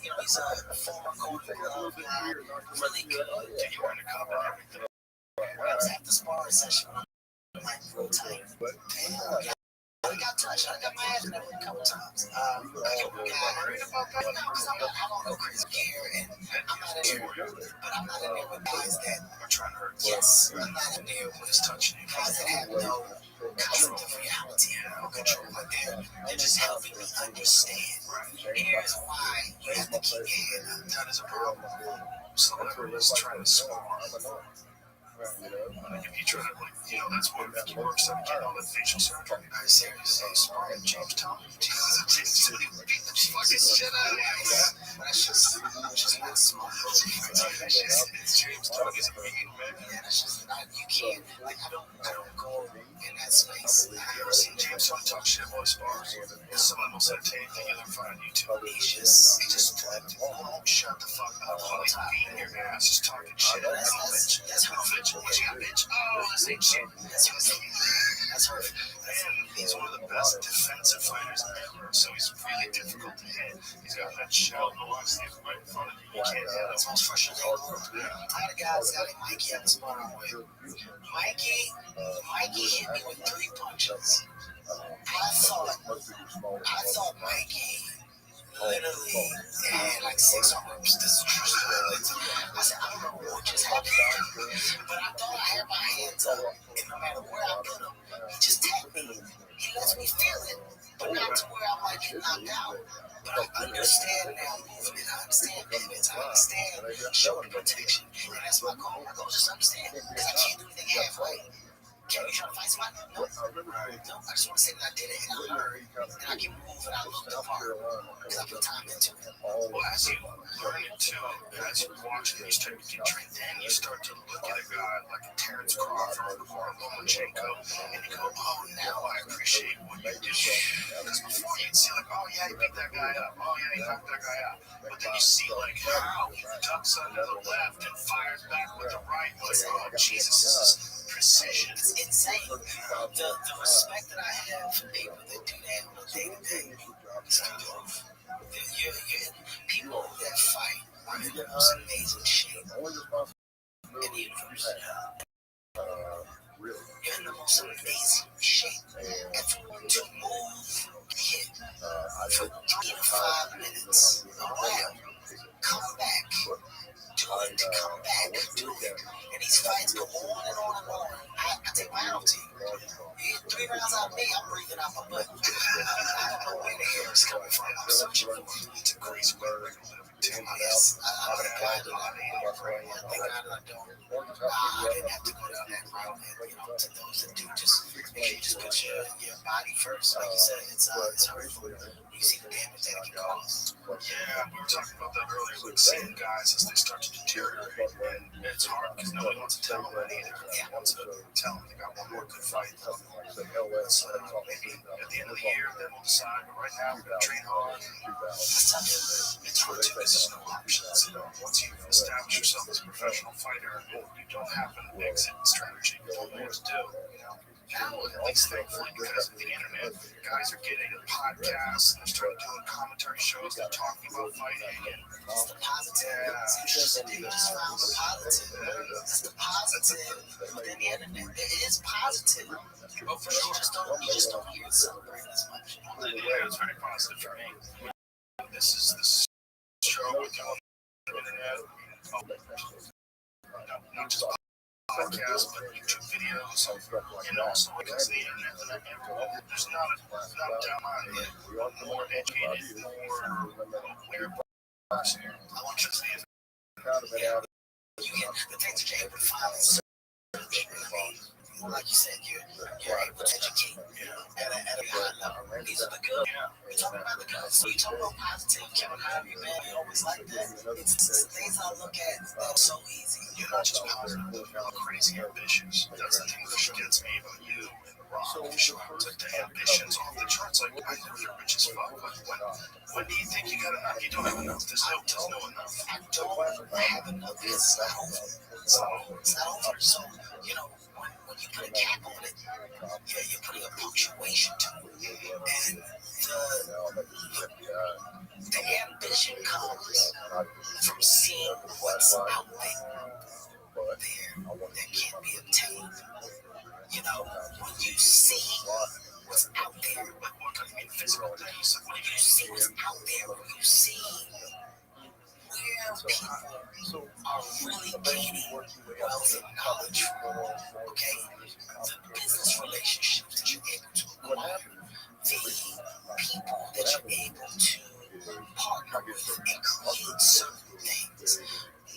You know, he's a former Golden Glove guy. Really good. Did you earn a cup and everything? I was at the sparring session. I'm like real tight. I got touched. I got my ass in there a couple times. I heard about that because I'm on no crazy here, and I'm not in there, but I'm not in there with guys that are trying to hurt. Yes, I'm not in there with touching guys that have no concept of reality or control. Like they're just helping me understand. Here's why you have to keep your head up. That is a problem. Celebrities trying to swarm. Like if you try to, that's what Mickey Rourke started getting all that facial surgery. I seriously, Spartan James Tom. Jesus, somebody beat the fucking shit out of me. That's just not smart. James Tom is a mean man. Yeah, that's just not, you can't, I don't go in that space. I've never seen James Tom talk shit while he spars. If someone will say anything, you'll find on YouTube. He just won't shut the fuck up. While he's beating your ass, just talking shit. That's her bitch. What you got, bitch? Oh, this ain't shit. That's her. And he's one of the best defensive fighters ever, so he's really difficult to hit. He's got that shell noise right in front of you. You can't hit him. That's most frustrating. A lot of guys got Mikey at the sparring with. Mikey hit me with 3 punches. I thought Mikey literally had like 6 arms. This is true story. I said, I don't know what just happened, but I thought I had my hands up, and no matter where I put them, he just tapped me. He lets me feel it, but not to where I might get knocked out. But I understand now movement. I understand pivots. I understand shoulder protection, and that's my goal. My goal is just understand, because I can't do anything halfway. Can you try to fight somebody? No. I just want to say that I did it, and I learned, and I can move, and I looked up hard, because I put time into it. Well, as you learn it too, as you're watching these type of trained, then you start to look at a guy like a Terrence Crawford or Lomachenko, and you go, oh, now I appreciate what you did. Because before you'd see like, oh yeah, he beat that guy up, oh yeah, he knocked that guy out. But then you see like how he ducks under the left and fires back with the right. Like, oh Jesus, this is precision. It's insane. The respect that I have for people that do that on a day-to-day is beautiful. People that fight are in the most amazing shape in the universe. You're in the most amazing shape. And to move, hit for 3 to 5 minutes around, come back, do it. And these fights go on and on and on. I take my altitude. You hit 3 rounds out of me, I'm breathing out my butt. I don't know where the air is coming from. I'm searching for it. It's a crazy way. Yes, I would have applied a lot of air for it. Thank God I don't. I didn't have to go down that route. And, to those that do, just make sure you just put your body first. Like you said, it's hurtful. You see the damage that it can cause. Yeah, we were talking about that earlier. Like seeing guys as they start to deteriorate, and it's hard because nobody wants to tell them that either. They want to tell them they got one more good fight. So maybe at the end of the year, then we'll decide. But right now, we're going to train hard. It's hard to. This is no options. Once you've established yourself as a professional fighter, you don't have an exit strategy. You don't know what to do. Now, at least thankfully, because of the internet, guys are getting podcasts, and they're starting doing commentary shows, they're talking about fighting, and it's the positive. It's interesting that you just found the positive. That's the positive within the internet. It is positive. But for sure, you just don't hear it celebrated as much. Yeah, it's very positive for me. This is show with you on the internet. Not just podcasts, but YouTube videos, and also because the internet, there's not a doubt on it. More educated, more aware person. I want you to see it. You get the things that you're able to find in search. Like you said, you're able to educate at a high level. These are the good. You're talking about the good. So you talk about positive, Kevin Harvey, man. You always like that. It's things I look at that are so easy. You're not just positive, you're crazy ambitious. That's the thing that gets me about you and Rob. It's like the ambitions off the charts. Like, I know you're rich as fuck, but when do you think you got enough? You don't have enough. There's no enough. I don't have enough. It's not over. It's not over. So, when you put a cap on it, you're putting a punctuation to it. And the ambition comes from seeing what's out there that can't be obtained. When you see what's out there. Physical things. When you see what's out there, when you see where people are really gaining wealth and knowledge from, okay? The business relationships that you're able to acquire, the people that you're able to partner with and create certain things,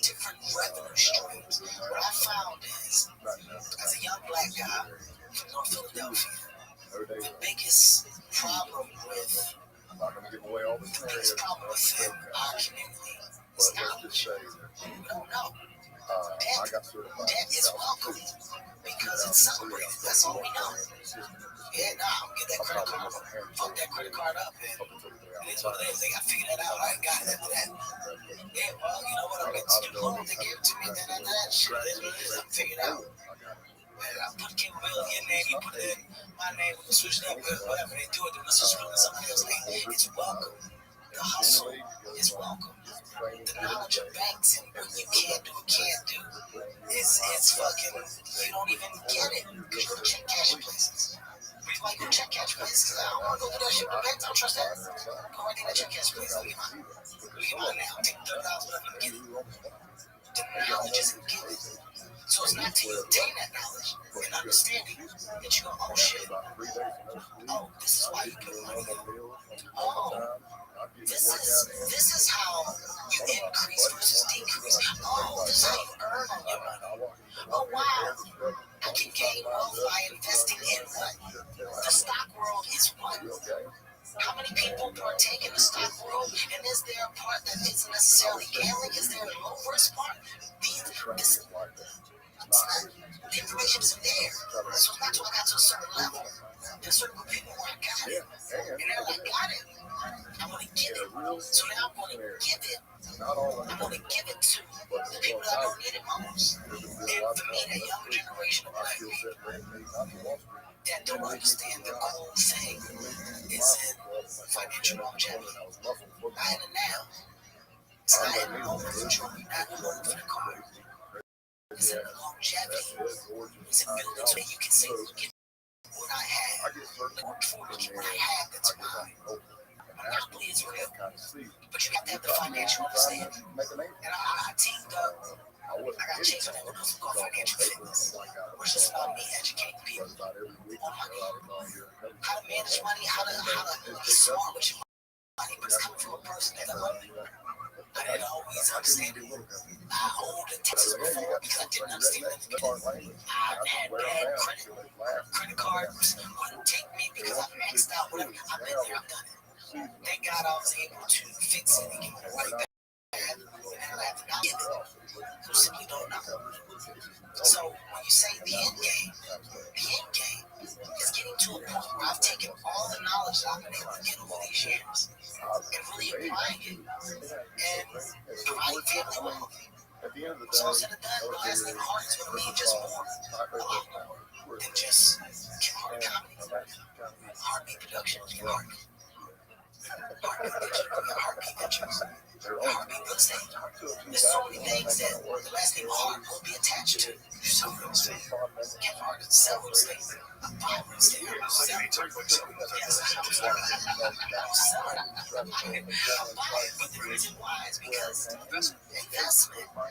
different revenue streams. What I found is, as a young black guy from North Philadelphia, the biggest problem with our community is knowledge. We don't know. Debt is welcome because it's celebrated. That's all we know. Yeah, nah, get that credit card. Fuck that credit card up, man. It is what it is. They got to figure that out. I ain't got it after that. Yeah, well, you know what? I'm getting student loans. They give it to me. That shit is what it is. I'm figured out. I put capability in there. You put in my name. We can switch it up. Whatever they do it, let's just run something else. It's welcome. The hustle is welcome. The knowledge of banks and what you can do and can't do is fucking, you don't even get it. Because you go to check cashing places. Like go check cash places. I don't want to go do that shit with the bank. I don't trust that. Go right to that check cash place. Look at mine. Look at mine now. Take $30, whatever you get it. The knowledge isn't given. So it's not till you obtain that knowledge and understanding that you go, oh shit. Oh, this is why you put money in. Oh, this is how you increase versus decrease. Oh, this is how you earn on your money. Oh wow. I can gain wealth by investing in what? The stock world is what? How many people partake in the stock world? And is there a part that isn't necessarily gambling? Is there a low risk part? The information is there. So it's not till I got to a certain level. There's certain people where I got it. And they're like, got it. I want to give it. So now I'm going to give it. I'm going to give it to the people that don't need it most. And for me, that younger generation of black people that don't understand the cool thing is in financial longevity. Not in the now. It's not in the moment for joy, not in the moment for the car. It's in the longevity. It's in building so that you can say, look at what I have. Look for it. What I have that's mine. Monopoly is real, but you have to have the financial understanding. And I teamed up. I got chased with that with something called financial fitness, which is about me educating people on money, how to manage money, how to be smart with your money, but it's coming from a person that I didn't always understand it. I owed in Texas before because I didn't understand it. I had bad credit cards wouldn't take me because I maxed out whatever. I've been there, I've done it. Thank God I was able to fix it and get it right back. And I have to not get it. You simply don't know. So when you say the end game is getting to a point where I've taken all the knowledge that I've been able to get over these years and really applying it and providing family wealth. So instead of that, the last thing heart is going to mean just more, a lot more than just Kim Hart comedy. Heartbeat Productions, Kim Hart. Heartbeat Pictures, Heartbeat Pictures, Heartbeat Real Estate. There's so many things that the last name Hart will be attached to. You sell real estate. Kim Hart doesn't sell real estate. I buy real estate. I sell it. Yes, I don't sell it. I buy it. But the reason why is because investment. But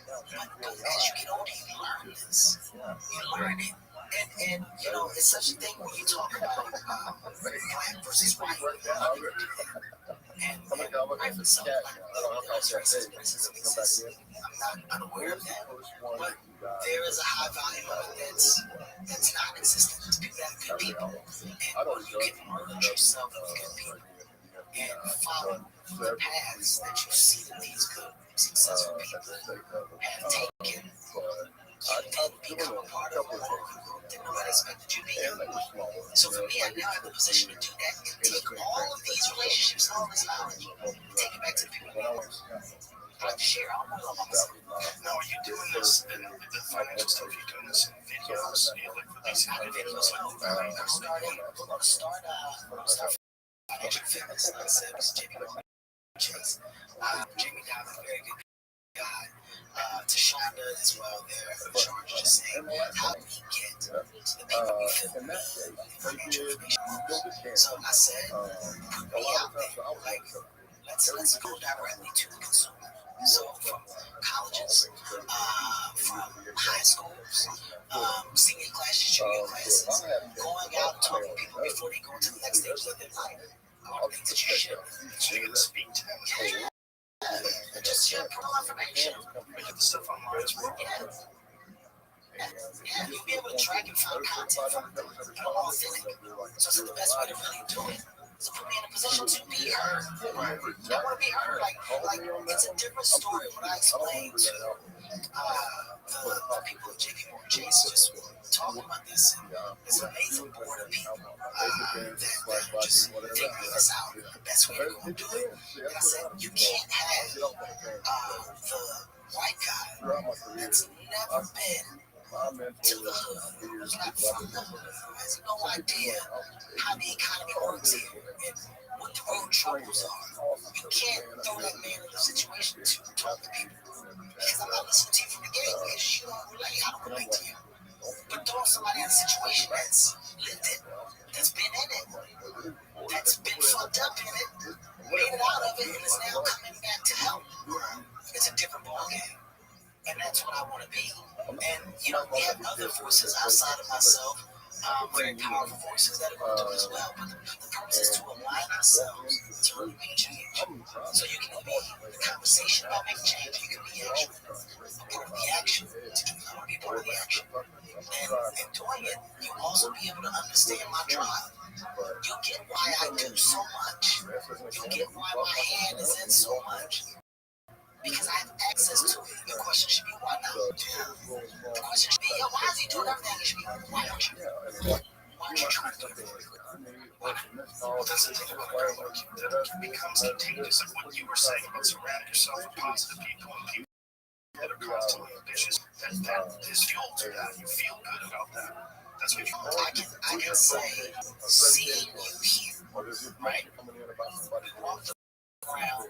as you get older, you learn this. You learn it. And you know, it's such a thing when you talk about black versus white. And rightfully so, there's racism exists. I'm not unaware of that. But there is a high volume of it that's non-existent. It's people that are good people. And you can merge yourself with good people and follow the paths that you see that these good, successful people have taken. You then become a part of a group that nobody expected you to be in. So for me, I now have the position to do that and take all of these relationships and all this knowledge and take it back to the people. I like to share. I don't know about myself. Now, are you doing this in the financial stuff? Are you doing this in videos? Like for these videos? I'm going to start financial fitness. Like I said, Mr. Jamie Diamond, a very good guy. Tashonda as well, they're in charge, just saying, how do we get In that case, they did build a camp. So I said, A lot of times, I was like, let's go directly to the consumer. So from colleges, from high schools, senior classes, junior classes, going out and talking to people before they go into the next stage of their life. All the things that you should. So you're going to speak to them. Just share personal information. We get the stuff online as well. Yeah, you'll be able to track and find content from authentic. So it's the best way to really do it. So put me in a position to be heard. I want to be heard. Like it's a different story when I explain to the people at JP Morgan Chase just talking about this. This amazing board of people that just figuring this out. The best way to go and do it. And I said, you can't have the white guy that's never been to the hood, who's not from the hood, who has no idea how the economy works here and what the road troubles are. You can't throw that man in a situation to talk to people. Because I'm not listening to you from the gate because you don't relate. I don't relate to you. But throw somebody in a situation that's lived it, that's been in it, that's been fucked up in it, made it out of it, and is now coming back to help. It's a different ballgame. And that's what I want to be. And, you know, we have other voices outside of myself, very powerful voices that are going to do as well. But the purpose is to align ourselves to really make change. So you can be the conversation about making change. You can be actual, a part of the action. To do, I want to be a part of the action. And in doing it, you'll also be able to understand my drive. You'll get why I do so much. You'll get why my hand is in so much. Because I have access to it. Your question should be, why not? The question should be, yo, why is he doing everything? It should be, why don't you? Why don't you try to do it? Well, that's the thing about networking. It becomes contagious. Like what you were saying about surrounding yourself with positive people and people that are constantly ambitious. That is fuel to that. You feel good about that. That's what you I can say, seeing you here, right? We walked around.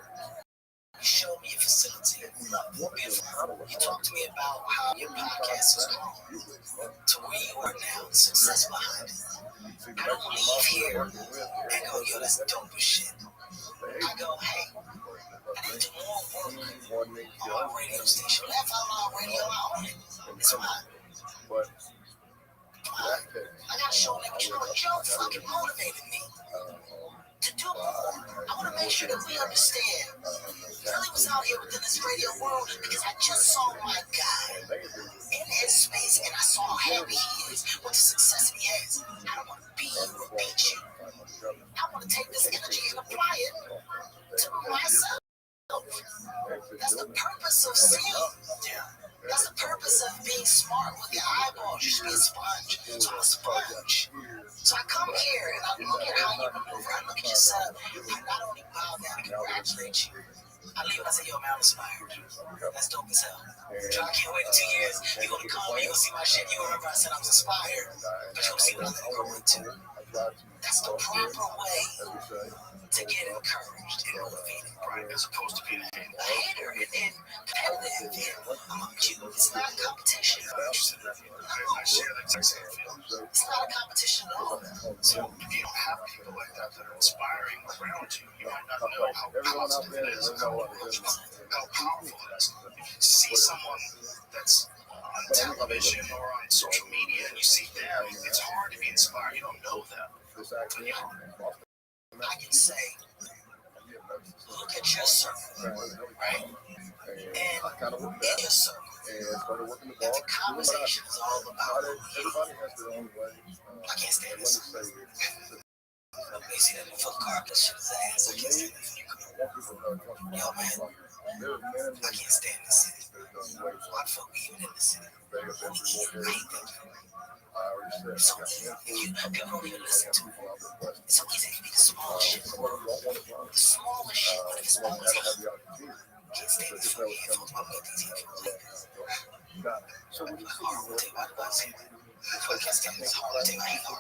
You showed me a facility. You talked to me about how your podcast has grown to where you are now, the success behind it. I don't leave here and go, yo, that's dope as shit. I go, hey, I need to do more work on a radio station. Left on radio, I own it. It's mine. I gotta show niggas, you know what, Joe fucking motivated me to do more. I want to make sure that we understand Philly was out here within this radio world because I just saw my guy in his space and I saw how happy he is with the success that he has. I don't want to be you or beat you. I want to take this energy and apply it to myself. That's the purpose of seeing. That's the purpose of being smart with your eyeballs. You should be a sponge. So I'm a sponge. So I come here and I look at how you maneuver. I look at your setup. I not only bow down and congratulate you, I leave and I say, yo, man, I'm inspired. That's dope as hell. So I can't wait in 2 years. You're going to call me, you're going to see my shit. You're going to remember I said I was inspired. But you're going to see what I'm going to grow into. That's the proper way to get encouraged and motivated, right? As opposed to being a hater and competitive. It's not a competition. I share that exact same feeling. It's not a competition at all. So if you don't have people like that that are inspiring around you, you might not know how positive it is, how powerful it is. If you see someone that's on television or on social media and you see them, it's hard to be inspired. You don't know them. I can say, look at your circle, right? And in your circle, if the conversation is all about you, I can't stand this. They see that fuck car, that shit is ass. I can't stand this. Yo, man, I can't stand this city. Why the fuck we even in the city? I hate that. So people don't even listen to it. It's so easy to be the small shit in the world. The smallest shit, but if it's always hot. Can't stand this for me. Headphones, I'm going to these headphones. So I'm going to take my advice here. I can't stand this. I'm going to take my headphones.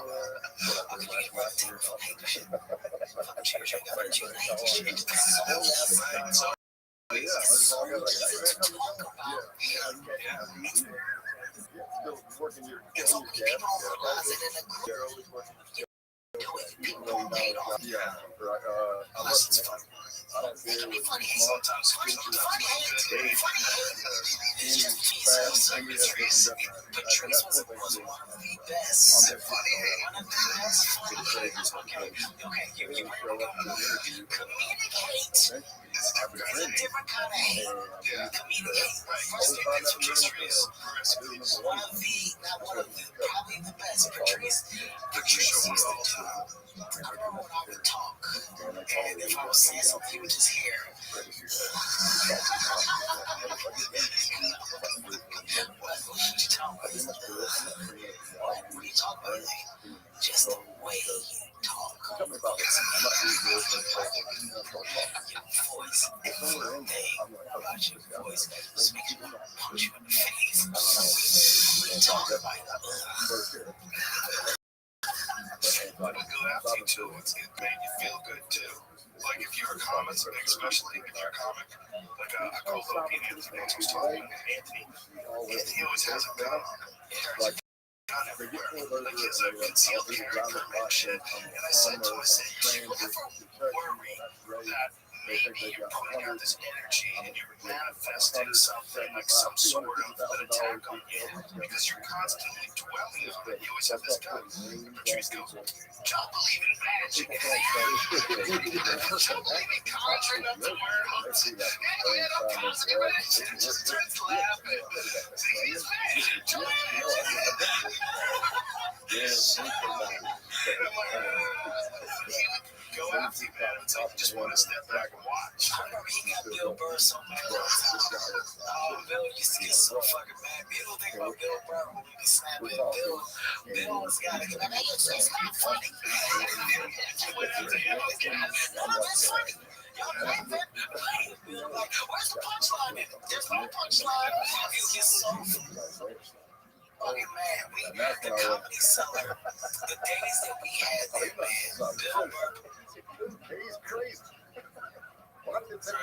How could you get around the table from hate this shit? Fucking cheers, I got cheers. I hate this shit. It's so easy to talk about. Yeah, still working your job. Yeah, always working. Yeah, right. I don't care what Sometimes switch up the funny a little bit. Funny a little bit. Trees. But trees was one of the best. Funny, one of the best. Okay, you really gonna communicate. It's a different kind of hate. Communicate. First thing that's for trees. One of the, not one of the, probably the best. Patrice used to do. I remember when I would talk, and if I was saying something, he would just hear. What would you tell me? What are you talking about? Just the way you talk. Tell me about this. I'm not doing this. Your voice, everything about your voice just makes you want to punch you in the face. When you talk like But a good attitude too, it made you feel good too. Like if you're a comic, especially if you're a comic, like I call little Pete Anthony was talking to Anthony. Anthony always has a gun. Like gun everywhere. Like he has a concealed carry permit shit. And I said to him, I said, you ever worry that maybe you're putting out this energy and you're manifesting something like some sort of an attack on you because you're constantly dwelling on it. You always have this gun. Patrice goes, don't believe in magic. Don't believe in conjuring up the world. And we had a consequence and just starts laughing. He's very go after you, man. It's like you just want to step back and watch. I remember he got Bill Burr so mad. Oh, Bill used to get so fucking mad. People think about Bill Burr when we be snapping. Bill was got it. It's not funny. None of it's funny. Y'all like that? Bill, like, where's the punchline in it? There's no punchline. You get so fucking mad. We the comedy cellar. The days that we had there, man. Bill Burr. He's crazy.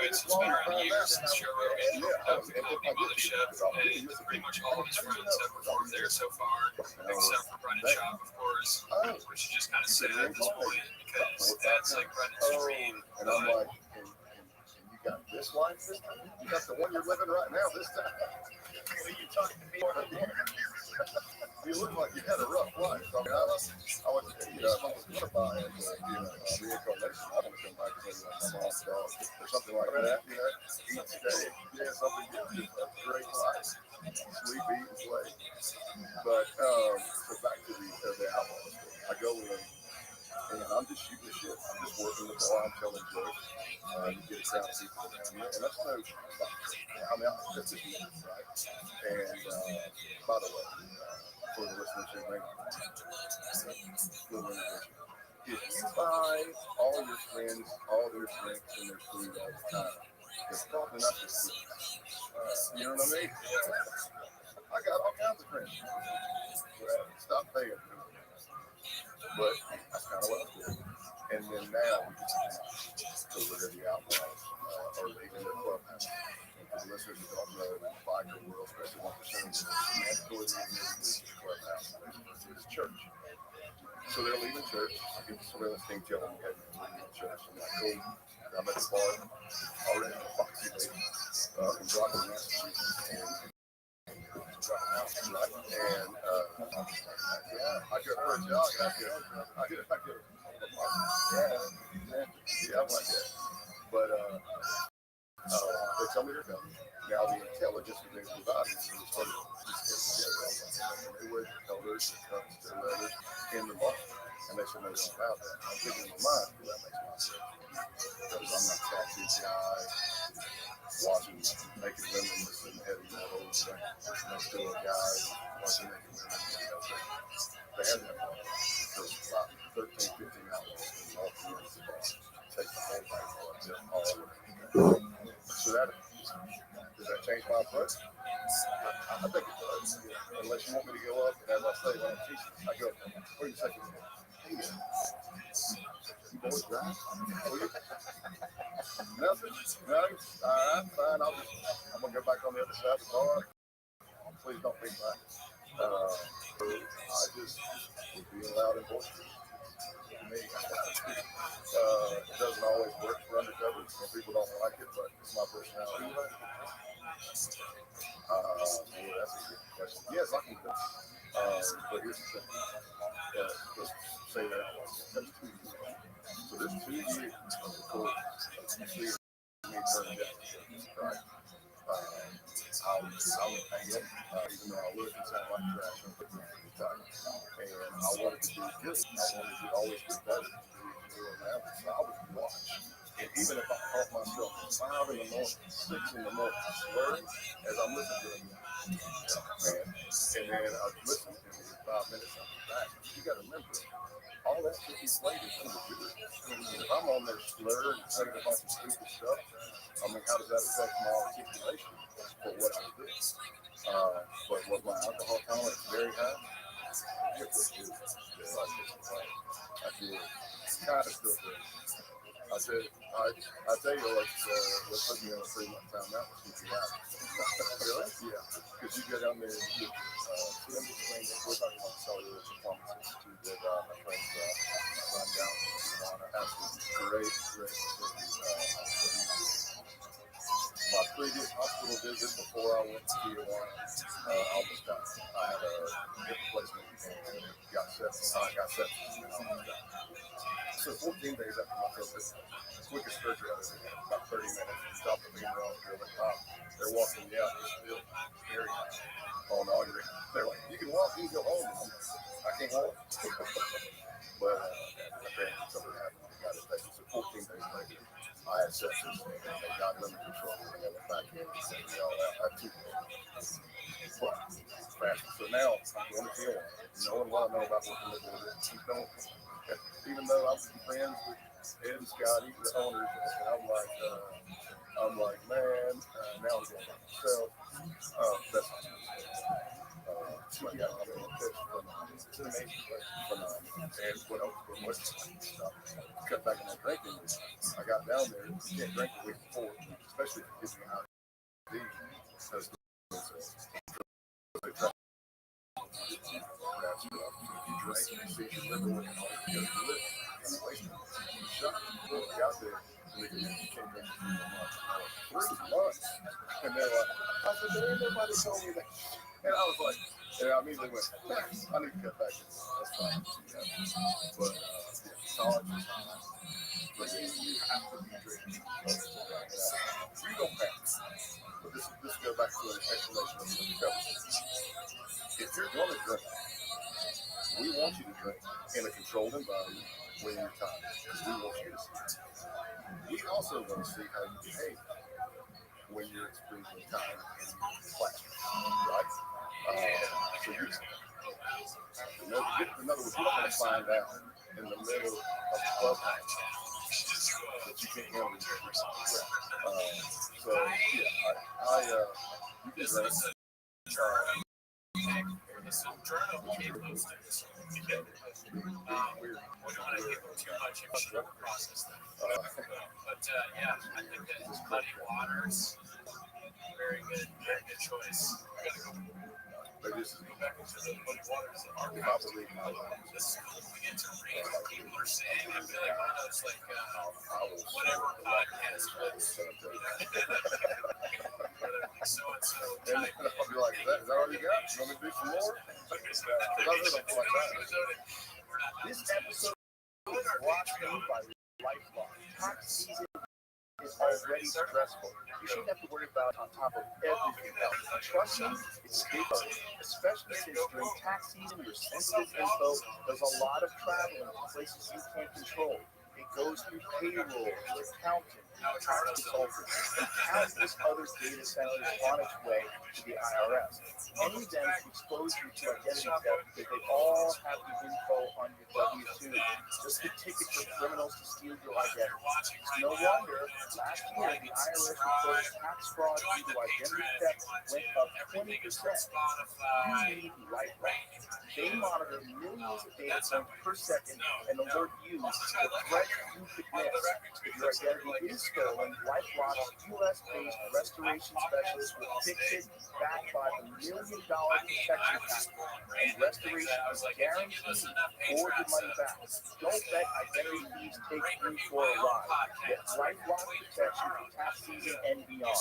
It's been around years since Joe Rogan opened up the comedy mothership, and pretty much all of his friends have performed there so far, except for Brendan Schaub, of course, which is just kind of sad at this point because that's like Brendan's dream. And I'm like, and you got this life this time? You got the one you're living right now this time? Are you talking to me? You look like you had a rough life. I mean, I was, if I was going to buy a reincarnation, I want to come back and my mom's dog or something like that. Eat steak, something just a great life, sleep, eat, and play. But so back to the album, I go in and I'm just shooting the shit. I'm just working the bar. I'm telling jokes. You get a crowd of people around you, and that's no. I mean, that's just me, right? And by the way, for the listeners who may not, if you buy all your friends all their drinks and their food all the time, it's probably not the food. You know what I mean? I got all kinds of friends. Stop paying. But that's kind of what I did. And then now we just over to the Outlaws, or even the Clubhouse. And for the listeners who don't know, the biker world, especially 1% of the mandatory Clubhouse, is church. So they're leaving church. I get the surveillance team telling me, hey, we're leaving church. I'm like, cool. I'm at the bar, already in the Foxy Lake, in Brockton, Massachusetts. And I go for a jog and I get I'm like that. But they tell me they're coming. Now the intelligence that they provided is sort of they wear the colors, the cups, their letters in the bar. And they said no don't allow that. I'm thinking in my mind, well, that makes no sense. Because I'm not that big guy watching naked women listen to heavy metal and stuff. I'm still a guy watching naked women. They had that bar for about 13, 15 hours. And all three of the bar. Take the whole night all over. So that, does that change my approach? I think it does. Unless you want me to go up, and as I say, when I'm teaching, I go, what do you say? Hey, you boys right? Nothing? No? All right, fine. I'm going to go back on the other side of the bar. Please don't be back. I just was being loud and boisterous. To me, it doesn't always work for undercover. Some people don't like it, but it's my personality. That's a good question. Yes, I can do it. But here's the thing. Let's say that that's 2 years. So there's 2 years before you see me turn down. Right? I'm paying, even though I look and sound like trash, I'm putting it pretty tight. And I wanted to do good. I wanted to always do better. So I would watch. And even if I caught myself at 5 in the morning, 6 in the morning, slurring as I'm listening to it, man. And then I'd listen and it was 5 minutes after that. You got to remember, all that shit you played is under good. If I'm on there slurring and saying a bunch of stupid stuff, I mean, how does that affect my articulation for what I do? But was my alcohol tolerance very high? It was good. I did. Kind of still do. I tell you, let's put me on a 3-month timeout and keep you out. Really? Yeah. Because you go down there and you see them explain it. We're talking about cellular performance institute that my friends run down in Tijuana. Absolutely great. My previous hospital visit before I went to Tijuana, I almost died. I had a hip replacement and got sepsis. I got sepsis and I almost died. So 14 days after my first visit, quickest surgery I ever did, about 30 minutes. Dropped the femur off, drill it up. They're walking me out. They're still very high on all your. They're like, you can walk, you can go home. I'm like, I can't walk. But apparently something happened. They got infected. So 14 days later, I had sepsis and they got limb control and they went back in and said, you know, I had 2 days. But fast. So now I'm going to Tijuana, knowing what I know about what to do. Keep going. Even though I'm friends with Ed and Scotty, the owners, and I'm like, man, now I'm going by myself. That's but yeah, I mean, it's an amazing place. And what else? Cut back on that drinking. I got down there. You can't drink the week before, especially if you get an ID. Because they try grab stuff. You drink, you see your liver looking all you gotta do it. And waste it. Shut up. You out there, you can't drink for 3 months. And they're like, I said, there ain't nobody told me that. And I was like, and I immediately went, I need to cut back in. That's fine. But, college is high. But you have to be drinking. You don't have to. But this goes back to an explanation of the recovery. If you're going to drink, we want you to drink in a controlled environment when you're tired. Because we want you to see. We also want to see how you behave when you're extremely tired in class, right? So you, in other words, you don't want to find out in the middle of the clubhouse that you can't handle your so yeah, you can drink. We don't want to give them too much if you don't process them. But yeah, I think that muddy waters, very good choice. But this is back into the muddy waters of our believe this is moving into rain. People are saying, I feel like one of those like whatever podcast hosts. So and so. And I'll be like, is that all you got? You want me to do some more? This episode is brought to you by Lifeline. Tax season is already stressful. You shouldn't have to worry about it on top of everything else. Trust me, it's big, especially since during tax season, your sensitive info does a lot of traveling to places you can't control. It goes through payroll, your accountant, tax consultant, and countless other data centers on its way to the IRS. Any of them expose you to identity theft because they all have the info on your W-2. Just the ticket for criminals to steal your identity. It's no wonder last year the IRS reported tax fraud due to identity theft went up 20%. You need Lifeline. They monitor millions of data points per second and alert you to threats you could miss. If your identity is stolen, LifeLock's U.S.-based restoration specialist will fix it, backed by the $1 million protection package. And restoration is guaranteed or your money back. Don't let identity thieves take you for a ride. Get LifeLock protection for tax season and beyond.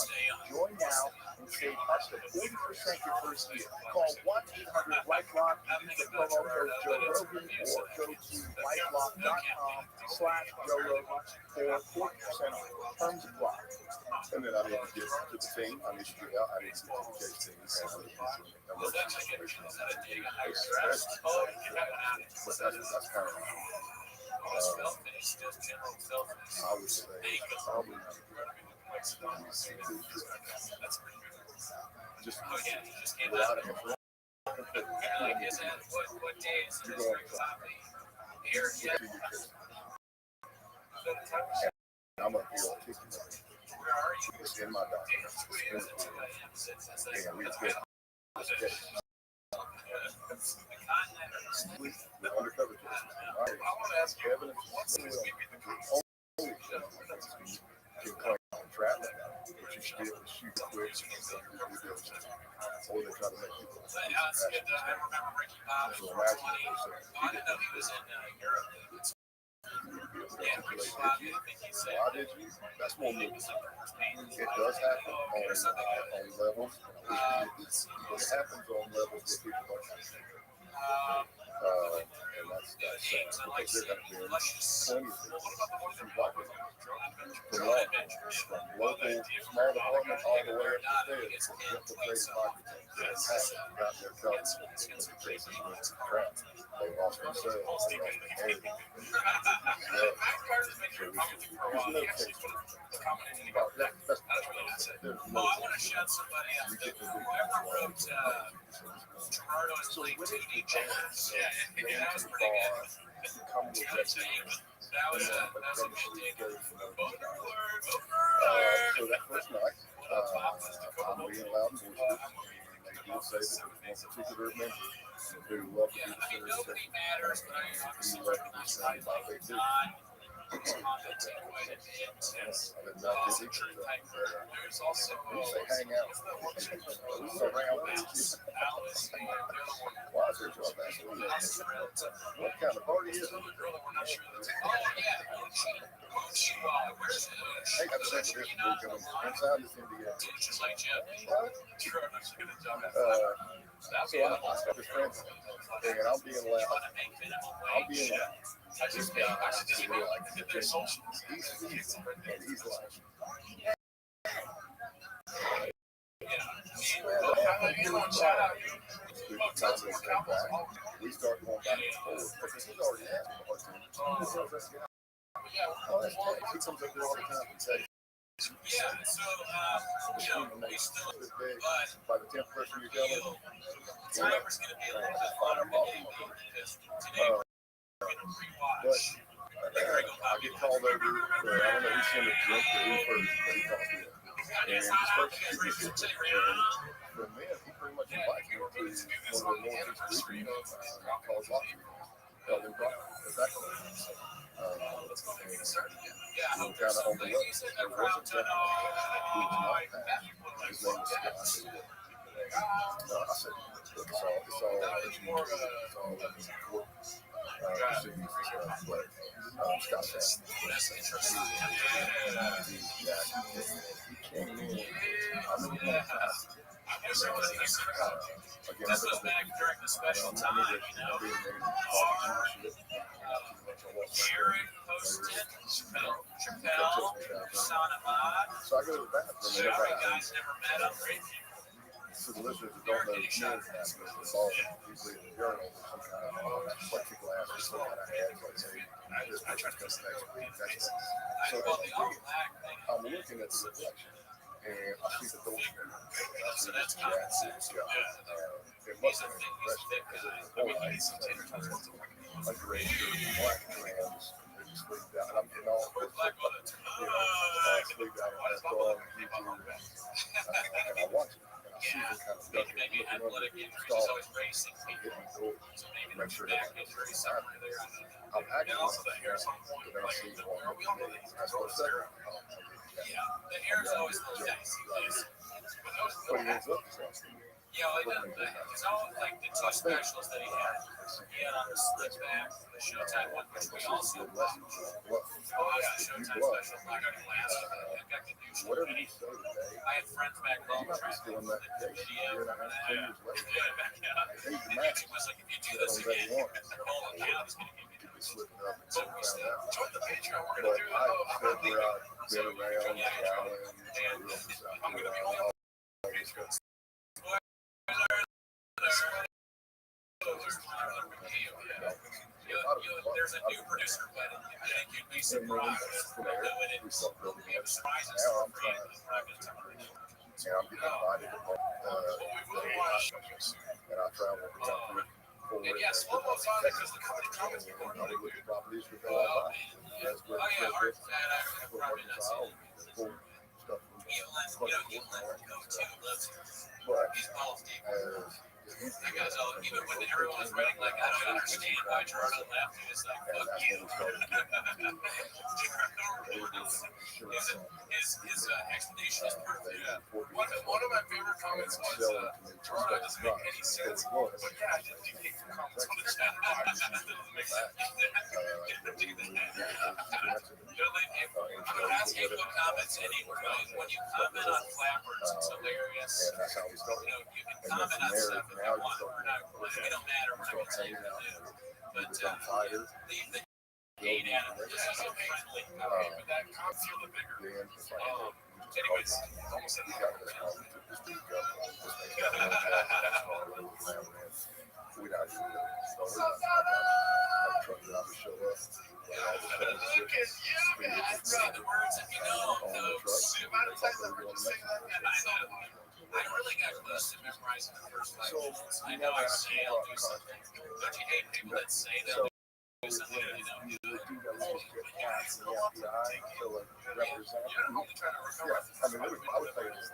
Join now and save up to 40% your first year. Call 1-800-LifeLock and use the promo code Joe Rogan or go to lifelock.com/Joe Rogan for 40% off. Terms apply. And then I need to get to the team. I need to get out. I need to get to the case team. And I need to get some emergency situation. But that's kind of I would say probably not just without a I'm up here articulating. It's in my document. And we get the undercover cases. Evidence can claim entrapment, but you should be able to shoot quick or they try to make people. So that's more moving. It does happen on levels. It happens on levels that people don't understand. And that's sad because there have been plenty of things from local small departments all the way up to there from infiltrated pockets that got their coverage and the cases went to crap. They lost themselves, they lost their head. There's no case. There's no case. We get to do so when it becomes come to that so that first night, I'm being loud and boisterous, and they did say that there was one particular member who loved to be the center of attention, and he loved to be surrounded by big dudes. I did not visit you. When you say hang out, around with why is there job what kind of party is it? Hey, got the second coming inside this Indiana. So I got this friend, and I'm being loud. This guy is really like he's and he's like. We start going back and forth because he's already asked me what to. Oh, that's tough. He comes up here all the time and says, by the 10th person you tell him, but I get called over. I don't know who sent a drink to who first, but he calls me. And this person, from there, he pretty much invites me to one of the northeast regions called Rothschild. Held in Brighton. Exactly. We were kind of on the way. There was a gentleman who was not passed. His name was Scott. I said, look, it's all court proceedings and stuff, but Scott said, he came in, I remember one time, again, I was during the special time, Jared posted, Chappelle, so I go to the bathroom. Sorry, guys, never met him. For the listeners who don't know, it's all usually in the journal or some kind of plexiglass or some kind of head. I try to go to the next week. So I'm looking at the reflection, and I see the door there. I see this guy. It must have been impressive because it was a whole like gray shirt, black trans, sleeved out. I'm getting all sleeved out on that dog, and I watch it. I see him kind of ducking, looking under the stall, and hitting the door to make sure that I'm acting like that, but then I see him walking up to me. That's what I said. The hair is always a little dicey. But he ends up disaster. Yeah, it's all like the two specials that he had. He had on the Slick Back, the Showtime one, which we also bought. Oh yeah, Showtime special. Black on Glass. I've got the new show. Whatever you say today, I had friends back home you might be trying still to in that the case. video. Remember that? Years later. Yeah. YouTube was like, if you do this again, all the cows going to give you Be slipping up and so found we out. said, join the Patreon. We're But going to do I said where I've been around Yeah, Allen, I'm going to be only there's a new producer wedding. I think you'd be surprised. we start building We have it. surprises Now I'm for trying the private time. and I'm getting invited to and I travel the country for And yeah, small boats on it because the comedy comics and people I would look at properties for that. Oh, That's where yeah, art that's that I would probably not see. pull stuff from You let go too. but These politics. as That guy's all, even when everyone was writing, like, I don't understand why Gerardo left, he was like, and fuck that's you. when we started getting to His explanation is perfect. yeah. One of my favorite comments was, Gerardo doesn't make any sense, but yeah, I didn't dictate for comments on the chat. That doesn't make sense. Ask hateful comments, and when you comment on flappers, it's hilarious. And that's how we started. You can comment on stuff if you want. We don't matter. We're not going to tell you what to do. But leave the hate at them. This is so friendly. But that comes feel the bigger. Anyways, almost at the end. We'd actually truck driver show up. Look at you, man. See the words if you know those. The amount of times I've heard you say that. I know. I really got close to memorizing the first 5 minutes. I know I say I'll do something. Don't you hate people that say they'll do something and they don't do it? You're only trying to remember. I mean, I would say it's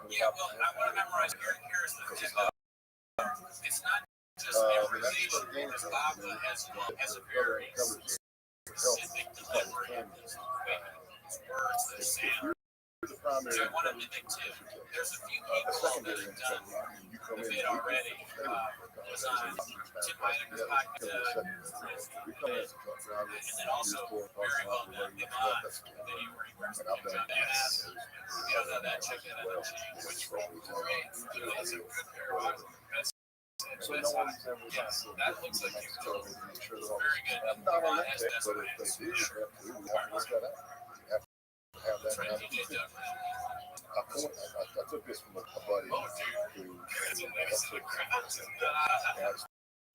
Yeah, well, I want to memorize. Here's the thing. It's not just memorization, because Lava has a very specific delivery of these words, the sound. So I want to mimic too. There's a few people that have done the bit already. Was on Tim Heideker's podcast, and then also very well done Iman, the video where he works with John Bass. You know, that check that out, which was great. That's a good pair of eyes. So no one's ever Yes, that looks like you so we make sure that all very good. I'm not on Iman that has tech, best but if friends. they do, we have to work that out. We have to have that. Right, DJ Duck. I took this from a buddy Oh, dude. who It's hilarious to the crowd.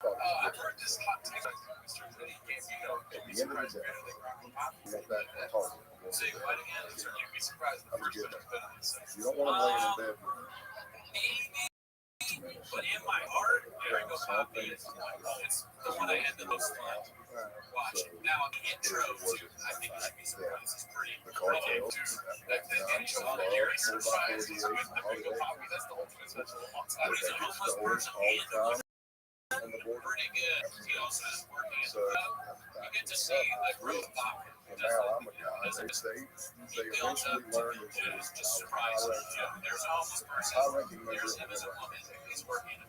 I've heard this hot take. Mr. Liddy can't be at the end of the day, you want that target. Say what again? You'd be surprised the first time I've been on this. You don't want to lay in bed with Maybe. But in my heart, there I go, Poppy. It's the one I had the most fun watching. Now, the intro, too, I think you'd be surprised. It's pretty cool. That intro on the lyrics are fine. With the Ringo Poppy, that's the whole thing. That's a long time. But it's a homeless person and pretty good. He also is working. You get to see like real Poppy. and now I'm a guy. They eventually learn to just surprising. There's a homeless person. There's him as a woman. He's working.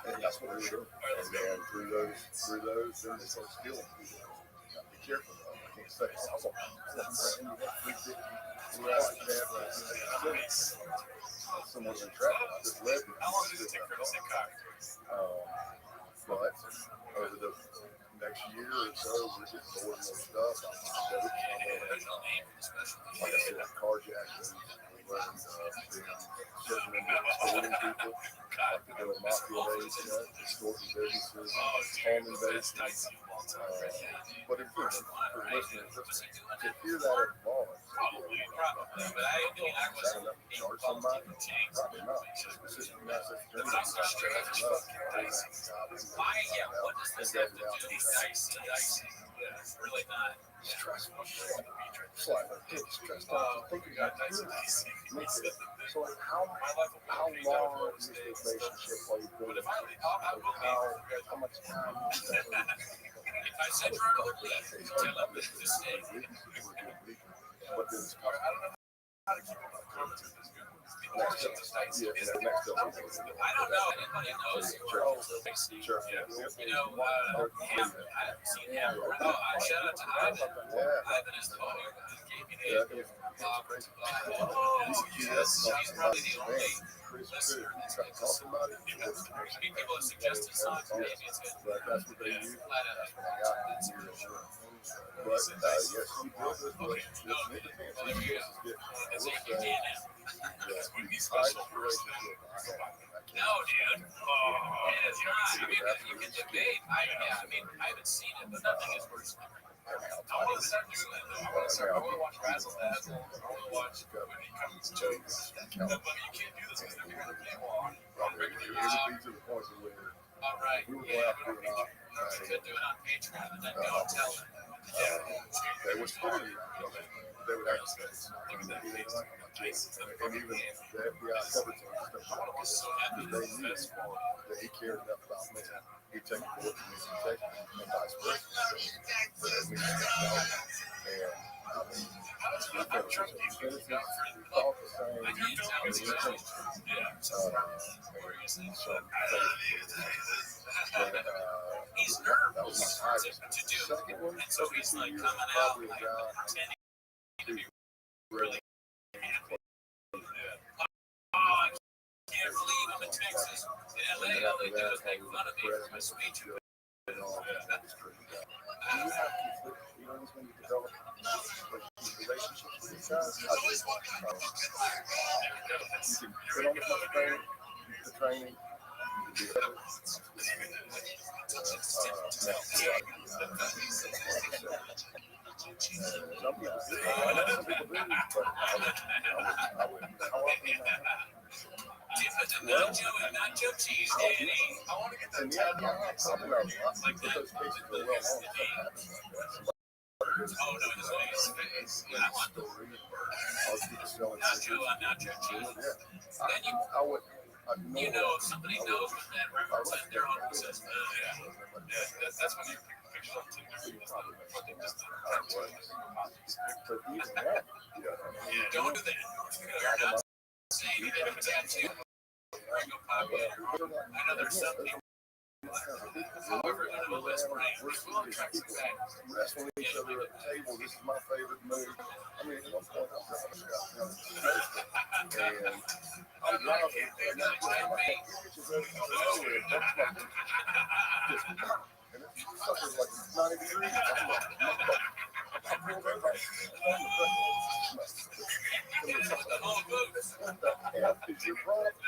and that's what we do. And then through those, then they start stealing people. Be careful though. I can't say someone's in trouble. I just led me. How long does it take for us to cock? But over the next year or so, we're getting more and more stuff. Original name for the special. Like I said, carjacking. We learned certain extorting people, like the doing mafia raids, extorting businesses, home invasions. But if you're listening, to hear that at bars, Probably. But I mean, I was charge somebody? Probably not. It's just massive. It's also strange. Why? Yeah. What does this have to do? Dicey. Yeah, it's really not. Stressful shit. It's like stressed out. Thinking about dicey. So like how long is this relationship while you're doing it? How much time? If I said for another week until I made a mistake. But then it's I don't know. Anybody knows? Sure. You know, Ham, I haven't seen him. Oh, shout out to Ivan. Ivan is the owner. Gave me the he's probably the only listener that's like this. I mean, people have suggested songs. Maybe it's good. That's what they use. Flat out. But yes, he built this Okay. relationship. Well, there you go. That's it. You can now. No, dude. It's not. You can debate. I mean, I haven't seen it, but nothing is worse than I want to start doing that though. I want to watch Razzle Dazzle. I want to watch when he comes to jokes. But you can't do this because they're going to play on regular to the point where all right. we were Yeah, going after it. we could do it on Patreon and then go tell them. They would split it. They would actually and even the FBI covered some they knew that he cared enough about me. He'd take it forward from me and take it, and vice versa. But that means and I mean, we felt the same. We thought the same. He's nervous to do, and so he's like coming out like pretending to be really happy. I can't believe I'm in Texas. In LA, all they do is make fun of me for my speech. Do you have conflict feelings when you develop relationships with these guys? You can put on the training. You can some people do. I know some people do, but I wouldn't. How often? Nacho cheese, Danny. I want to get that something else. Like those cases are well known. Oh, no, his face. I want the nacho cheese. I would. You know, if somebody knows what that represents their own system. That's when you picture don't do that. Say you have a tattoo. I know there's some people. However, I know that's right. We'll attract some back. Wrestling each other at the table. This is my favorite move. I mean, at one point, and I'm driving, and that's my and it's something like 90 degrees. I'm pulled over. Is your problem? I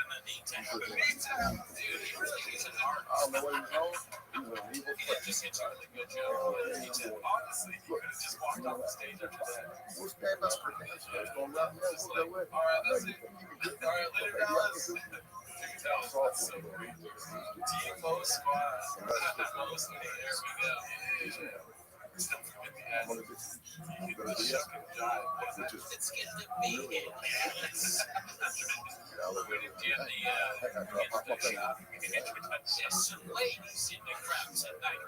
don't know what he's on. He's an evil person. Honestly, you could have just walked off the stage after that. We'll stand up for this. It's going right now. We'll go with it. All right, that's it. All right, later, guys. You can tell it's not so great. T-Mo Squad. There we go. It's getting to be it. There's some ladies in the crowd tonight.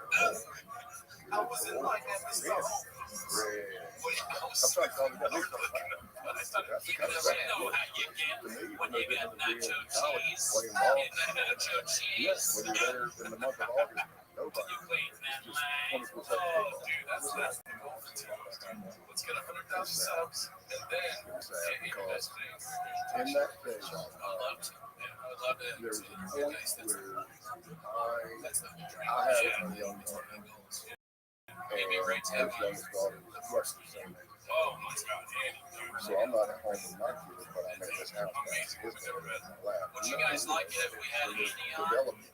I wasn't like that this time. You know how you get when you got nacho cheese. Nacho cheese. In the month of August, nobody. You wait in that line. Oh, dude, that's not the goal for tomorrow. Let's get 100,000 subs, and then get your best thing. In that case, I'd love to. I would love it. there's a point where I have a young daughter. Maybe a great His time. youngest daughter is roughly the same age. Oh my God, Andy. So I'm not at home with my kids, but I'm at his house. Would you guys like it if we had Andy on? Development.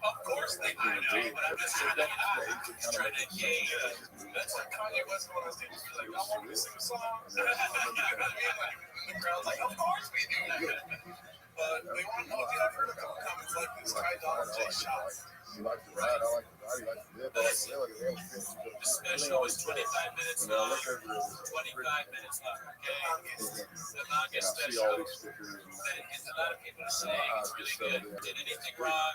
Of course they do. But I'm just trying to get out. Just trying to engage. That's like Kanye West going on stage. He's like, I want to sing a song. The crowd's like, of course we do. But they want to know if you have heard of comments like this. Kai Donald J. Shots. You like to ride, I like to The special is 25 minutes long. 25 minutes long. Okay. The longest special. And a lot of people are saying it's really good. Did anything wrong?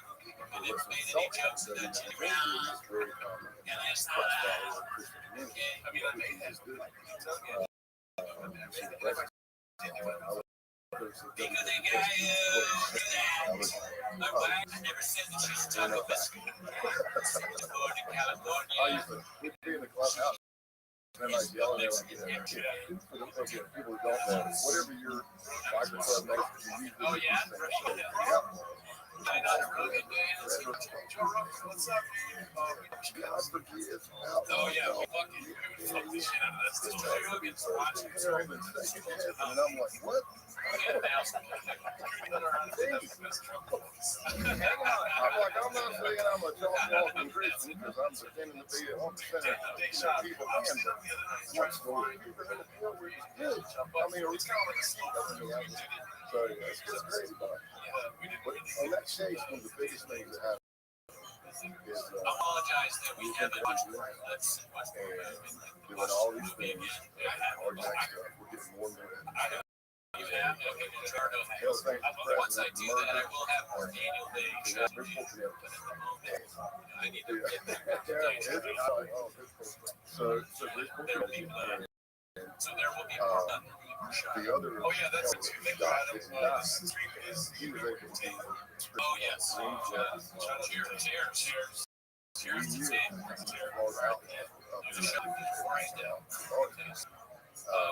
And never made any jokes that did wrong. And I just thought, okay. I mean, I made that. Because they got you. I'm glad I never said that she's talking about going to California. And like yelling at people who don't know, whatever your biker club makes, you use Oh, yeah? I know the Rogan dance. What's up, God forgives. Oh, yeah, we would fuck the shit out of that stuff. Joe Rogan's watching. And I'm like, what? I'm like, I'm not saying I'm a dog walking Christian because I'm pretending to be a 1% people can, but what's going on? I mean, are we calling it? So, yeah, it's just crazy. But on that stage, one of the biggest things that happened is apologize that we haven't doing all these things, our next stuff, we're getting more and more. Once I do that, I will have more annual days. I need to get back to So there will be more. The other, oh yeah, that's a two-thing guy. He was able to. Oh yes. Cheers.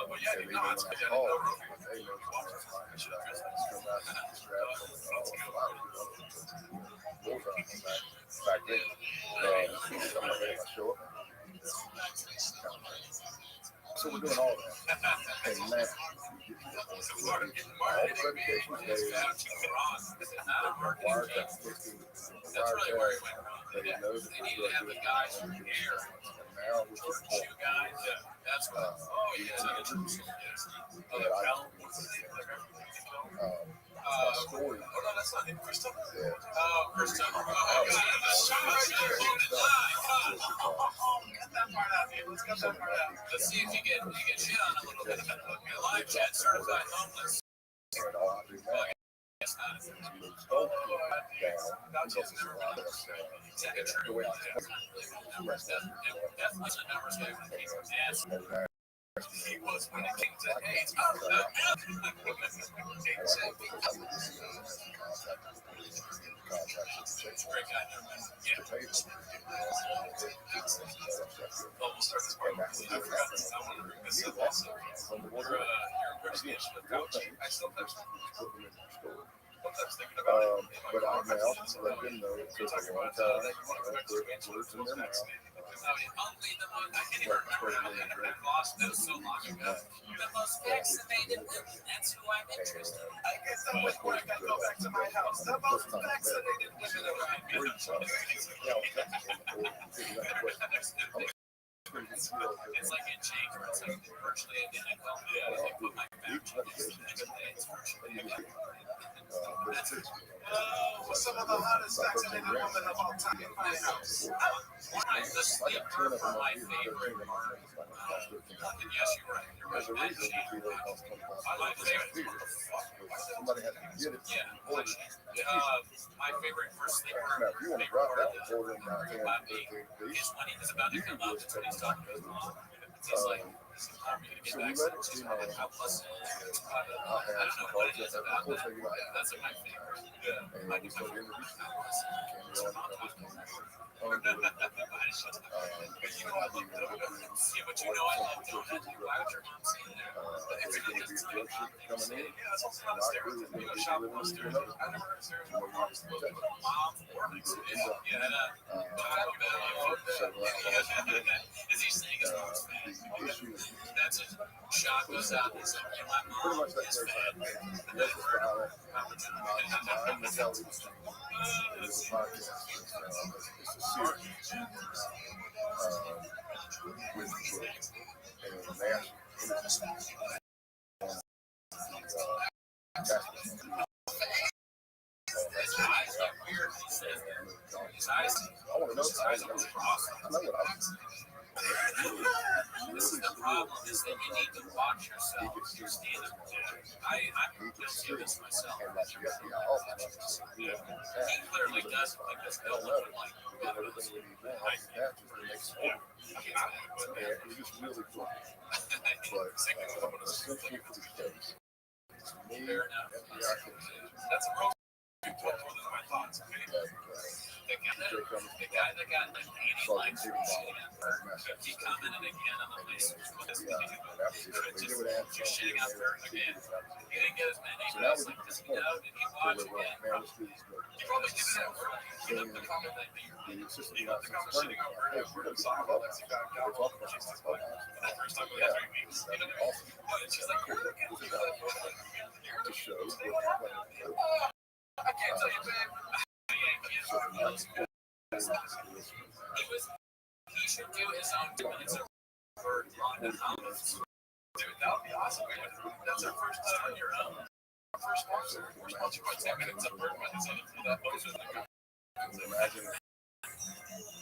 Well, yeah, you know, it's good. Back then, so we're doing all that. And now, all the certifications, that's really where it went wrong. They needed to have the guys from here. Now, which is Two guys. That's what. Oh yeah. story. Oh no, that's not him, Christopher. Yeah. Oh, Christopher. Oh, shot right there. Cut that part out, man. Let's cut that part out. Let's see if you get shit on a little bit. Your live chat certified homeless. It's not. He was when it came to AIDS. We'll start this part. I forgot this. I want to bring this up also. You're a appreciation of coaching. I still have some. But I now let them know it took a long time. Words in their mouth. I can't even remember how that lost that so long ago. The most vaccinated women, that's who I'm interested in. I guess at what point I gotta go back to my house. The most vaccinated women around me. It's like it changed, but it's like virtually identical. I put my it's virtually identical. Some of the hottest vaccinated women of all time in my house. The sleeper for my favorite part. And yes, you're right. You're right. That changed. My favorite. Somebody had to get it. Yeah. My favorite for sleeper. Favorite part of the about me is when he's about to come up and he's talking to his mom. It's like, I'm going to get vaccinated. How plus I don't know what it is about that. That's my favorite. Yeah. I can go for but you know I love that. Yeah, but you know I love that. Why would your mom say that? If it is coming in, yeah, that's also not a stereotype. We go shopping on stairs. I never heard stereotype. Mom works. Yeah, and is he saying his mom's fat? That's it. Shot goes out and says, my mom is fat. his eyes. I want to know. I know what I was. This is the problem, is that you need to watch yourself. You're standing there. I'm guilty of this myself. He clearly doesn't like this. He'll look like Everything we need now, that's just the next step. Yeah, it was just really cool. But essentially for the case, me, fair enough. FBI case, That's a real those are my thoughts. The guy that got like 80 likes from CNN, he commented again on the place. Just shitting out her again. He didn't get as many, but I was like, does he know? Did he watch again? He probably did that for the comment that you shitting over it. We're talking about that. First time in 3 weeks. She's like, we're looking at to show I can't tell you, babe. He should do his own 2 minutes of for Ronda Thomas. Dude, that would be awesome. That's our first on your own. Our first sponsor. We're sponsored by 10 minutes of Bergman. That post is like imagine.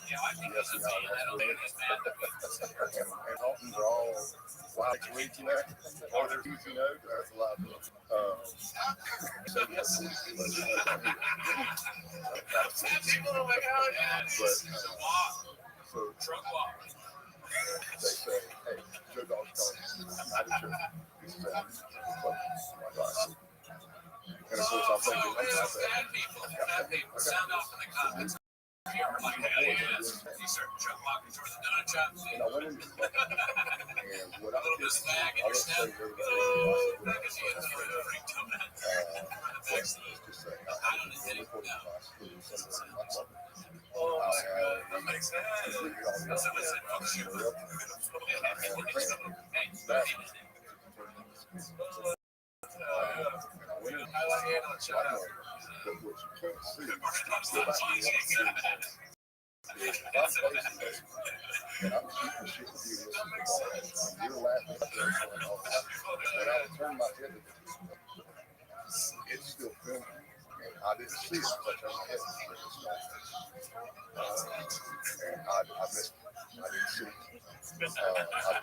Yeah, I think this is the analytics, man. And Daltons are all like week, you know, or they're you know, that's a lot of them. People are like, oh, yeah, it's a walk. So Drug walk. they say, hey, Joe Dog's calling. I'm not sure. He says, my God. And of course, I'm thinking, Bad people sound off in the comments. You're like, hell yeah. You start drug walking towards the donut shop. and I went into the and what I Little did, bit snag in I your was step. saying, Because you get a free donut. just say, I don't know anything now. Oh, that makes sense. Somebody said, fuck you. I like it on shout out. But what you can't see Good morning, I'm not cheesy. and I'm shooting shit with you listening to you're laughing at this and all that. And I would turn my head to this. It's still filming. And I didn't see it, but I turned my head to this. And I missed it. I didn't see it. I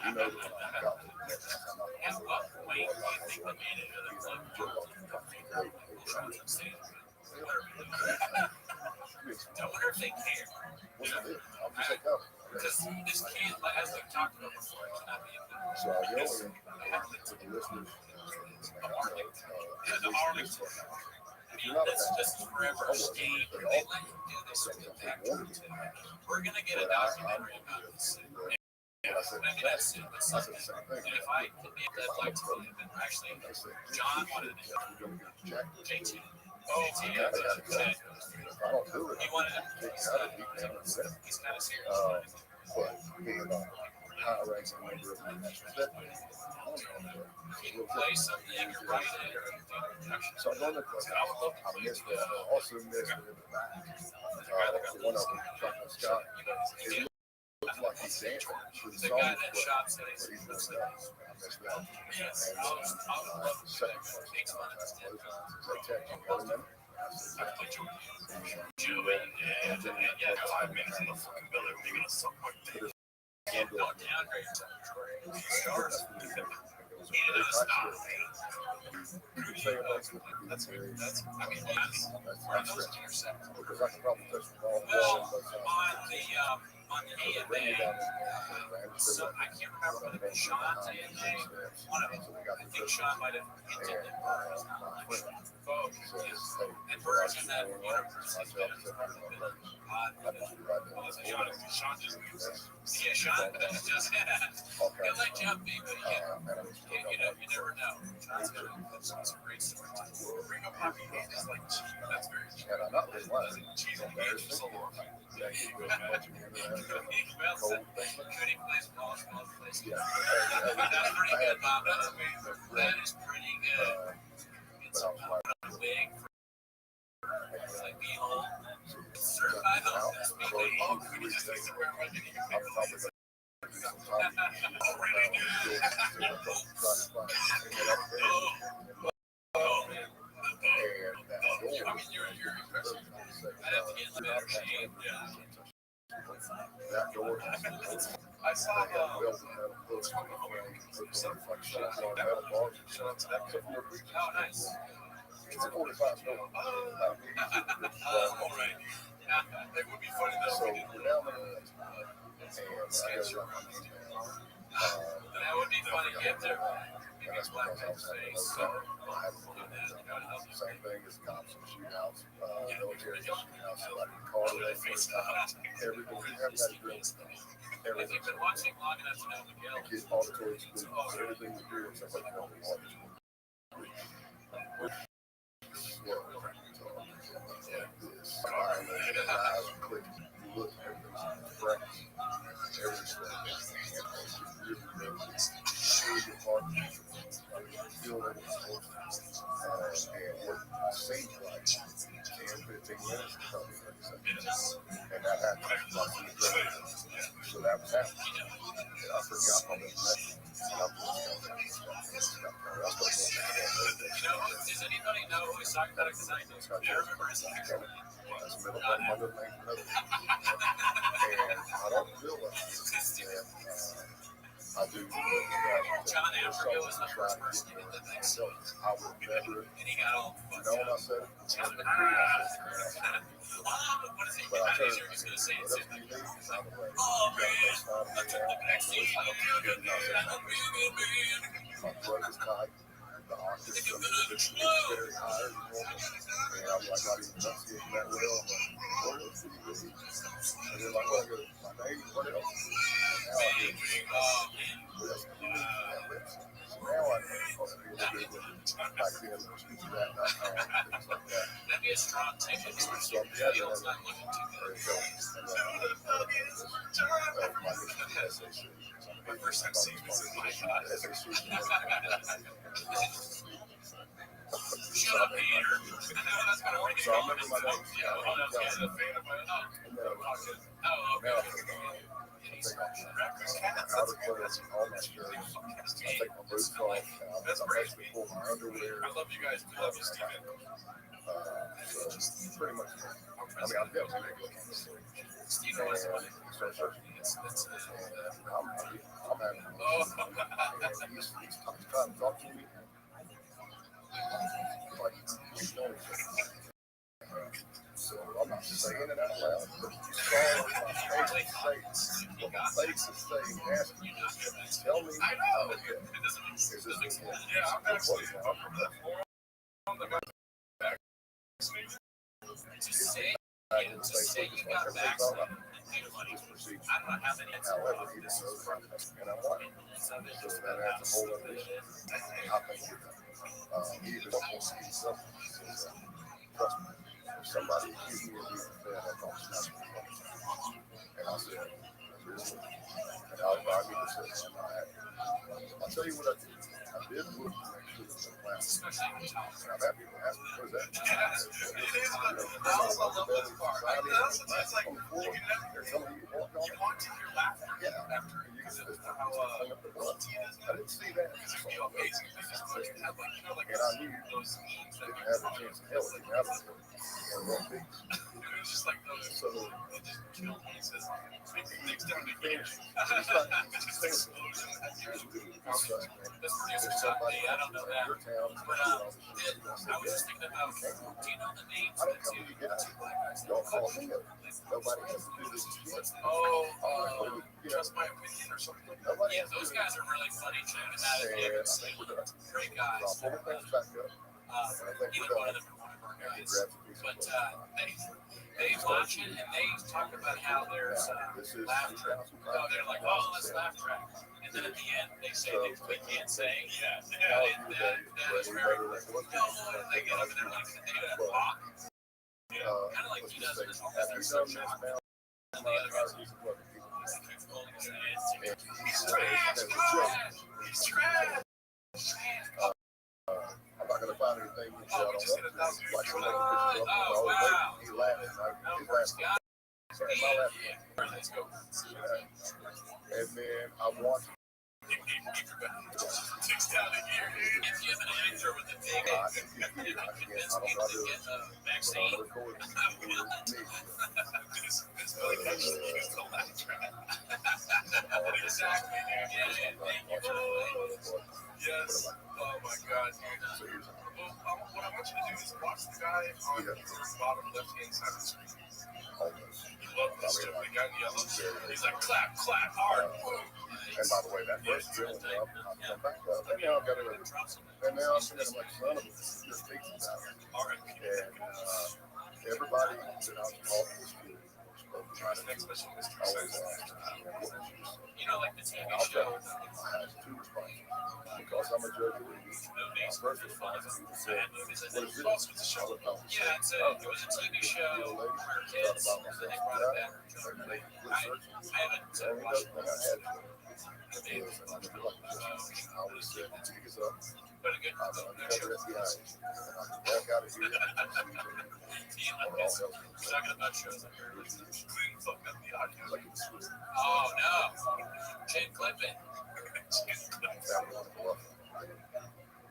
do know that when I got to the next time, At what point do you think they made it to the club? I wonder if they care. Because this kid, as we've talked about before, cannot be a good. So I go in to the listeners. The Arlington. I mean, this is forever a state. They let you do this with the actor. We're going to get a documentary about this. I mean, that's it. But if I could be, I'd like to be. Actually, John wanted to JT. Oh, yeah. I don't do it. He wanted to. He's kind of serious. But being a high-ranking member of the national staff, he will play something. You're right. so I'm going to I missed that. I also missed one of them, Franklin Scott. It looks like he's dancing through the The song, guy that shot but says he's missed that. I missed that. yes, And I'll love second that. question, Makes fun of his they text me, got a minute? I put you and yeah, 5 minutes in the fucking building, maybe at some point. Can't go downgrade to stars. Needed a stop. That's good. That's, I mean, that's intercept. Because I can probably touch the ball. Well, on the AMA, so I can't remember whether it was Sean's AMA or one of them. I think Sean might have hinted that Bird was not like vote. And Bird is in that universe. He's been as part of the pod. Well, it's Sean just yeah, Sean just he'll let you up, but you never know. Sean's got a great story. Bring up Poppy is like that's very cheap. And I'm not really lying. Cheese and beers for so long. Cootie plays ball, small place. That's pretty good, Bob. That's amazing. That is pretty good. It's a wig for like me home. Certified home. Oh, Cootie just likes to wear one. Oh, man. I mean, you're impressive. I'd have to get in better shape. Yeah. show up to that. Oh, nice. It's a 45 snow. All right. It would be funny though. So we're down there, and I guess that would be funny. You have to. and that's because I was having same thing as cops and shootouts, military shootouts, like car races, everything. Everybody drills. If you've been watching long enough to know Miguel. The kids auditory school, everything we do, except like auditory school. And that happened. So that was happening. I forgot how much Does anybody know who he's talking about? Because I remember his name. That's middle of my other name. And I don't realize that I do. John Africa was the first person to get the thing. So I would never And he got all fucked know up. I said it. What is he? But I I'm turned sure he's going to say it whatever soon. you need, by the way. Oh, man. I took the back seat. My blood is tight. The oxygen is very high. And I'm like, not even enunciating that well. I'm like, what else do you need? And they're like, well, my name, what else? And now I do. What else do you need? So now I know what to do with back then, speaking that, not things like that. That'd be a strong ticket. So Especially I'm if the field's not looking too good. My first time seeing this is my Shut up, Peter. That's kind of So I remember my name. Outer clothes, all my shirts. I take my boots off. I basically pull my underwear. I love you guys. I love you, Steven. So pretty much. I mean, I'm definitely Steven was funny. I'm having he's trying to talk to me. Like, he's knowing so I'm not saying it out loud, but you saw my face what my face is saying, asking you, tell me I'm okay. Is this okay? Yeah, I'm What is wrong? To say you got vaccinated and pay money. I don't know how many However, he knows and I'm white. So that adds a whole other issue. I think he even wants to see something. Trust me, if somebody accused me of being fed, I thought it's not funny. And I said, really? And I need to say, I'll tell you what I did. I did look to make sure that the class is and I'm happy to ask me, what is that? That's like, They're telling you to walk on it. you want to hear laughter. Yeah, after you get this, how I didn't see that. Be amazing. And I knew didn't have a chance to help me out of it. And one thing. It's just like those. So, It just killed me. It says, next time to finish. it's like, it's This producer's on me. I don't know that. But I was just thinking about, do you know the names I of don't the come to two get out. black guys? Don't call me up. Nobody has to do this shit. Trust my opinion or something. Nobody Yeah, has to those do guys are really funny. Check them out if you And haven't I seen think we're done. Great So I'll guys. pull the things back up. Either one of them are one of our And he guys. grabs a piece of But cloth. they watch it and they talk about how there's This is laugh track. Oh, they're like, oh, let's laugh track. And then at the end, they say things we can't say. Yeah, and that is very no. And they get up and they're like, they do that walk. Kind of like he does in his office. There's some shot. And the other guy's like, he's holding his hands. He's trash. I'm not gonna find anything with Oh, we just hit 1,000 views. Oh, wow. He laughed. He laughed. Sorry, my laugh. Yeah. Let's go. And then I watched. Six down a year. If you have an actor with a big head, you can convince people to get the vaccine. It's really catchy to use the laugh track. Exactly. Yeah, thank you. Yes. Oh my God. God, dude. So here's Well, what I want you to do is watch the guy on the bottom left-hand side of the screen. almost. You love this joke. The guy in yellow. He's like, clap, clap, hard. And by the way, that first drilling up, I've come back up, and now I've got it. And now I'm thinking, like, son of a, your pizza's out. And everybody that I was talking to Try the next question, Mr. always Says. asked, You know, like the TV I'll tell show. you, I had two responses. Because I'm a judge of review, my first response is to say, what is this? I looked up and said, Yeah, it was a TV show where kids, and then they brought it back. I haven't The only other thing I had to they is, and I feel like I always said, pick us up, put a good I'm an undercover FBI agent, and I can walk out of here and see you. team like this. We're talking about shows like yours. Clean fuck up the audio. Like it's sweet. Oh no. Chain clipping.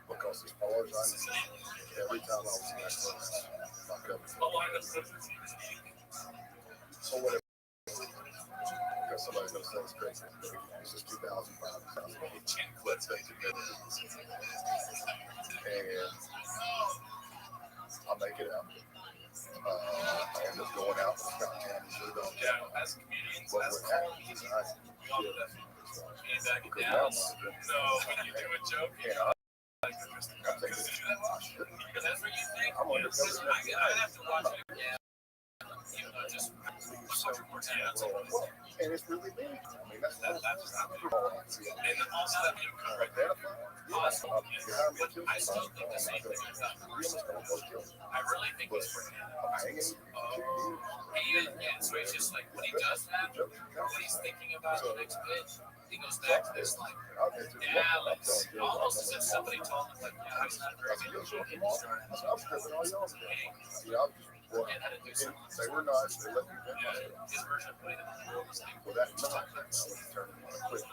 Because as far as I know, every time I was in that class, my company. A line of So whatever. Because somebody's going to say it's crazy. This is 2005. chain clips they together. And I'll make it out. I end up going out with Scott County. Yeah, as comedians, But as what clowns, happens is we all do that. And back it because down. now No, when you do a joke, and like the Mr. I'm Did thinking, you do that? Because that's what you think. I'm undercover I'd have to watch it again. Even though just so more and it's really big. I mean, that's that's not big. And then also that video comes right there. Awesome. I still think the same thing as that person. I really think it's for him. Yeah, so it's just like when he does that, when he's thinking about the next bit, he goes back to this like, yeah, like almost as if somebody told him like, yeah, he's not a very good joke. And he started They were nice. They let me vent my stuff. his version of putting it in the world was like, Well, that night, I was turning my quick.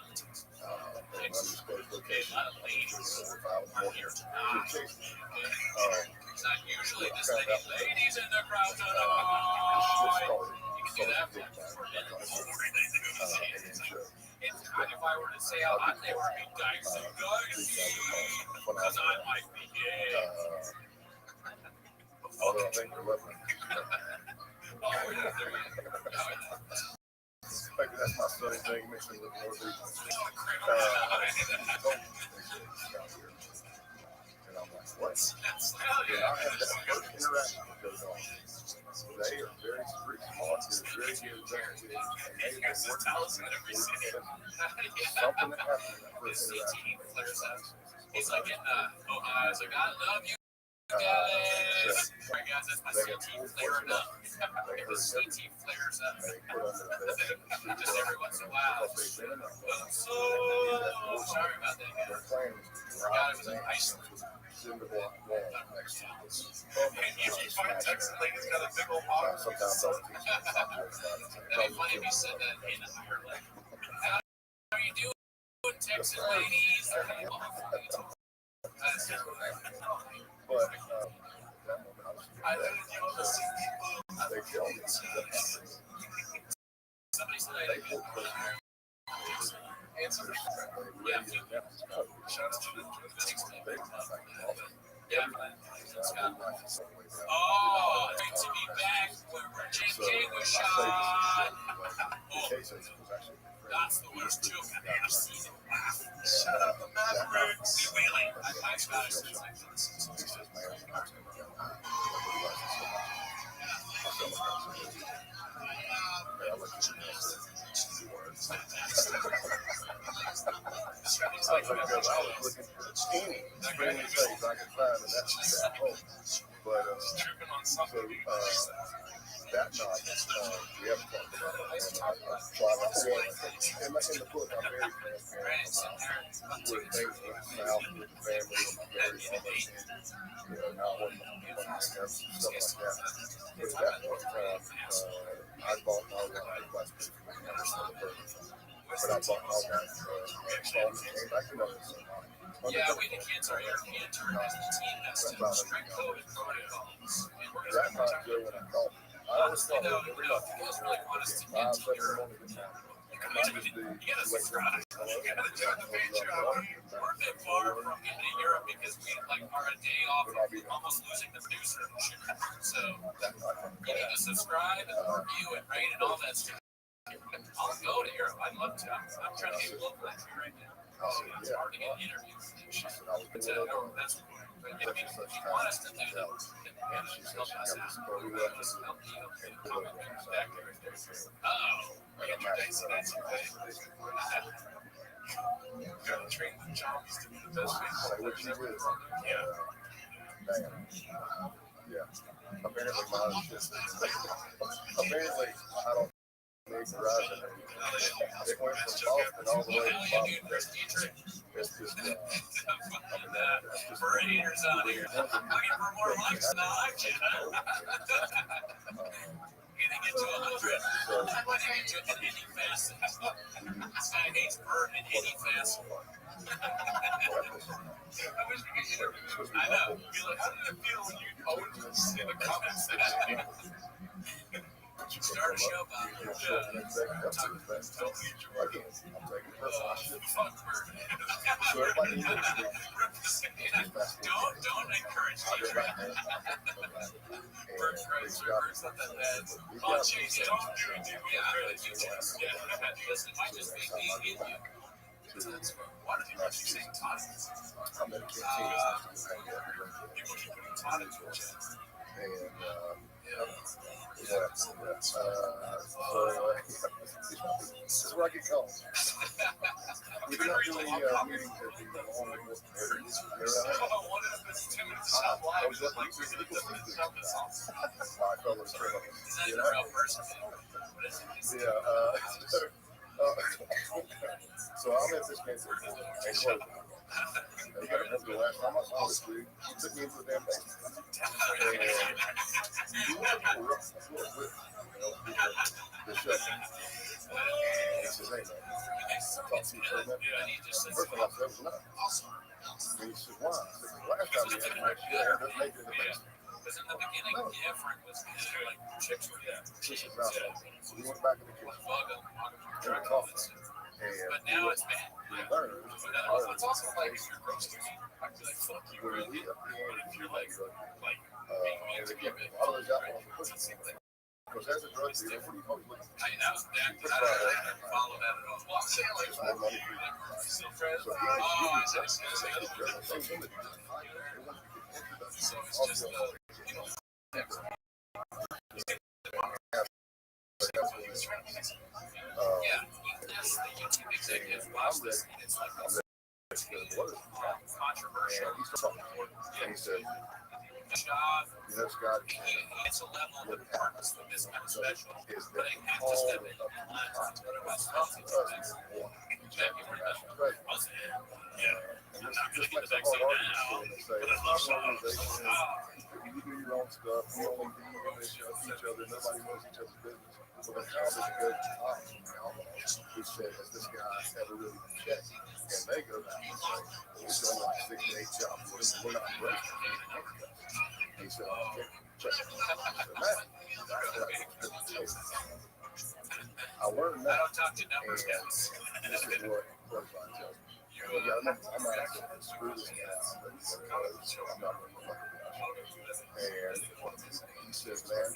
An undisclosed location. a lot of ladies If I was more here. it's not usually this many ladies in the crowd Just tonight. started. You can do that for and if I were to say how hot they were, I'd be dicey, because I might be gay. Although I think they're lovely. Oh, yeah, there you go. Maybe that's my sonny thing mixing with Northeast. And I'm like, what? Yeah, I have that first interaction with those dogs. They are very street smart. They're very good executives. And they've been working on this something that happened in that first interaction. He's like in Ohio. He's like, I love you guys. Right, guys, that's my CT flaring up. If the CT flares up, just every once in a while. So sorry about that, guys. Forgot it was in Iceland. And if you find Texas ladies got a big old hog, that'd be funny if you said that in Ireland. How are you doing, Texas ladies? But I they tell me somebody said answer. Yeah. Yeah. Oh, great to be back where JK was shot. That's the worst joke I've ever seen. Shut up, the Mavericks. Really? I Scottish since I I was looking for any screaming face I could find, and that's that home. But so that night, we haven't talked about it. In the book, I'm very transparent about where things went south with the family and my marriage, almost ended, not wanting to have stuff like that. But at that point in time, I bought my wife last week. But I bought my wife installment, came back to notice. Yeah, we the kids are European tourists. The team has to strict COVID protocols. And we're That going to night, Joe, when I called, I always honestly, thought though, every if you guys really want us to get to Europe, You gotta subscribe. You gotta join the Patreon. We're a bit far from getting to Europe because we are a day off of almost losing the producer. So you need to subscribe and review and rate and all that stuff. I'll go to Europe. I'd love to. I'm trying to get a local entry right now. It's hard to get interviews. But that's but if you want us to do that, then help us out. Help me back there. Oh, that's right. Gotta train the jockeys to be the best baseball. Yeah. Apparently, I don't need to ride it. It went from Boston all the way to Boston. It's just, for haters out here, looking for more likes than I like you. Getting into 100. I'm going to get you in any facet. This guy hates Bird in any facet. I wish we could interview him. I know. Be like, how did it feel when you owned this in the comments section? Start a show about it. Don't leave your work. Fuck Bird. Don't encourage me. Bird's great. Bird's not that bad. Oh, jeez. Don't do it, dude. Yeah, listen, it might just be me in you. Why do people keep saying tonics? People keep putting tonics in the chest. This is where I get called. We do not do any meetings at the only one. So I'm at this man's and closing. And the last time I saw this dude, he took me into the damn thing. And he was the show. He says, hey, man, talk to you for a minute. First of all, I said, it was enough. And he said, why? I said, last time we had an action, it doesn't make it in the basement. Because in the beginning, yeah, Frank was like chicks were there. This is not so we went back in the kitchen. And we talked. But now it's bad. We learned. It's also like if you're gross to me, I'd be like, fuck you, really? But if you're like being mean to me, because as a drug dealer, what do you call it? I didn't follow that at all. Well, I'm saying like, still friends. Oh, I see. So it's just, you know, yeah, that's the YouTube executive watch this, and it's like controversial. And he said, Job, Scott, it's a level of purpose with this kind of special, but I have to step in and line to what it was. And just makes it hard argument when they say, it's not an organization. You do your own stuff. You only do each other. Nobody knows each other's business. So the job is good he said, has this guy ever really been checked? And they go down and say, we've done like 6 to 8 jobs. We're not breaking. He said, check. I said, man, that's what I learned that. And this is what Rothschild tells me. You gotta remember, I'm not going to screw this guy out. I'm not going to fuck with him. And he says, man,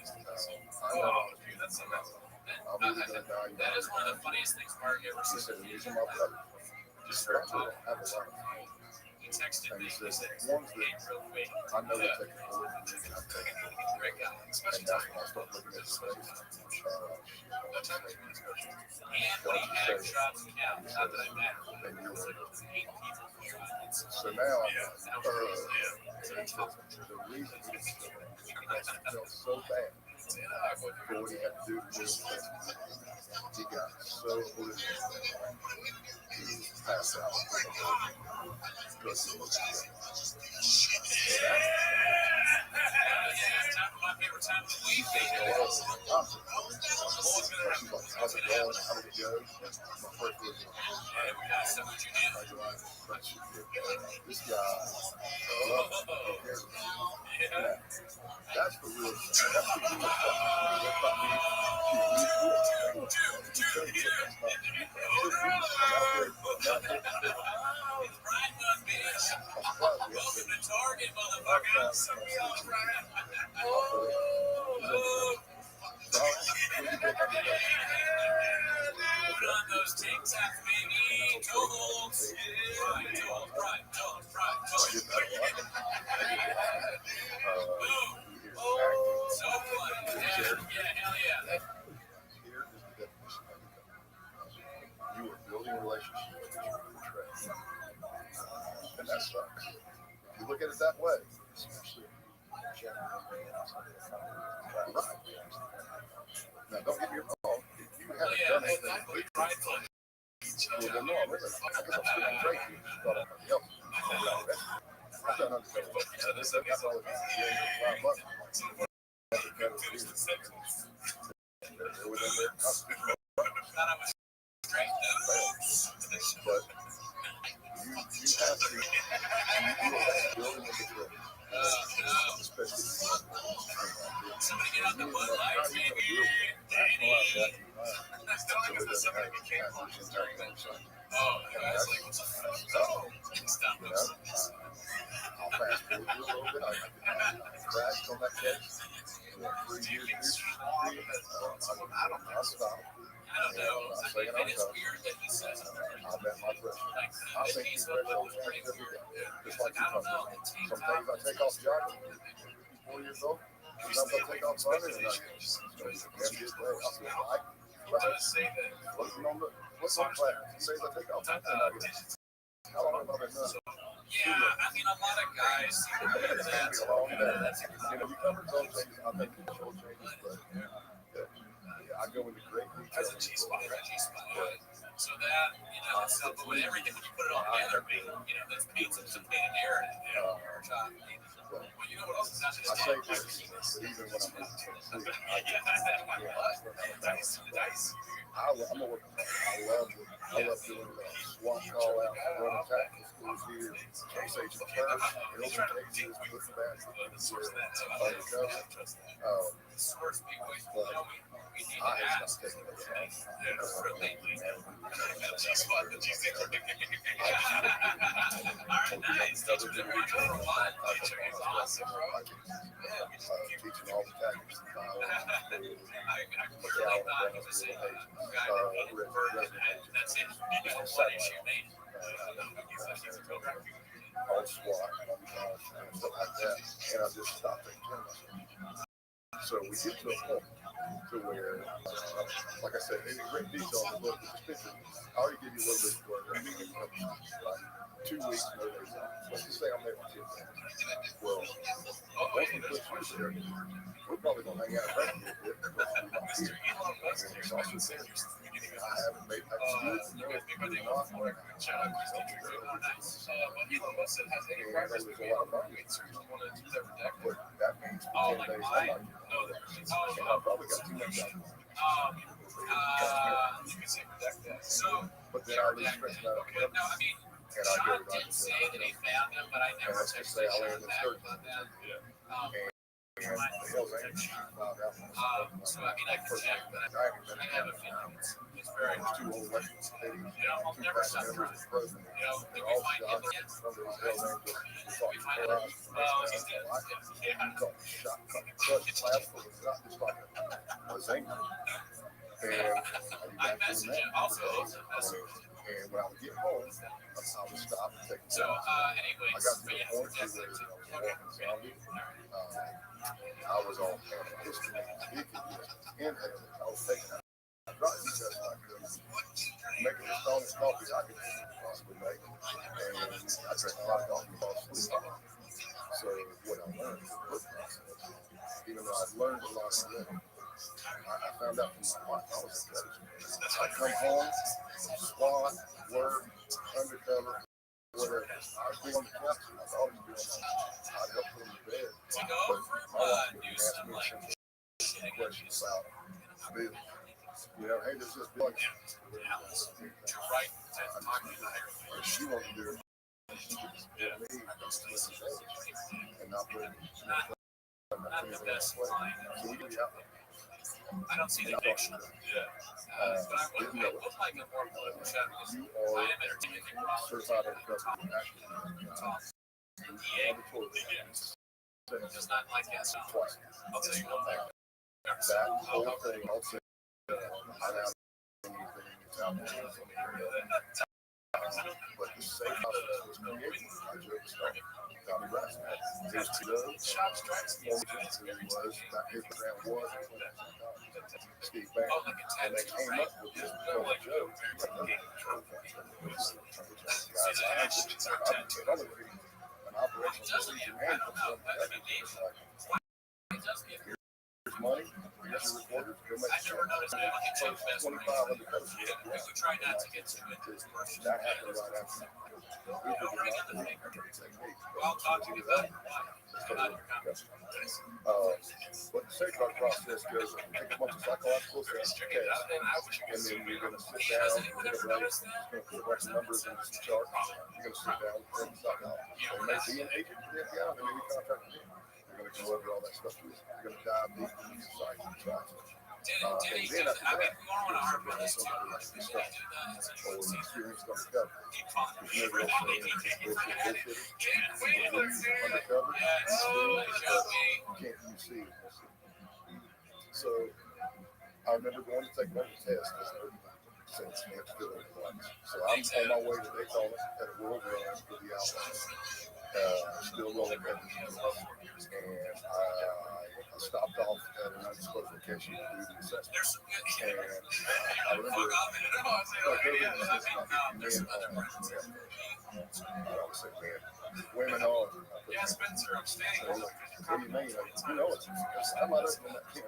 I'm really going to die. That is one of the funniest things Mark ever He said. said, these are my brothers. Just for to have a lot. He texted And me. he He says, said, ones hey, real quick. that I know they take a bullet and I'm taking it. Great guy. And Especially that's when I start looking at his face. and when he had shots count, not that I matter. It was like 8 people. So now, the reason he felt so bad for what he had to do to do it, he got so hooded he passed out. Because he was My favorite time of the week. how's it going? How did it go? My first was We got some what you did. this guy. That's the real. That's the real. motherfucker. Suck me off, right? Oh, run those TikToks, baby. Toes. Right. Oh, so funny. Yeah, hell yeah. Here is the definition of it. You are building relationships with your portray. And that sucks. If you look at it that way, especially right. Now, don't get me wrong. If you haven't done anything, well, then no, listen, I guess I'm still great. You thought I'm going to help you. I've done undercover work. I got all the $5 bucks. They're within their constitutional rights. But you have to build an individual, especially Somebody get out the Bud Lights, baby. Oh, guys, like, what's stop this. I'll fast forward a little bit. I crashed on that case. 3 years. I don't know. I'll stop. I don't know. And it's weird that he says I'll bet my threshold. I think he's threshold changes every day. Just like you talk about. Some days I take off jogging. 4 years old. Sometimes I take off running and I what's on flat? Say I take off running and I get how long have I been running? Yeah, I mean, a lot of guys seem to do that. You covered those changes. I think the show changes, but I go into great detail. As a G-spot, right? So that, itself, but with everything, when you put it all together, that's paints a narrative, Well, you know what else is not just I say this, even when dice. I'm a worker. I love doing SWAT call out, running tactical schools here, Osage first, and open cases, put the back, undercover. I have not taken it. Teaching all the tactics. All SWAT and stuff like that, and I just stopped taking. So we get to a point to where, like I said, in great detail in the book, I already give you a little bit of work. I mean, like 2 weeks, no days off. Let's just say I'm there for 10 days. Well, once we put you there, we're probably going to hang out a bit because we're not here. And it's also said, I haven't made that excuse. No, it's not like that means for 10 days, I'm not and I probably got too much out. You can say protect that. So, but then I lose stress out. Okay, no, I mean, John did say that he found them, but I never texted John back on that. And the Hills Angels found out. So, I mean, I can check, but I have a feeling it's very hard. Two old elections committees, I'll two never past stop members of the president. Did They're we all find him shots again? from the Hills Angels. We fought We find him? terrorized. Oh, he's dead. Yeah. Shot, crushed, plastic, was not just like a Zenga. And I messaged him also. and when I would get home, I would stop and take a So, I anyways, got to but the yeah, point that's where it. I was walking zombie. I was on history. Inhaling. I was taking a drug test I could, making the strongest coffee I could possibly make. And I drank a lot of coffee while sleeping. So what I learned was the work process. Even though I've learned a lot already, I found out from my wife I was encouraged. I come home, SWAT, work, undercover, whatever. I'd be on the couch and I'd always be on my I'd help put them to bed. But my wife would ask me some questions about bills. You know, hey, this is like, Right. she wanted to do it. Me, and not put it Not the best line. so we can be out there. I don't see the picture. But I would like a more political chat because You I are am entertaining. certified undercover. Just not like that. So Twice. I'll tell you one thing. That whole thing, I'll say, I don't anything, it's out there. But the safe house was created by Joe Stone. Tommy Brass. There's two of them. Was that his background was Steve Bannon. And they came up with this film Joe. An operational procedure manual. Here's money. Here's your reporters. Go make I've never noticed that. Look at Joe Best. 25 other coaches. We try not to get too into this person. That happened right after. I'll talk to you about it. But the safeguard process goes, take a bunch of psychological tests, and then you're going to sit down, you're going to put a bunch of numbers into some chart, you're going to sit down and psychologist. They may be an agent for the FBI, they may be contracted in. You're going to go over all that stuff with you. You're going to dive deep into the site and try to. And then after that, we want to argue this too. Or experienced undercover. There's never undercover. Can't you see? So I remember going to take another test since you have to fill in the blanks. So I'm on my way to Daytona at a world run for the Outlaws. Still rolling heavy. And I stopped off at an undisclosed location to do the assessment. And I remember women on. Yeah, Spencer, I'm staying. So, what do you mean? You know it. I'm not opening that can.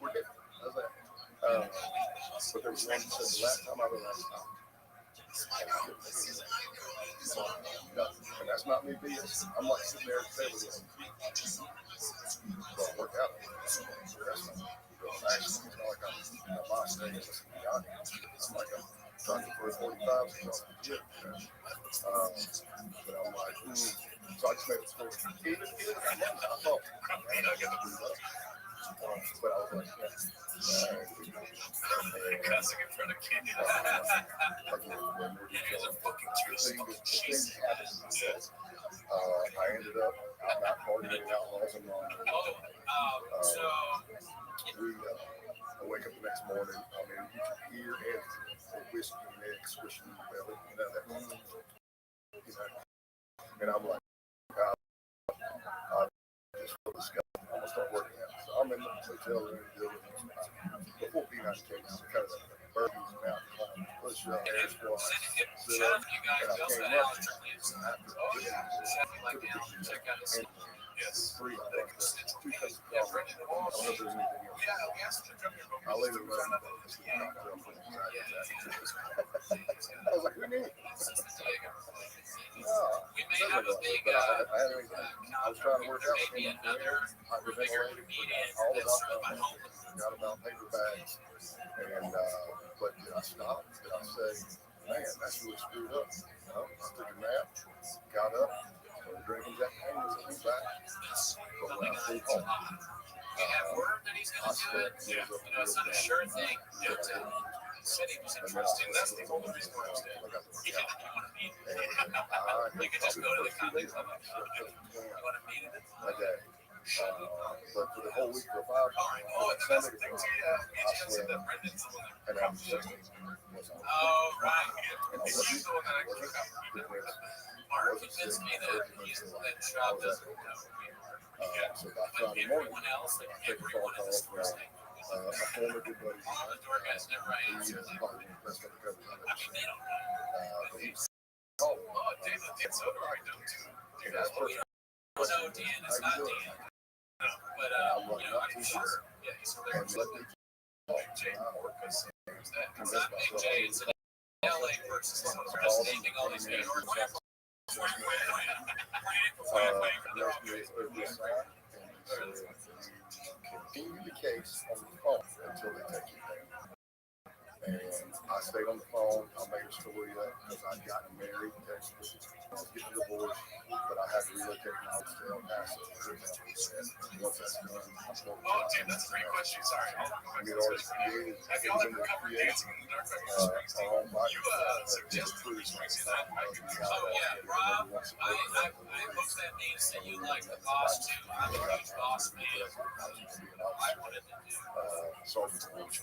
We're good. How's that? But there was one that said the last time I was on. And that's not me being. I'm like sitting there at the table going, don't work out. Actually, it's not like I'm not staying in this beyond. I'm like, I'm trying to for 45 so but I'm like, so I just made it for even I thought, but I was like, cussing in front of kids. There's a fucking juice. I ended up not coordinating outlaws and wrong. So I wake up the next morning. I mean, you can hear and whiskey and eggs squishing in the belly. You know that. And I'm like, I just feel disgusted. I'm gonna start working out. So I'm in the hotel room building before P90 case, kind of burpees and out, push up, air squat, sit up, and I came up after Yes. 3 hours, 2 cups of coffee. I don't know if there's anything else. I later learned that this is not I was like, who knew? We may have a big, I was trying to work out hyperventilating, all about forgot about paper bags, and but did I stop? Did I say, man, that's really screwed up? You know, I took a nap, got up, started drinking Jack Daniels, and went back. But when I flew home, I slept. It's not a sure thing. Said he was interested. That's the only reason why I was there. You could just go to the comedy club. You want to meet him? My dad. But for the whole week for 5 Sunday to Friday, I slept, and I'm 16. Oh, right. He's the one that I grew up with. Mark convinced me that he's that job doesn't so by Friday morning, I take a phone call from a former good buddy. All the door guys never He answer. is probably one of the best undercovers I've ever seen. They don't know. But he's David Soderbergh don't too. and that's perfect. No, Dan, it's not Dan. But, sure. Yeah, he's And hilarious. let me Jay Moore, because not Big J, it's in LA versus anything all these New York. Continue the case on the phone until they take you down. And I stayed on the phone. I made a story up because I'd gotten married. I was getting divorced, but I had to Oh, Tim, that's a great question. Sorry. Have y'all ever covered Dancing in the Dark You suggest movies recently? Oh, yeah, Rob, I hooked that name that you like the boss too. I'm a huge boss man. I wanted to do.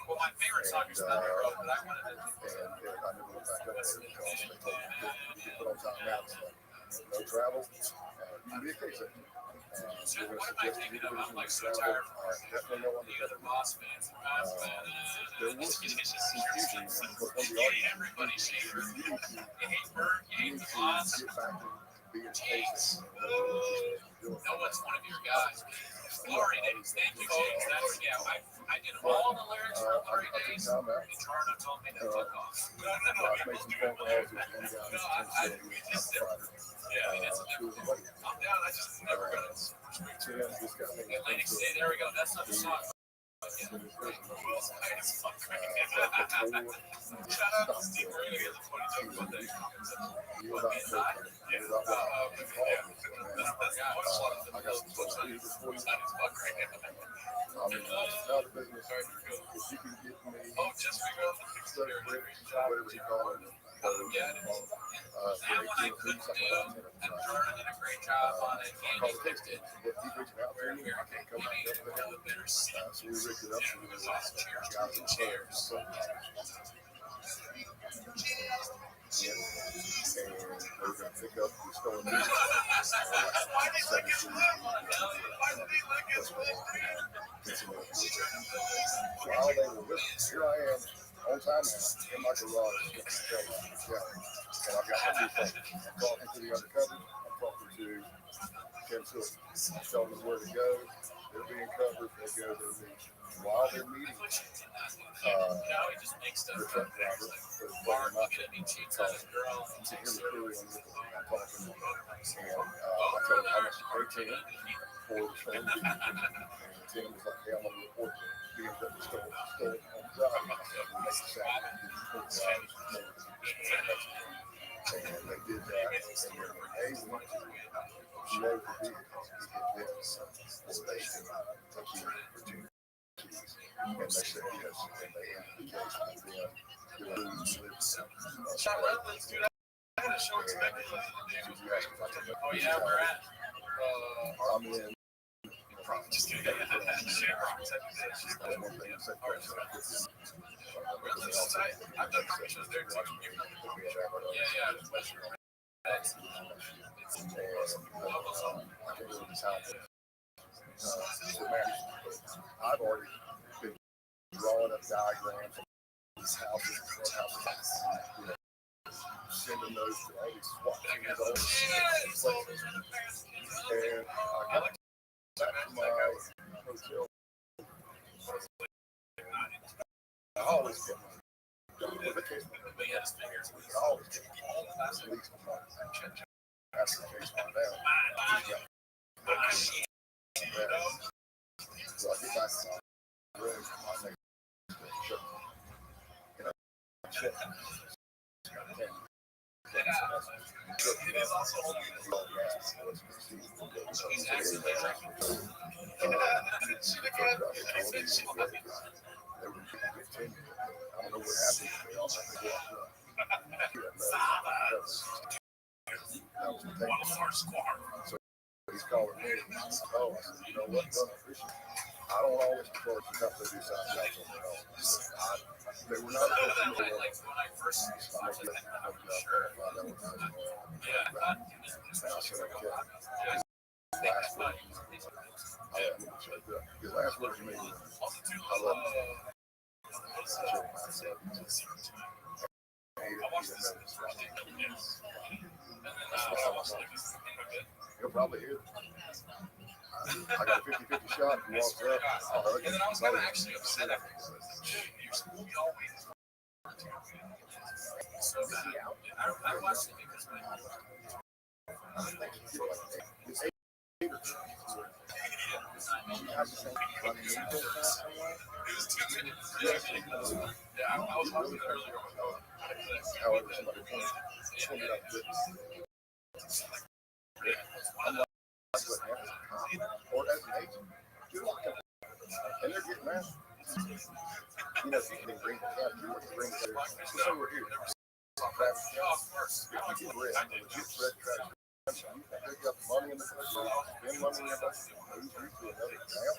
Well, my favorite song is Thunder Road, but I wanted to do. No travel. What am I thinking of? I'm like so tired from the other boss fans and past fans. It's just confusion. You hate everybody, Shaver. You hate Bert, you hate the boss. James. No one's one of your guys. Glory days. Thank you, James. That's, yeah, I did all the lyrics for Glory Days. And Jarno told me to fuck off. No, we just did. Yeah, I mean, it's I'm down. I just never got it. Atlantic State. There we go. That's not the song. Shout out to Steve. We're gonna get the 22 one day. Oh, just figure out the fix there. Whatever you call it. Yeah. That one I couldn't do, and Jordan did a great job on it. Andy fixed it. Where we made it a better seat. So we rigged it up. It was awesome. Chairs. And we're going to pick up the stolen music. Why they like it? Why do they like it? While they were with us, here I am on time now in my garage. And I've got my two phones. I'm talking to the undercover. I'm talking to Tim Silk. I'm telling them where to go. They're being covered. They go to the while they're meeting. The truck driver for the player not to him recruiting with them. I'm talking to them. And I told him how much to pay Tim for the stolen music. And Tim was like, hey, I'm going to report the BMW stolen on Friday. We'll make the Saturday. And they did that. And then when they went to load the vehicle, he did this. So they can take you for 2 keys. And they said yes. And they had the case with them. Oh, yeah, we're at. I'm in. Just kidding. I've done commissions there too. Yeah. I've already been drawing up diagrams of these houses, you know, sending those to all these SWAT teams all and I got back to my hotel. I always get my vacation. I always get at least a month. That's the case on down. So I get back to my room. I make sure, you know, check. It is also I don't know what happened. They all have to go up. So he's calling me. Oh, I said, you know what? I don't always prefer to come to do something else on their own. They were not like when I first started, I'm sure. His last words to me were, I love you. He'll probably hear it. I got a 50-50 shot. He walks up. And then I was kind of actually upset after your school always. So I watched it because I was watching it earlier. However, somebody pointed out this. or as an agent, you're looking at and they're getting that. You know, if you can bring the cap, you want to bring the so we're here. If you get red, legit red trash, you can pick up money in the country, spend money in the country, move you to another town.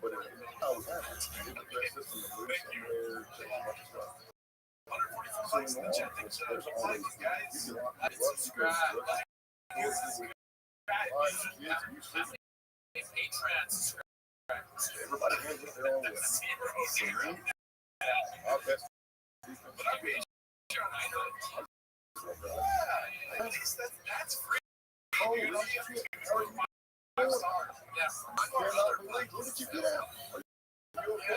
But if I was happy, you get the red system and move somewhere, take a bunch of stuff. So in the law, there's always, you can lock the bus, you go to everybody has their own way. I'll bet that's free. Oh, shit. What did you get out? Are you okay?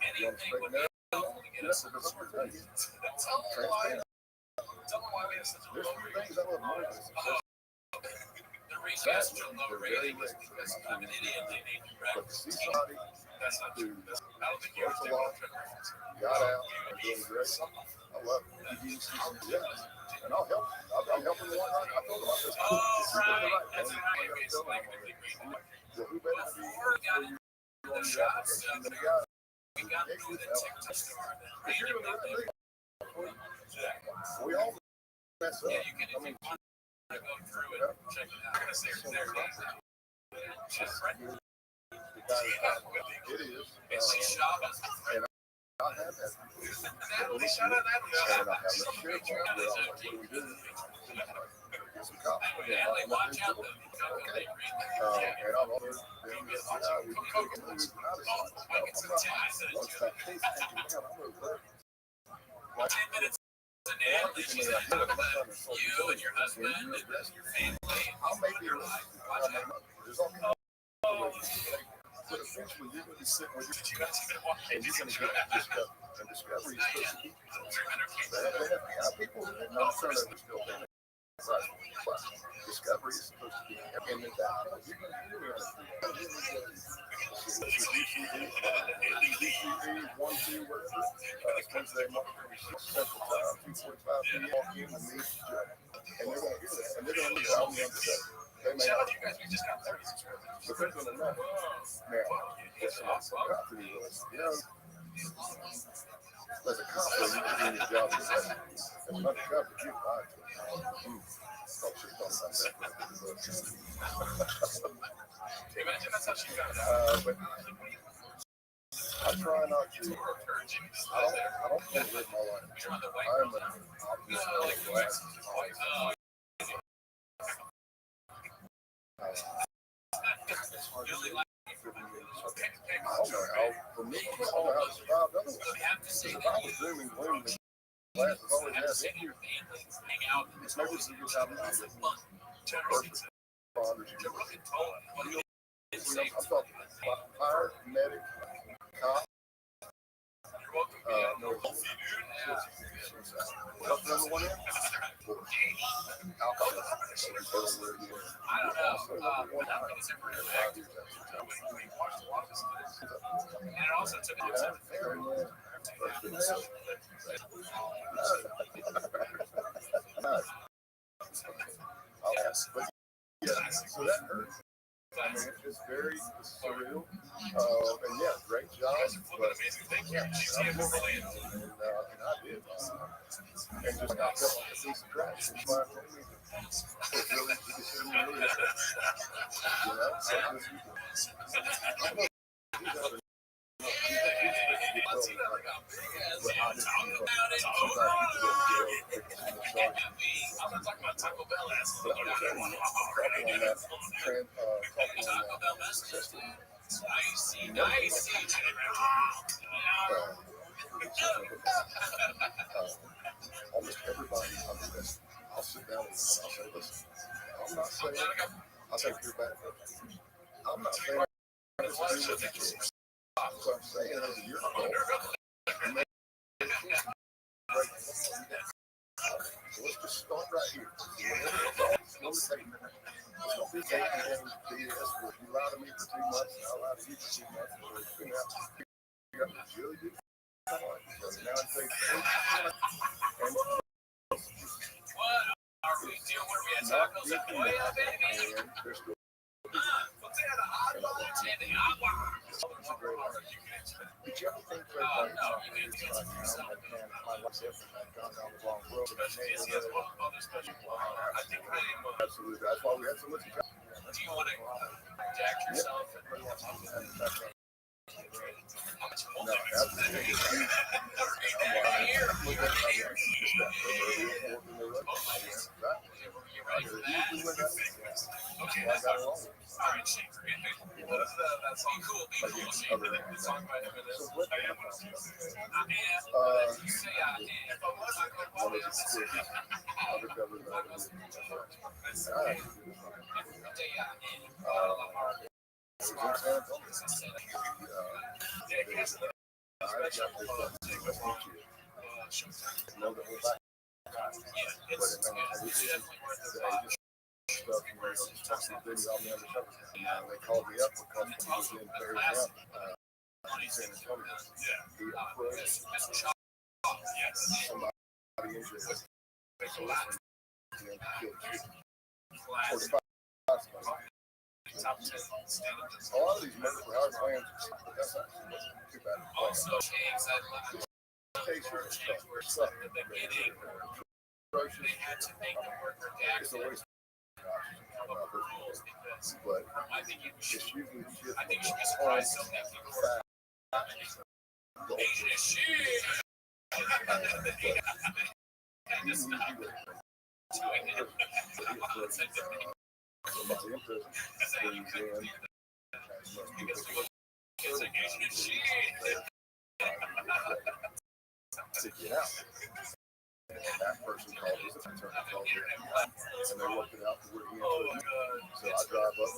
Hey, you want to straighten that out? Yes, it is. Transparent. There's a few things I love more than this. They're very rich. But to see somebody who works a lot, got out, and doing great, I love it. You see some yes. And I'll help. I'm helping the one I told them. I said, oh, this is the right thing. So who better to be for you on your application than the guy? We got to do the technology. You're doing the right thing. We all mess up. Yeah, you can if you want to go through it. Check it out. I'm going to say there. It is. It's a shop. And I have that. And I have a share job where I'm like, what do we do? Get some cops. And I'm watch out. Okay. And I'm over there. We can move out of I'm 10 minutes. You and your husband and your family. I'll make your life. There's all kinds of but eventually you're going to be sitting with your and you're going to get this stuff and discovery is supposed to keep people who didn't know certain still think discovery is supposed to be and then that you're going to do it. DCD 1-2 Wednesday morning Central Time 2:45 p.m. walk in and meet and they're going to hear that and they're going to leave out on the other side. They may not. You guys, we just got 30 subscribers. But they're going to know. Now, it's not so copy. You know, as a cop, you can do your job. As an undercover, you lie to them. Imagine that's how she got it. But I try not to. I don't want to live my life. I'm an optimist. I don't know how, for me, I don't know how to survive otherwise. Because if I was doom and gloom, the glasses always have it. It's maybe it's a good time to first responders. I'm talking fire, medic, cop. No, number one in? I don't know. And it also took a time. So that hurts. I mean, it's very surreal. And yeah, great job. But yeah, and I did. And just got felt like a piece of trash. And flying from me. It's really, you can see me really. You know, so I don't know. I'm not talking about Taco Bell ass. Taco Bell message. I see. Almost everybody under this. I'll sit down and I'll say, listen, I'm not saying, I'll take your back. I'm not saying this is what you do. So I'm saying it as a year ago. So let's just start right here. It's going to take a minute. It's going to be taking games BS where you lie to me for 2 months and I'll lie to you for 2 months and we're going to figure out what you really do. So now it takes and what are we doing? Where we at tacos at Hoya, baby. And they're still Did you ever think for No, like, you can't get some man, my life's different. I've gone down the wrong road. I think I absolutely. That's why we had so much. do you want to protect yourself? No, absolutely. Okay, that's not wrong. Alright, Shane, forget it. That's all cool. Be cool, Shane. The song by him is I am what I am. You say I am. If I was, I could probably have said Undercover. They called me up because he was in Perry County, San Antonio. He approached somebody injured. A lot of these murder for hire plans, but that's not too bad. also James, I love it. Suck. At the beginning, they had to make the word It's a redacted waste of the rules because but I think you should. it's usually just I think you should be surprised so that people are Asian as shit. And just not doing it. somebody in prison. Because it's like Asian as shit. To get out. And that person called his attorney, called me, and they worked it out to where he included. So I drive up,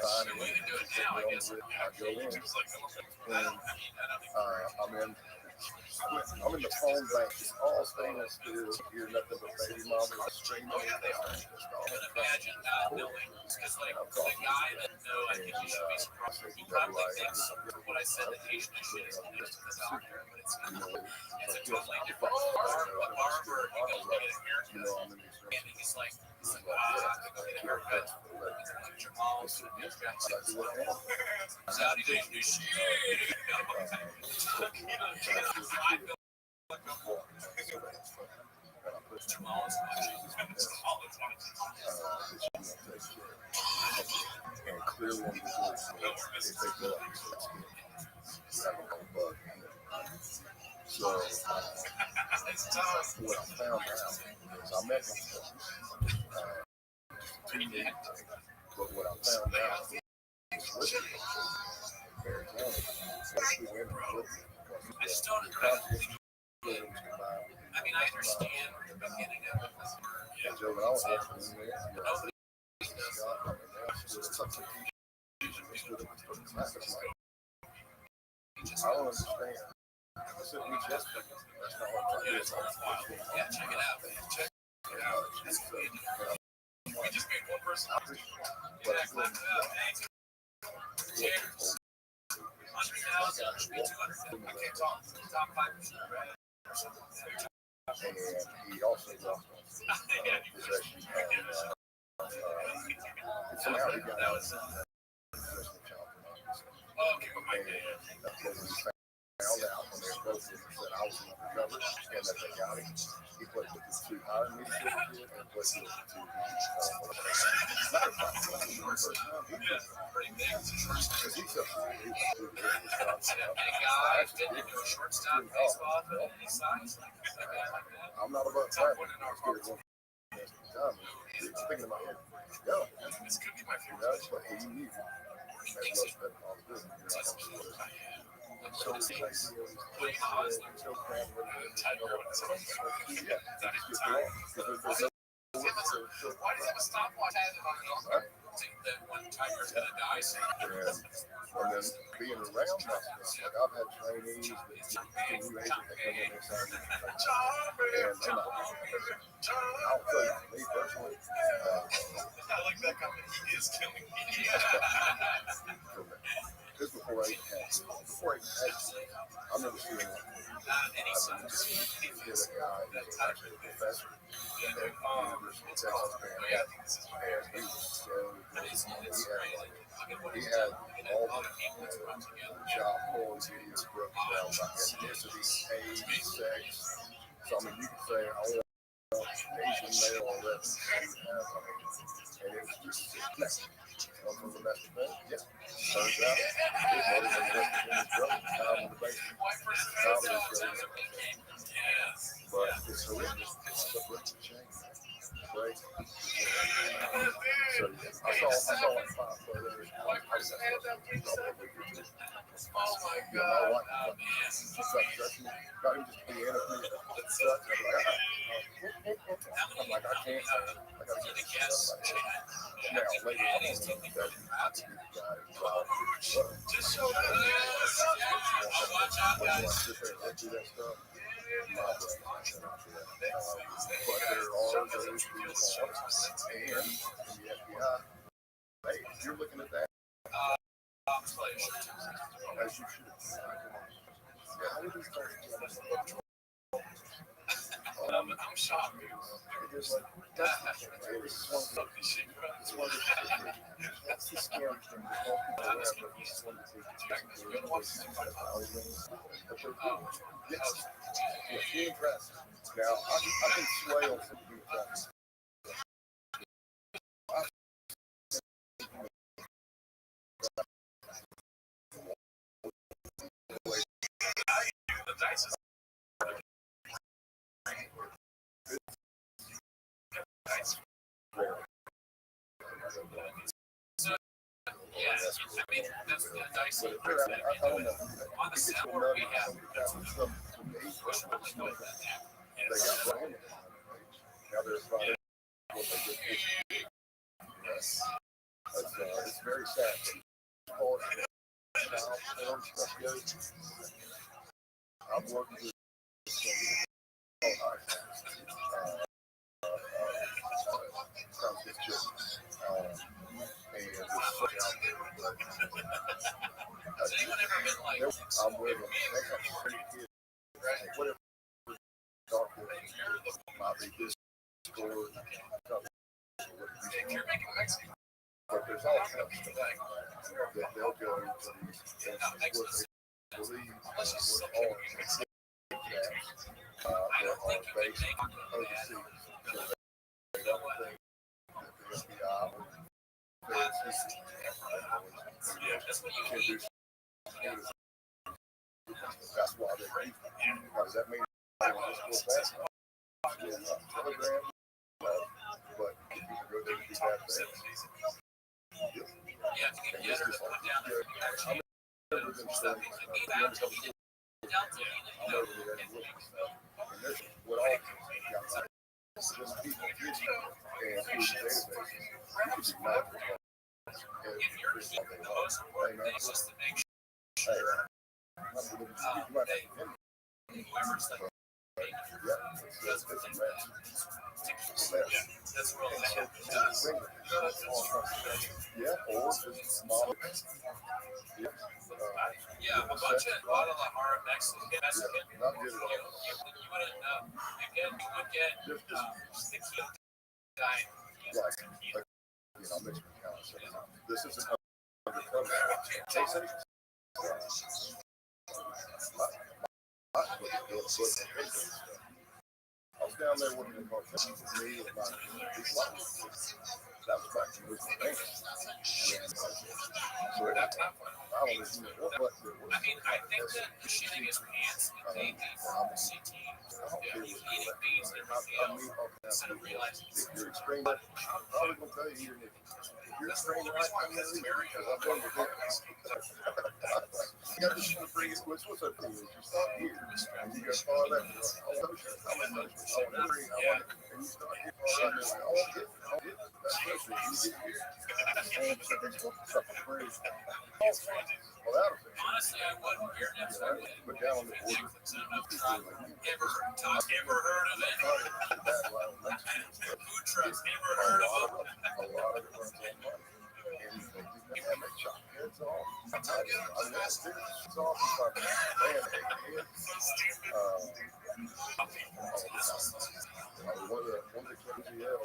find him, I go in, and I'm in the phone bank, it's all stainless steel, hear nothing but baby mama screaming. Imagine not knowing, because like the guy that know, I think you should be surprised. He probably thinks what I said that Asian as shit is just to the doctor, but it's not. It's a totally different barber. You know, I'm in these And he's like, I have to go get a haircut. It's your mom's. Saudi Asian as shit. and clearly on the voice, if they go up, you have a whole bug. So, what I found out is I met him 2 years ago, but what I found out is listening very well, especially women listening, I just because don't the conscious feelings combined with I mean, I understand the beginning of it. and Joe, when I was listening there, you know, Scott, and that's just such a huge issue with the classics. I don't understand. I said, we just, that's not what I'm trying to do. Yeah, check it out, man. Check it out. We just made one person. But Yeah, clap it up. Thanks. 100,000, 200,000. I can't talk. Top 5%. and he also lost possession of, somehow he got out of possession of child pornography. Okay, but my And that's what we found out when they approached him and said I was undercover and that they got him. He pled guilty to hiring me to kill the kid and pled guilty to because he's a shortstop baseball for any size. I'm not about that. Let's get it going. It's thinking about him. Yo, This could be my favorite. that's what he needs. That's what all the good. So it's like, so crap. Yeah, that is good. Why does it have a stopwatch added on it? That one tiger's gonna die soon. And then being around that stuff, like I've had trainees that can new agents that come in and sign these things. And they're not. I'll tell you, me personally, I like that comment. He is killing me. just before I had, I remember seeing like, Any I just hit a guy who was actually a professor. He had all the job forms, videos broken down by ethnicity, age, sex. So, I mean, you could say, I want Asian male on that. And it was just next. Come from the best thing. Yeah. Turns out, his mother was invested in his brother. Down in the basement. But it's horrendous. It's a horrendous change. Right? So, I saw like 5 photos. Oh my God. She's like, got him just be in a few. I'm like, I can't. I got to get this stuff. Now, later, I'm going to do that. Just so that. When I sit there and do that stuff, but there are those who are, and the FBI, hey, you're looking at that. As you should. How did this start? I'm shocked. It's like, it's one of the scary thing. Yes. Be impressed. Now, I can sway on some people. I don't know. On the set where we have some they got Brian. Now there's Brian. It's very sad. I'm working with I'm with them. They have pretty kids. Whatever doctor might be this score. But there's all kinds of stuff that they'll go to these what they believe was all that are based overseas. So they don't think that the FBI or that's why they're ready. Because that means they will just go back Telegram, but if you can go there and do bad things. And this is like, I remember them saying, I'm over there and looking stuff. And there's what all got like just people and through the databases. You can do math with yeah, a bunch of a lot of the RMX Mexican, you wouldn't you would get sticky diet. This is an undercover. I was down there working in Marquette with me and my big life. That was back in the bank. So at that time, I don't know what. I mean, I think that shitting his pants and maybe from CT, eating beans and everything else, instead of realizing if you're extreme, I'm probably going to tell you here, if you're extreme right now, because I'm going to do this. You got this free what's up for you? You start here, and you go far left. And you start here, and you start here. Honestly, I wouldn't. You're next to it. But down on the border, ever heard of it? Food trucks, ever heard of them? a lot of it runs on money. And they chop heads off. I mean, that's it's off. It's like, man, one of the KGL.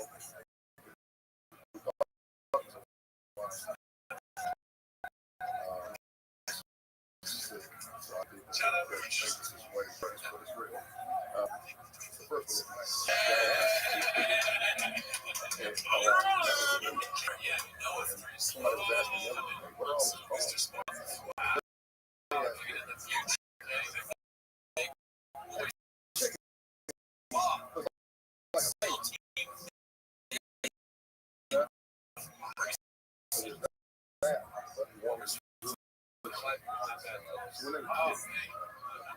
Shout out to Somebody was asking the other day, what are all these balls?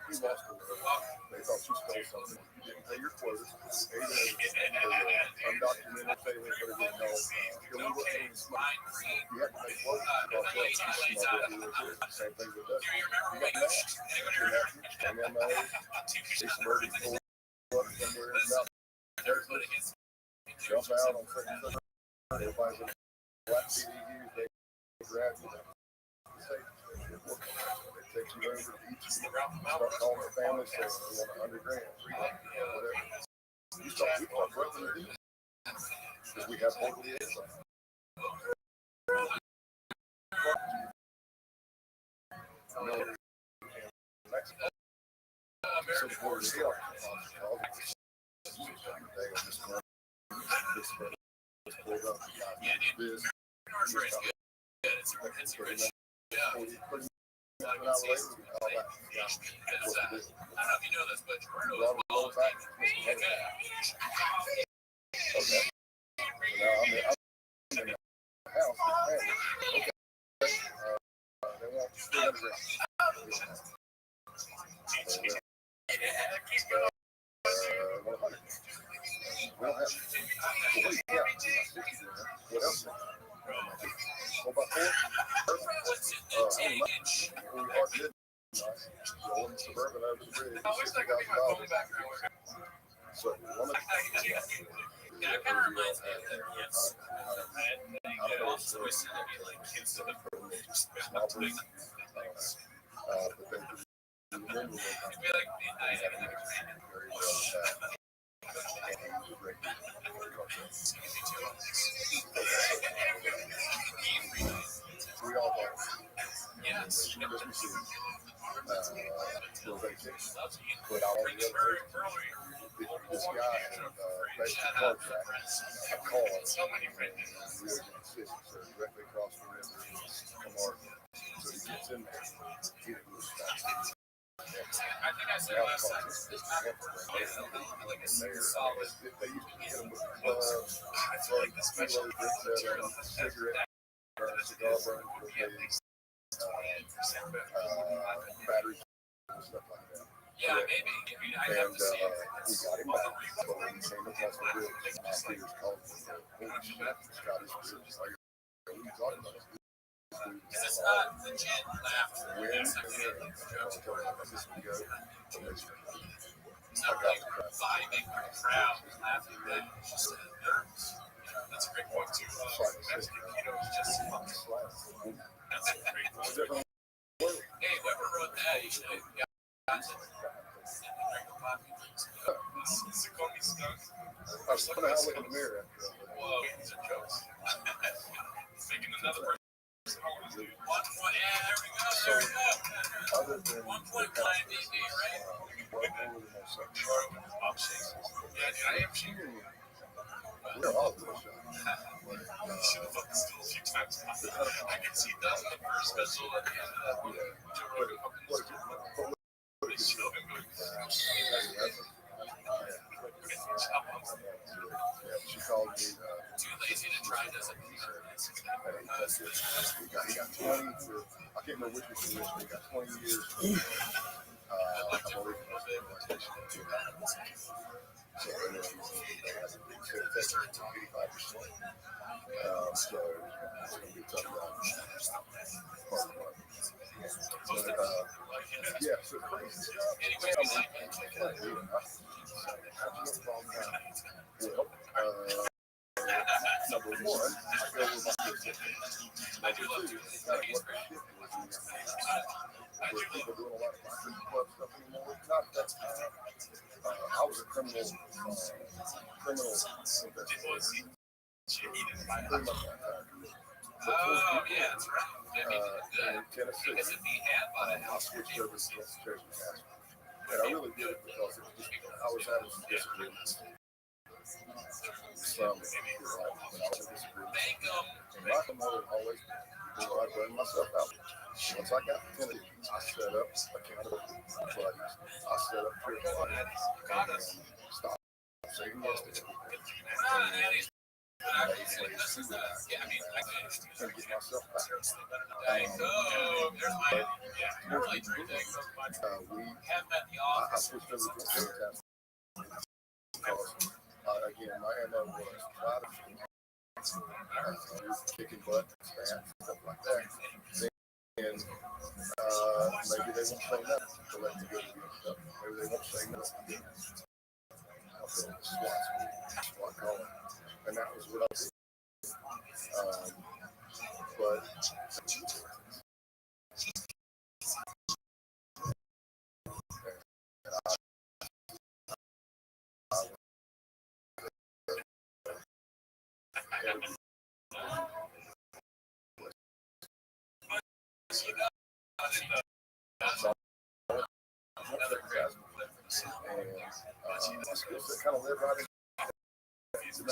He lost the way. They thought you stole something. You didn't pay your quota. Undocumented failing, but it didn't know. You had to pay quota. Same thing with us. You got that. And then they subverted pull up somewhere in South Texas. Jump out on second. Everybody's in black CDUs. They grab you. Take you over to each start calling the family, so you want $100,000, whatever. We start brother to do because we have local insight. Mexico. So the border is here. I don't know if you know this, but Rothschild rolls back. Okay. Now I'm in the house. Okay. They want $300,000. We don't have. What else? What about four? Rolling suburban over the bridge. So one of we all are. Yeah. But all the other this guy basically contract a car in Rio Grande City, so directly across the river from Oregon. So he gets in there. He didn't lose that. I think I said last time. They used to get him with clubs, cigarette, cigar burn, batteries, and stuff like that. Yeah, maybe. I have to see it. We got him back, but when he came across the bridge, Peter's called me. Holy shit, Scotty's bridge. Like, what are you talking about? Because it's legit laugh. When and this would go to Michigan. It's not like vibing with the crowd and laughing, but it's just nerves. That's a great point, too. Mexican keto is just that's a great point. Hey, whoever wrote that, you know, got it. It's a coffee skunk. I was wondering how I look in the mirror after that. Whoa, these are jokes. Thinking another person. One, yeah, there we go. There we go. Other than 1.9 DB, right? Yeah, I am cheating. We're all doing Should have fucking stole a few times. I can see that in the first special at the end of that. Joe Rogan fucking still been going. She called me. Too lazy to try, doesn't he? He got 20 for, I can't remember which was the he got 20 years. I believe it was the plantation. So, and then they turned to 85%. So, it's going to be tough. Yeah, so crazy. Number one, I go with my sister. Number two, what the shit was were people doing a lot of biker club stuff anymore? Not at that time. I was a criminal investigator. Pretty much that time. Oh, yeah, that's right. In Tennessee, I switched over to Jersey Castle. And I really did it because it was just, I was having some disagreements. When I was in disagreement. And my mother always, I burned myself out. Once I got to Tennessee, I set up accountability buddies. I set up trip buddies and stopped saying yes to people. And get myself back. I switched over to a because, again, my MO was try to kicking butt, stuff like that. And maybe they won't say nothing to let me go to do stuff. Maybe they won't say nothing. I'll build a SWAT calling. And that was what I did. But my skill set kind of led right into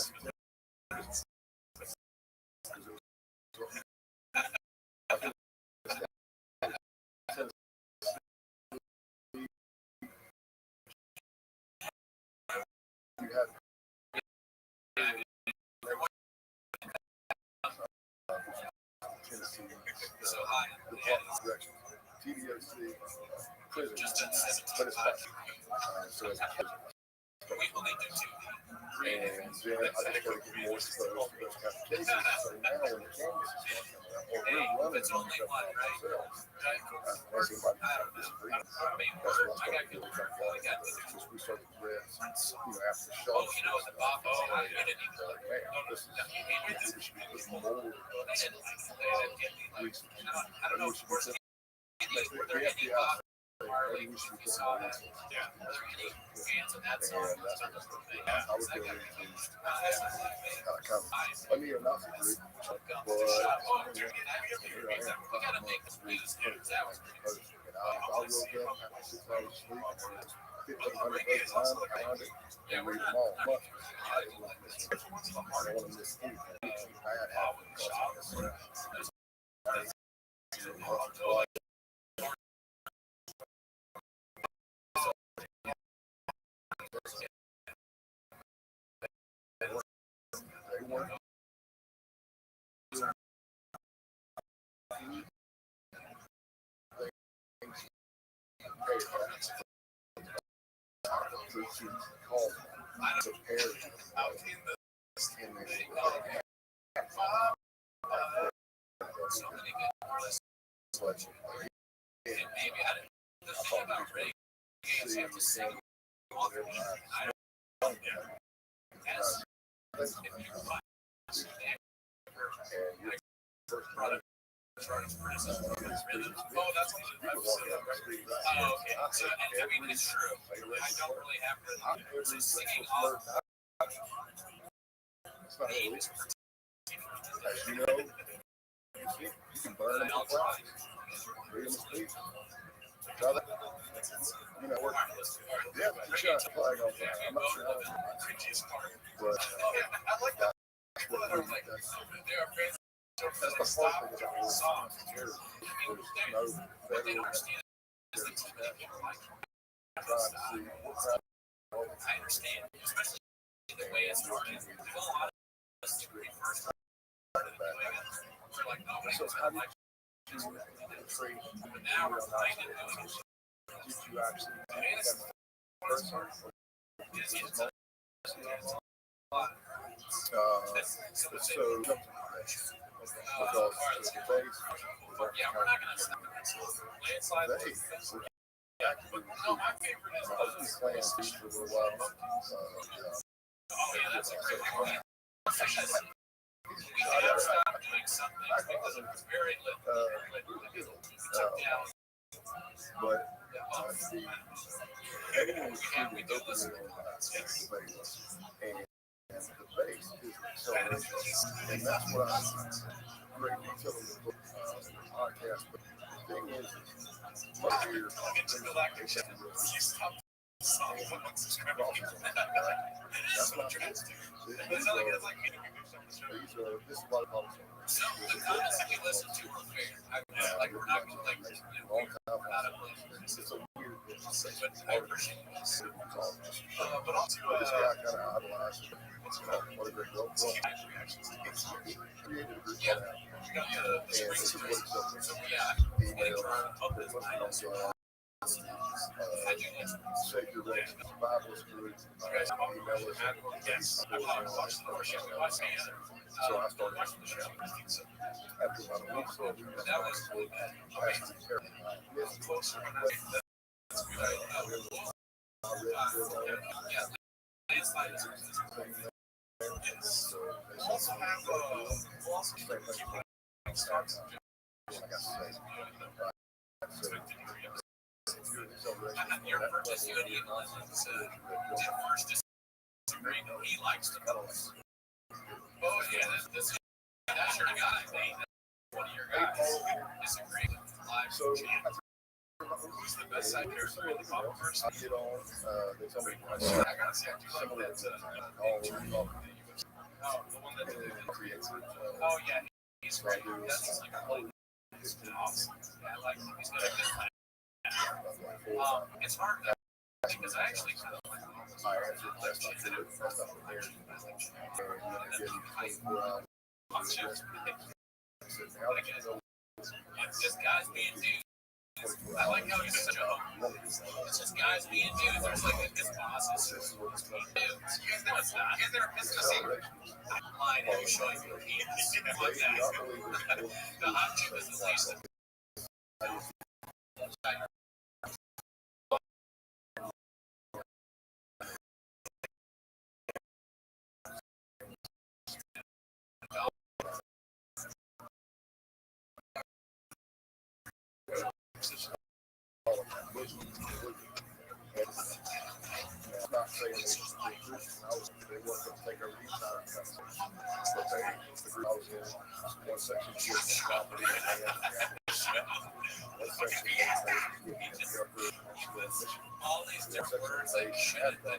you have Tennessee Department of Corrections, TDOC, prison, but it's not. So it's and then I just started getting more exposed to those kind of cases. So now when the canvas is coming out, or we're running stuff out ourselves, unless anybody kind of disagrees, that's what I started really trying to follow. Just we started to read, after the show, like, man, this is, we should be putting more research. We should be putting, the FBI. Maybe we should be putting more research. I was going into kind of a neo-Nazi group, but here I am, 5 months, and I woke up after 6 hours of sleep, and there was 1,500 pages behind it, and read them all. But I didn't want to miss it. I don't want to miss anything. Bad happened because I missed it. It's true. I don't really have the singing off. As you know, you can burn them out. Freedom of speech. Brother, you know, yeah, you shot a flag on fire. I'm not sure how but that's what that's the part that was on here. There's no federal I understand, especially the way it's working. A lot of us first started doing it. We're like, no, so how did you trade? but now we're trying to do it. Did you actually become a person? So because the base, yeah, we're not gonna stop. Landslide. No, my favorite is I was playing for a little while. Oh yeah, that's a great one. very lit. Took down. But everyone was truly open to and the base is acceleration. And that's what I'm greatly telling the book podcast. But the thing is most years, that's not true. This is what I So the comments that we listen to are fair. Like we're not like it's a weird but I appreciate this. But also this guy kind of idolized it. What a great role. reactions to things. Created a group Yeah. called We got the and this is what it's up so yeah. email, Save Your Race, Bible School, email us. Yes. I watched the worship. We watched the other. So I started watching the show. after about a week, so we went That was closer when I it's like we'll also have your purchase unity first disagree. He likes the colors. Oh yeah, that's your guy. One of your guys disagree with live channel. Who's the best side character in the comic verse? I get on, they tell me I gotta say, I do like that. The one that creates it. oh yeah, he's great. That's like awesome. Yeah, I like him. He's got a good plan. It's hard though, because I actually kind of like just guys being dudes. I like how he's such a hope. It's just guys being dudes. There's like his bosses dudes. You guys know it's not. Is there a business secret? Line who showing you like that. The hot chip is at least. I'm not saying they weren't going to take over these times, but the group I was in, one section was property and land, one section All these different words that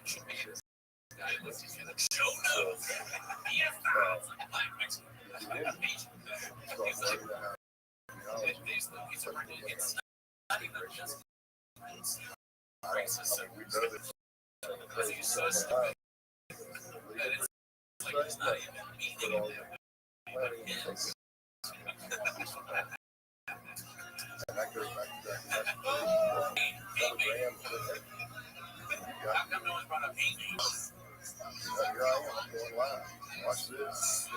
should be show notes. These are it's not even just racism. Because he's so stupid that it's like he's not even meaning it that way. But his. and that goes back to that. How come no one brought up hate me? Here I am, I'm going live. Watch this.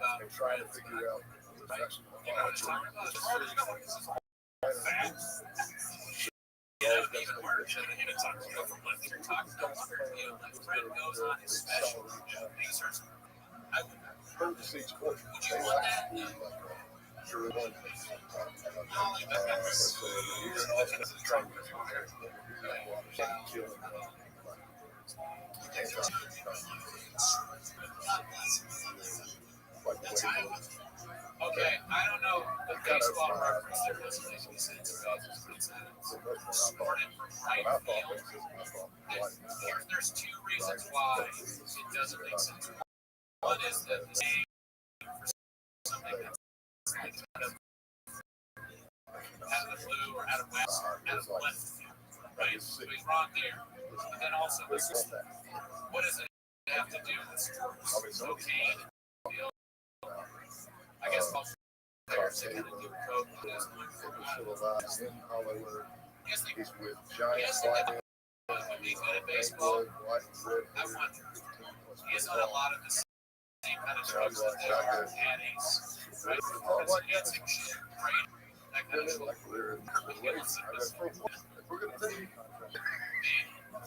I'm trying to figure out what's actually You know what it's talking about? Even worse, and then it's talking about from left. You're talking about when Fred goes on his special. He starts. Would you want that? Okay, I don't know the baseball reference there doesn't make any sense. Scored it from right field. There's two reasons why it doesn't make sense. One is that the same for something that's like out of the blue or out of west or out of left, right? So he's wrong there. But then also, what does it have to do with sports? Cocaine. I guess most players that kind of do coke. in Hollywood. He's with Giants, would be good at baseball. I wonder. He is on a lot of the same kind of drugs that they are at Ace. Right? Because he had some shit, right? That kind of stuff. We're going to take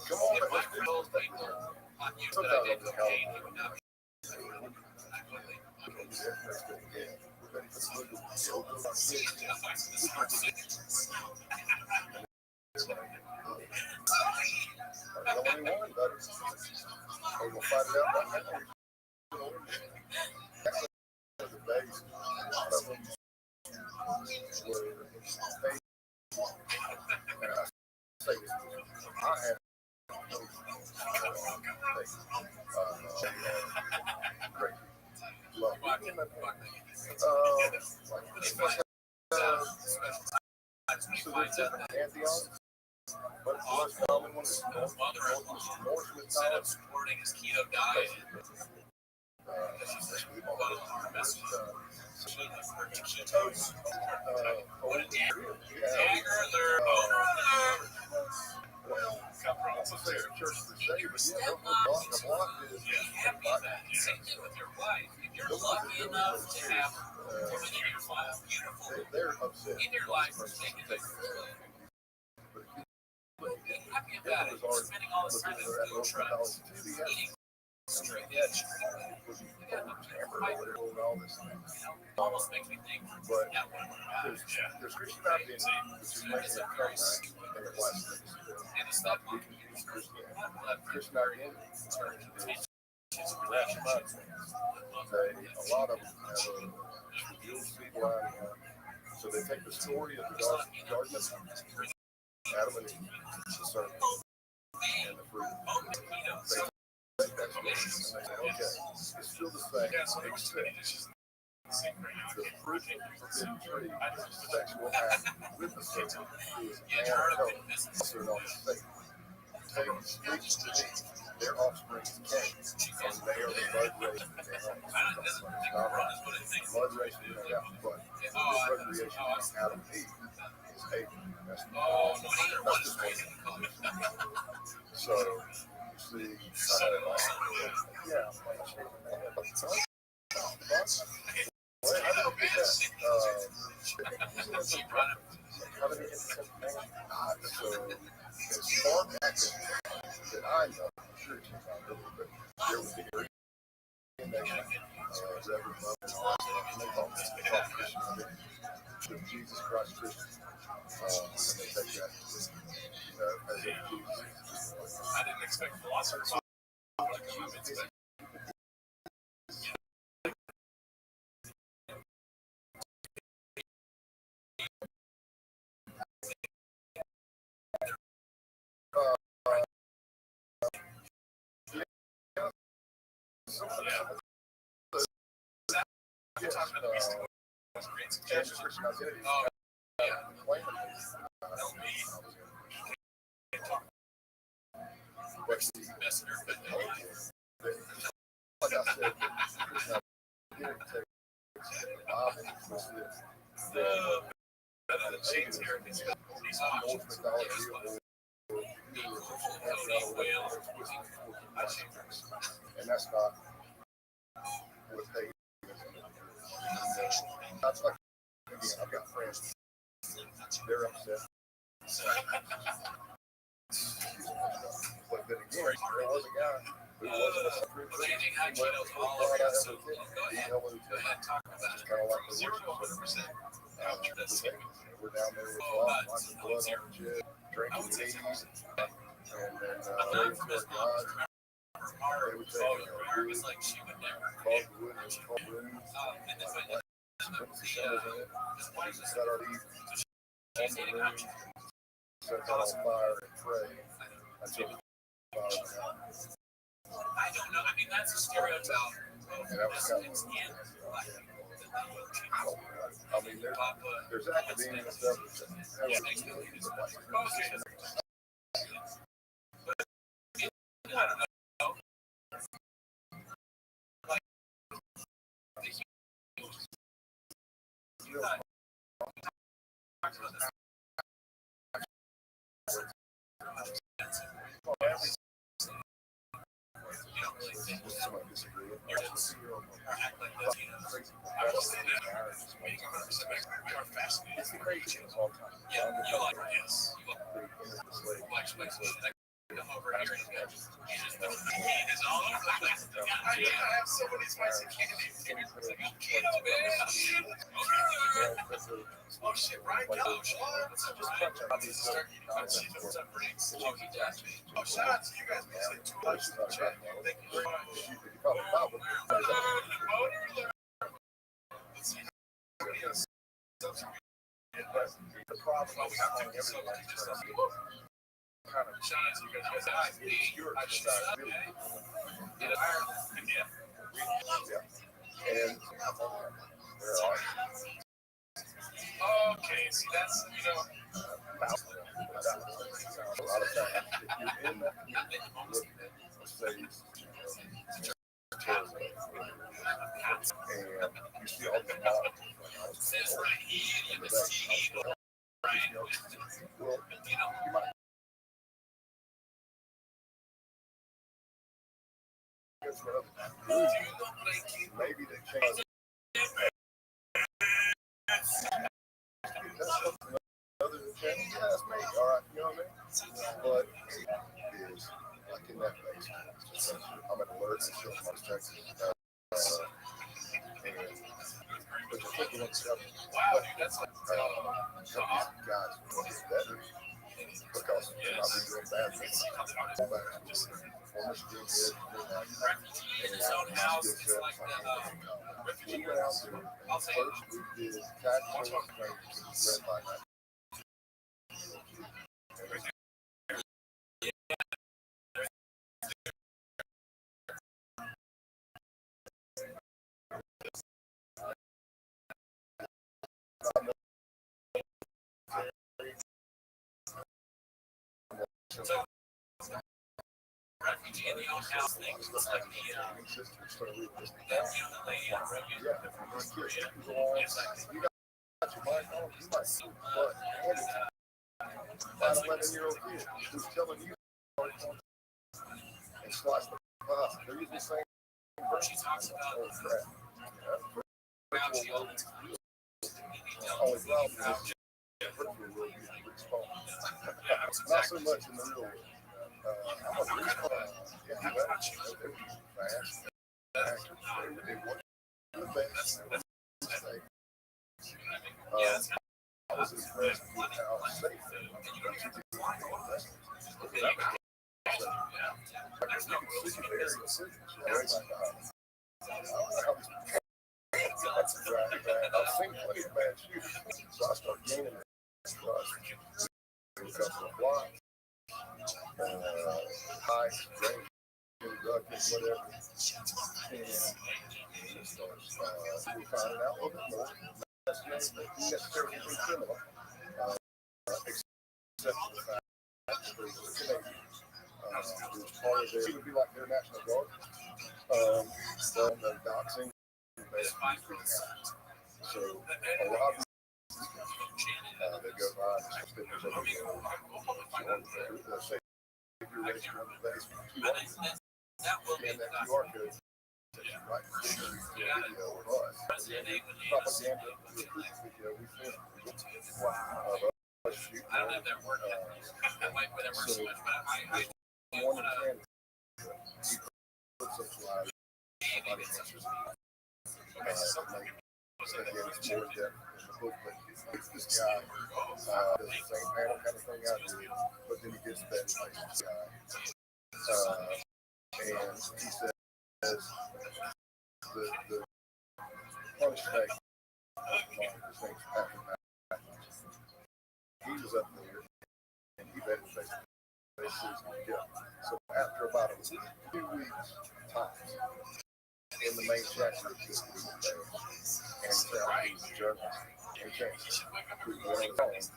Come on, if I told people on you that I did cocaine, he would not be. Instead of supporting his keto diet, ketones. Same thing with your wife. If you're lucky enough to have women in your life, beautiful in your life, make a difference. Be happy about it. Spending all this time in food trucks, eating straight edge. Almost makes me think. There's Christian identity, which is making a comeback in the last things. And it's not Christian identity is a lot of them have a real people out here. So they take the story of the Garden of Adam and Eve, the serpent, and the fruit. They take that story and they say, okay, it's still the same, except the fruit of the forbidden tree is a sexual act with the serpent, who is a man of color, considered on the state. Satan speaks to me, their offspring is Cain, and they are the blood race of their homes. Blood race of their house, but the procreation of Adam and Eve is Abel. That's just one. So, you see, yeah. Well, I don't get that. How did he get such a name? So, as far back that I know, I'm sure it's not really, but there was the Greek nation, Reverend Mother, and they call it the Jesus Christ Christian. And they take that, as if Jesus. I didn't expect philosophers to come into that. And that's not what they that's like, again, I've got friends, they're upset. But then again, there was a guy who wasn't a secret. He went to all I ever did. He held it just kind of like the worship. We're down there with blood on the jet, drinking teas, and then waiting for God. They would take wood, called wood, and called rooms, put the shells in it, set our teeth on the room, set that on fire and pray until the fire went out. I don't know. I mean, that's a stereotype. And that was kind of, I mean, there's academia and stuff that makes me believe it's like, I don't know. come over here and it's all over the place. I have so many spicy candies. Keto, man. Oh shit, right? What's up, Ryan? Oh, shout out to you guys, man. Like $2 in the chat. Thank you very much. The problem is everybody's kind of Shout out to you guys. obscure to decide really. And there are okay, see, that's, a lot of times if you're in that community, let's say, and you see all the models, well, you might maybe they change. Other than that, yeah, that's me. All right, you know what I mean? But it is like in that place. I'm an alert and show my Texas. But you're thinking of stuff. wow, dude, that's like, Guys want to get better because they might be doing bad things. Former school kids, zone house is like the refugee we went out there and first we did tactical training red light. refugee in the old house thing was like the lady on refugee. It's like, An 11-year-old kid who's telling you and slice the pie. They're using the same she talks about oh crap. Rothschild. Only problem is virtual world is a big spawn. Not so much in the real world. I'm a big spawn. Yeah, they were fast. They worked the best. I was impressed with how safe they I've seen plenty of bad shooters, so I started gaining trust. A couple of blocks, high, range, drug, whatever. And we found out a little bit more. That's not necessarily criminal, except for the fact that they're Canadian. Part of their, it would be like their National Guard. From the doxing, so a lot of they go by and stickers over there. Say if you're ready to run the base with QR code, and that QR code right video of us. Propaganda recruiting video we filmed. Wow. Shooting. I don't have that word yet. I might put that word so much, but I one in 10. He puts up slides. Somebody answers. It's more depth in the book, but this guy does the same panel kind of thing I do, but then he gets that nice guy. And he says the punchback of mine, his name's Patrick. He was up there and he bet his faces together. So after about a 2 weeks tops in the main chapter of this week, and he's a journalist. And changed. We went on the phone, and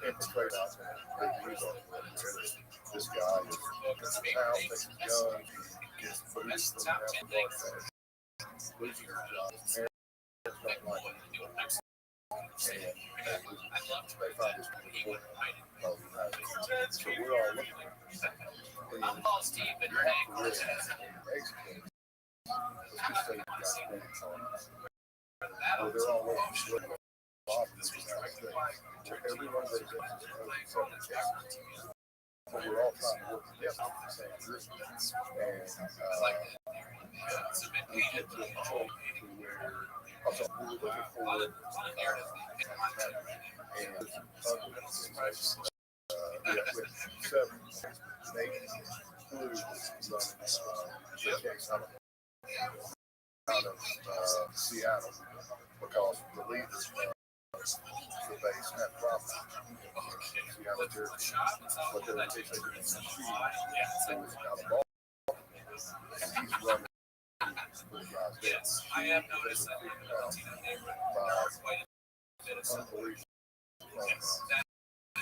infiltrate out there. Big news article. This guy is in the town, takes his gun, gets police from the broadcast, losing their jobs. Parents don't like him. And they find this people so we're all looking at this. I'm Paul Steve and You have to really execute. Let's just say you got 20 songs. Well, they're all over the board. Bob is the thing. every one of those instances of seven cases. So we're all trying to work together in the same group. And we get to a point to where also we were looking for and with seven, they flew the case out of Seattle because the leaders the base had problems. Seattle, Jersey, but they were taking the shoe. It was out of ball. And he's running for the guys there. I have noticed that Unbelievable. that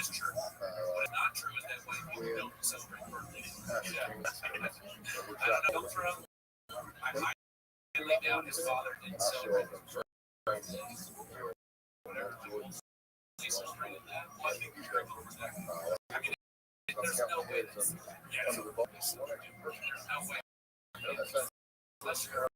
is true. What is not true is that when people don't celebrate birthdays, I don't know, from I laid down his father didn't celebrate birthdays. He celebrated that. Well, I think he's right over that. I mean, there's no way that there's no way. Unless you're